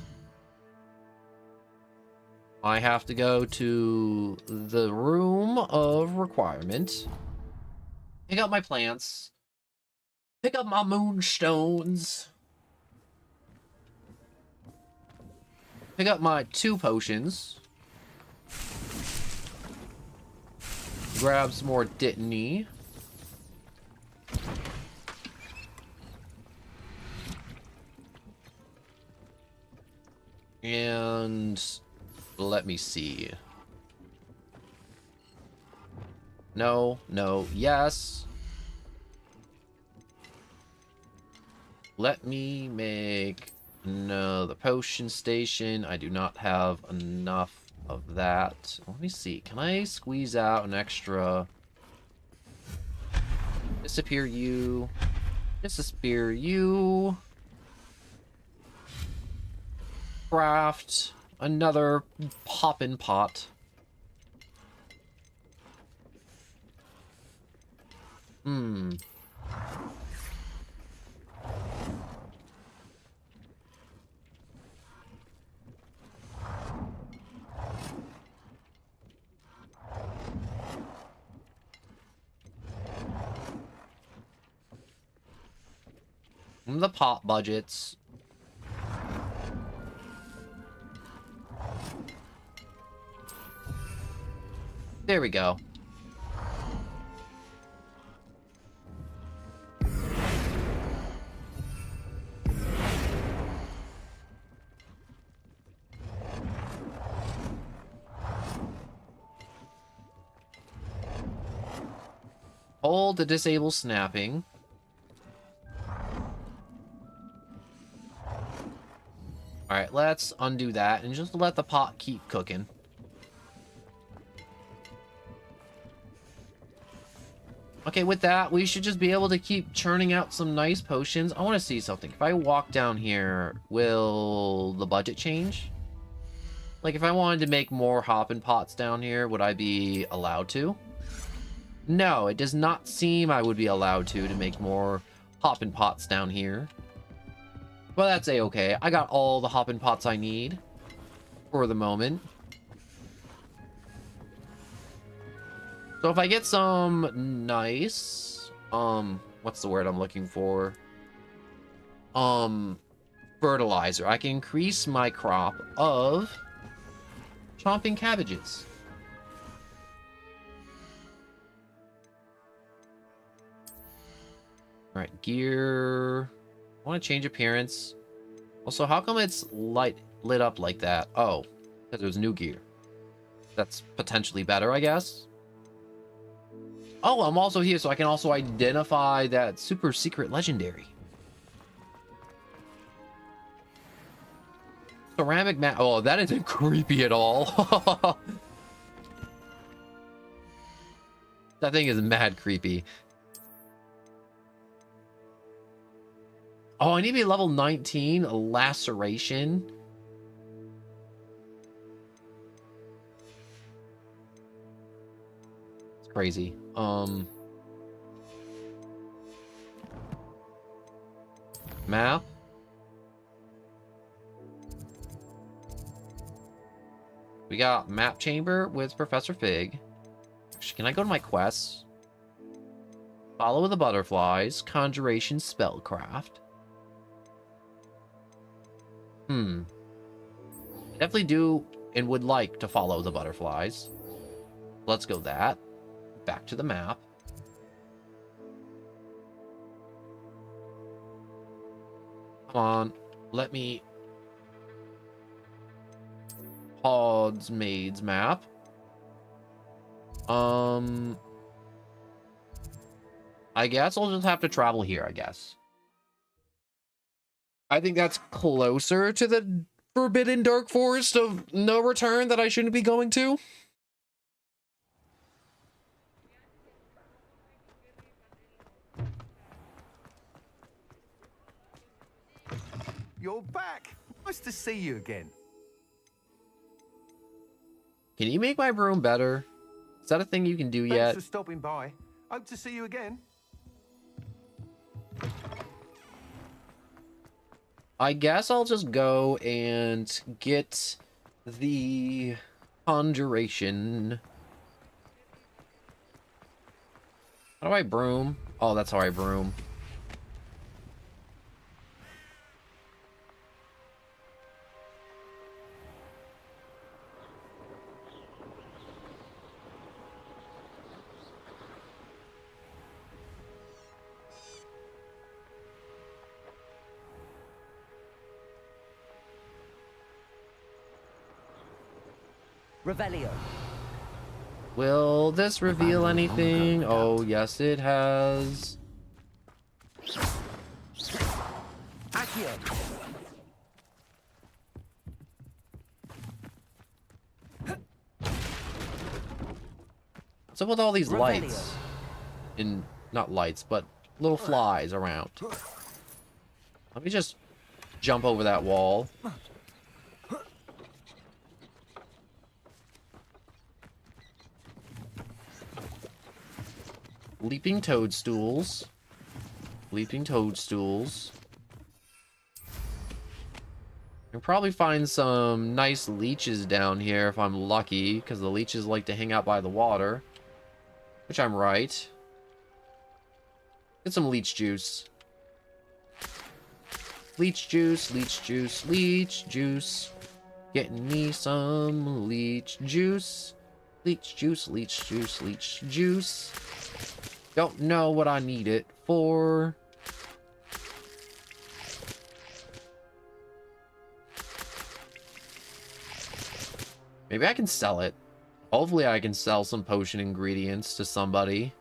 I have to go to the room of requirement. Pick up my plants. Pick up my moonstones. Pick up my 2 potions. Grab some more Dittany. And let me see. No, no, yes. Let me make another potion station. I do not have enough of that. Let me see. Can I squeeze out an extra? Disappear you. Disappear you. Craft another poppin' pot. The pot budgets. There we go. Hold to disable snapping. Alright, let's undo that and just let the pot keep cooking. Okay, with that, we should just be able to keep churning out some nice potions. I want to see something. If I walk down here, will the budget change? Like, if I wanted to make more hoppin' pots down here, would I be allowed to? No, it does not seem I would be allowed to make more hoppin' pots down here. Well, that's a-okay. I got all the hoppin' pots I need for the moment. So if I get some nice, what's the word I'm looking for? Fertilizer, I can increase my crop of chomping cabbages. All right, gear. I want to change appearance. Also, how come it's lit up like that? Oh, because there's new gear. That's potentially better, I guess. Oh, I'm also here so I can also identify that super secret legendary. Ceramic mat. Oh, that isn't creepy at all. That thing is mad creepy. Oh, I need to be level 19. A laceration. It's crazy. Map. We got map chamber with Professor Fig. Actually, can I go to my quests? Follow the butterflies. Conjuration spellcraft. Definitely do and would like to follow the butterflies. Let's go that. Back to the map. Come on. Let me... Pod's Maids map. I guess I'll just have to travel here, I guess. I think that's closer to the Forbidden Dark Forest of No Return that I shouldn't be going to. You're back. Nice to see you again. Can you make my room better? Is that a thing you can do yet? Thanks for stopping by. Hope to see you again. I guess I'll just go and get the conjuration. How do I broom? Oh, that's how I broom. Revelio. Will this reveal anything? Oh, yes, it has. Accio. What's up with all these lights? Not lights, but little flies around. Let me just jump over that wall. Leaping toadstools. Leaping toadstools. I'll probably find some nice leeches down here if I'm lucky, because the leeches like to hang out by the water. Which I'm right. Get some leech juice. Leech juice, leech juice, leech juice. Getting me some leech juice. Leech juice, leech juice, leech juice. Don't know what I need it for. Maybe I can sell it. Hopefully I can sell some potion ingredients to somebody.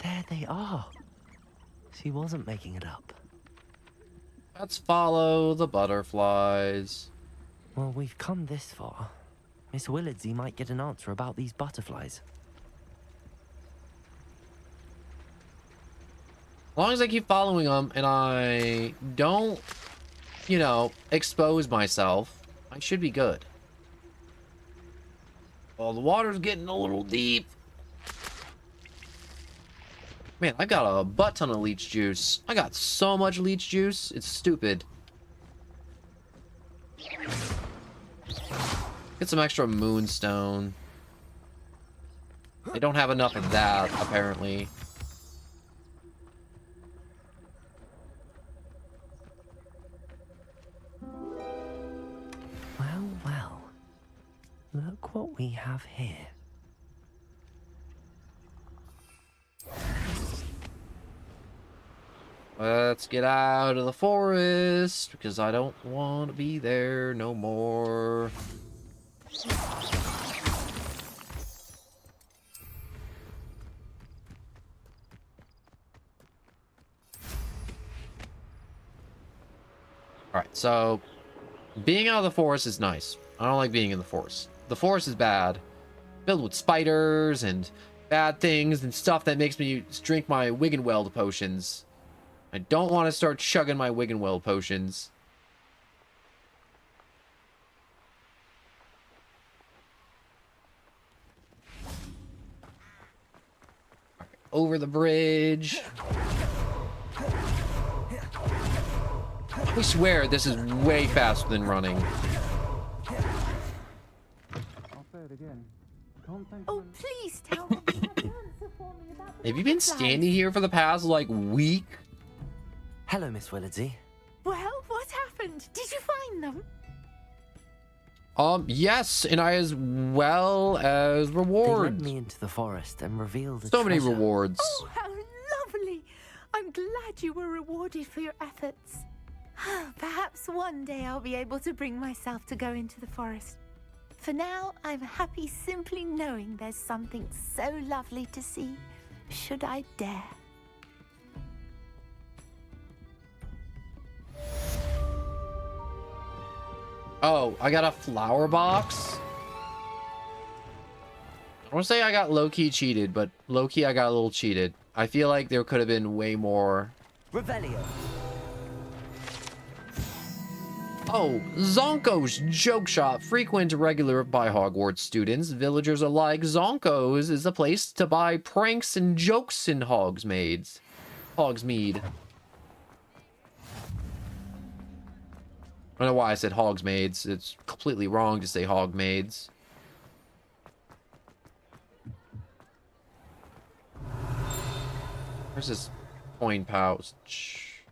There they are. She wasn't making it up. Let's follow the butterflies. Well, we've come this far. Miss Willardsy might get an answer about these butterflies. As long as I keep following them and I don't, you know, expose myself, I should be good. Oh, the water's getting a little deep. Man, I got a butt ton of leech juice. I got so much leech juice, it's stupid. Get some extra moonstone. They don't have enough of that, apparently. Well, well. Look what we have here. Let's get out of the forest, because I don't want to be there no more. Alright, so being out of the forest is nice. I don't like being in the forest. The forest is bad. Filled with spiders and bad things and stuff that makes me drink my Wiggenweld potions. I don't want to start chugging my Wiggenweld potions. Over the bridge. I swear this is way faster than running. I'll say it again. Oh, please tell me you have an answer for me about the Have you been standing here for the past, like, week? Hello, Miss Willardsy. Well, what happened? Did you find them? Yes, and I as well as They rewards. led me into the forest and revealed So many treasure. rewards. Oh, how lovely! I'm glad you were rewarded for your efforts. Perhaps one day I'll be able to bring myself to go into the forest. For now, I'm happy simply knowing there's something so lovely to see, should I dare. Oh, I got a flower box. I want to say I got low-key cheated, but low-key I got a little cheated. I feel like there could have been way more. Revelio. Oh, Zonko's Joke Shop, frequent regular by Hogwarts students, villagers alike. Zonko's is a place to buy pranks and jokes in Hogsmeade. I don't know why I said Hogsmeade. It's completely wrong to say Hogmaids. Where's this coin pouch?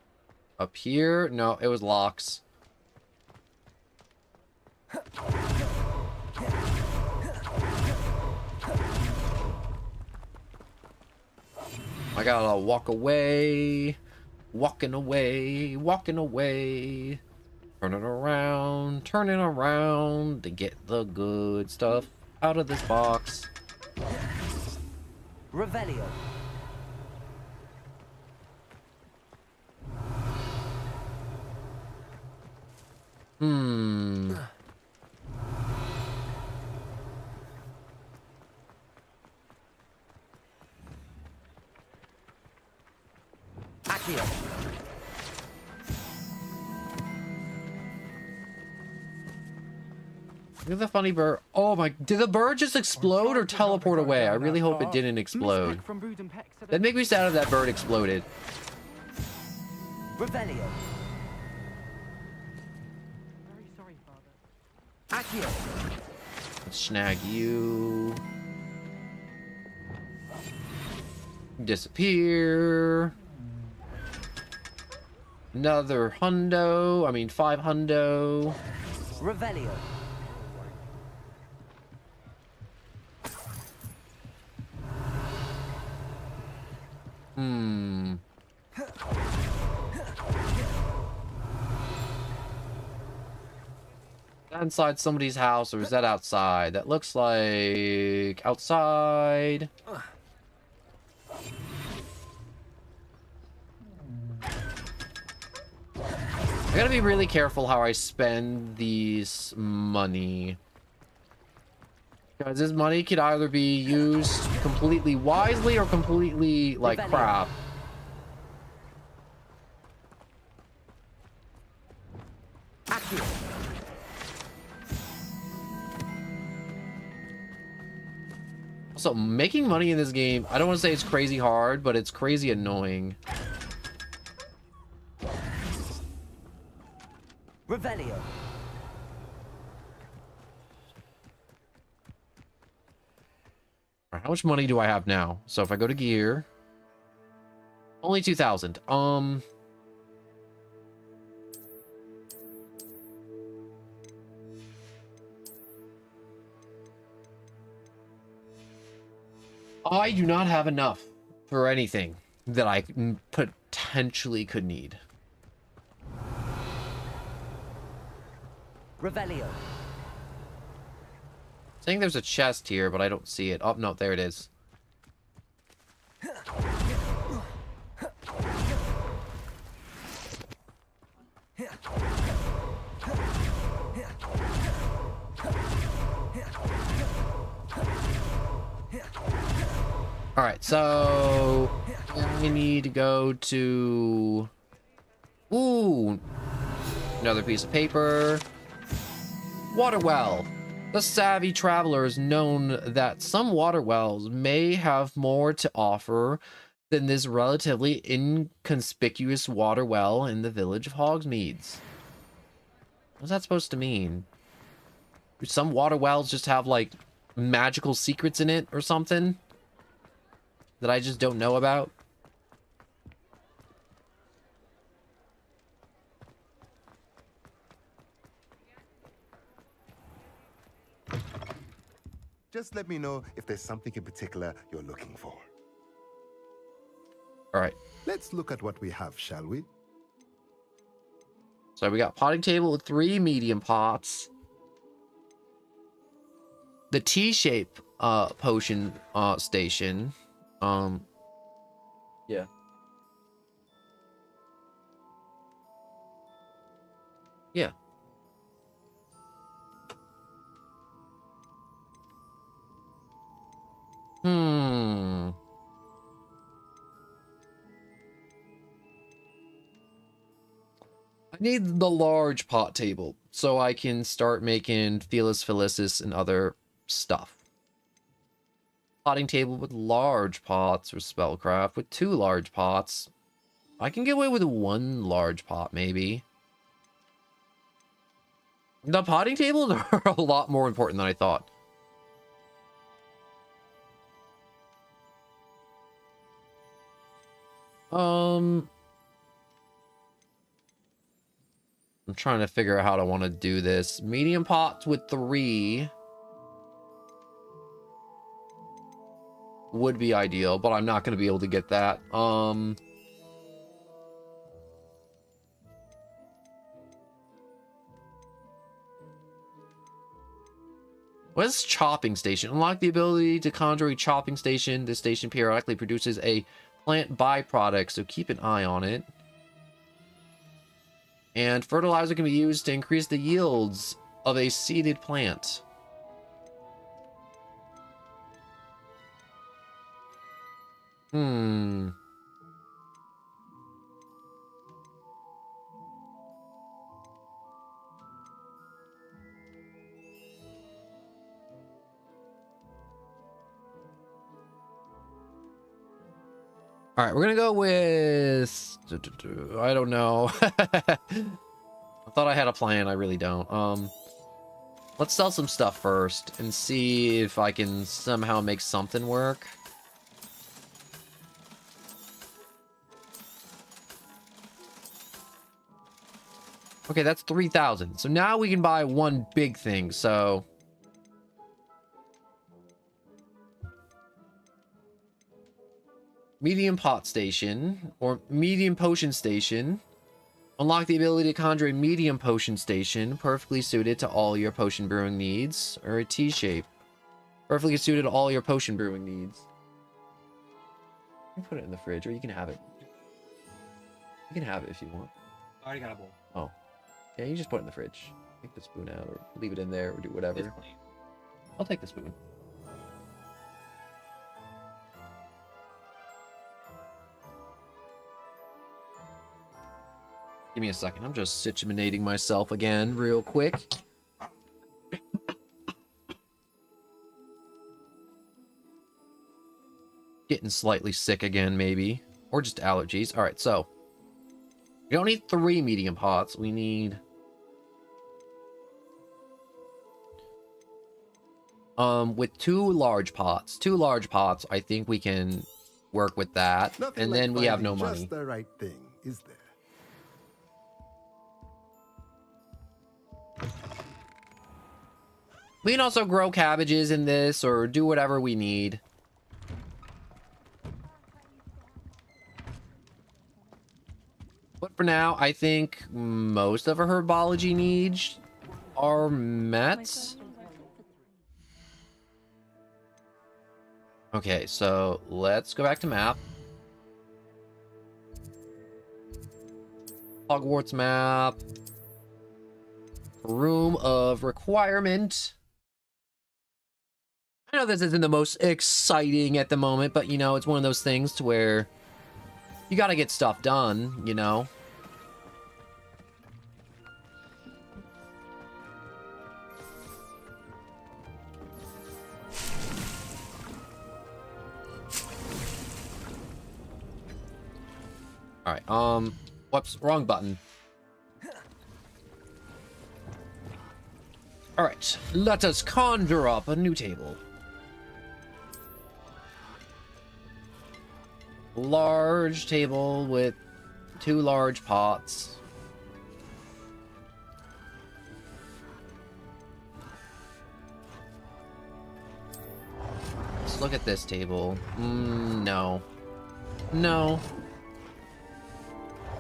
Up here? No, it was locks. I gotta walk away. Walking away. Walking away. Turning around to get the good stuff out of this box. Revelio. Accio. Look at the funny bird. Oh my, did the bird just explode or teleport away? I really hope it didn't explode. That'd make me sad if that bird exploded. Revelio. Very sorry, Father. Accio. Let's snag you. Disappear. Another hundo. I mean 5 hundo. Revelio. That inside somebody's house, or is that outside? That looks like outside. I gotta be really careful how I spend these money. Because this money could either be used completely wisely or completely like crap. Also, making money in this game, I don't want to say it's crazy hard, but it's crazy annoying. Revelio. How How much money do I have now? So if I go to gear, only 2,000. I do not have enough for anything that I potentially could need. Revelio. I think there's a chest here, but I don't see it. Oh, no, there it is. Alright, so we need to go to... Ooh! Another piece of paper. Water well. The savvy traveler has known that some water wells may have more to offer than this relatively inconspicuous water well in the village of Hogsmeade. What's that supposed to mean? Do some water wells just have, like, magical secrets in it or something that I just don't know about? Just let me know if there's something in particular you're looking for. All right. Let's look at what we have, shall we? So we got potting table with 3 medium pots. The T-shape potion station. Yeah. Yeah. I need the large pot table so I can start making Felis Felicis and other stuff. Potting table with large pots or spellcraft with 2 large pots. I can get away with 1 large pot, maybe. The potting tables are a lot more important than I thought. I'm trying to figure out how I want to do this. Medium pots with 3 would be ideal, but I'm not going to be able to get that. What is chopping station? Unlock the ability to conjure a chopping station. This station periodically produces a plant byproduct, so keep an eye on it. And fertilizer can be used to increase the yields of a seeded plant. All right, we're gonna go with... I don't know. I thought I had a plan. I really don't. Let's sell some stuff first and see if I can somehow make something work. Okay, that's 3,000. So now we can buy 1 big thing. So medium pot station or medium potion station. Unlock the ability to conjure a medium potion station, perfectly suited to all your potion brewing needs, or a T-shape, perfectly suited to all your potion brewing needs. You can put it in the fridge, or you can have it. You can have it if you want. I already got a bowl. Oh, yeah, you just put it in the fridge. Take the spoon out, or leave it in there, or do whatever. I'll take the spoon. Give me a second. I'm just situating myself again real quick. Getting slightly sick again, maybe. Or just allergies. Alright, so. We don't need 3 medium pots. We need... With two large pots, I think we can work with that. Nothing And like then we have finding no money. Just the right thing, is there? We can also grow cabbages in this or do whatever we need. But for now, I think most of our herbology needs are met. Okay, so let's go back to map. Hogwarts map. Room of requirement. I know this isn't the most exciting at the moment, but you know, it's one of those things to where you gotta get stuff done, you know? Alright, whoops, wrong button. Alright, let us conjure up a new table. Large table with two large pots. Let's look at this table. No. No.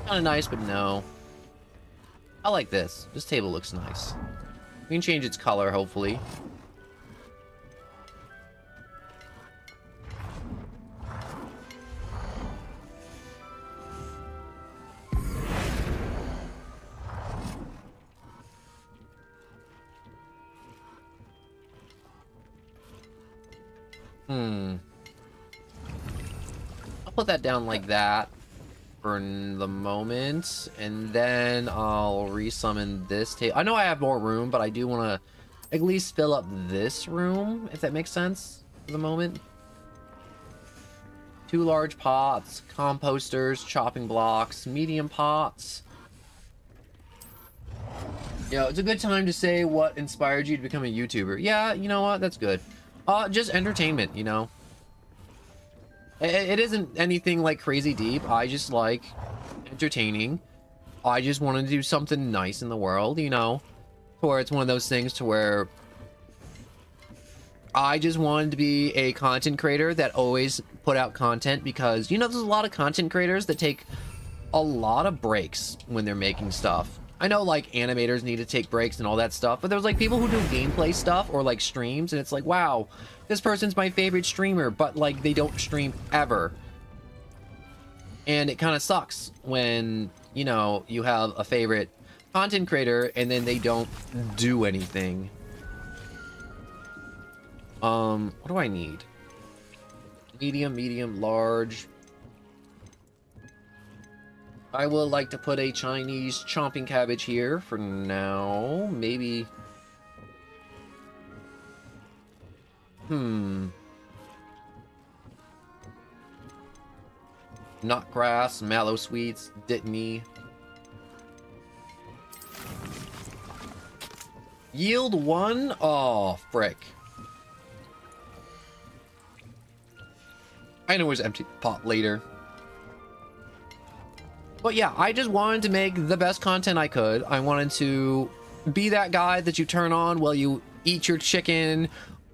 Kinda nice, but no. I like this. This table looks nice. We can change its color, hopefully. I'll put that down like that for the moment, and then I'll resummon this table. I know I have more room, but I do want to at least fill up this room, if that makes sense, for the moment. Two large pots, composters, chopping blocks, medium pots. You know, it's a good time to say what inspired you to become a YouTuber. Yeah, you know what? That's good. Just entertainment, you know. It isn't anything like crazy deep. I just like entertaining. I just want to do something nice in the world, you know. To where it's one of those things to where I just wanted to be a content creator that always put out content, because, you know, there's a lot of content creators that take a lot of breaks when they're making stuff. I know, like, animators need to take breaks and all that stuff, but there's, like, people who do gameplay stuff or, like, streams, and it's like, wow, this person's my favorite streamer, but, like, they don't stream ever. And it kind of sucks when, you know, you have a favorite content creator and then they don't do anything. What do I need? Medium, medium, large. I would like to put a Chinese chomping cabbage here for now. Maybe. Knotgrass, mallow sweets, dittany. Yield 1? Oh, frick. I know it was empty pot later. But yeah, I just wanted to make the best content I could. I wanted to be that guy that you turn on while you eat your chicken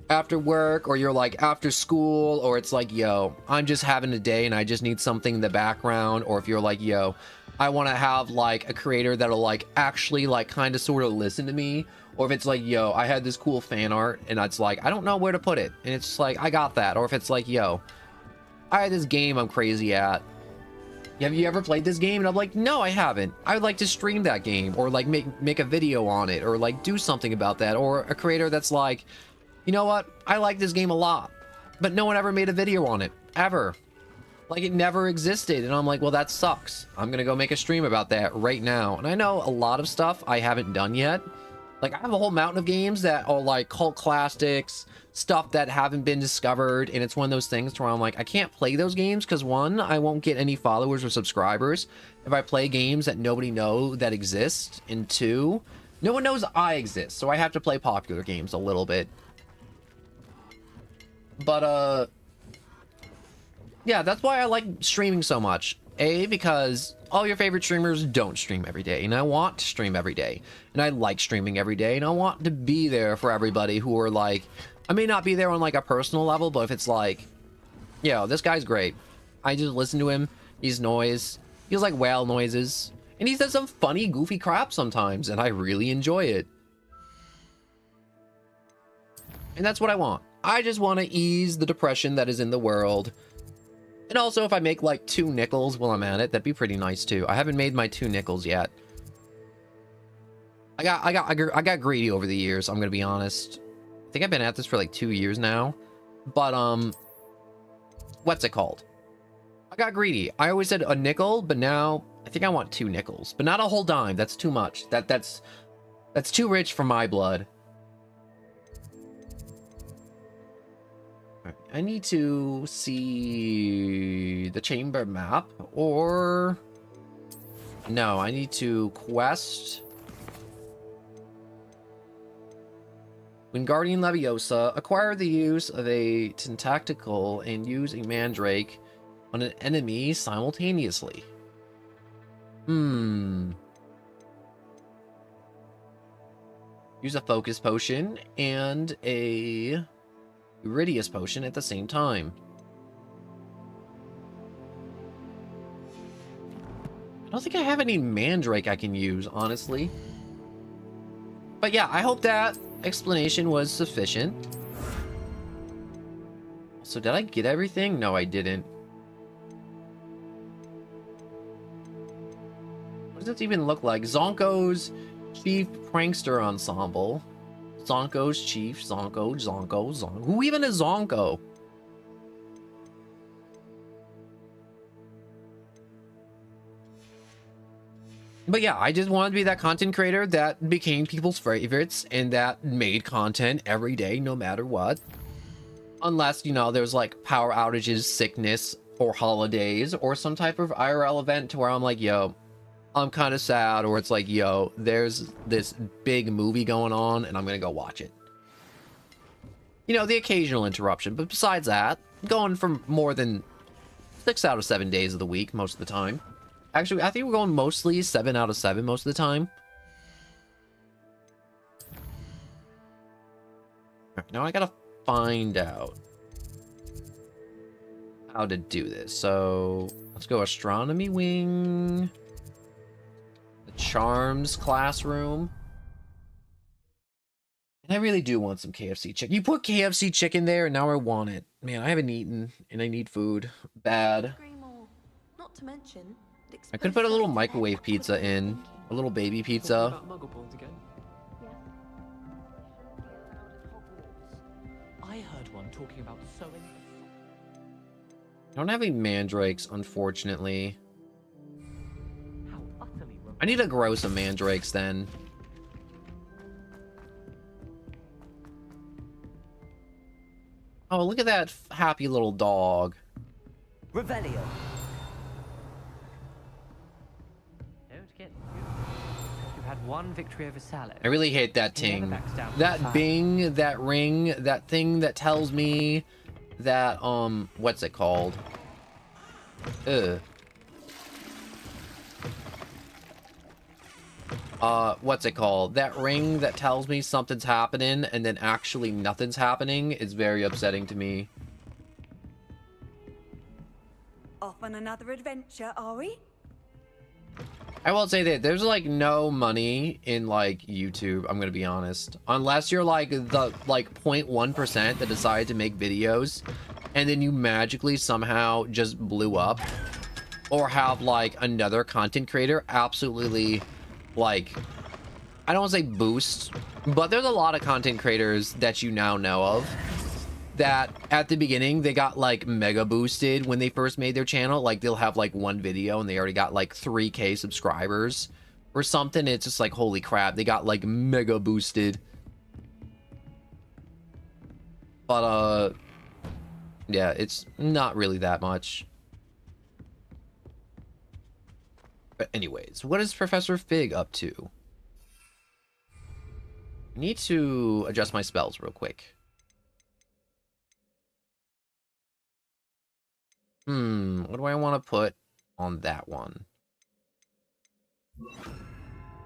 after work, or you're like after school, or it's like, yo, I'm just having a day and I just need something in the background. Or if you're like, yo, I want to have like a creator that'll like actually like kind of sort of listen to me. Or if it's like, yo, I had this cool fan art and it's like, I don't know where to put it. And it's like, I got that. Or if it's like, yo, I had this game I'm crazy at. Have you ever played this game? And I'm like, no, I haven't. I would like to stream that game, or like make a video on it, or like do something about that. Or a creator that's like, you know what? I like this game a lot, but no one ever made a video on it, ever. Like, it never existed. And I'm like, well, that sucks. I'm gonna go make a stream about that right now. And I know a lot of stuff I haven't done yet. Like, I have a whole mountain of games that are like cult classics, stuff that haven't been discovered, and it's one of those things where I'm like, I can't play those games because, one, I won't get any followers or subscribers if I play games that nobody know that exist, and two, no one knows I exist, so I have to play popular games a little bit. But, yeah, that's why I like streaming so much. A, because all your favorite streamers don't stream every day, and I want to stream every day. And I like streaming every day, and I want to be there for everybody who are like... I may not be there on, like, a personal level, but if it's like... Yo, this guy's great. I just listen to him. He's noise. He has, like, whale noises. And he says some funny, goofy crap sometimes, and I really enjoy it. And that's what I want. I just want to ease the depression that is in the world. And also, if I make like 2 nickels while I'm at it, that'd be pretty nice too. I haven't made my 2 nickels yet. I got greedy over the years, I'm gonna be honest. I think I've been at this for like 2 years now. But what's it called? I got greedy. I always said a nickel, but now I think I want 2 nickels. But not a whole dime. That's too much. That's too rich for my blood. I need to see the chamber map, or... No, I need to quest... Wingardium Leviosa, acquire the use of a tentacle and use a mandrake on an enemy simultaneously. Use a focus potion and a... Iridius potion at the same time. I don't think I have any mandrake I can use, honestly. But yeah, I hope that explanation was sufficient. So did I get everything? No, I didn't. What does this even look like? Zonko's Chief Prankster Ensemble. Zonko's Chief, Zonko. Who even is Zonko? But yeah, I just wanted to be that content creator that became people's favorites and that made content every day, no matter what. Unless, you know, there's like power outages, sickness, or holidays, or some type of IRL event to where I'm like, yo, I'm kind of sad, or it's like, yo, there's this big movie going on and I'm gonna go watch it. You know, the occasional interruption, but besides that, going for more than 6 out of 7 days of the week most of the time. Actually, I think we're going mostly 7 out of 7 most of the time. Right, now I gotta find out how to do this. So let's go astronomy wing. Charms classroom. And I really do want some KFC chicken. You put KFC chicken there and now I want it. Man, I haven't eaten and I need food. Bad. Not to mention, I could put a little microwave pizza in. A little baby pizza. I heard one talking about sewing. I don't have any mandrakes, unfortunately. I need to grow some mandrakes then. Oh, look at that happy little dog. Revelio. Don't get you've had one victory over Sallow. I really hate that ting. That bing, that ring, that thing that tells me that, what's it called? Ugh. What's it called? That ring that tells me something's happening and then actually nothing's happening is very upsetting to me. Off on another adventure, are we? I will say that there's like no money in like YouTube, I'm gonna be honest. Unless you're like the 0.1% that decided to make videos and then you magically somehow just blew up. Or have like another content creator absolutely like, I don't want to say boost, but there's a lot of content creators that you now know of that at the beginning they got like mega boosted when they first made their channel. Like they'll have like one video and they already got like 3K subscribers or something. It's just like, holy crap, they got like mega boosted. But yeah, it's not really that much. But anyways, what is Professor Fig up to? I need to adjust my spells real quick. What do I want to put on that one?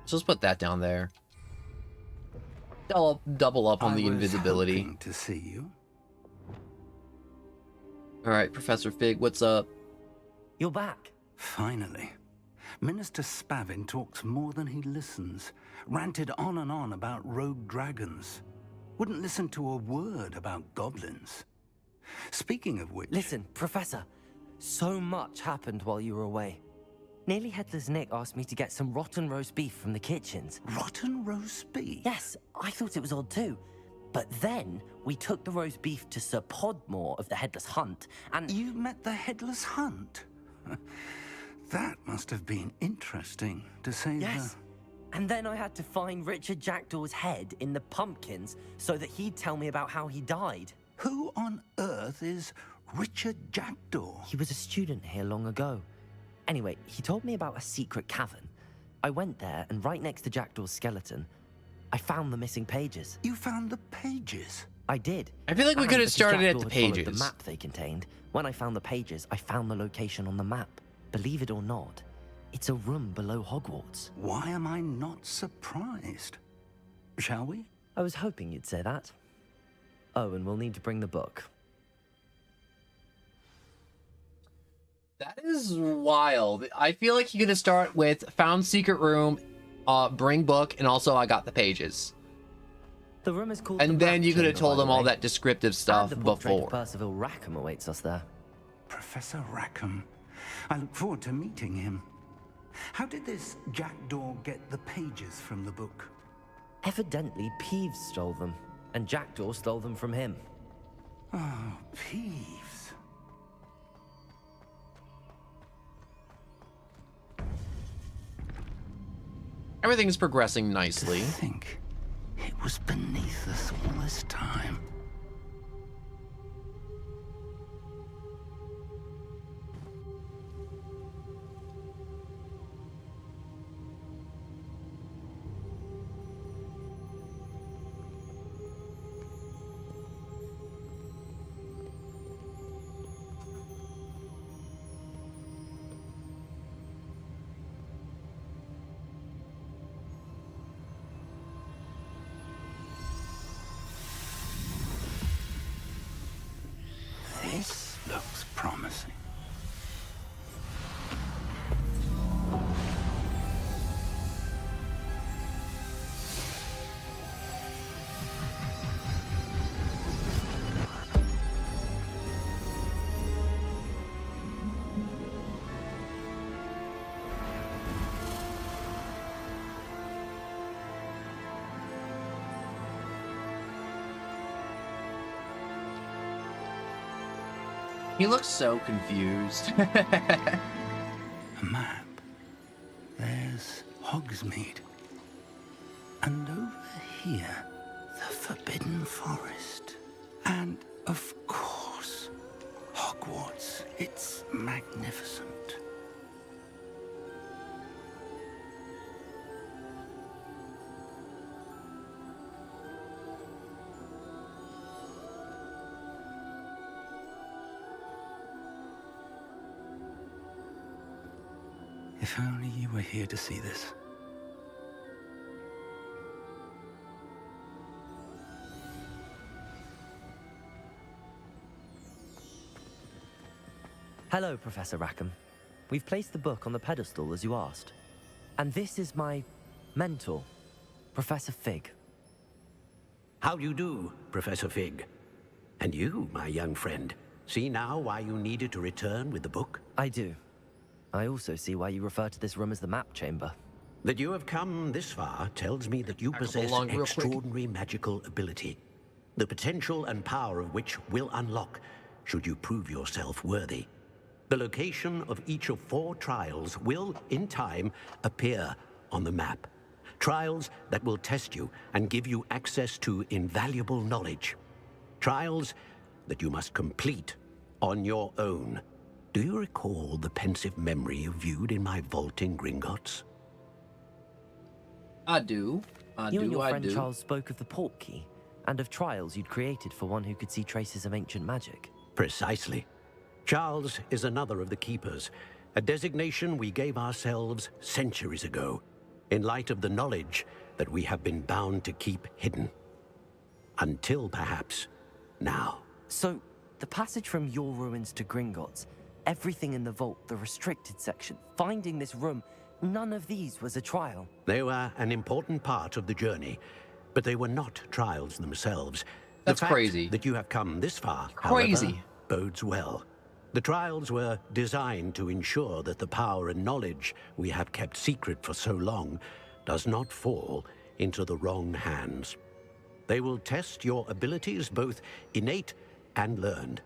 So let's put that down there. Double up on the invisibility. Hoping to see you. All right, Professor Fig, what's up? You're back. Finally. Minister Spavin talks more than he listens. Ranted on and on about rogue dragons. Wouldn't listen to a word about goblins. Speaking of which... Listen, Professor. So much happened while you were away. Nearly Headless Nick asked me to get some rotten roast beef from the kitchens. Rotten roast beef? Yes, I thought it was odd too. But then we took the roast beef to Sir Podmore of the Headless Hunt, and... You met the Headless Hunt? That must have been interesting, to say Yes. And then I had to find Richard Jackdaw's head in the pumpkins so that he'd tell me about how he died. Who on earth is Richard Jackdaw? He was a student here long ago. Anyway, he told me about a secret cavern. I went there, and right next to Jackdaw's skeleton, I found the missing pages. You found the pages? I did. I feel like we And could have because started at Jackdaw the had followed pages. the map they contained. When I found the pages, I found the location on the map. Believe it or not, it's a room below Hogwarts. Why am I not surprised? Shall we? I was hoping you'd say that. Oh, and we'll need to bring the book. That is wild. I feel like you're gonna start with found secret room, bring book, and also I got the pages. The room is called. And the then Map you could have Chamber, told by them the all way. that descriptive stuff And the portrait of before. Percival Rackham awaits us there. Professor Rackham. I look forward to meeting him. How did this Jackdaw get the pages from the book? Evidently, Peeves stole them, and Jackdaw stole them from him. Oh, Peeves. Everything's progressing nicely. To think it was beneath us all this time. This looks promising. He looks so confused. A map. There's Hogsmeade. And over here, the Forbidden Forest. And, of course, Hogwarts. It's magnificent. If only you were here to see this. Hello, Professor Rackham. We've placed the book on the pedestal as you asked. And this is my mentor, Professor Fig. How do you do, Professor Fig? And you, my young friend, see now why you needed to return with the book? I do. I also see why you refer to this room as the Map Chamber. That you have come this far tells me that you possess extraordinary magical ability, the potential and power of which will unlock should you prove yourself worthy. The location of each of 4 trials will, in time, appear on the map. Trials that will test you and give you access to invaluable knowledge. Trials that you must complete on your own. Do you recall the pensive memory you viewed in my vault in Gringotts? I do. You and your friend Charles spoke of the portkey and of trials you'd created for one who could see traces of ancient magic. Precisely. Charles is another of the Keepers, a designation we gave ourselves centuries ago, in light of the knowledge that we have been bound to keep hidden. Until perhaps now. So, the passage from your ruins to Gringotts, everything in the vault, the restricted section, finding this room, none of these was a trial. They were an important part of the journey, but they were not trials themselves. That's the fact crazy. That you have come this far, Crazy. however, bodes well. The trials were designed to ensure that the power and knowledge we have kept secret for so long does not fall into the wrong hands. They will test your abilities, both innate and learned.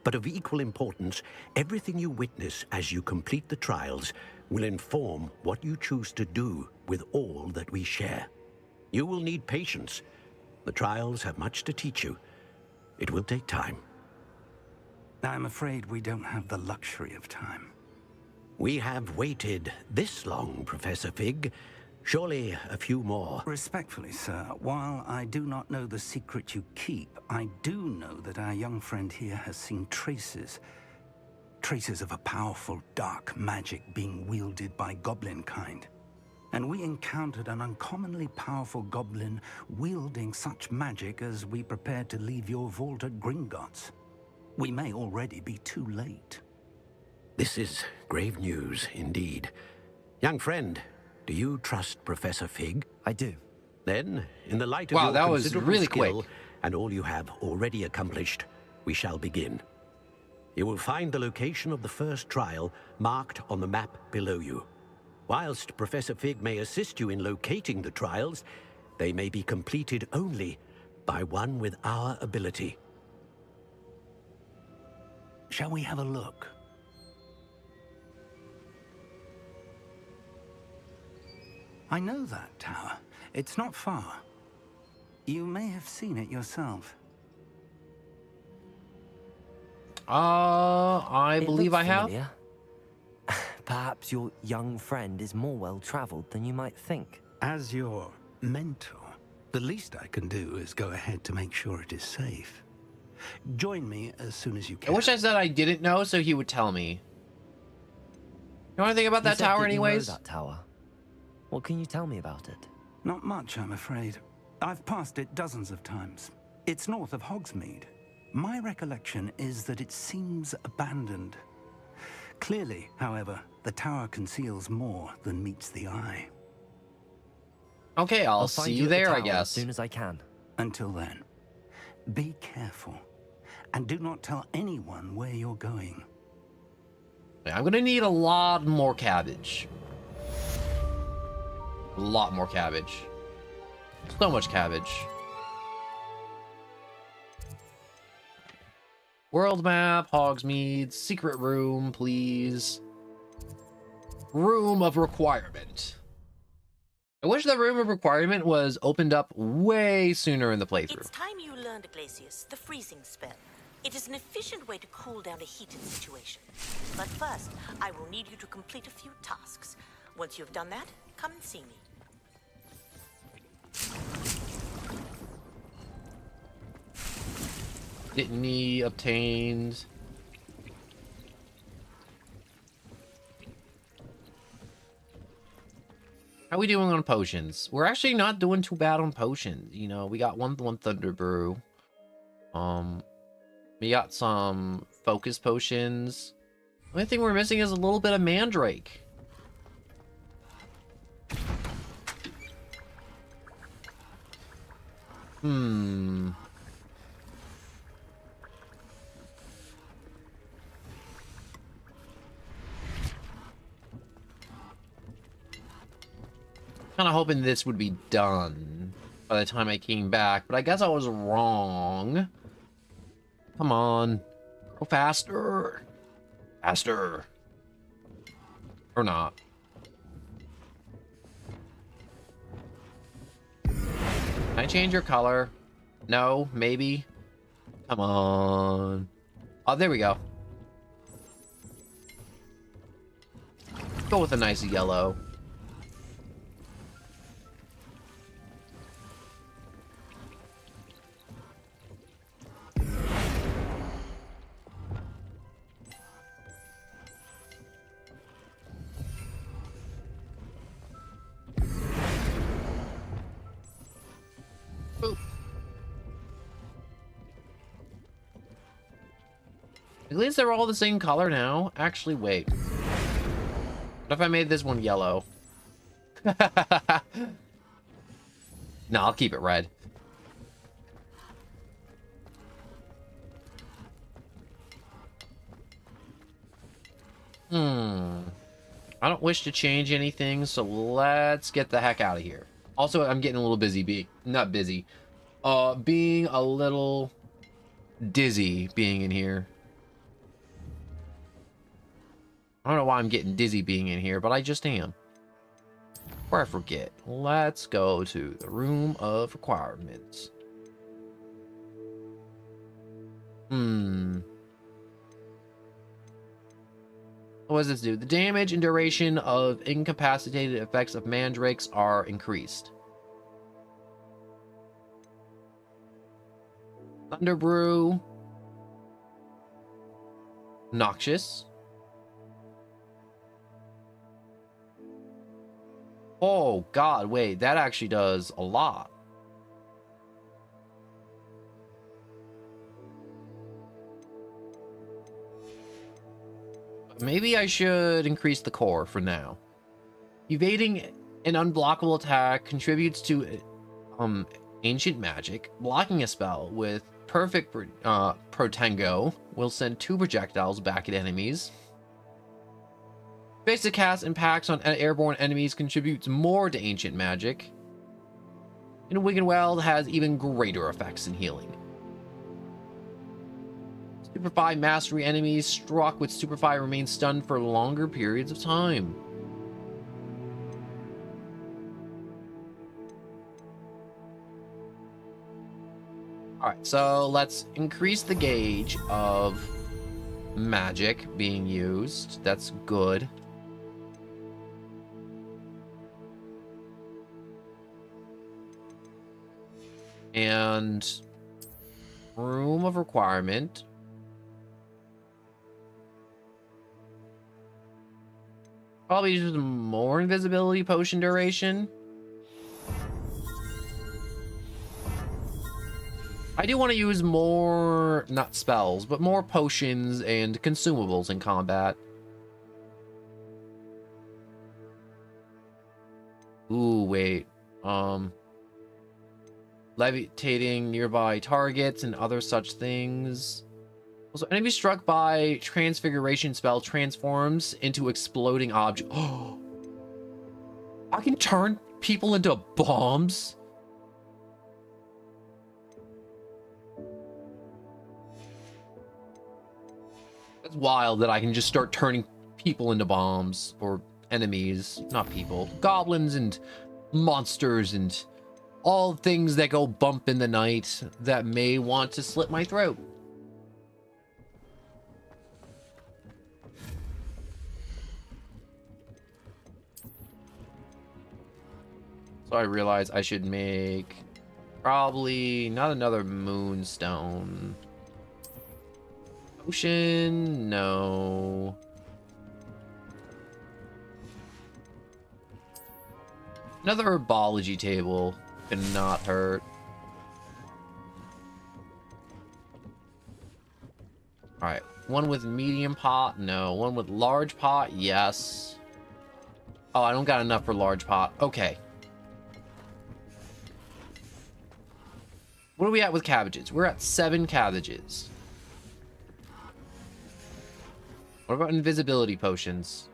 But of equal importance, everything you witness as you complete the trials will inform what you choose to do with all that we share. You will need patience. The trials have much to teach you. It will take time. I'm afraid we don't have the luxury of time. We have waited this long, Professor Fig. Surely a few more. Respectfully, sir, while I do not know the secret you keep, I do know that our young friend here has seen traces of a powerful dark magic being wielded by goblin kind. And we encountered an uncommonly powerful goblin wielding such magic as we prepared to leave your vault at Gringotts. We may already be too late. This is grave news indeed. Young friend, do you trust Professor Fig? I do. Then, in the light of Wow, your that was considerable really skill quick. and all you have already accomplished, we shall begin. You will find the location of the first trial marked on the map below you. Whilst Professor Fig may assist you in locating the trials, they may be completed only by one with our ability. Shall we have a look? I know that tower. It's not far. You may have seen it yourself. I believe I have. Familiar. Perhaps your young friend is more well-traveled than you might think. As your mentor, the least I can do is go ahead to make sure it is safe. Join me as soon as you can. I wish I said I didn't know, so he would tell me. You know anything about that You said tower, that you know anyways? that tower. What can you tell me about it? Not much, I'm afraid. I've passed it dozens of times. It's north of Hogsmeade. My recollection is that it seems abandoned. Clearly, however, the tower conceals more than meets the eye. Okay, I'll find see you you at the there, I tower guess. as soon as I can. Until then, be careful. And do not tell anyone where you're going. I'm gonna need a lot more cabbage. A lot more cabbage. So much cabbage. World map, Hogsmeade, secret room, please. Room of requirement. I wish the room of requirement was opened up way sooner in the playthrough. It's time you learned, Glacius, the freezing spell. It is an efficient way to cool down a heated situation. But first, I will need you to complete a few tasks. Once you've done that, come and see me. Dittany obtained. How we doing on potions? We're actually not doing too bad on potions. You know, we got one Thunder Brew. We got some focus potions. The only thing we're missing is a little bit of Mandrake. Kind of hoping this would be done by the time I came back, but I guess I was wrong. Come on. Go faster. Faster. Or not. Can I change your color? No, maybe. Come on. Oh, there we go. Let's go with a nice yellow. At least they're all the same color now. Actually, wait. What if I made this one yellow? No, I'll keep it red. I don't wish to change anything, so let's get the heck out of here. Also, I'm getting a little busy not busy. Being a little dizzy being in here. I don't know why I'm getting dizzy being in here, but I just am. Before I forget, let's go to the room of requirements. What does this do? The damage and duration of incapacitated effects of mandrakes are increased. Thunderbrew. Noxious. Oh god, wait, that actually does a lot. Maybe I should increase the core for now. Evading an unblockable attack contributes to ancient magic. Blocking a spell with perfect protango will send 2 projectiles back at enemies. Basic cast impacts on airborne enemies contributes more to ancient magic. And Wiggenweld has even greater effects in healing. Superfy mastery enemies struck with Superfy remain stunned for longer periods of time. Alright, so let's increase the gauge of magic being used. That's good. And room of requirement. Probably use more invisibility potion duration. I do want to use more, not spells, but more potions and consumables in combat. Ooh, wait. Levitating nearby targets and other such things. Also, enemy struck by transfiguration spell transforms into exploding object. Oh, I can turn people into bombs. That's wild that I can just start turning people into bombs, or enemies, not people, goblins and monsters and all things that go bump in the night that may want to slit my throat. So I realize I should make probably not another moonstone. Potion, no. Another herbology table cannot hurt. Alright, one with medium pot, no. One with large pot, yes. Oh, I don't got enough for large pot. Okay. What are we at with cabbages? We're at 7 cabbages. What about invisibility potions?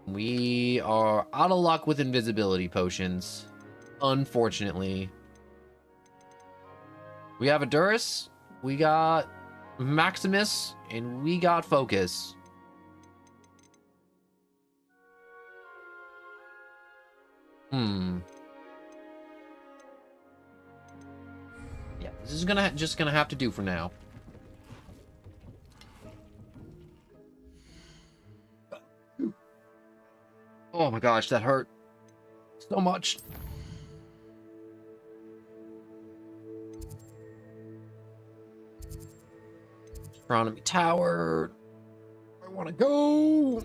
We are out of luck with invisibility potions, unfortunately. We have a Durus, we got Maximus, and we got Focus. Yeah, this is just gonna have to do for now. Oh my gosh, that hurt so much. Astronomy Tower. I want to go.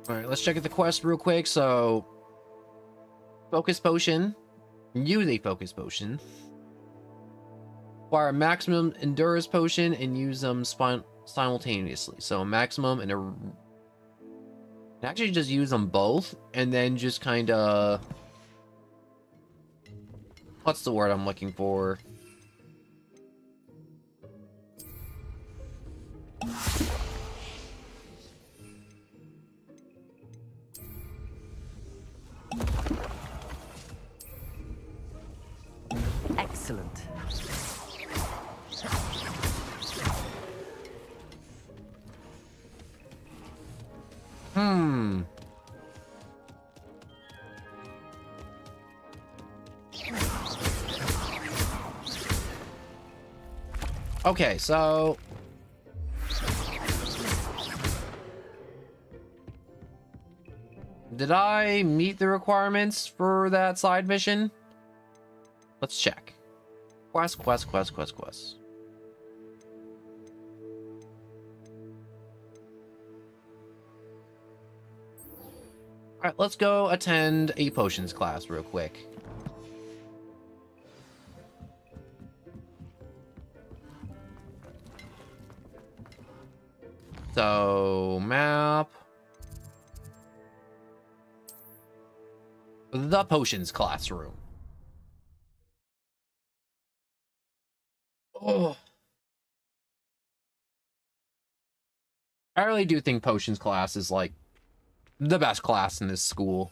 All right, let's check out the quest real quick. So, Focus Potion. Use a Focus Potion. Acquire a maximum endurance potion and use them simultaneously. So a maximum and a... Actually just use them both and then just kind of... What's the word I'm looking for? Excellent. Okay, so... Did I meet the requirements for that side mission? Let's check. Quest. Alright, let's go attend a potions class real quick. So, map. The potions classroom. Oh. I really do think potions class is like the best class in this school.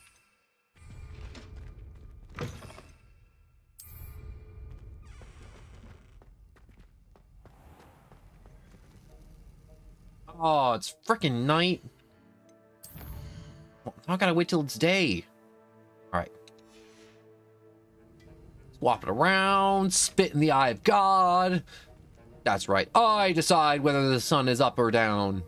Oh, it's freaking night. I gotta wait till it's day. Alright. Swap it around, spit in the eye of God. That's right. I decide whether the sun is up or down.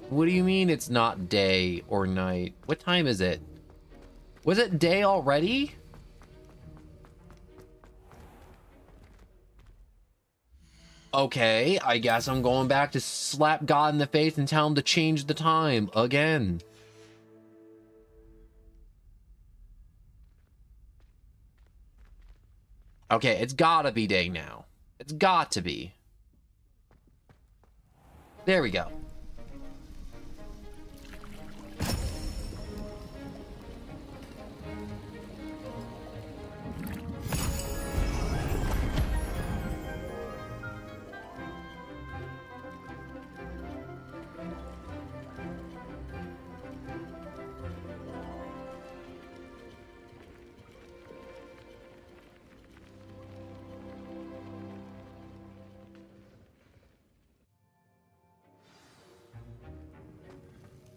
What do you mean it's not day or night? What time is it? Was it day already? Okay, I guess I'm going back to slap God in the face and tell him to change the time again. Okay, it's gotta be day now. It's got to be. There we go.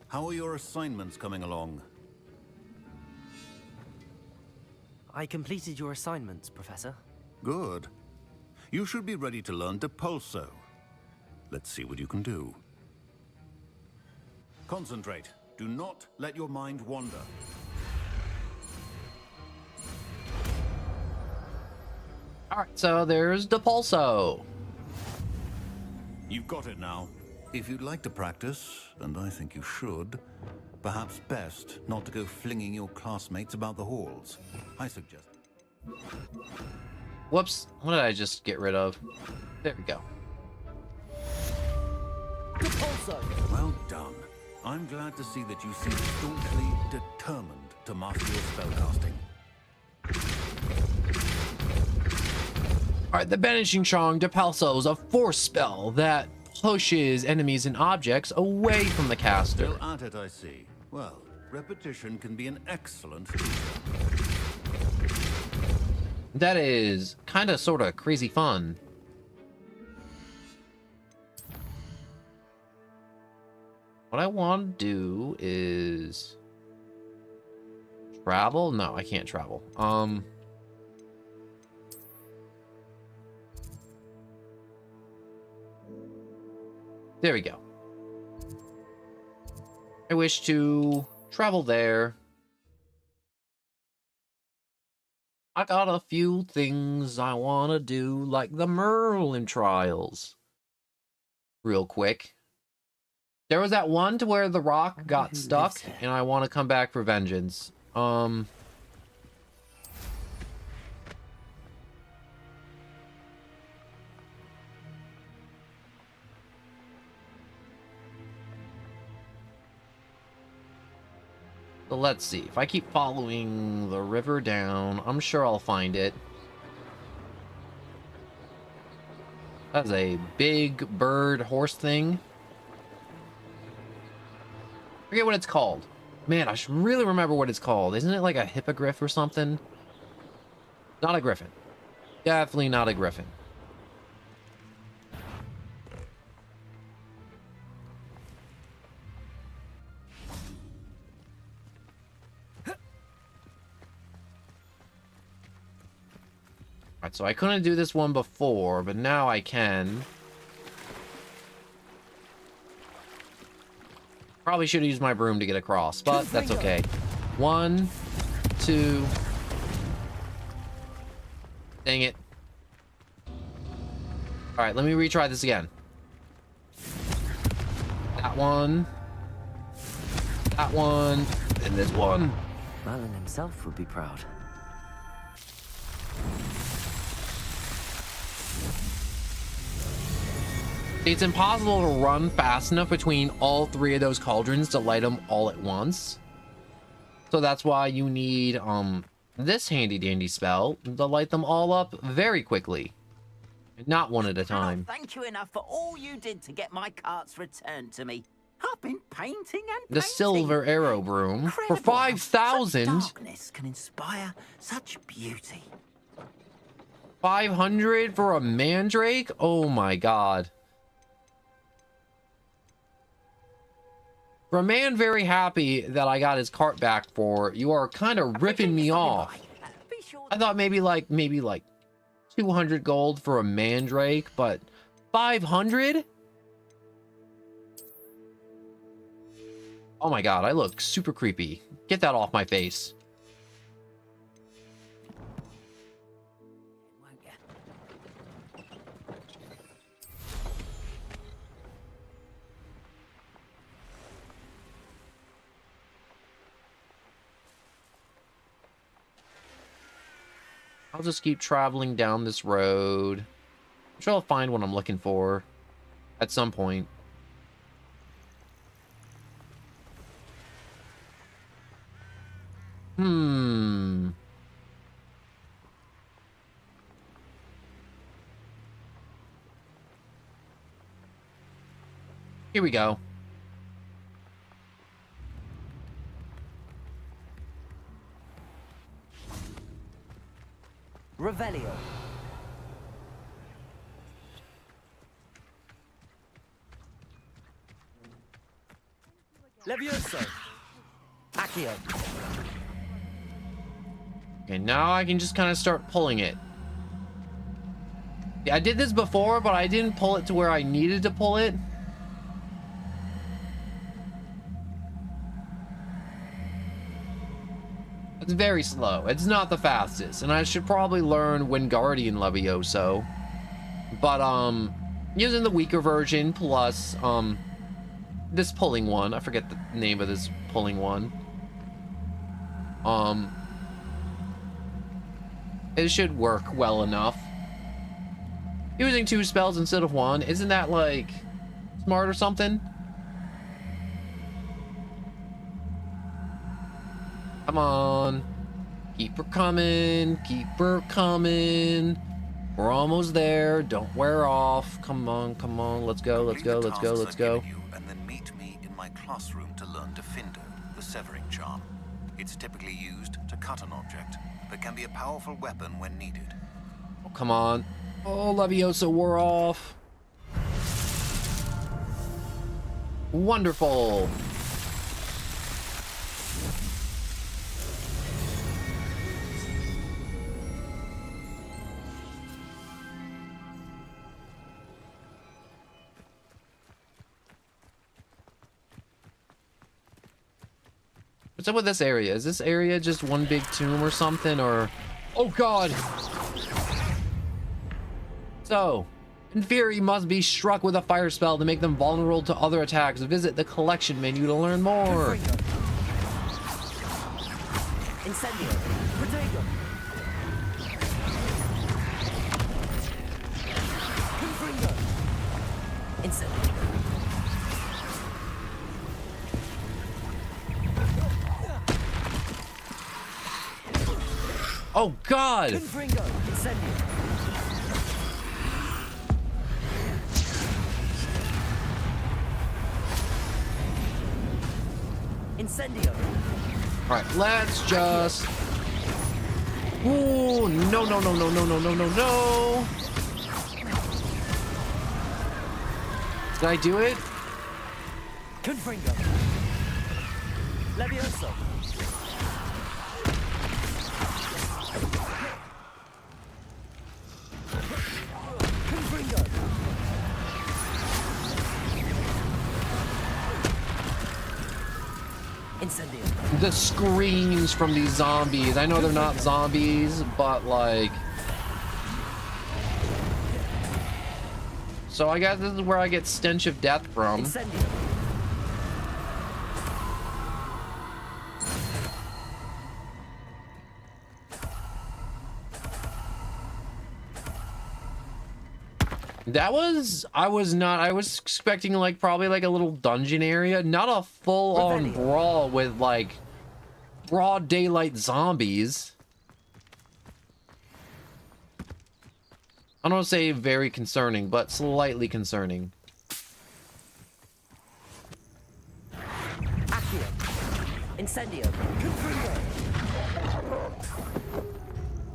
How are your assignments coming along? I completed your assignments, Professor. Good. You should be ready to learn Depulso. Let's see what you can do. Concentrate. Do not let your mind wander. Alright, so there's Depulso. You've got it now. If you'd like to practice, and I think you should, perhaps best not to go flinging your classmates about the halls. I suggest... Whoops, what did I just get rid of? There we go. Well done. I'm glad to see that you seem staunchly determined to master your spellcasting. Alright, the Banishing Charm Depulso is a force spell that pushes enemies and objects away from the caster. Still at it, I see. Well, repetition can be an excellent teacher. That is kind of sort of crazy fun. What I want to do is travel. No, I can't travel. There we go. I wish to travel there. I got a few things I want to do, like the Merlin trials. Real quick. There was that one to where the rock got stuck, and I want to come back for vengeance. So let's see. If I keep following the river down, I'm sure I'll find it. That's a big bird horse thing. I forget what it's called. Man, I should really remember what it's called. Isn't it like a hippogriff or something? Not a griffin. Definitely not a griffin. Alright, so I couldn't do this one before, but now I can. Probably should have used my broom to get across, but that's okay. 1, 2. Dang it. Alright, let me retry this again. That one. That one. And this one. Merlin himself would be proud. It's impossible to run fast enough between all 3 of those cauldrons to light them all at once. So that's why you need this handy dandy spell to light them all up very quickly. Not one at a time. Thank you enough for all you did to get my carts returned to me. I've been painting and The silver arrow broom for 5,000. Darkness can inspire such beauty. 500 for a mandrake? Oh my god. For a man very happy that I got his cart back for, you are kind of ripping me off. I thought maybe like 200 gold for a mandrake, but 500? Oh my god, I look super creepy. Get that off my face. I'll just keep traveling down this road. I'm sure I'll find what I'm looking for at some point. Here we go. Revelio. Levioso. Accio. Okay, now I can just kind of start pulling it. Yeah, I did this before, but I didn't pull it to where I needed to pull it. It's very slow. It's not the fastest, and I should probably learn Wingardium Levioso. But using the weaker version plus this pulling one. I forget the name of this pulling one. It should work well enough. Using 2 spells instead of 1, isn't that like smart or something? Come on. Keep her coming. Keep her coming. We're almost there. Don't wear off. Come on, come on. Let's go, let's go, let's go, let's go. And then meet me in my classroom to learn Defindo, the severing charm. It's typically used to cut an object, but can be a powerful weapon when needed. Oh, come on. Oh, Leviosa wore off. Wonderful. What's up with this area? Is this area just one big tomb or something, or... Oh god! So, Inferi must be struck with a fire spell to make them vulnerable to other attacks. Visit the collection menu to learn more. Incendio. Protego. Confringo. Incendio. Oh God! Confringo. Incendio. Incendio. All right, let's just. Ooh, no, no, no, no, no, no, no, no, no. Did I do it? Confringo. Levioso. Confringo. Incendio. The screams from these zombies. I know they're not zombies, but like. So I guess this is where I get stench of death from. Incendio. That was, I was expecting like probably like a little dungeon area, not a full-on brawl with like broad daylight zombies. I don't want to say very concerning, but slightly concerning. Accio. Incendio. Confringo.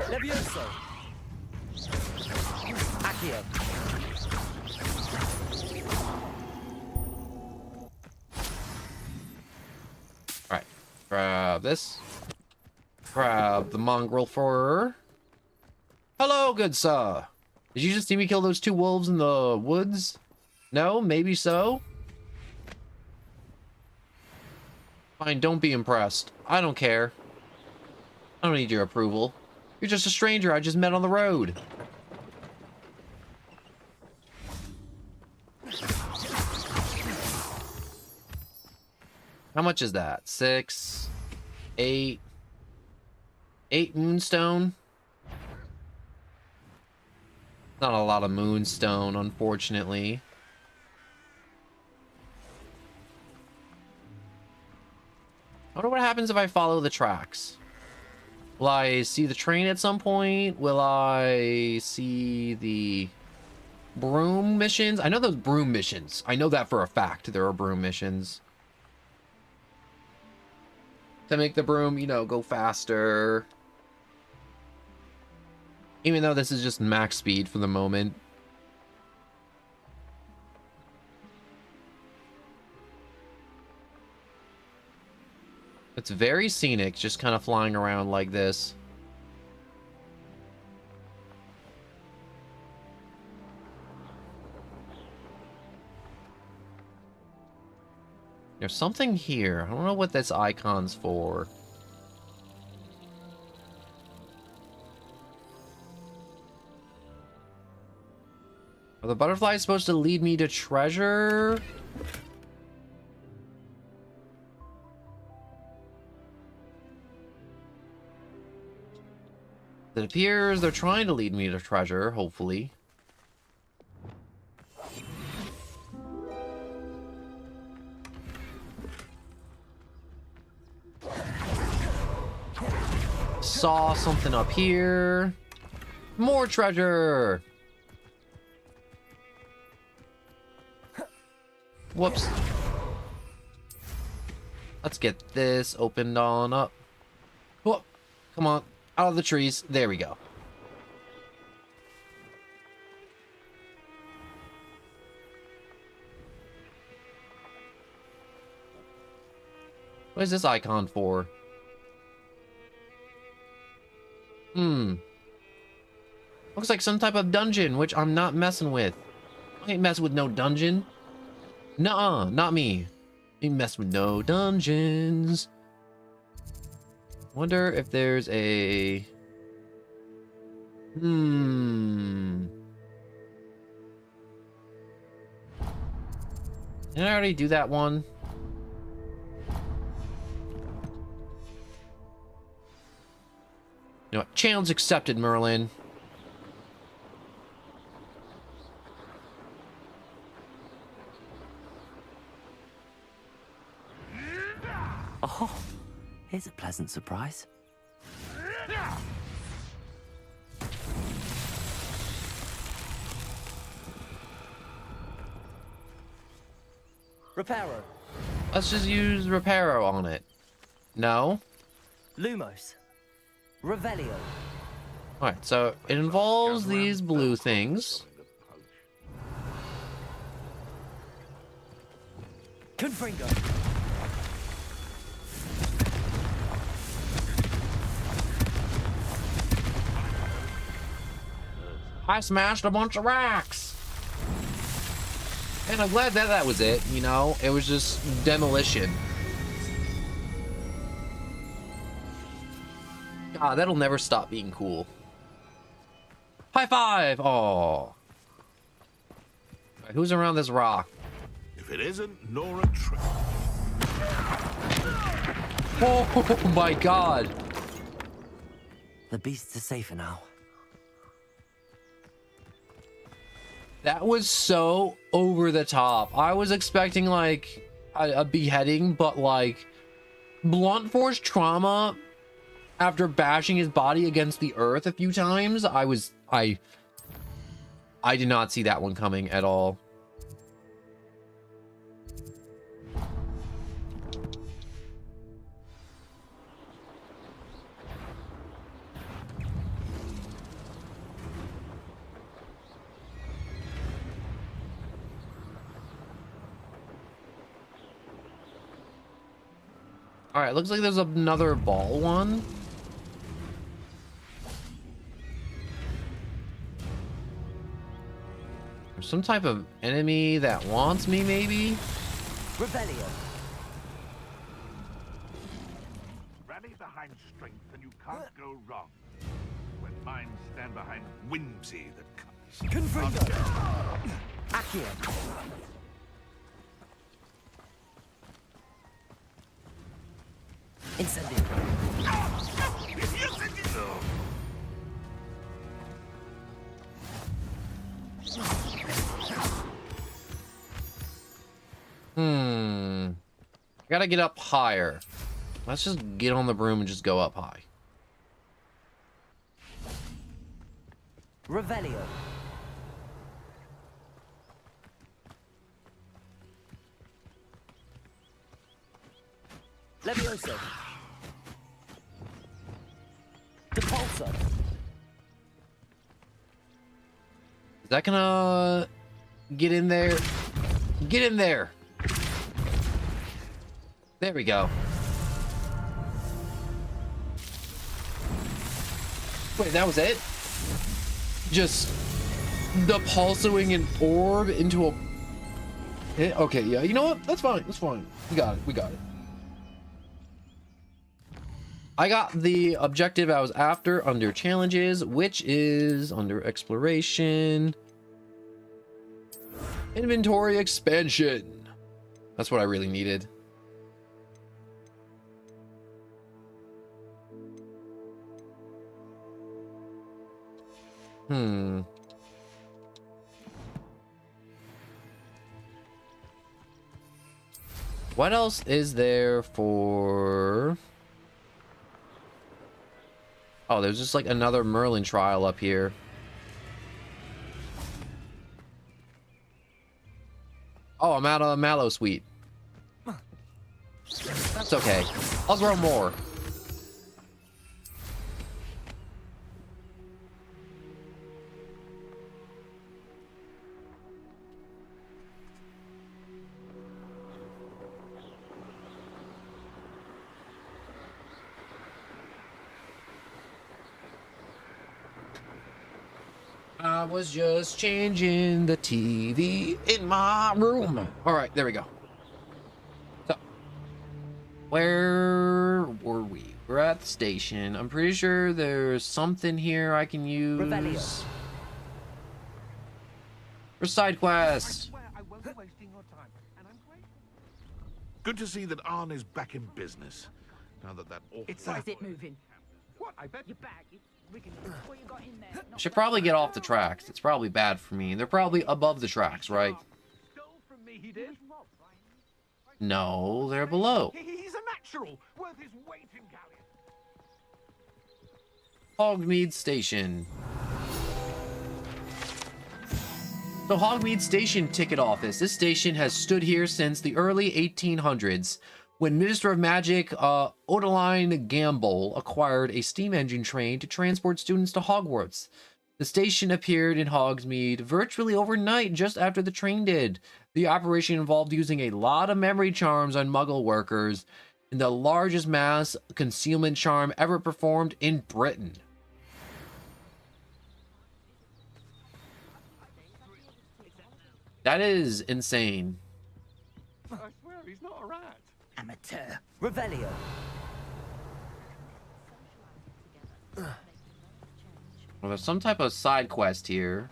Levioso. Accio. Alright. Grab this. Grab the mongrel fur. Hello, good sir. Did you just see me kill those 2 wolves in the woods? No? Maybe so? Fine, don't be impressed. I don't care. I don't need your approval. You're just a stranger I just met on the road. How much is that? 6, 8, 8 moonstone. Not a lot of moonstone, unfortunately. I wonder what happens if I follow the tracks. Will I see the train at some point? Will I see the broom missions? I know those broom missions. I know that for a fact. There are broom missions. To make the broom, you know, go faster. Even though this is just max speed for the moment. It's very scenic, just kind of flying around like this. There's something here. I don't know what this icon's for. Are the butterflies supposed to lead me to treasure? It appears they're trying to lead me to treasure, hopefully. Saw something up here. More treasure! Whoops. Let's get this opened on up. Whoop. Come on. Out of the trees. There we go. What is this icon for? Looks like some type of dungeon, which I'm not messing with. I ain't messing with no dungeon. Nuh-uh, not me. Ain't messing with no dungeons. Wonder if there's a... Didn't I already do that one? You know what? Challenge accepted, Merlin. Oh, here's a pleasant surprise. Reparo. Let's just use Reparo on it. No? Lumos. Revelio. Alright, so it involves these blue things. Confringo. I smashed a bunch of racks. And I'm glad that that was it, you know? It was just demolition. God, that'll never stop being cool. High five! Oh. Right, who's around this rock? If it isn't Nora Tripp. Oh my god. The beasts are safer now. That was so over the top. I was expecting like a beheading, but like blunt force trauma after bashing his body against the earth a few times. I did not see that one coming at all. All right, looks like there's another ball one. There's some type of enemy that wants me, maybe? Revelio. Rally behind strength and you can't go wrong. When minds stand behind whimsy that comes. Confringo. Accio. Incendio. I gotta get up higher. Let's just get on the broom and just go up high. Revelio. Levioso. Depulso. Is that gonna get in there? Get in there. There we go. Wait, that was it? Just depulsoing an orb into a pit? Okay, yeah, you know what? That's fine. That's fine. We got it. We got it. I got the objective I was after under challenges, which is under exploration. Inventory expansion. That's what I really needed. What else is there for... Oh, there's just like another Merlin trial up here. Oh, I'm out of Mallow Sweet. That's okay. I'll grow more. I was just changing the TV in my room. All right, there we go. So, where were we? We're at the station. I'm pretty sure there's something here I can use. Revelio. For side quests. I won't be wasting your time, and I'm Good to see that Arn is back in business. Now that awful... Why is it moving? What? I bet your bag. What you got in there? I should probably get off the tracks. It's probably bad for me. They're probably above the tracks, right? From me, he did. No, they're below. He's a natural, worth his weight in galleon. Hogmead Station. The Hogmead Station ticket office. This station has stood here since the early 1800s, when Minister of Magic Odeline Gamble acquired a steam engine train to transport students to Hogwarts. The station appeared in Hogsmeade virtually overnight just after the train did. The operation involved using a lot of memory charms on Muggle workers, and the largest mass concealment charm ever performed in Britain. That is insane. I swear he's not a rat. Amateur. Revelio. Well, there's some type of side quest here.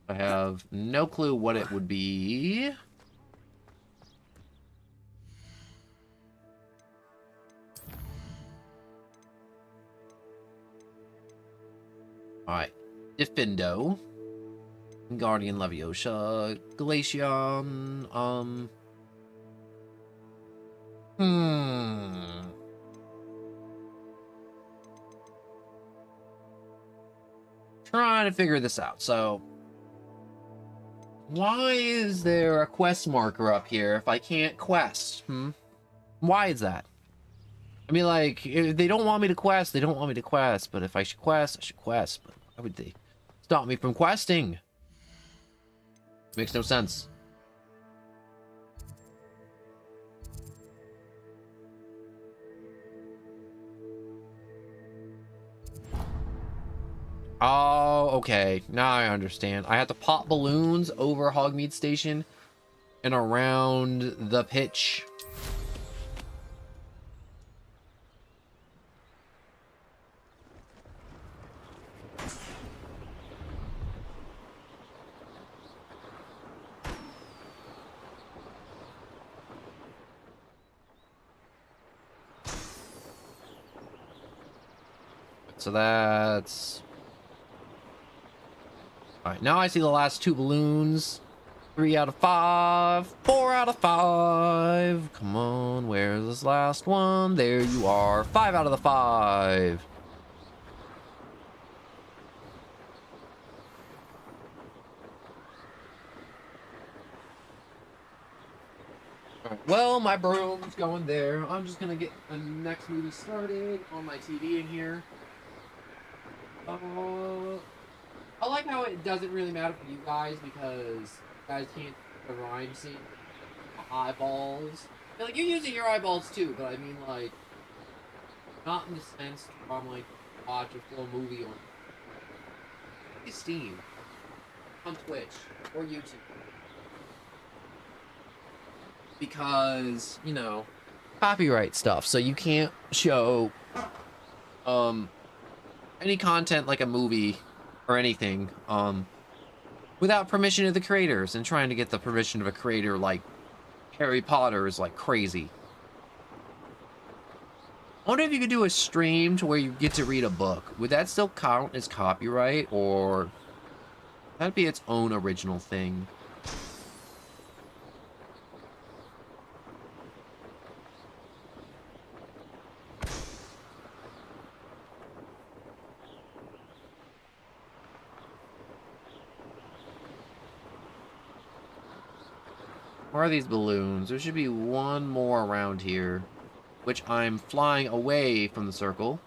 I have no clue what it would be. Alright. Diffindo. Guardian Leviosa. Glaceon. Trying to figure this out. So, why is there a quest marker up here if I can't quest? Why is that? I mean, like, if they don't want me to quest, they don't want me to quest. But if I should quest, I should quest. But why would they stop me from questing? Makes no sense. Oh, okay. Now I understand. I have to pop balloons over Hogmead Station and around the pitch. So that's... Alright, now I see the last two balloons. 3 out of 5. 4 out of 5. Come on, where's this last one? There you are. 5 out of the 5. Alright, well, my broom's going there. I'm just gonna get the next movie started on my TV in here. I like how it doesn't really matter for you guys because you guys can't the rhyme scene. Eyeballs. Like, you're using your eyeballs too, but I mean, like, not in the sense where I'm like, watch a full movie on Steam, on Twitch, or YouTube. Because, you know, copyright stuff, so you can't show, any content like a movie or anything, without permission of the creators, and trying to get the permission of a creator like Harry Potter is like crazy. I wonder if you could do a stream to where you get to read a book. Would that still count as copyright, or that'd be its own original thing? Where are these balloons? There should be one more around here, which I'm flying away from the circle.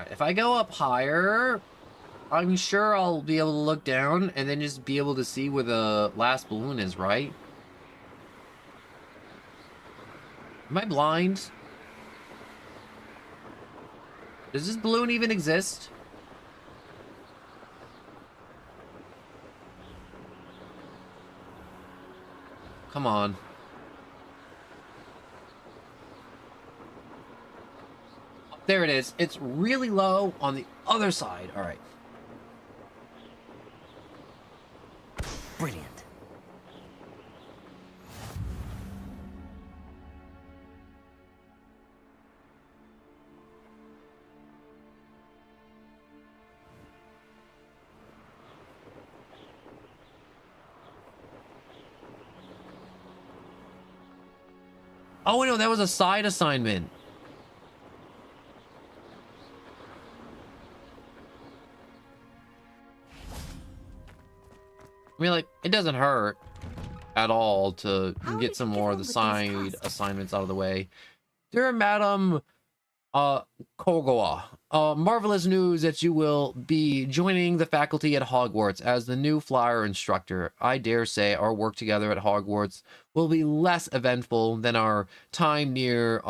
If I go up higher, I'm sure I'll be able to look down and then just be able to see where the last balloon is, right? Am I blind? Does this balloon even exist? Come on. There it is. It's really low on the other side. All right. Brilliant. Oh, no, that was a side assignment. I mean, like, it doesn't hurt at all to get some more of the side assignments out of the way. Dear Madam Kogawa, marvelous news that you will be joining the faculty at Hogwarts as the new flyer instructor. I dare say our work together at Hogwarts will be less eventful than our time near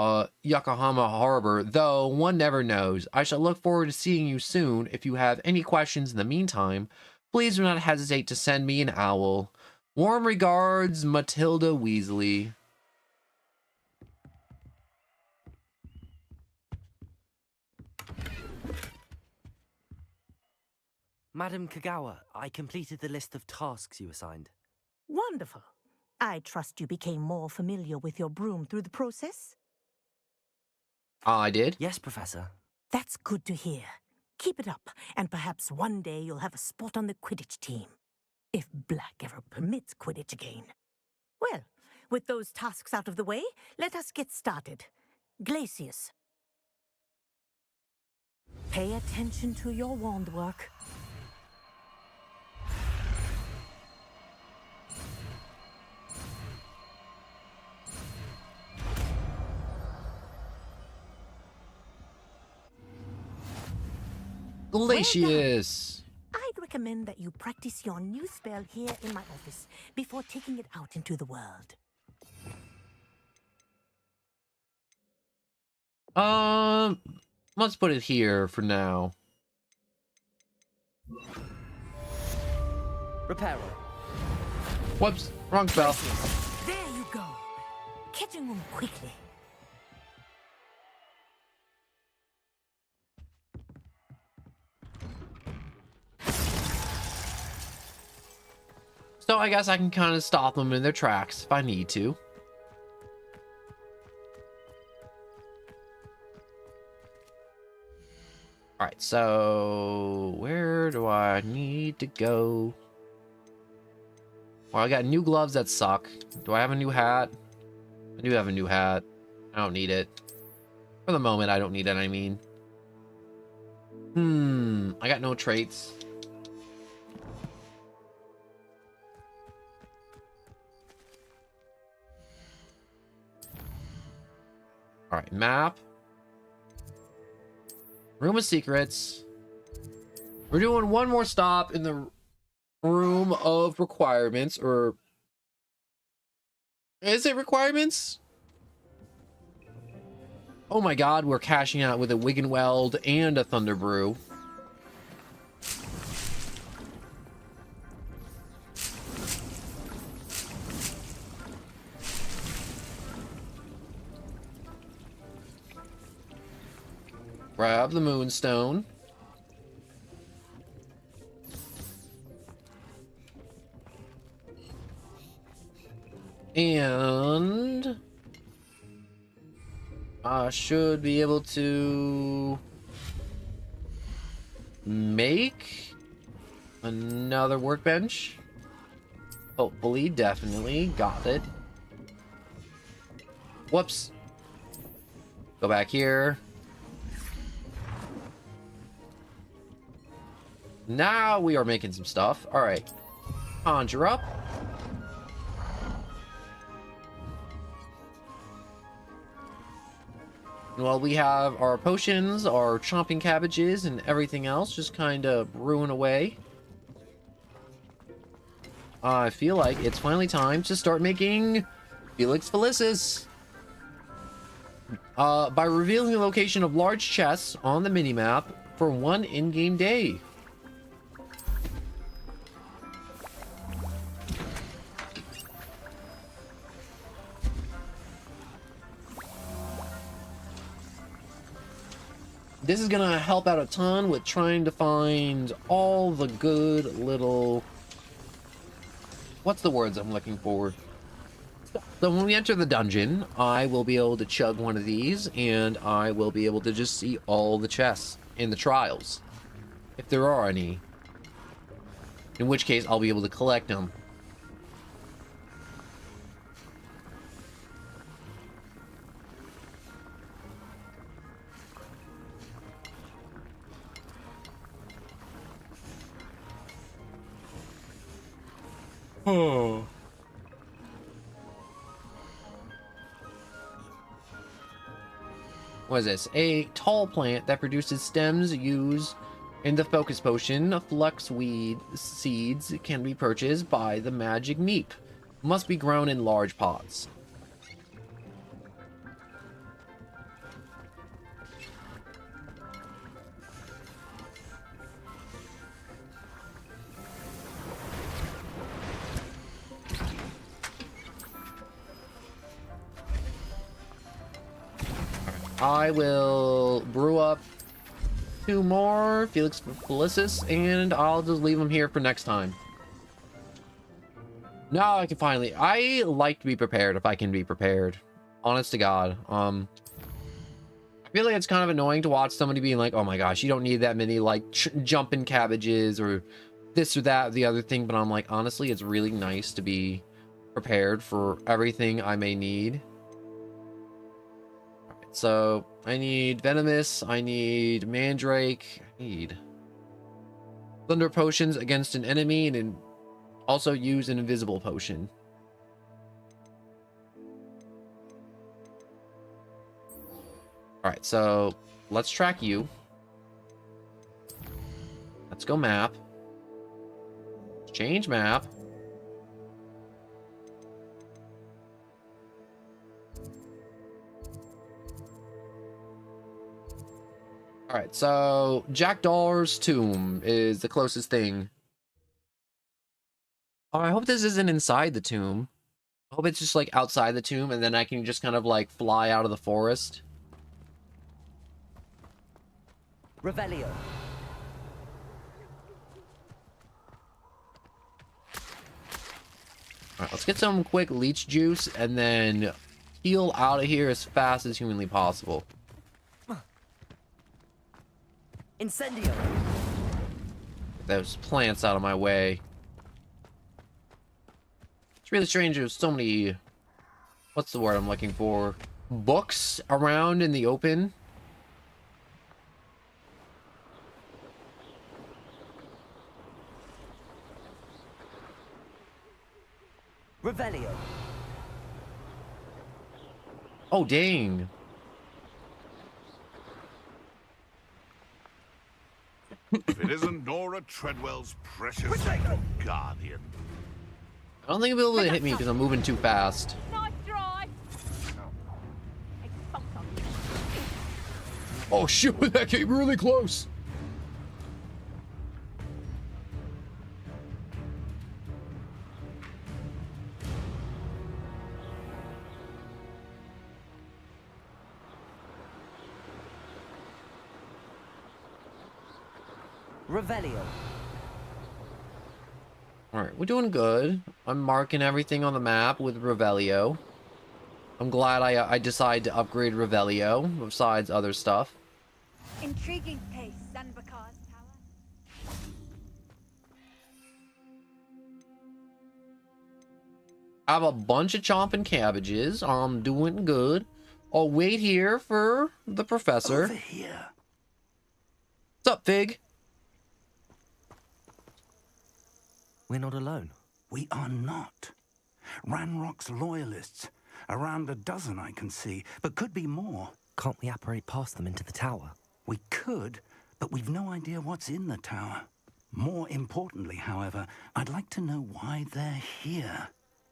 Yokohama Harbor, though one never knows. I shall look forward to seeing you soon. If you have any questions in the meantime, please do not hesitate to send me an owl. Warm regards, Matilda Weasley. Madam Kagawa, I completed the list of tasks you assigned. Wonderful. I trust you became more familiar with your broom through the process? I did. Yes, Professor. That's good to hear. Keep it up, and perhaps one day you'll have a spot on the Quidditch team. If Black ever permits Quidditch again. Well, with those tasks out of the way, let us get started. Glacius. Pay attention to your wand work. Glacius. I'd recommend that you practice your new spell here in my office before taking it out into the world. Let's put it here for now. Reparo. Whoops, wrong spell. There you go. Catching them quickly. So I guess I can kind of stop them in their tracks if I need to. All right, so where do I need to go? Well, I got new gloves that suck. Do I have a new hat? I do have a new hat. I don't need it. For the moment, I don't need it, I mean. I got no traits. All right, map. Room of Secrets. We're doing one more stop in the Room of Requirements, or is it Requirements? Oh my god, we're cashing out with a Wiggenweld and a Thunderbrew. Grab the Moonstone. And I should be able to make another workbench. Hopefully, definitely. Got it. Whoops. Go back here. Now we are making some stuff. All right. Conjure up. Well, we have our potions, our chomping cabbages, and everything else just kind of brewing away. I feel like it's finally time to start making Felix Felicis. By revealing the location of large chests on the minimap for one in-game day. this is gonna help out a ton with trying to find all the good little... What's the words I'm looking for? So when we enter the dungeon, I will be able to chug one of these, and I will be able to just see all the chests in the trials, if there are any. In which case, I'll be able to collect them. Oh. What is this? A tall plant that produces stems used in the focus potion. Fluxweed seeds can be purchased by the magic meep. Must be grown in large pots. I will brew up 2 more Felix Felicis, and I'll just leave them here for next time. Now I can finally... I like to be prepared if I can be prepared. Honest to God. I feel like it's kind of annoying to watch somebody being like, oh my gosh, you don't need that many, like, jumping cabbages or this or that or the other thing. But I'm like, honestly, it's really nice to be prepared for everything I may need. So I need Venomous, I need Mandrake, I need Thunder Potions against an enemy, and then also use an Invisible Potion. Alright, so let's track you. Let's go map. Change map. All right, so Jackdaw's tomb is the closest thing. Oh, I hope this isn't inside the tomb. I hope it's just like outside the tomb, and then I can just kind of like fly out of the forest. Revelio. All right, let's get some quick leech juice and then heal out of here as fast as humanly possible. Incendio. Get those plants out of my way. It's really strange there's so many... What's the word I'm looking for? Books around in the open. Revelio. Oh, dang. If it isn't Nora Treadwell's precious guardian. I don't think he'll be able to hit me because I'm moving too fast. Nice drive. Oh shoot, that came really close. Revelio. Alright, we're doing good. I'm marking everything on the map with Revelio. I'm glad I decided to upgrade Revelio, besides other stuff. Intriguing case, Zanbakar's tower. I have a bunch of chomping cabbages. I'm doing good. I'll wait here for the professor. Over here. What's up, Fig? We're not alone. We are not. Ranrock's loyalists. Around a dozen I can see, but could be more. Can't we apparate past them into the tower? We could, but we've no idea what's in the tower. More importantly, however, I'd like to know why they're here.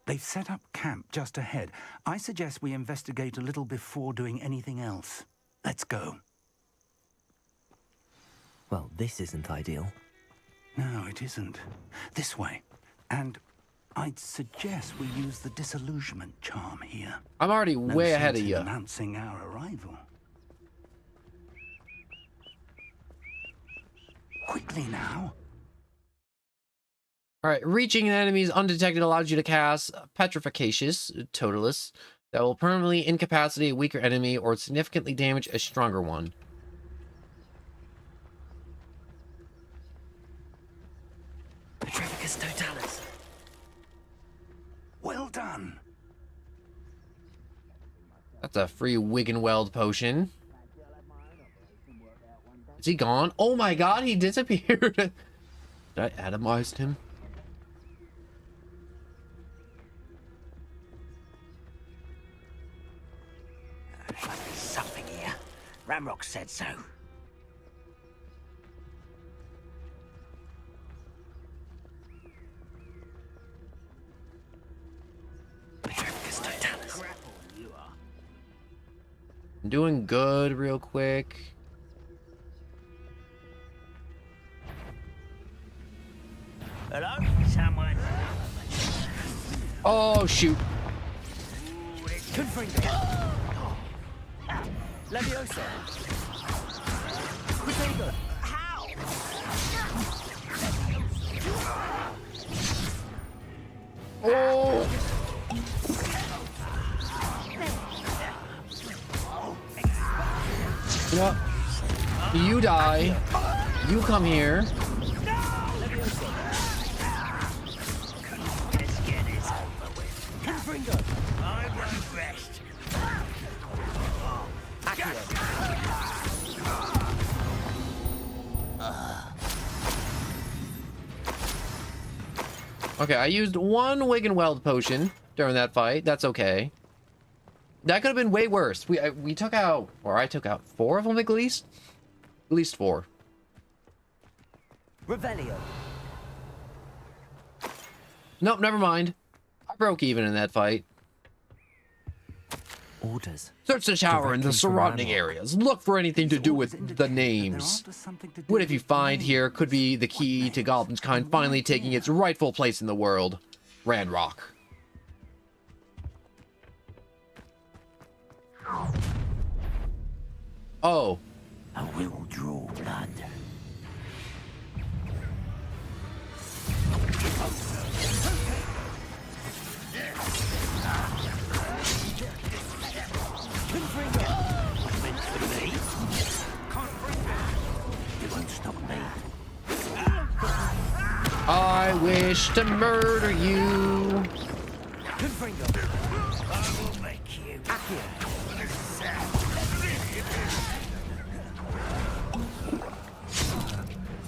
They've set up camp just ahead. I suggest we investigate a little before doing anything else. Let's go. Well, this isn't ideal. No, it isn't. This way. And I'd suggest we use the disillusionment charm here. I'm already way ahead of you. Announcing our arrival. Quickly now. All right, reaching an enemy's undetected allows you to cast Petrificacious Totalus that will permanently incapacitate a weaker enemy or significantly damage a stronger one. Petrificus Totalus. Well done. That's a free Wiggenweld potion. Is he gone? Oh my god, he disappeared. Did I atomize him? Something here. Ramrock said so. Petrificus Totalus. I'm doing good real quick. Hello? Someone? Oh, shoot. Confringo. Leviosa. Quitego. How? Oh. Yep. You die. You come here. Confringo. I won't rest. Okay, I used one Wiggenweld potion during that fight. That's okay. That could have been way worse. We took out, or I took out 4 of them at least. At least 4. Revelio. Nope, never mind. I broke even in that fight. Orders. Search the tower and the Directly from surrounding Ranrock. areas. Look for anything to do with the names. What if you find here could be the key to Goblin's kind finally taking its rightful place in the world. Ranrock. Oh. I will draw blood. You won't stop me. I wish to murder you. Confringo. I will make you.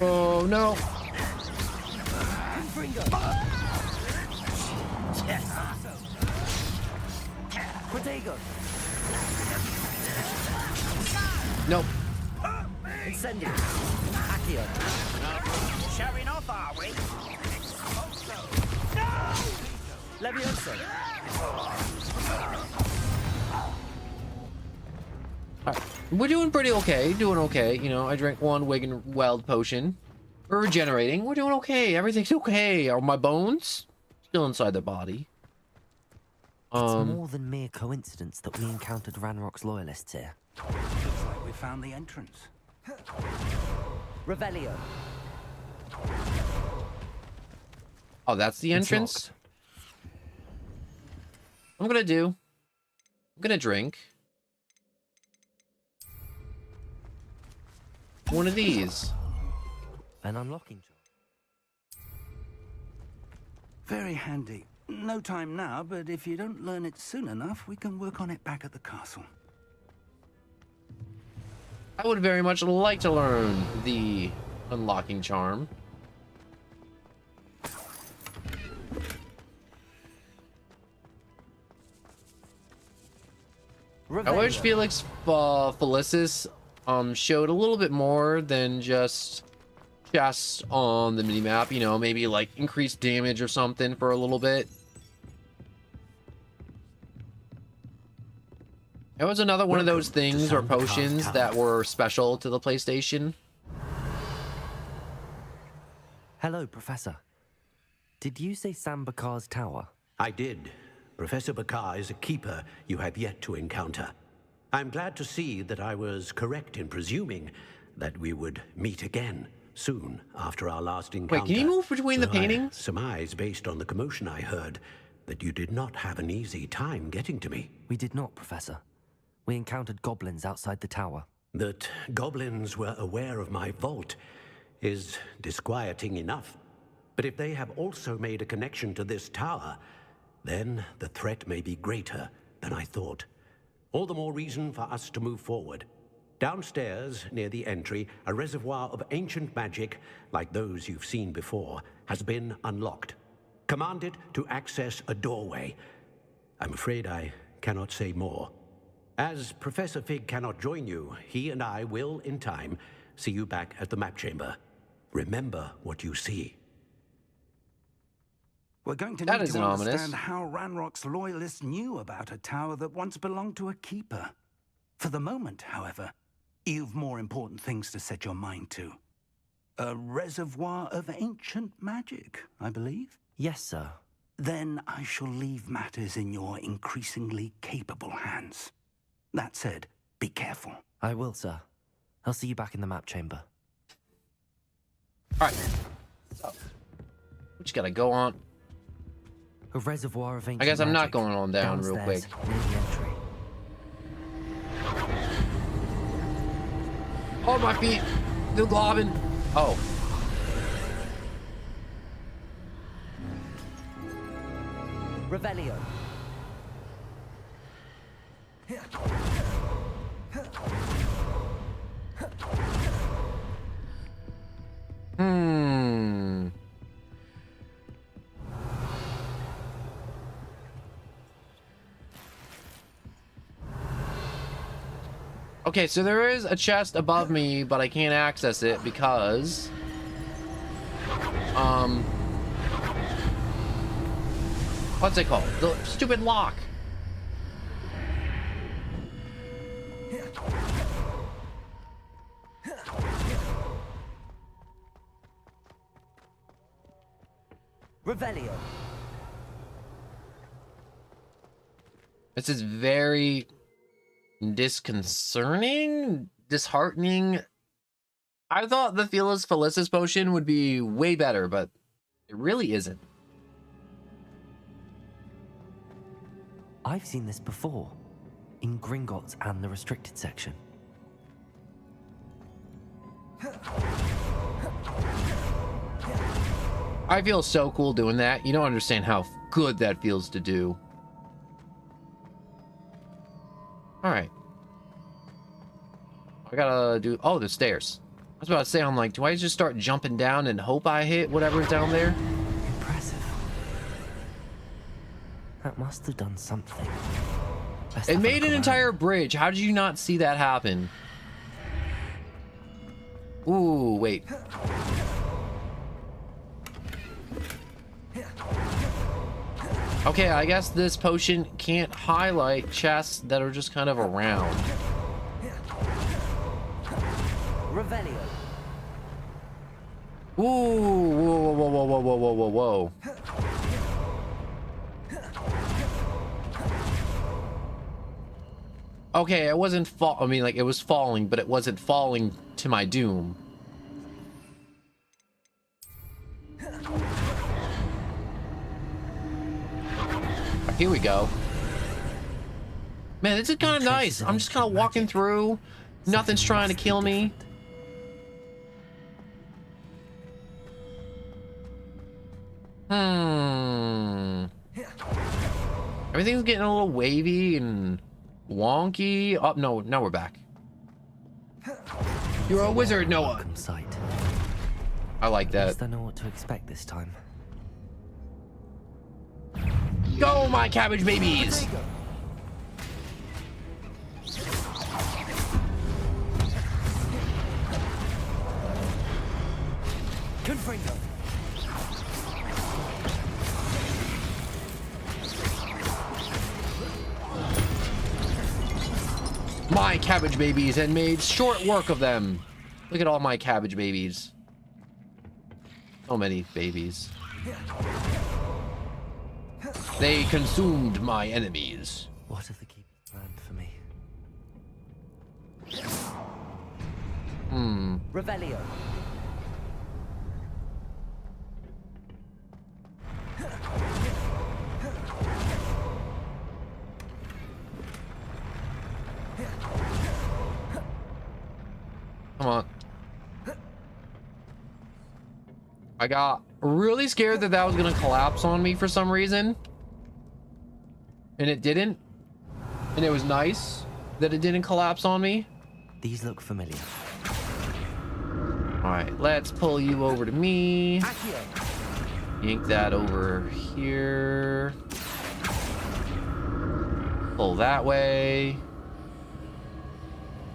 Oh no. Quitego. Nope. Incendio. Accio. Showing off, are we? Leviosa. Alright. We're doing pretty okay. Doing okay. You know, I drank 1 Wiggenweld potion. We're regenerating. We're doing okay. Everything's okay. Are my bones still inside the body? It's more than mere coincidence that we encountered Ranrock's loyalists here. Looks like we found the entrance. Revelio. Oh, that's the entrance? I'm gonna drink one of these. An unlocking jar. Very handy. No time now, but if you don't learn it soon enough, we can work on it back at the castle. I would very much like to learn the unlocking charm. I wish Felix Felicis showed a little bit more than just chests on the minimap, you know, maybe like increased damage or something for a little bit. It was another one of those things or potions that were special to the PlayStation. Hello, Professor. Did you say Sam Bakar's tower? I did. Professor Bakar is a keeper you have yet to encounter. I'm glad to see that I was correct in presuming that we would meet again. soon after our last encounter. Wait, can you move between the I paintings? surmise, based on the commotion I heard, that you did not have an easy time getting to me. We did not, Professor. We encountered goblins outside the tower. That goblins were aware of my vault is disquieting enough. But if they have also made a connection to this tower, then the threat may be greater than I thought. All the more reason for us to move forward. Downstairs, near the entry, a reservoir of ancient magic, like those you've seen before, has been unlocked. Command it to access a doorway. I'm afraid I cannot say more. As Professor Fig cannot join you, he and I will, in time, see you back at the map chamber. Remember what you see. We're going to That need is to ominous. understand how Ranrock's loyalists knew about a tower that once belonged to a keeper. For the moment, however, you've more important things to set your mind to. A reservoir of ancient magic, I believe? Yes, sir. Then I shall leave matters in your increasingly capable hands. That said, be careful. I will, sir. I'll see you back in the map chamber. All right. So, we just gotta go on. A reservoir of ancient I guess I'm not magic. going on down real quick. Downstairs, near the entry. Oh, my feet. They're globbing. Oh. Revelio. Hmm. Okay, so there is a chest above me, but I can't access it because what's it called? The stupid lock. Revelio. This is very disconcerting, disheartening. I thought the Felis Felicis potion would be way better, but it really isn't. I've seen this before, in Gringotts and the restricted section. I feel so cool doing that. You don't understand how good that feels to do. All right. I gotta do... Oh, the stairs. I was about to say, I'm like, do I just start jumping down and hope I hit whatever's down there? Impressive. That must have done something. It made an entire bridge. How did you not see that happen? Ooh, wait. Okay, I guess this potion can't highlight chests that are just kind of around. Revelio. Ooh, whoa, whoa, whoa, whoa, whoa, whoa, whoa, whoa. Okay, it wasn't I mean, like, it was falling, but it wasn't falling to my doom. Here we go. Man, this is kind of nice. I'm just kind of walking through. Nothing's trying to kill me. Everything's getting a little wavy and wonky. Oh, no, now we're back. You're a wizard, Noah. Sight. I like At that. least I know what to expect this time. Go, my cabbage babies! Confringo. My cabbage babies and made short work of them. Look at all my cabbage babies. So many babies. They consumed my enemies. What have the keepers planned for me? Hmm. Revelio. Come on. I got really scared that that was gonna collapse on me for some reason. And it didn't. And it was nice that it didn't collapse on me. These look familiar. Alright, let's pull you over to me. Yank that over here. Pull that way.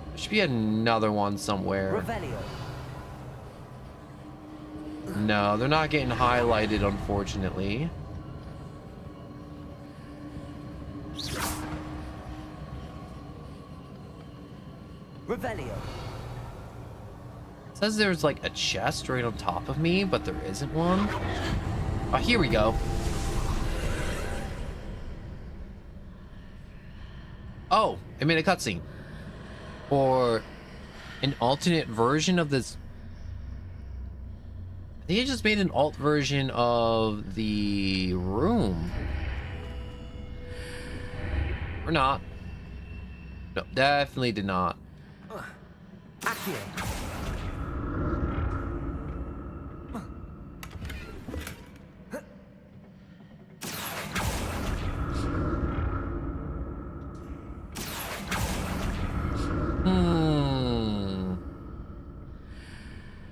There should be another one somewhere. No, they're not getting highlighted, unfortunately. Revelio. It says there's like a chest right on top of me, but there isn't one. Oh, here we go. Oh, it made a cutscene. Or an alternate version of this. I think it just made an alt version of the room. Or not. No, definitely did not.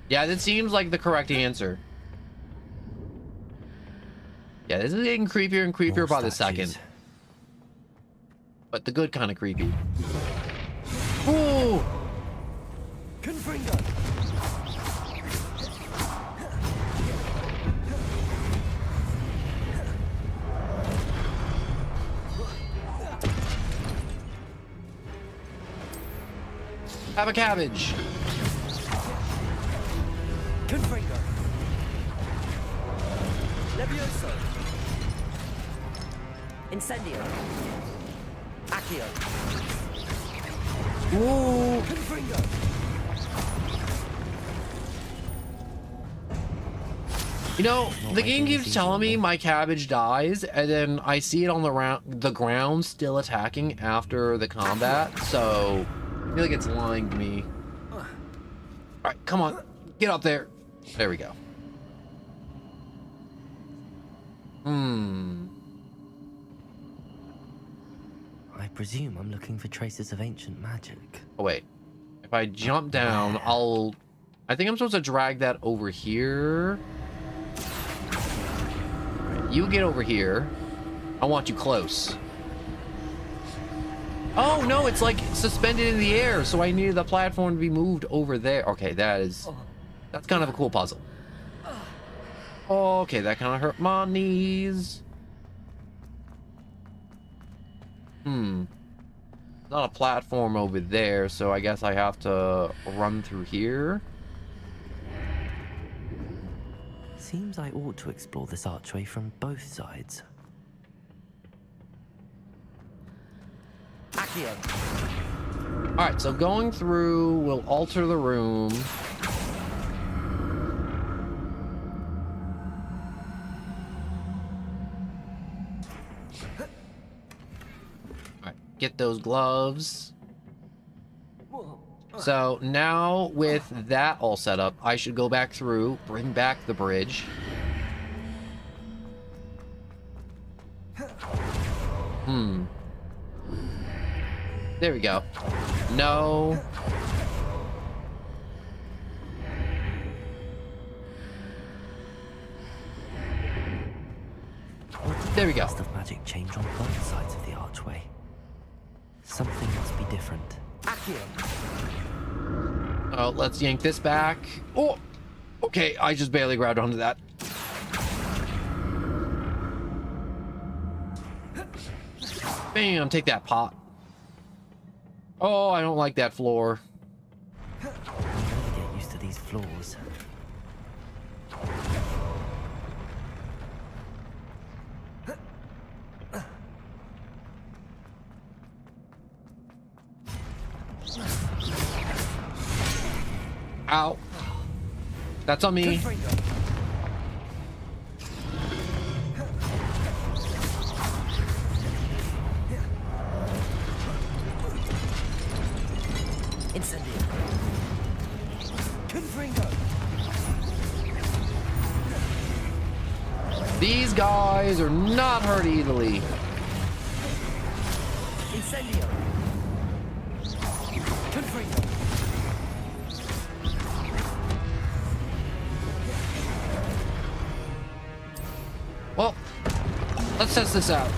Yeah, that seems like the correct answer. Yeah, this is getting creepier and creepier by the second. But the good kind of creepy. Ooh! Confringo. Have a cabbage. Confringo. Levioso. Incendio. Accio. Ooh. Confringo. You know, the game keeps telling me my cabbage dies, and then I see it on the ground still attacking after the combat, so I feel like it's lying to me. Alright, come on. Get up there. There we go. I presume I'm looking for traces of ancient magic. Oh, wait. If I jump down, I think I'm supposed to drag that over here. Right, you get over here. I want you close. Oh, no, it's like suspended in the air, so I needed the platform to be moved over there. Okay, that's kind of a cool puzzle. Okay, that kind of hurt my knees. Not a platform over there, so I guess I have to run through here. Seems I ought to explore this archway from both sides. Accio. Alright, so going through will alter the room. Alright, get those gloves. So now with that all set up, I should go back through, bring back the bridge. There we go. No. There we go. Of magic change on both sides of the archway. Something must be different. Oh, let's yank this back. Oh, okay. I just barely grabbed onto that. Bam! Take that pot. Oh, I don't like that floor. I never get used to these floors. Ow. That's on me. These guys are not hurt easily. Incendio. Confringo. Well, let's test this out.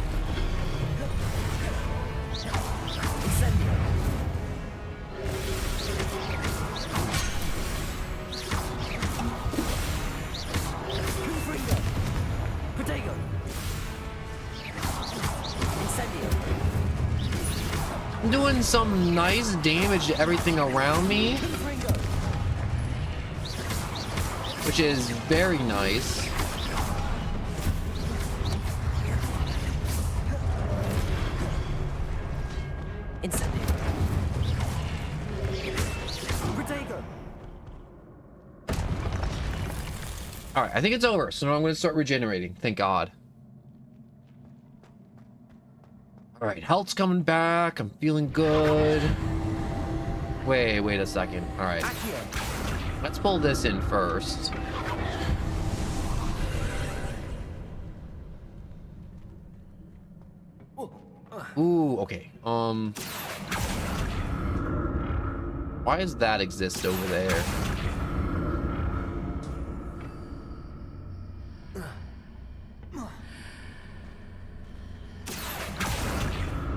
I'm doing some nice damage to everything around me, which is very nice. All right, I think it's over, so now I'm going to start regenerating. Thank God. All right, health's coming back. I'm feeling good. Wait a second. All right, let's pull this in first. Ooh, okay. Why does that exist over there?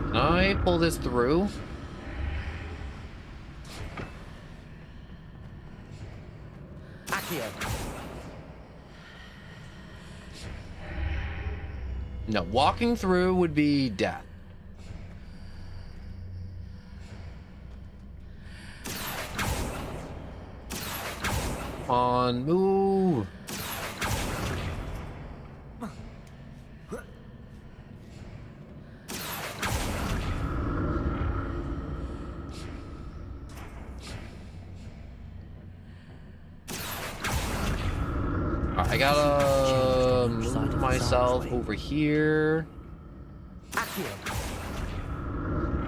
Can I pull this through? No, walking through would be death. On, move. I gotta move myself over here.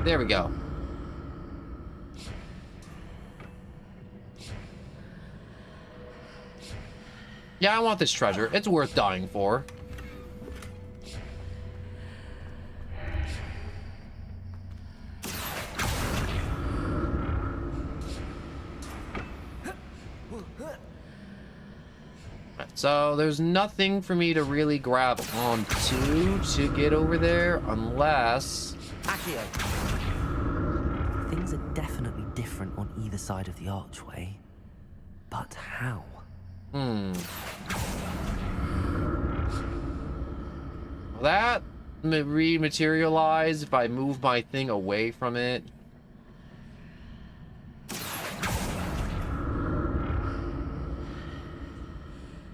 There we go. Yeah, I want this treasure. It's worth dying for. So there's nothing for me to really grab onto to get over there unless... Things are definitely different on either side of the archway. But how? That rematerialize if I move my thing away from it.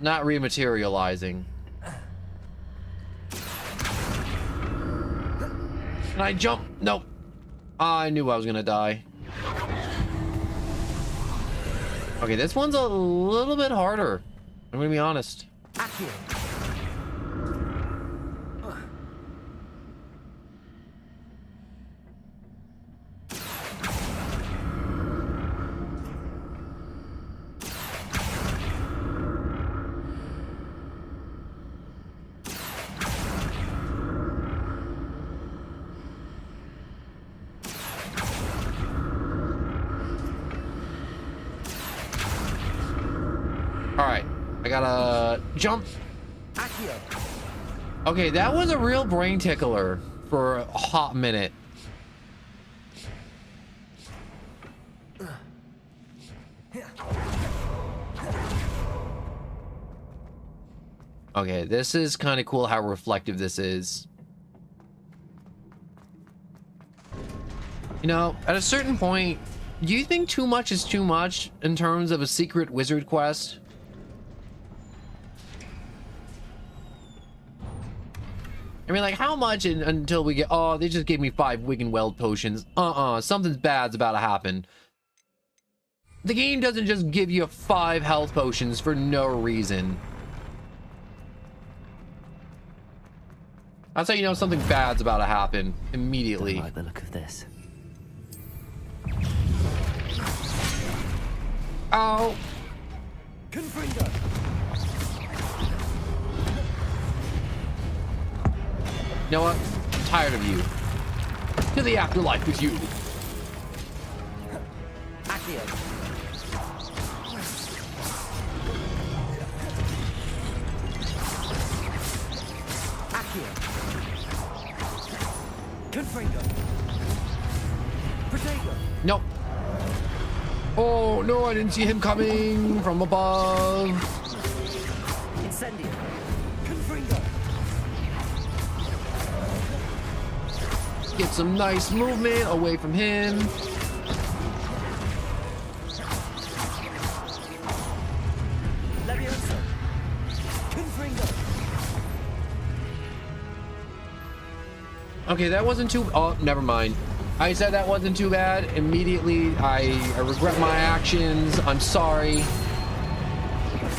Not rematerializing. Can I jump? Nope. I knew I was gonna die. Okay, this one's a little bit harder. I'm gonna be honest. Alright, I gotta jump. Okay, that was a real brain tickler for a hot minute. Okay, this is kind of cool how reflective this is. You know, at a certain point, do you think too much is too much in terms of a secret wizard quest? I mean, like, how much until we get... Oh, they just gave me 5 Wiggenweld potions. Something's bad's about to happen. The game doesn't just give you 5 health potions for no reason. That's how you know something bad's about to happen immediately. Don't like the look of this. Oh, Confringo! You know what? I'm tired of you. To the afterlife with you. Accio. Accio. Confringo. Protego. Nope. Oh no, I didn't see him coming from above. Incendio. Confringo. Get some nice movement away from him. Leviosa. Confringo. Okay, that wasn't too. Oh, never mind. I said that wasn't too bad. Immediately, I regret my actions. I'm sorry.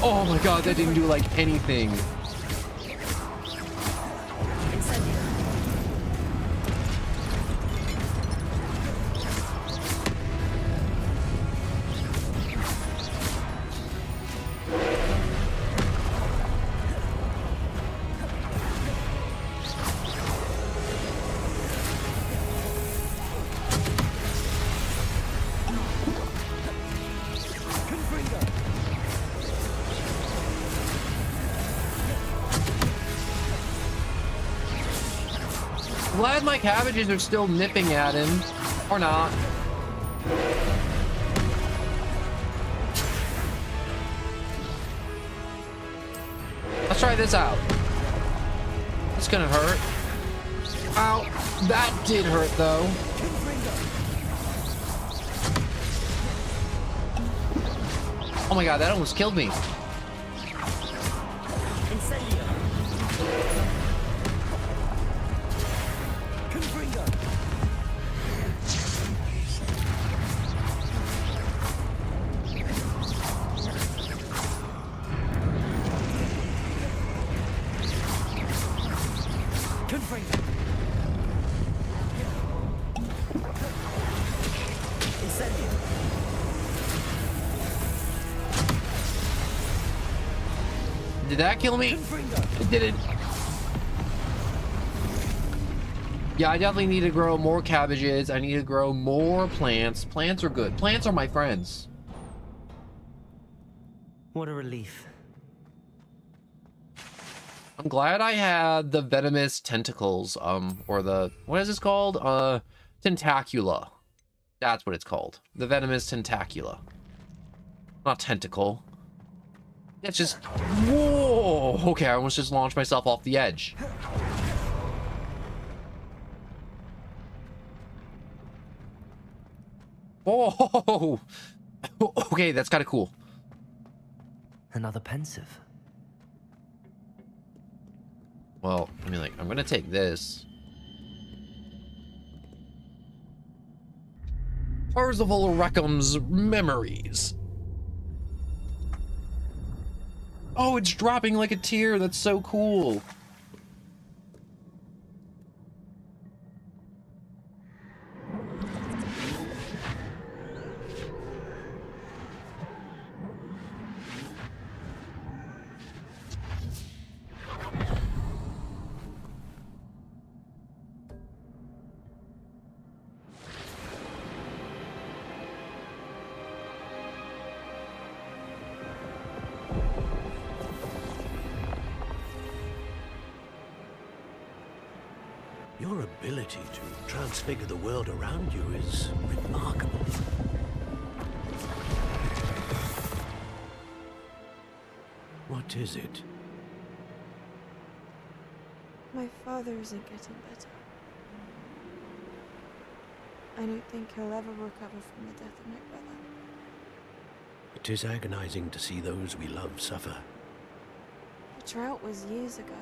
Oh my god, that didn't do like anything. Glad my cabbages are still nipping at him. Or not. Let's try this out. It's gonna hurt. Ow. That did hurt though. Oh my god, that almost killed me. Incendio. Confringo. Confringo. Incendio. Did that kill me? It didn't. Yeah, I definitely need to grow more cabbages. I need to grow more plants. Plants are good. Plants are my friends. What a relief. I'm glad I had the venomous tentacles, or the, what is this called? Tentacula. That's what it's called. The venomous tentacula. Not tentacle. It's just, whoa! Okay, I almost just launched myself off the edge. Oh! Okay, that's kind of cool. Another pensive. Well, I mean, like, I'm gonna take this. Parzival Rackham's memories. Oh, it's dropping like a tear. That's so cool. Your ability to transfigure the world around you is remarkable. What is it? My father isn't getting better. I don't think he'll ever recover from the death of my brother. It is agonizing to see those we love suffer. The drought was years ago.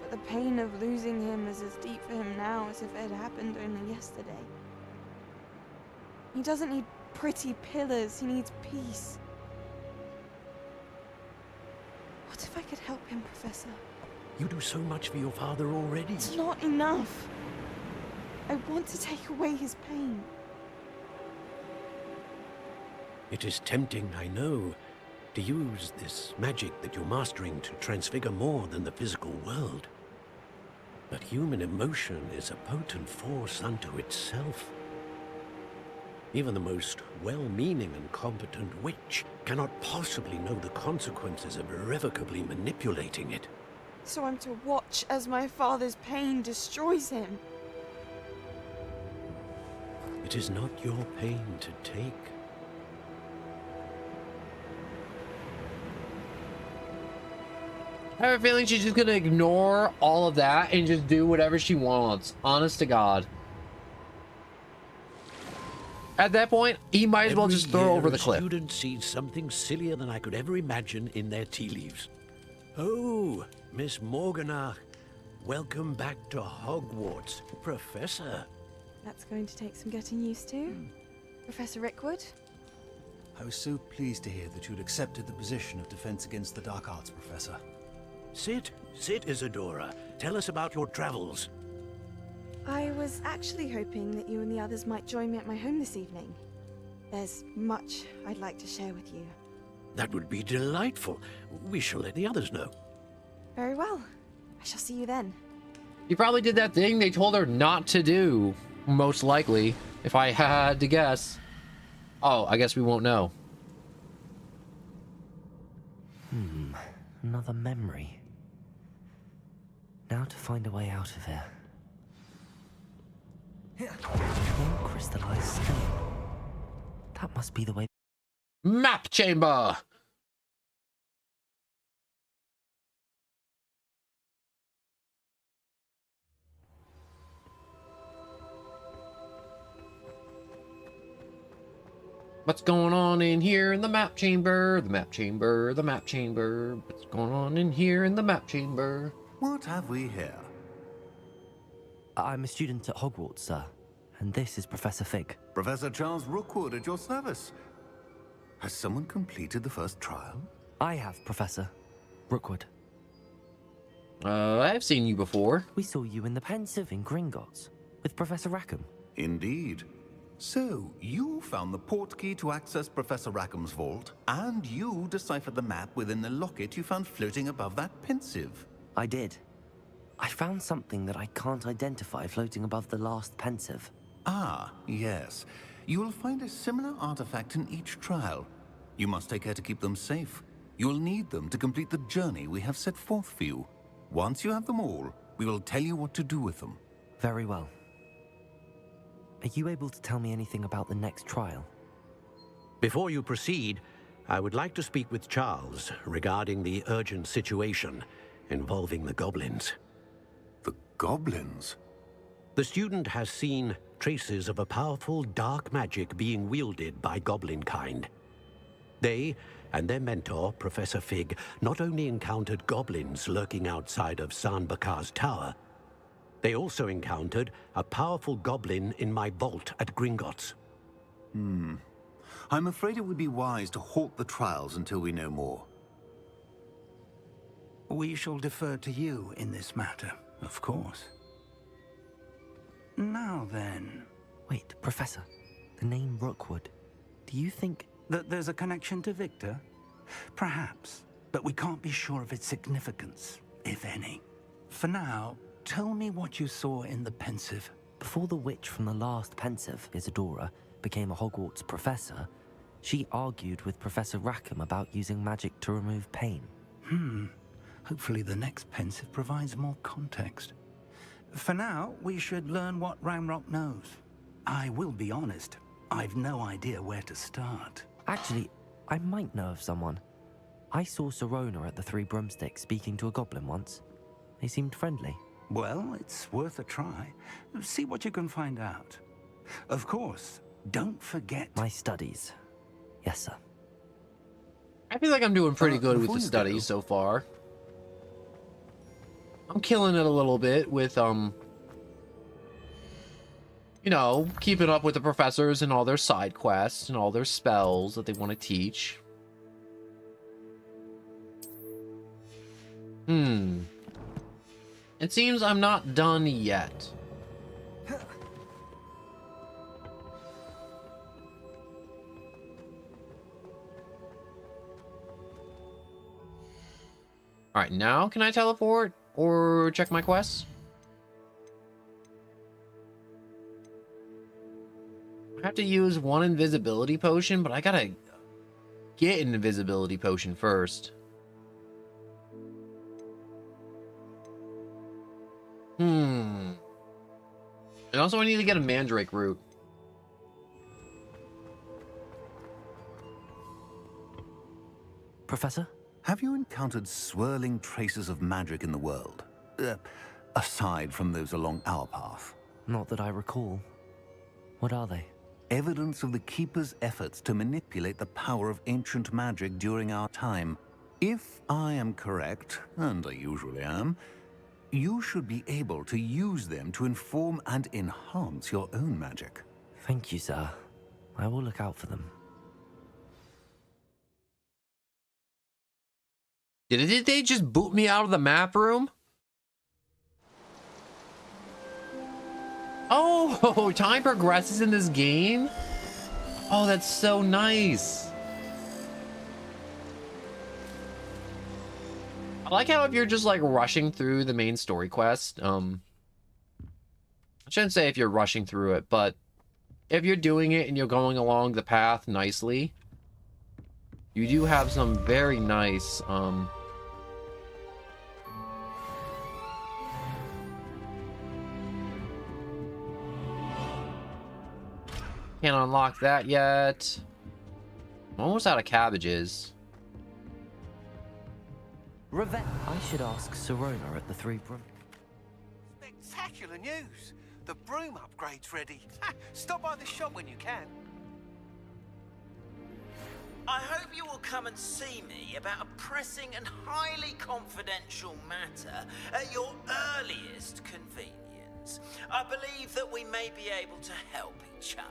But the pain of losing him is as deep for him now as if it had happened only yesterday. He doesn't need pretty pillars, he needs peace. What if I could help him, Professor? You do so much for your father already. It's not enough. I want to take away his pain. It is tempting, I know, to use this magic that you're mastering to transfigure more than the physical world. But human emotion is a potent force unto itself. Even the most well-meaning and competent witch cannot possibly know the consequences of irrevocably manipulating it. So I'm to watch as my father's pain destroys him. It is not your pain to take. I have a feeling she's just gonna ignore all of that and just do whatever she wants. Honest to God. At that point, he might as well just throw over the cliff. Every student sees something sillier than I could ever imagine in their tea leaves. Oh, Miss Morganach, welcome back to Hogwarts, Professor. That's going to take some getting used to. Professor Rickwood? I was so pleased to hear that you'd accepted the position of Defense Against the Dark Arts, Professor. Sit, Isadora. Tell us about your travels. I was actually hoping that you and the others might join me at my home this evening. There's much I'd like to share with you. That would be delightful. We shall let the others know. Very well. I shall see you then. You probably did that thing they told her not to do. Most likely, if I had to guess. Oh, I guess we won't know. Another memory. Now to find a way out of here. One crystallized stone. That must be the way. Map chamber! What's going on in here in the map chamber? The map chamber, the map chamber. What's going on in here in the map chamber? What have we here? I'm a student at Hogwarts, sir. And this is Professor Fig. Professor Charles Rookwood at your service. Has someone completed the first trial? I have, Professor Rookwood. I've seen you before. We saw you in the Pensive in Gringotts with Professor Rackham. Indeed. So, you found the portkey to access Professor Rackham's vault, and you deciphered the map within the locket you found floating above that Pensive. I did. I found something that I can't identify floating above the last Pensive. Ah, yes. You will find a similar artifact in each trial. You must take care to keep them safe. You will need them to complete the journey we have set forth for you. Once you have them all, we will tell you what to do with them. Very well. Are you able to tell me anything about the next trial? Before you proceed, I would like to speak with Charles regarding the urgent situation involving the goblins. The goblins? The student has seen traces of a powerful dark magic being wielded by goblin kind. They and their mentor, Professor Fig, not only encountered goblins lurking outside of Sanbakar's tower, they also encountered a powerful goblin in my vault at Gringotts. I'm afraid it would be wise to halt the trials until we know more. We shall defer to you in this matter, of course. Now then... Wait, Professor. The name Rookwood. Do you think... that there's a connection to Victor? Perhaps, but we can't be sure of its significance, if any. For now, tell me what you saw in the Pensive. Before the witch from the last Pensive, Isadora, became a Hogwarts professor, she argued with Professor Rackham about using magic to remove pain. Hopefully the next Pensive provides more context. For now, we should learn what Ramrock knows. I will be honest, I've no idea where to start. Actually, I might know of someone. I saw Serona at the Three Broomsticks speaking to a goblin once. They seemed friendly. Well, it's worth a try. See what you can find out. Of course, don't forget... my studies. Yes, sir. I feel like I'm doing pretty good with the studies so far. I'm killing it a little bit with, you know, keeping up with the professors and all their side quests and all their spells that they want to teach. It seems I'm not done yet. Alright, now can I teleport or check my quests? I have to use one invisibility potion, but I gotta get an invisibility potion first. And also I need to get a mandrake root. Professor? Have you encountered swirling traces of magic in the world? Aside from those along our path? Not that I recall. What are they? Evidence of the Keeper's efforts to manipulate the power of ancient magic during our time. If I am correct, and I usually am, you should be able to use them to inform and enhance your own magic. Thank you, sir. I will look out for them. Did they just boot me out of the map room? Oh, time progresses in this game? Oh, that's so nice. I like how if you're just like rushing through the main story quest, I shouldn't say if you're rushing through it, but if you're doing it and you're going along the path nicely, you do have some very nice, can't unlock that yet. I'm almost out of cabbages. I should ask Sirona at the Three Broom. Spectacular news! The broom upgrade's ready. Stop by the shop when you can. I hope you will come and see me about a pressing and highly confidential matter at your earliest convenience. I believe that we may be able to help each other.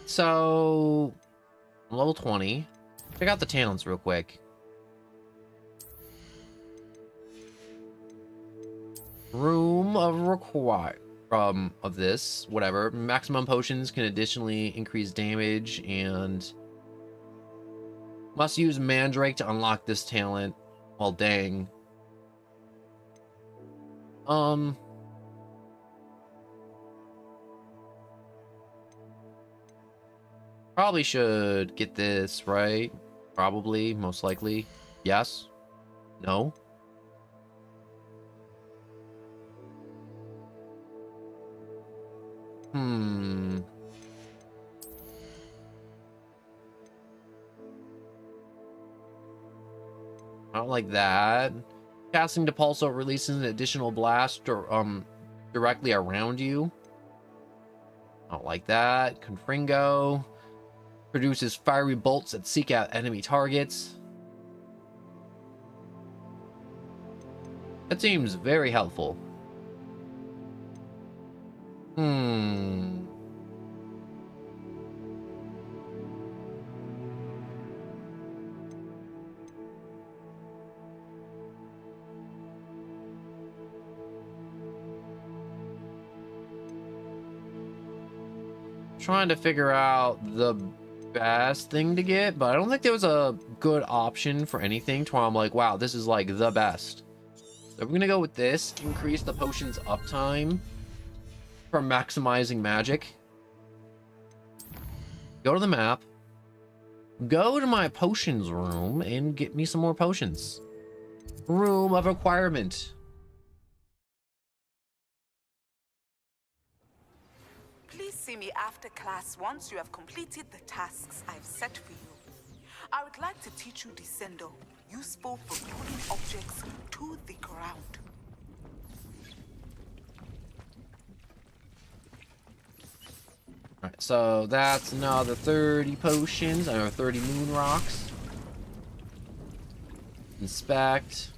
So, level 20. Check out the talents real quick. Room of require of this, whatever. Maximum potions can additionally increase damage and must use Mandrake to unlock this talent. Well, dang. Probably should get this, right? Probably, most likely. Yes? No? I don't like that. Casting Depulso releases an additional blast or, directly around you. I don't like that. Confringo produces fiery bolts that seek out enemy targets. That seems very helpful. Trying to figure out the best thing to get, but I don't think there was a good option for anything to where I'm like, wow, this is like the best. So we're gonna go with this. Increase the potion's uptime for maximizing magic. Go to the map. Go to my potions room and get me some more potions. Room of requirement. Please see me after class once you have completed the tasks I've set for you. I would like to teach you Descendo, useful for pulling objects to the ground. Alright, so that's another 30 potions, or 30 moon rocks. Inspect.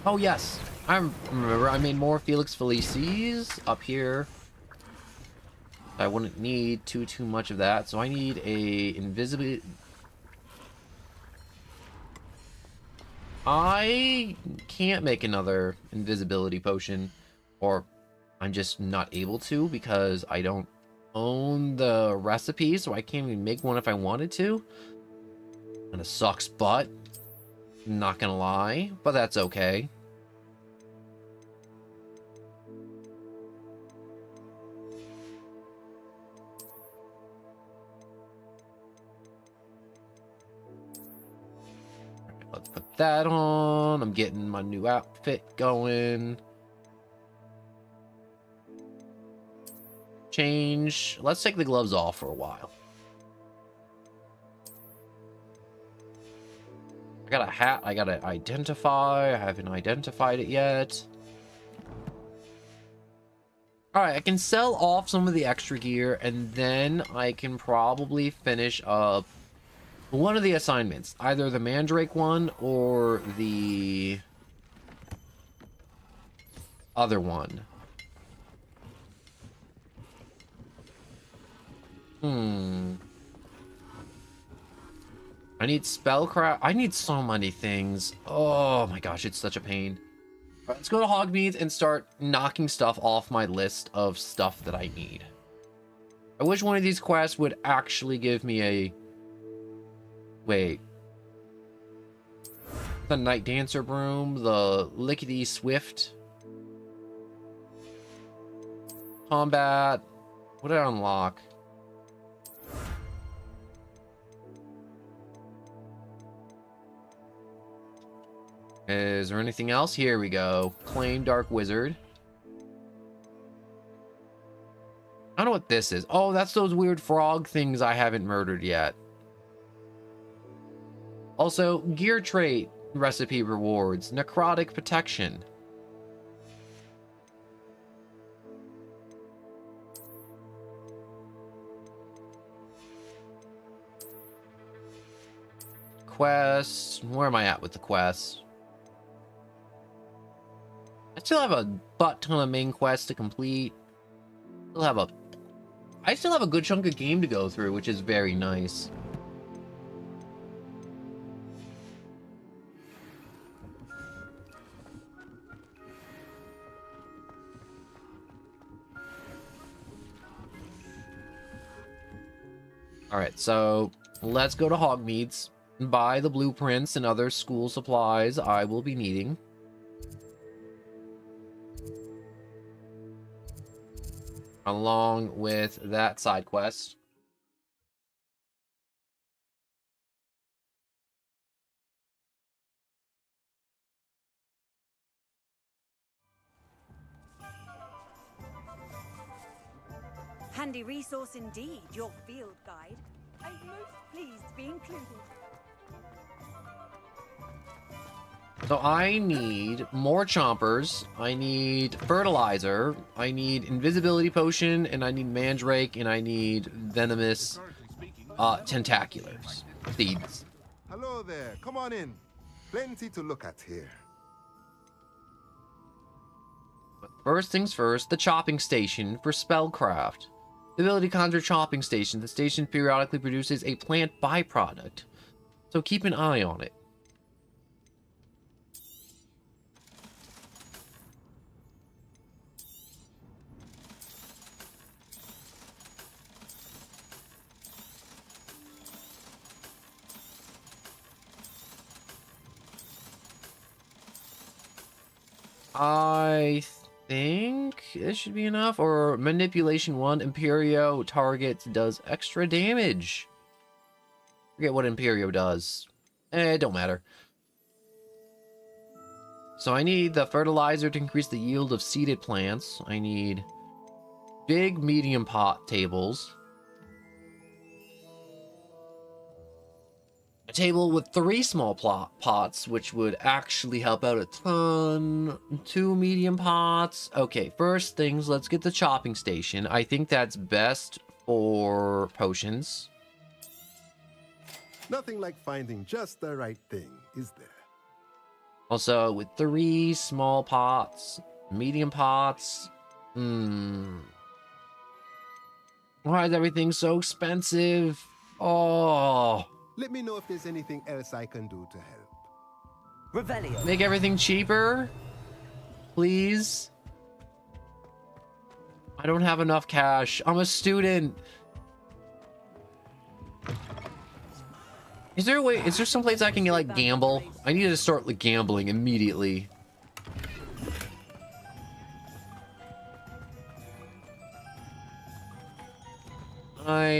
Oh yes, I remember I made more Felix Felicis up here. I wouldn't need too much of that, so I need a invisibility. I can't make another invisibility potion, or I'm just not able to because I don't own the recipe, so I can't even make one if I wanted to. Kinda sucks butt, not gonna lie, but that's okay. Let's put that on. I'm getting my new outfit going. Change. Let's take the gloves off for a while. I got a hat I gotta identify. I haven't identified it yet. Alright, I can sell off some of the extra gear, and then I can probably finish up one of the assignments. Either the Mandrake one or the other one. I need spellcraft. I need so many things. Oh my gosh, it's such a pain. All right, let's go to Hogmead and start knocking stuff off my list of stuff that I need. I wish one of these quests would actually give me a... Wait. The Night Dancer Broom, the Lickety Swift. Combat. What did I unlock? Is there anything else? Here we go. Claim Dark Wizard. I don't know what this is. Oh, that's those weird frog things I haven't murdered yet. Also, gear trait recipe rewards. Necrotic protection. Quests. Where am I at with the quests? I still have a butt ton of main quests to complete. I still have a good chunk of game to go through, which is very nice. Alright, so let's go to Hogmead's, buy the blueprints and other school supplies I will be needing. Along with that side quest. Handy resource indeed, your field guide. I'm most pleased to be included. So I need more chompers, I need fertilizer, I need invisibility potion, and I need mandrake, and I need venomous tentaculars. Seeds. Hello there, come on in. Plenty to look at here. But first things first, the chopping station for spellcraft. The ability to conjure chopping station. The station periodically produces a plant byproduct, so keep an eye on it. I think it should be enough. Or manipulation 1, Imperio target does extra damage. Forget what Imperio does. It don't matter. So I need the fertilizer to increase the yield of seeded plants. I need big medium pot tables. A table with 3 small pots, which would actually help out a ton. 2 medium pots. Okay, first things, let's get the chopping station. I think that's best for potions. Nothing like finding just the right thing, is there? Also, with 3 small pots, medium pots. Why is everything so expensive? Oh. Let me know if there's anything else I can do to help. Revelio. Make everything cheaper, please. I don't have enough cash. I'm a student. Is there a way? Is there some place I can like gamble? I need to start like gambling immediately.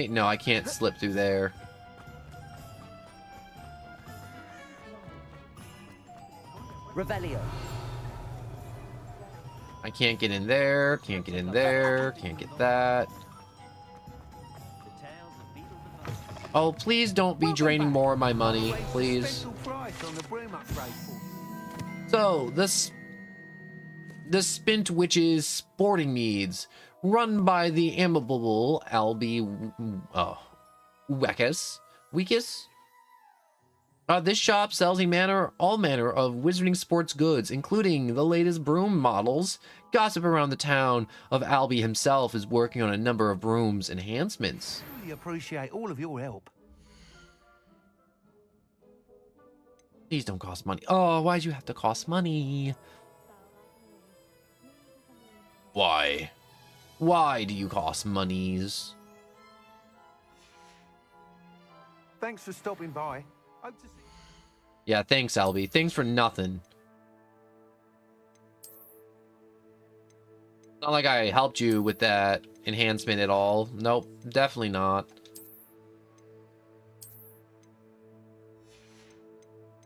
No, I can't slip through there. Revelio. I can't get in there. Can't get in there. Can't get that. Oh, please don't be draining more of my money, please. So, the Spint Witches sporting needs, run by the amiable Albie Wekus. This shop sells all manner of wizarding sports goods, including the latest broom models. Gossip around the town of Albie himself is working on a number of brooms enhancements. Really appreciate all of your help. These don't cost money. Oh, why'd you have to cost money? Why? Why do you cost monies? Thanks for stopping by. Hope to see. Yeah, thanks, Albie. Thanks for nothing. Not like I helped you with that enhancement at all. Nope, definitely not.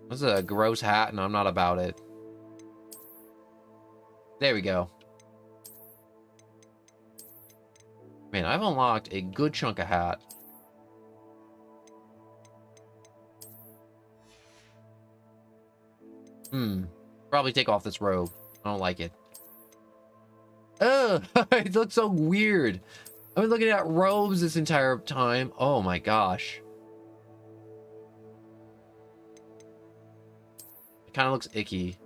This is a gross hat, and I'm not about it. There we go. Man, I've unlocked a good chunk of hat. Probably take off this robe. I don't like it. Ugh, it looks so weird. I've been looking at robes this entire time. Oh my gosh. It kind of looks icky.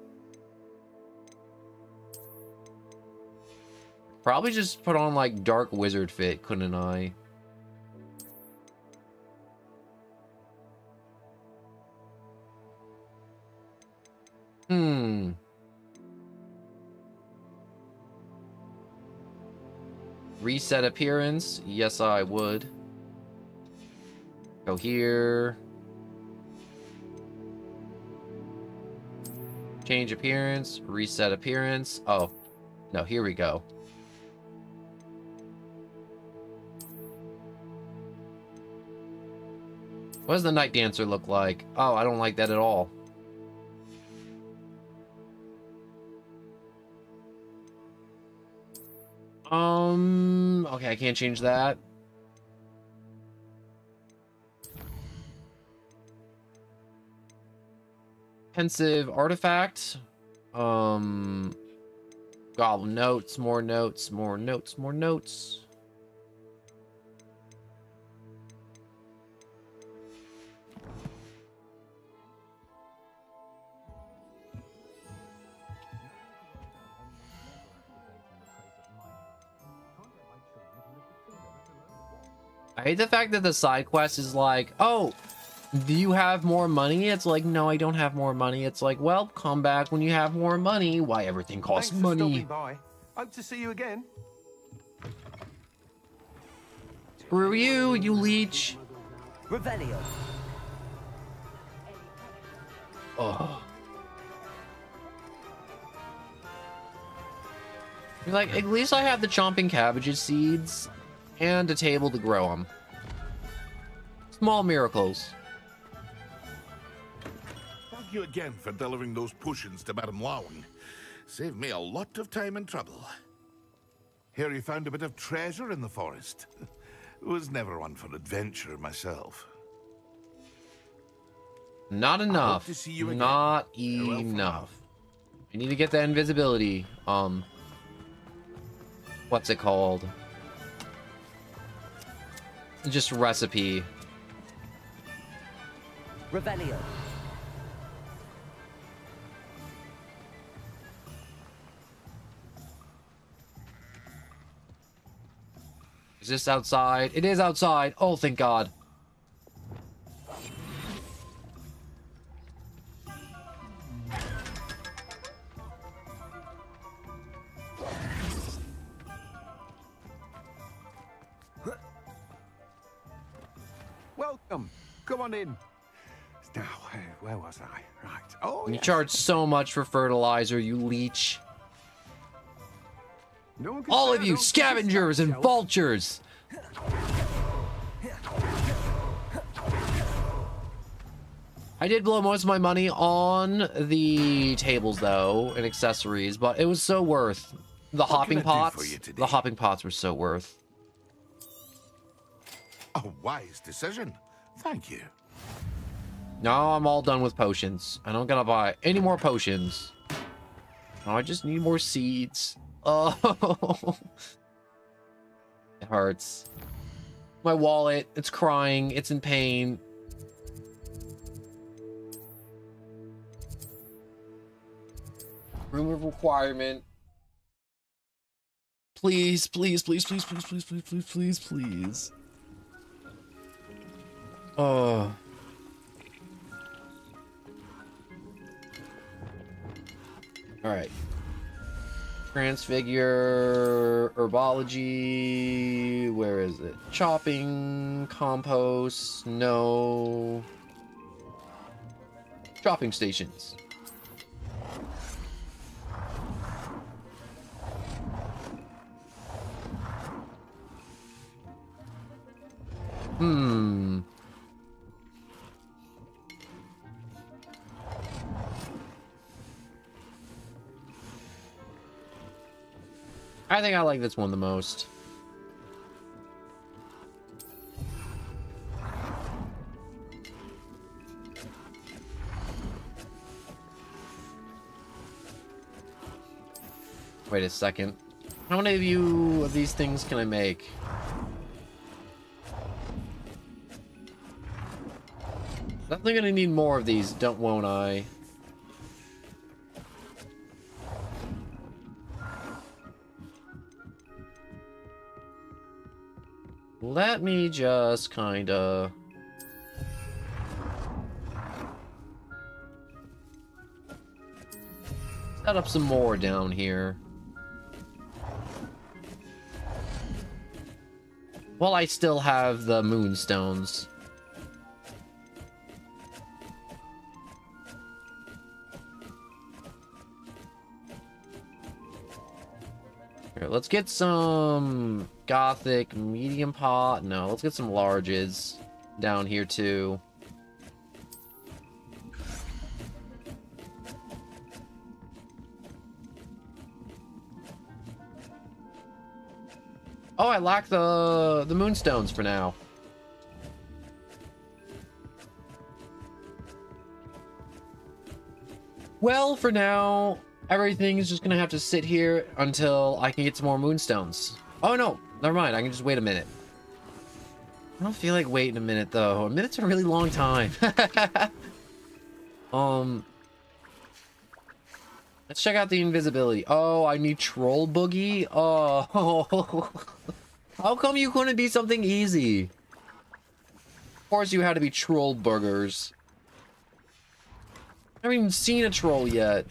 Probably just put on like dark wizard fit, couldn't I? Reset appearance? Yes, I would. Go here. Change appearance. Reset appearance. Oh, no, here we go. What does the Night Dancer look like? Oh, I don't like that at all. Okay, I can't change that. Pensive artifact. Goblin notes, more notes, more notes, more notes. I hate the fact that the side quest is like, oh, do you have more money? It's like, no, I don't have more money. It's like, well, come back when you have more money. Why everything costs Thanks for money. stopping by. Hope to see you again. Screw you, you leech. Revelio. Oh. Like, at least I have the chomping cabbages seeds and a table to grow them. Small miracles. Thank you again for delivering those potions to Madame Lawing. Saved me a lot of time and trouble. Hear you found a bit of treasure in the forest. Was never one for adventure myself. Not enough. to see you again. Not Farewell for enough. I need to get that invisibility. What's it called? Just recipe. Revelio. Is this outside? It is outside. Oh, thank God. Come on in. Now, where was I? Right. Oh, You yes. charge so much for fertilizer, you leech. No one can All say of I you don't scavengers and myself. vultures. I did blow most of my money on the tables though and accessories, but it was so worth. The hopping pots. The hopping pots were so worth. A wise decision. Thank you. Now I'm all done with potions. I don't gotta buy any more potions. No, I just need more seeds. Oh, it hurts. My wallet, it's crying. It's in pain. Room of requirement. Please, please, please, please, please, please, please, please, please, please. Oh. All right. Transfigure, herbology, where is it? Chopping, compost, no. Shopping stations. I think I like this one the most. Wait a second. How many of these things can I make? Definitely gonna need more of these, won't I? Let me just kinda... set up some more down here. While I still have the moonstones. Here, let's get some gothic medium pot. No, let's get some larges down here too. Oh, I lack the moonstones for now. Well, for now, everything is just gonna have to sit here until I can get some more moonstones. Oh no, never mind. I can just wait a minute. I don't feel like waiting a minute though. A minute's a really long time. Let's check out the invisibility. Oh, I need troll boogie. Oh, how come you couldn't be something easy? Of course, you had to be troll burgers. I haven't even seen a troll yet.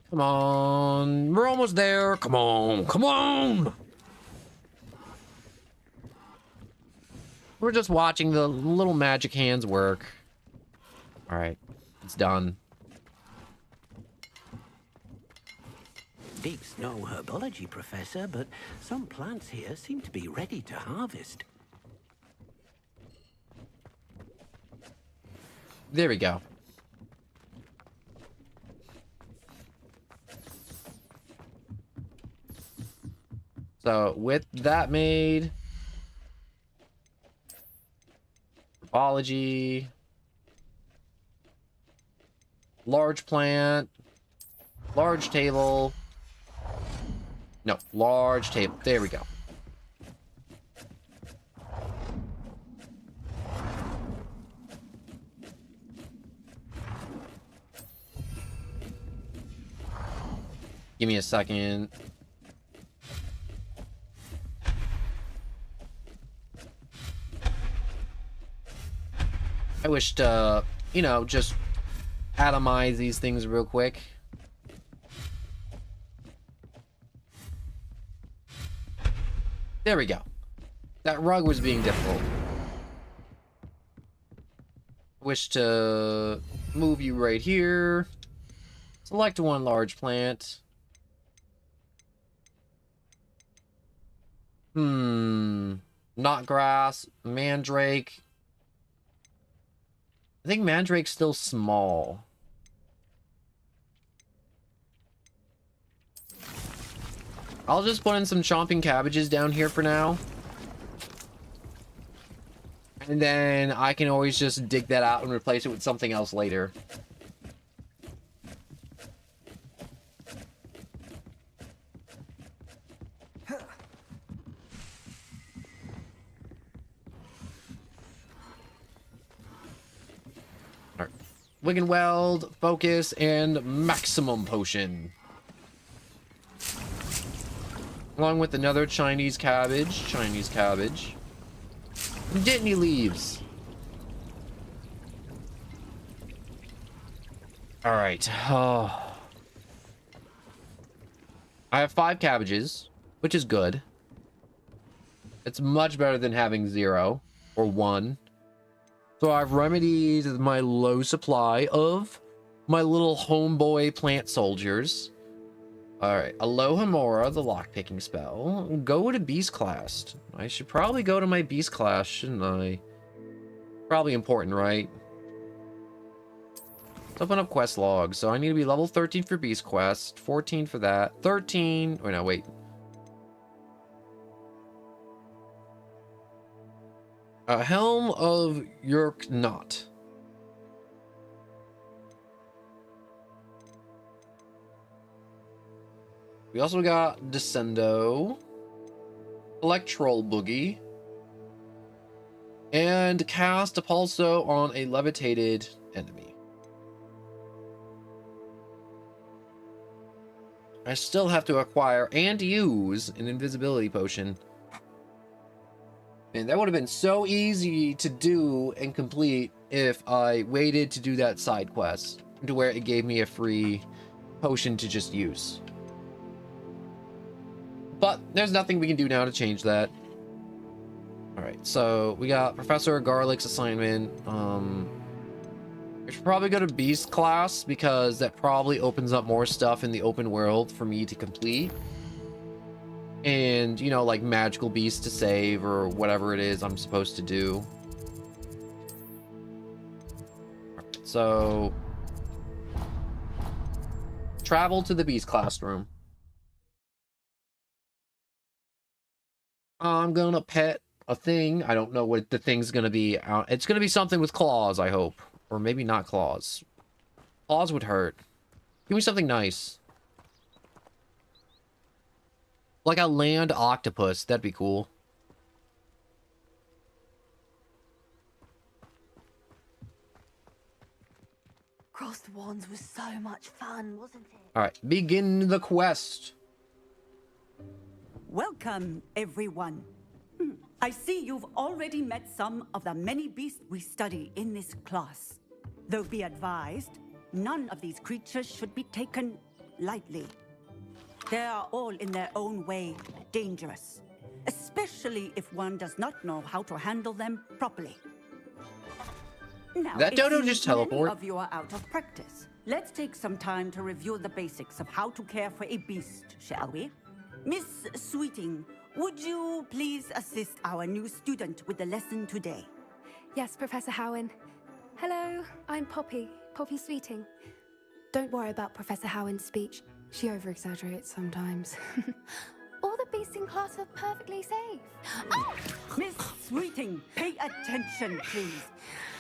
Come on, we're almost there. Come on, come on. We're just watching the little magic hands work. All right, it's done. Deep's no herbology professor, but some plants here seem to be ready to harvest. There we go. So with that made, herbology, large plant, large table. No, large table. There we go. Give me a second. I wish to, you know, just atomize these things real quick. There we go. That rug was being difficult. Wish to move you right here. Select one large plant. Knot grass, mandrake. I think mandrake's still small. I'll just put in some chomping cabbages down here for now. And then I can always just dig that out and replace it with something else later. Alright. Wig and Weld, Focus, and Maximum Potion. Along with another Chinese cabbage. Dittany leaves. Alright. Oh. I have 5 cabbages, which is good. It's much better than having 0 or 1. So I've remedied my low supply of my little homeboy plant soldiers. Alright, Alohomora, the lockpicking spell. Go to Beast Class. I should probably go to my Beast Class, shouldn't I? Probably important, right? Let's open up quest logs. So I need to be level 13 for Beast Quest, 14 for that, 13... Wait, no, wait. Helm of Yurk-Knot. We also got Descendo, Electrol Boogie, and cast a Pulso on a levitated enemy. I still have to acquire and use an invisibility potion. Man, that would have been so easy to do and complete if I waited to do that side quest, to where it gave me a free potion to just use. But there's nothing we can do now to change that. Alright, so we got Professor Garlic's assignment. We should probably go to Beast Class because that probably opens up more stuff in the open world for me to complete. And, you know, like magical beasts to save or whatever it is I'm supposed to do. So, travel to the Beast Classroom. I'm gonna pet a thing. I don't know what the thing's gonna be. It's gonna be something with claws, I hope. Or maybe not claws. Claws would hurt. Give me something nice. Like a land octopus. That'd be cool. Crossed Wands was so much fun, wasn't it? Alright, begin the quest. Welcome, everyone. I see you've already met some of the many beasts we study in this class. Though be advised, none of these creatures should be taken lightly. They are all in their own way dangerous, especially if one does not know how to handle them properly. Now, That dodo just teleport? Many of you are out of practice. Let's take some time to review the basics of how to care for a beast, shall we? Miss Sweeting, would you please assist our new student with the lesson today? Yes, Professor Howen. Hello, I'm Poppy Sweeting. Don't worry about Professor Howen's speech. She over-exaggerates sometimes. All the beasts in class are perfectly safe. Oh! Miss Sweeting, pay attention, please.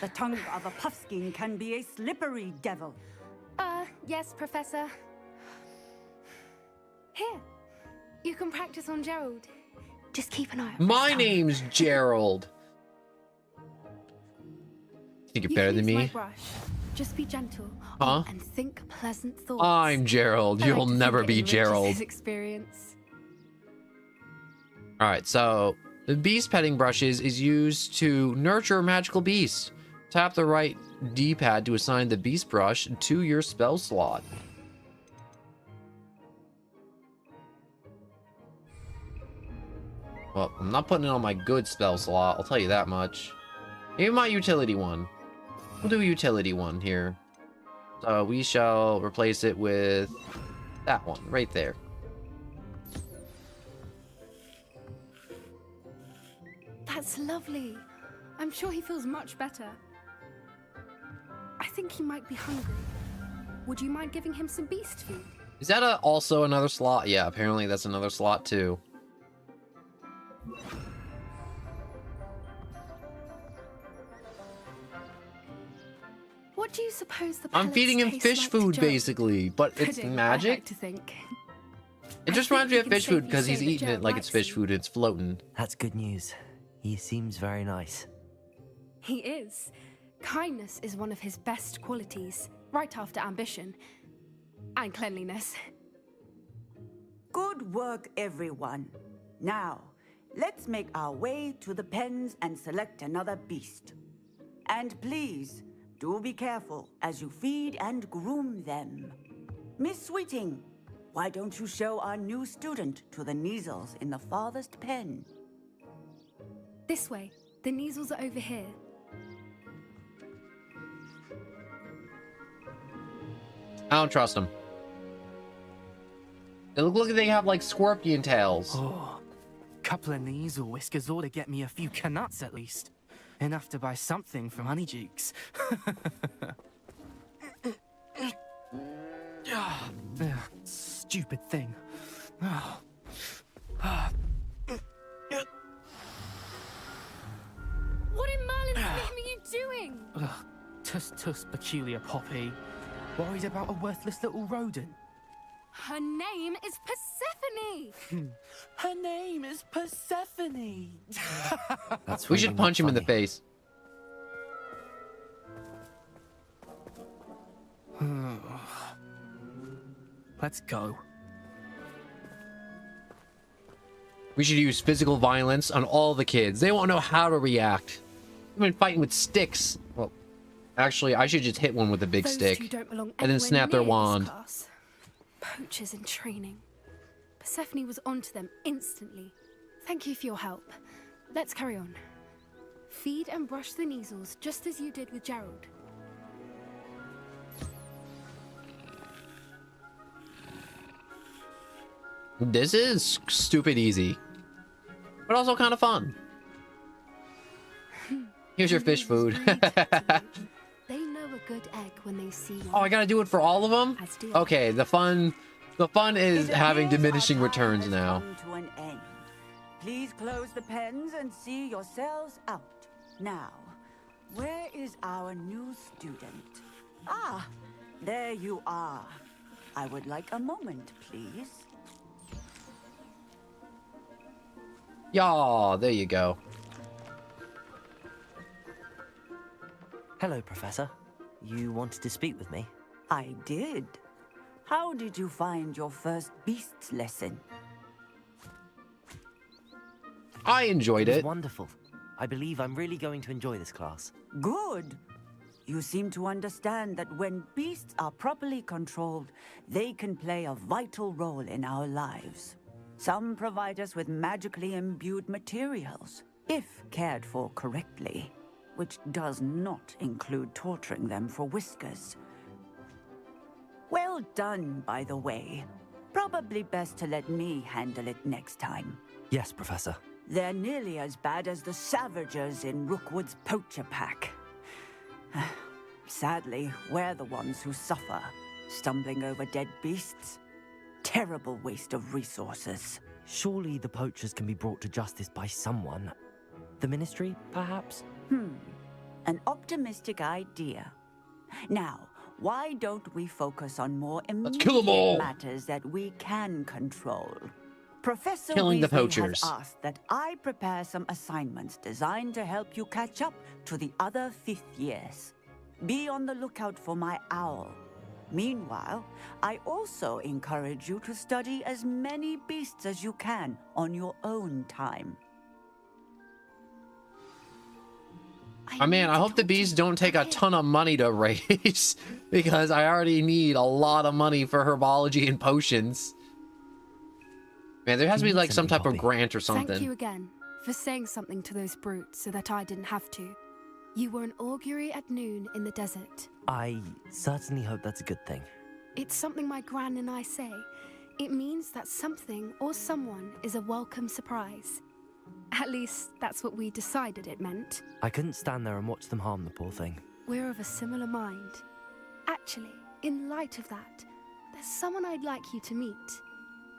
The tongue of a puffskein can be a slippery devil. Yes, Professor. Here, you can practice on Gerald. Just keep an eye out. My name's Gerald. Think you're better than me? My brush. Just be gentle. Huh? And think pleasant thoughts. I'm Gerald. I You'll like to never think it be enriches Gerald. his experience. All right, so the beast petting brushes is used to nurture magical beasts. Tap the right D-pad to assign the beast brush to your spell slot. Well, I'm not putting it on my good spell slot, I'll tell you that much. Maybe my utility one. We'll do a utility one here. So we shall replace it with that one right there. That's lovely. I'm sure he feels much better. I think he might be hungry. Would you mind giving him some beast food? Is that also another slot? Yeah, apparently that's another slot too. What do you suppose the I'm feeding him pellets fish taste like to food Gerald? basically, but it's Pudding, I magic. like to think. It just I reminds me think of we fish can food safely because he's say that eating it Gerald like it's likes fish food. It's floating. That's good news. He seems very nice. He is. Kindness is one of his best qualities, right after ambition and cleanliness. Good work, everyone. Now, let's make our way to the pens and select another beast. And please, do be careful as you feed and groom them. Miss Sweeting, why don't you show our new student to the Neasels in the farthest pen? This way. The Neasels are over here. I don't trust them. They look like they have like scorpion tails. Oh, couple of Neasel whiskers ought to get me a few canuts at least. Enough to buy something from Honeydukes. Stupid thing. What in Merlin's name are you doing? Tuss, peculiar Poppy. Worried about a worthless little rodent? Her name is Persephone! Her name is Persephone! We should punch him in the face. Let's go. We should use physical violence on all the kids. They won't know how to react. They've been fighting with sticks. Well, actually, I should just hit one with a big Those stick two don't belong and then anywhere snap their near this wand. class. Poachers in training. Persephone was onto them instantly. Thank you for your help. Let's carry on. Feed and brush the Neasels just as you did with Gerald. This is stupid easy, but also kind of fun. Here's your fish food. They know a good egg when they see one. Oh, I gotta do it for all of them? Okay, the fun is having diminishing returns now. To an end. Please close the pens and see yourselves out. Now, where is our new student? Ah, there you are. I would like a moment, please. Yeah, there you go. Hello, Professor. You wanted to speak with me? I did. How did you find your first beasts lesson? I enjoyed It was it. wonderful. I believe I'm really going to enjoy this class. Good. You seem to understand that when beasts are properly controlled, they can play a vital role in our lives. Some provide us with magically imbued materials, if cared for correctly, which does not include torturing them for whiskers. Well done, by the way. Probably best to let me handle it next time. Yes, Professor. They're nearly as bad as the Savagers in Rookwood's poacher pack. Sadly, we're the ones who suffer, stumbling over dead beasts. Terrible waste of resources. Surely the poachers can be brought to justice by someone. The Ministry, perhaps? An optimistic idea. Now, why don't we focus on more kill 'em all. immediate matters that we can control? Professor Killing the Weasley poachers. has asked that I prepare some assignments designed to help you catch up to the other 5th years. be on the lookout for my owl. Meanwhile, I also encourage you to study as many beasts as you can on your own time. I mean, I hope the bees don't take a ton of money to raise, because I already need a lot of money for herbology and potions. Man, there has to be like some type of grant or something. Thank you again for saying something to those brutes so that I didn't have to. You were an augury at noon in the desert. I certainly hope that's a good thing. It's something my gran and I say. It means that something or someone is a welcome surprise. At least, that's what we decided it meant. I couldn't stand there and watch them harm the poor thing. We're of a similar mind. Actually, in light of that, there's someone I'd like you to meet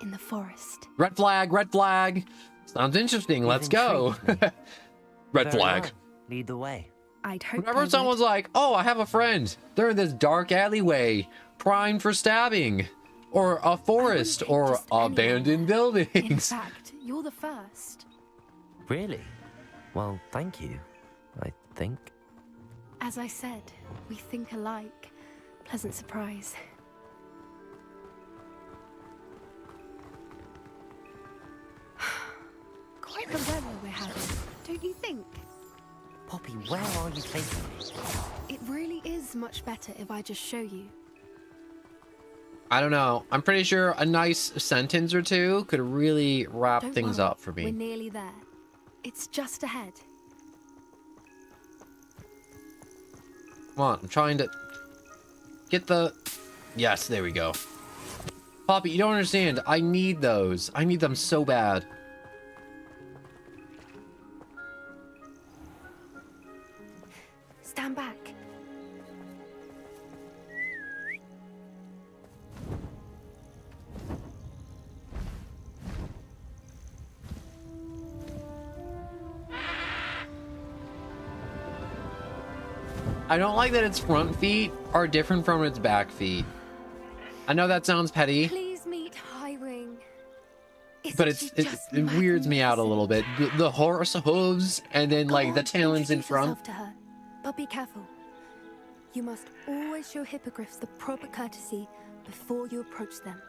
in the forest. Red flag, red flag. Sounds interesting. Let's go. Red flag. Well. Lead the way. I'd hope. Whenever someone's like, "Oh, I have a friend. They're in this dark alleyway, primed for stabbing, or a forest, or abandoned buildings." In fact, you're the first. Really? Well, thank you, I think. As I said, we think alike. Pleasant surprise. Quite the weather we're having, don't you think? Poppy, where are you taking me? It really is much better if I just show you. I don't know. I'm pretty sure a nice sentence or two could really wrap Don't things worry, up for me. We're nearly there. It's just ahead. Come on, I'm trying to get the... Yes, there we go. Poppy, you don't understand. I need those. I need them so bad. Stand back. I don't like that its front feet are different from its back feet. I know that sounds petty, Please meet Highwing. but it weirds me out a little bit. The horse hooves and then like the talons in front. Yourself to her, but be careful. You must always show hippogriffs the proper courtesy before you approach them.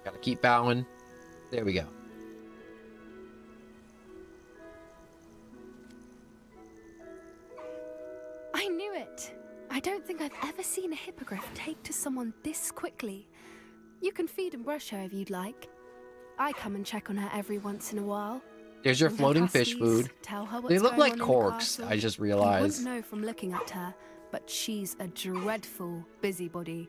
Gotta keep bowing. There we go. I knew it. I don't think I've ever seen a hippogriff take to someone this quickly. You can feed and brush her if you'd like. I come and check on her every once in a while. There's your Bring her floating fish pasties, food. Tell her what's They look going like on in the corks. castle. I just You realized. wouldn't know from looking at her, but she's a dreadful busybody.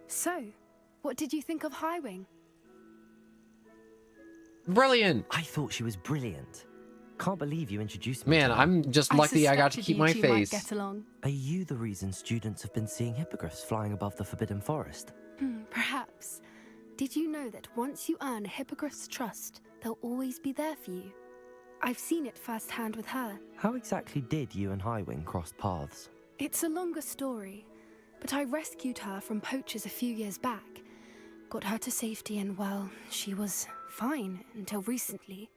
So, what did you think of Highwing? Brilliant. I thought she was brilliant. Can't believe you introduced me Man, to her. I'm just lucky I got to keep my face. Get along. Are you the reason students have been seeing hippogriffs flying above the Forbidden Forest? Perhaps. Did you know that once you earn a hippogriff's trust, they'll always be there for you? I've seen it firsthand with her. How exactly did you and Highwing cross paths? It's a longer story, but I rescued her from poachers a few years back. Got her to safety and, well, she was fine until recently.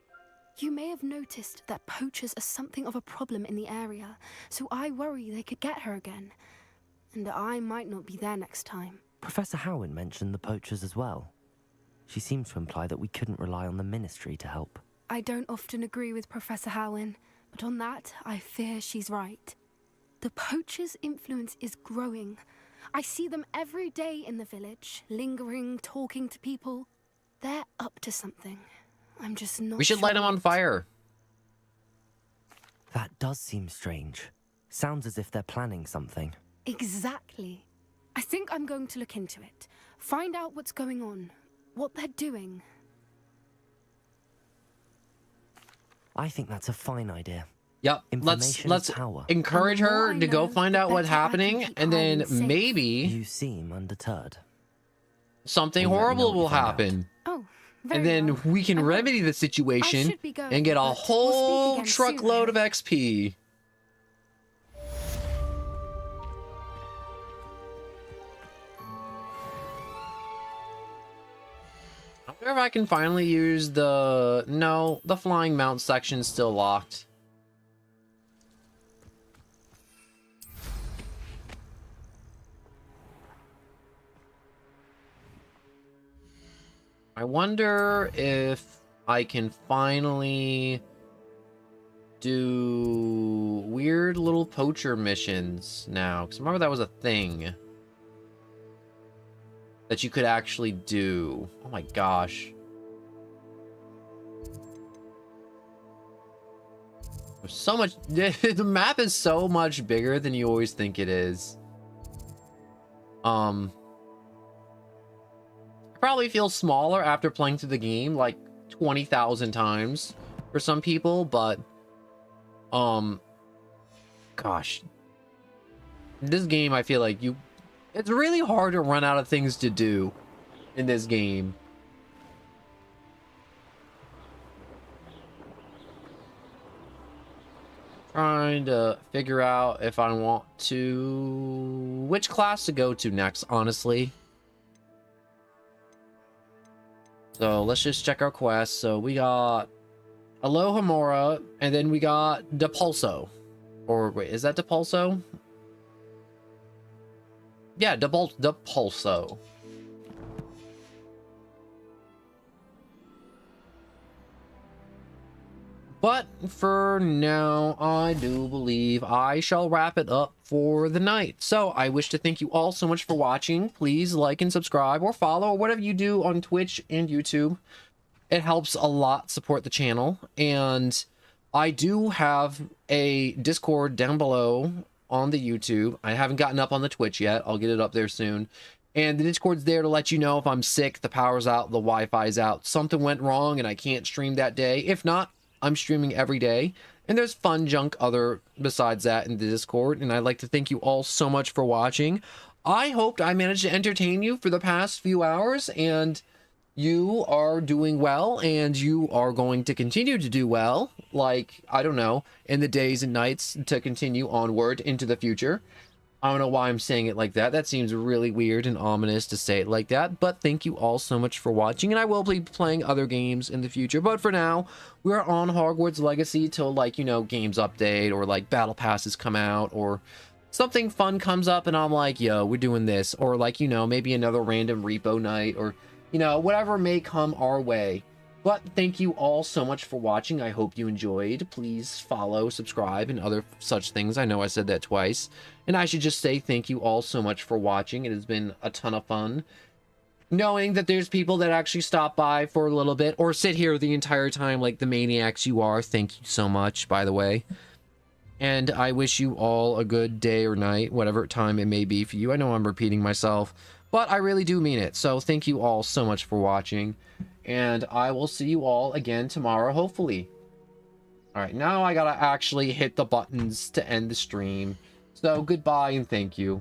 You may have noticed that poachers are something of a problem in the area, so I worry they could get her again. And I might not be there next time. Professor Howin mentioned the poachers as well. She seemed to imply that we couldn't rely on the Ministry to help. I don't often agree with Professor Howin, but on that, I fear she's right. The poachers' influence is growing. I see them every day in the village, lingering, talking to people. They're up to something. I'm just not We should sure light them on fire. That does seem strange. Sounds as if they're planning something. Exactly. I think I'm going to look into it. Find out what's going on, what they're doing. I think that's a fine idea. Yep, Information let's is power. encourage her to go find out what's happening, and then maybe You seem undeterred. something Will you let me know horrible what you will find out? happen. Oh, And then we can remedy the situation should be going, and get a but we'll speak whole again truckload of XP. I wonder if I can finally use the... No, the flying mount section's still locked. I wonder if I can finally do weird little poacher missions now. Because remember that was a thing that you could actually do. Oh my gosh. There's so much... The map is so much bigger than you always think it is. Probably feel smaller after playing through the game like 20,000 times for some people, but gosh, this game, I feel like it's really hard to run out of things to do in this game. Trying to figure out if I want to which class to go to next, honestly. So let's just check our quests. So we got Alohomora, and then we got Depulso. Or wait, is that Depulso? Yeah, Depulso. But for now, I do believe I shall wrap it up for the night. So I wish to thank you all so much for watching. Please like and subscribe or follow or whatever you do on Twitch and YouTube. It helps a lot support the channel. And I do have a Discord down below on the YouTube. I haven't gotten up on the Twitch yet. I'll get it up there soon. And the Discord's there to let you know if I'm sick, the power's out, the Wi-Fi's out, something went wrong and I can't stream that day. If not, I'm streaming every day, and there's fun junk other besides that in the Discord, and I'd like to thank you all so much for watching. I hoped I managed to entertain you for the past few hours, and you are doing well, and you are going to continue to do well, like, I don't know, in the days and nights to continue onward into the future. I don't know why I'm saying it like that. That seems really weird and ominous to say it like that. But thank you all so much for watching. And I will be playing other games in the future. But for now, we're on Hogwarts Legacy till, like, you know, games update or, like, battle passes come out or something fun comes up and I'm like, yo, we're doing this. Or, like, you know, maybe another random repo night or, you know, whatever may come our way. But thank you all so much for watching. I hope you enjoyed. Please follow, subscribe, and other such things. I know I said that twice. And I should just say thank you all so much for watching. It has been a ton of fun. Knowing that there's people that actually stop by for a little bit or sit here the entire time like the maniacs you are. Thank you so much, by the way. And I wish you all a good day or night, whatever time it may be for you. I know I'm repeating myself, but I really do mean it. So thank you all so much for watching. And I will see you all again tomorrow, hopefully. Alright, now I gotta actually hit the buttons to end the stream. So goodbye and thank you.